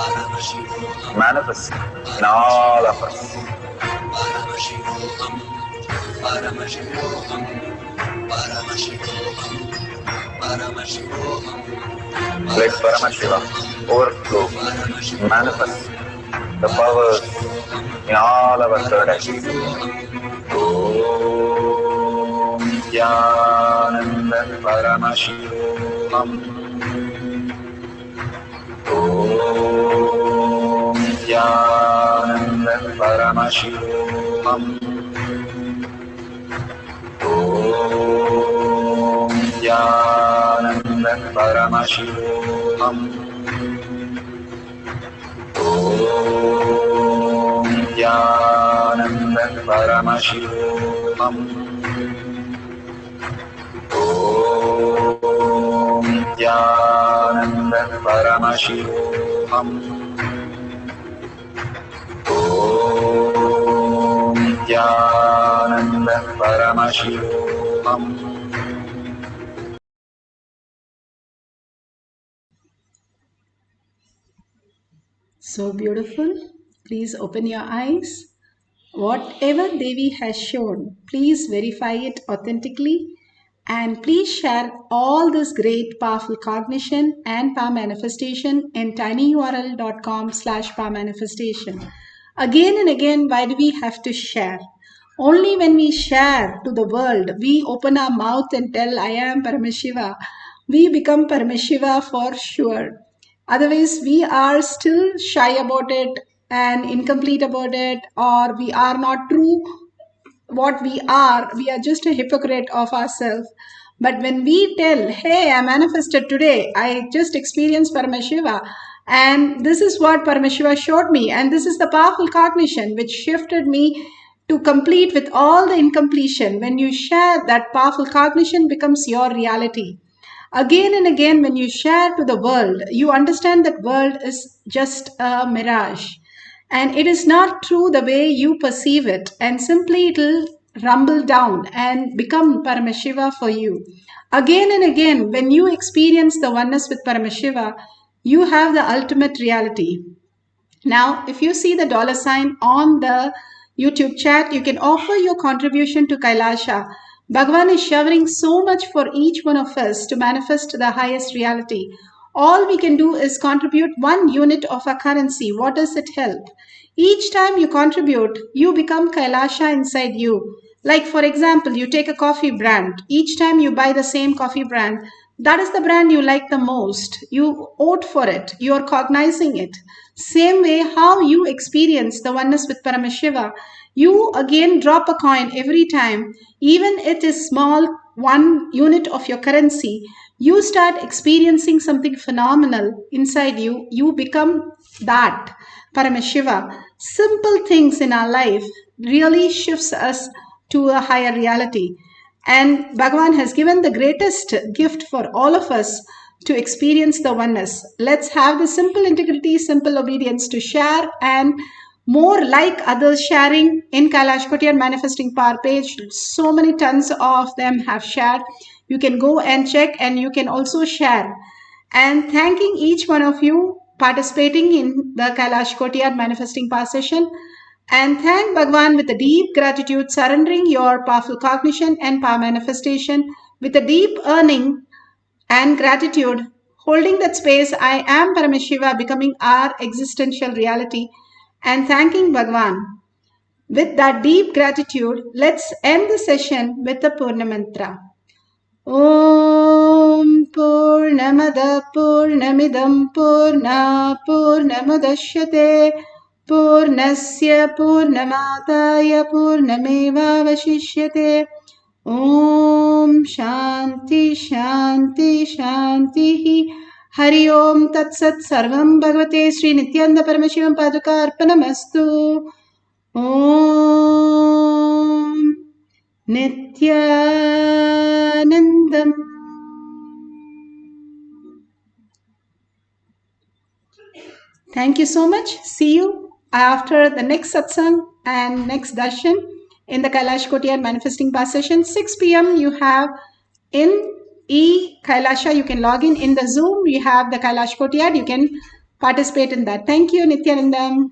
manifest in all of us. Paramashivoham, Paramashivoham, Paramashivoham, Let Paramashiva overflow, manifest the powers in all our third eye. Om Nithyananda Paramashivoham. Om Nithyananda Paramashivoham. Om Nithyananda Paramashivoham. Om Nithyananda Paramashivoham. Om Nithyananda Paramashivoham. Om Nithyananda Paramashivoham. So beautiful. Please open your eyes. Whatever Devi has shown, please verify it authentically and please share all this great powerful cognition and power manifestation in tinyurl.com/power manifestation. Again and again, why do we have to share? Only when we share to the world, we open our mouth and tell, I am Paramashiva, we become Paramashiva for sure. Otherwise, we are still shy about it and incomplete about it, or we are not true what we are just a hypocrite of ourselves. But when we tell, hey, I manifested today, I just experienced Paramashiva, and this is what Paramashiva showed me, and this is the powerful cognition which shifted me to complete with all the incompletion. When you share, that powerful cognition becomes your reality. Again and again, when you share to the world, you understand that world is just a mirage. And it is not true the way you perceive it. And simply it will rumble down and become Paramashiva for you. Again and again, when you experience the oneness with Paramashiva, you have the ultimate reality. Now, if you see the $ on the YouTube chat, you can offer your contribution to Kailasa. Bhagavan is showering so much for each one of us to manifest the highest reality. All we can do is contribute 1 unit of our currency. What does it help? Each time you contribute, you become Kailasa inside you. Like, for example, you take a coffee brand. Each time you buy the same coffee brand, that is the brand you like the most. You vote for it. You are cognizing it. Same way, how you experience the oneness with Paramashiva, you again drop a coin every time, even it is small, 1 unit of your currency. You start experiencing something phenomenal inside you. You become that Paramashiva. Simple things in our life really shifts us to a higher reality. And Bhagavan has given the greatest gift for all of us to experience the oneness. Let's have the simple integrity, simple obedience to share, and more like others sharing in Kailash Kotiyan Manifesting Power page. So many tons of them have shared. You can go and check, and you can also share. And thanking each one of you participating in the Kailash Kotiyan Manifesting Power session. And thank Bhagavan with a deep gratitude, surrendering your powerful cognition and power manifestation with a deep earning and gratitude, holding that space, I am Paramashiva, becoming our existential reality, and thanking Bhagavan. With that deep gratitude, let's end the session with the Purna Mantra. Om Purnamada Purnamidam Purna Purnamudashyate Purnasya Purnamataya Purnameva Vashishyate. Om Shanti Shanti Shanti Hari Om Tat Sat Sarvam Bhagavate Sri Nithyananda Paramashivam Paduka Arpanamastu. Om Nithyanandam. Thank you so much. See you after the next satsang and next darshan in the Kailash Kotiyan Manifesting Power session. 6 p.m. you have in Kailasa, you can log in the Zoom. We have the Kailash Kotiyan. You can participate in that. Thank you, Nithyanandam.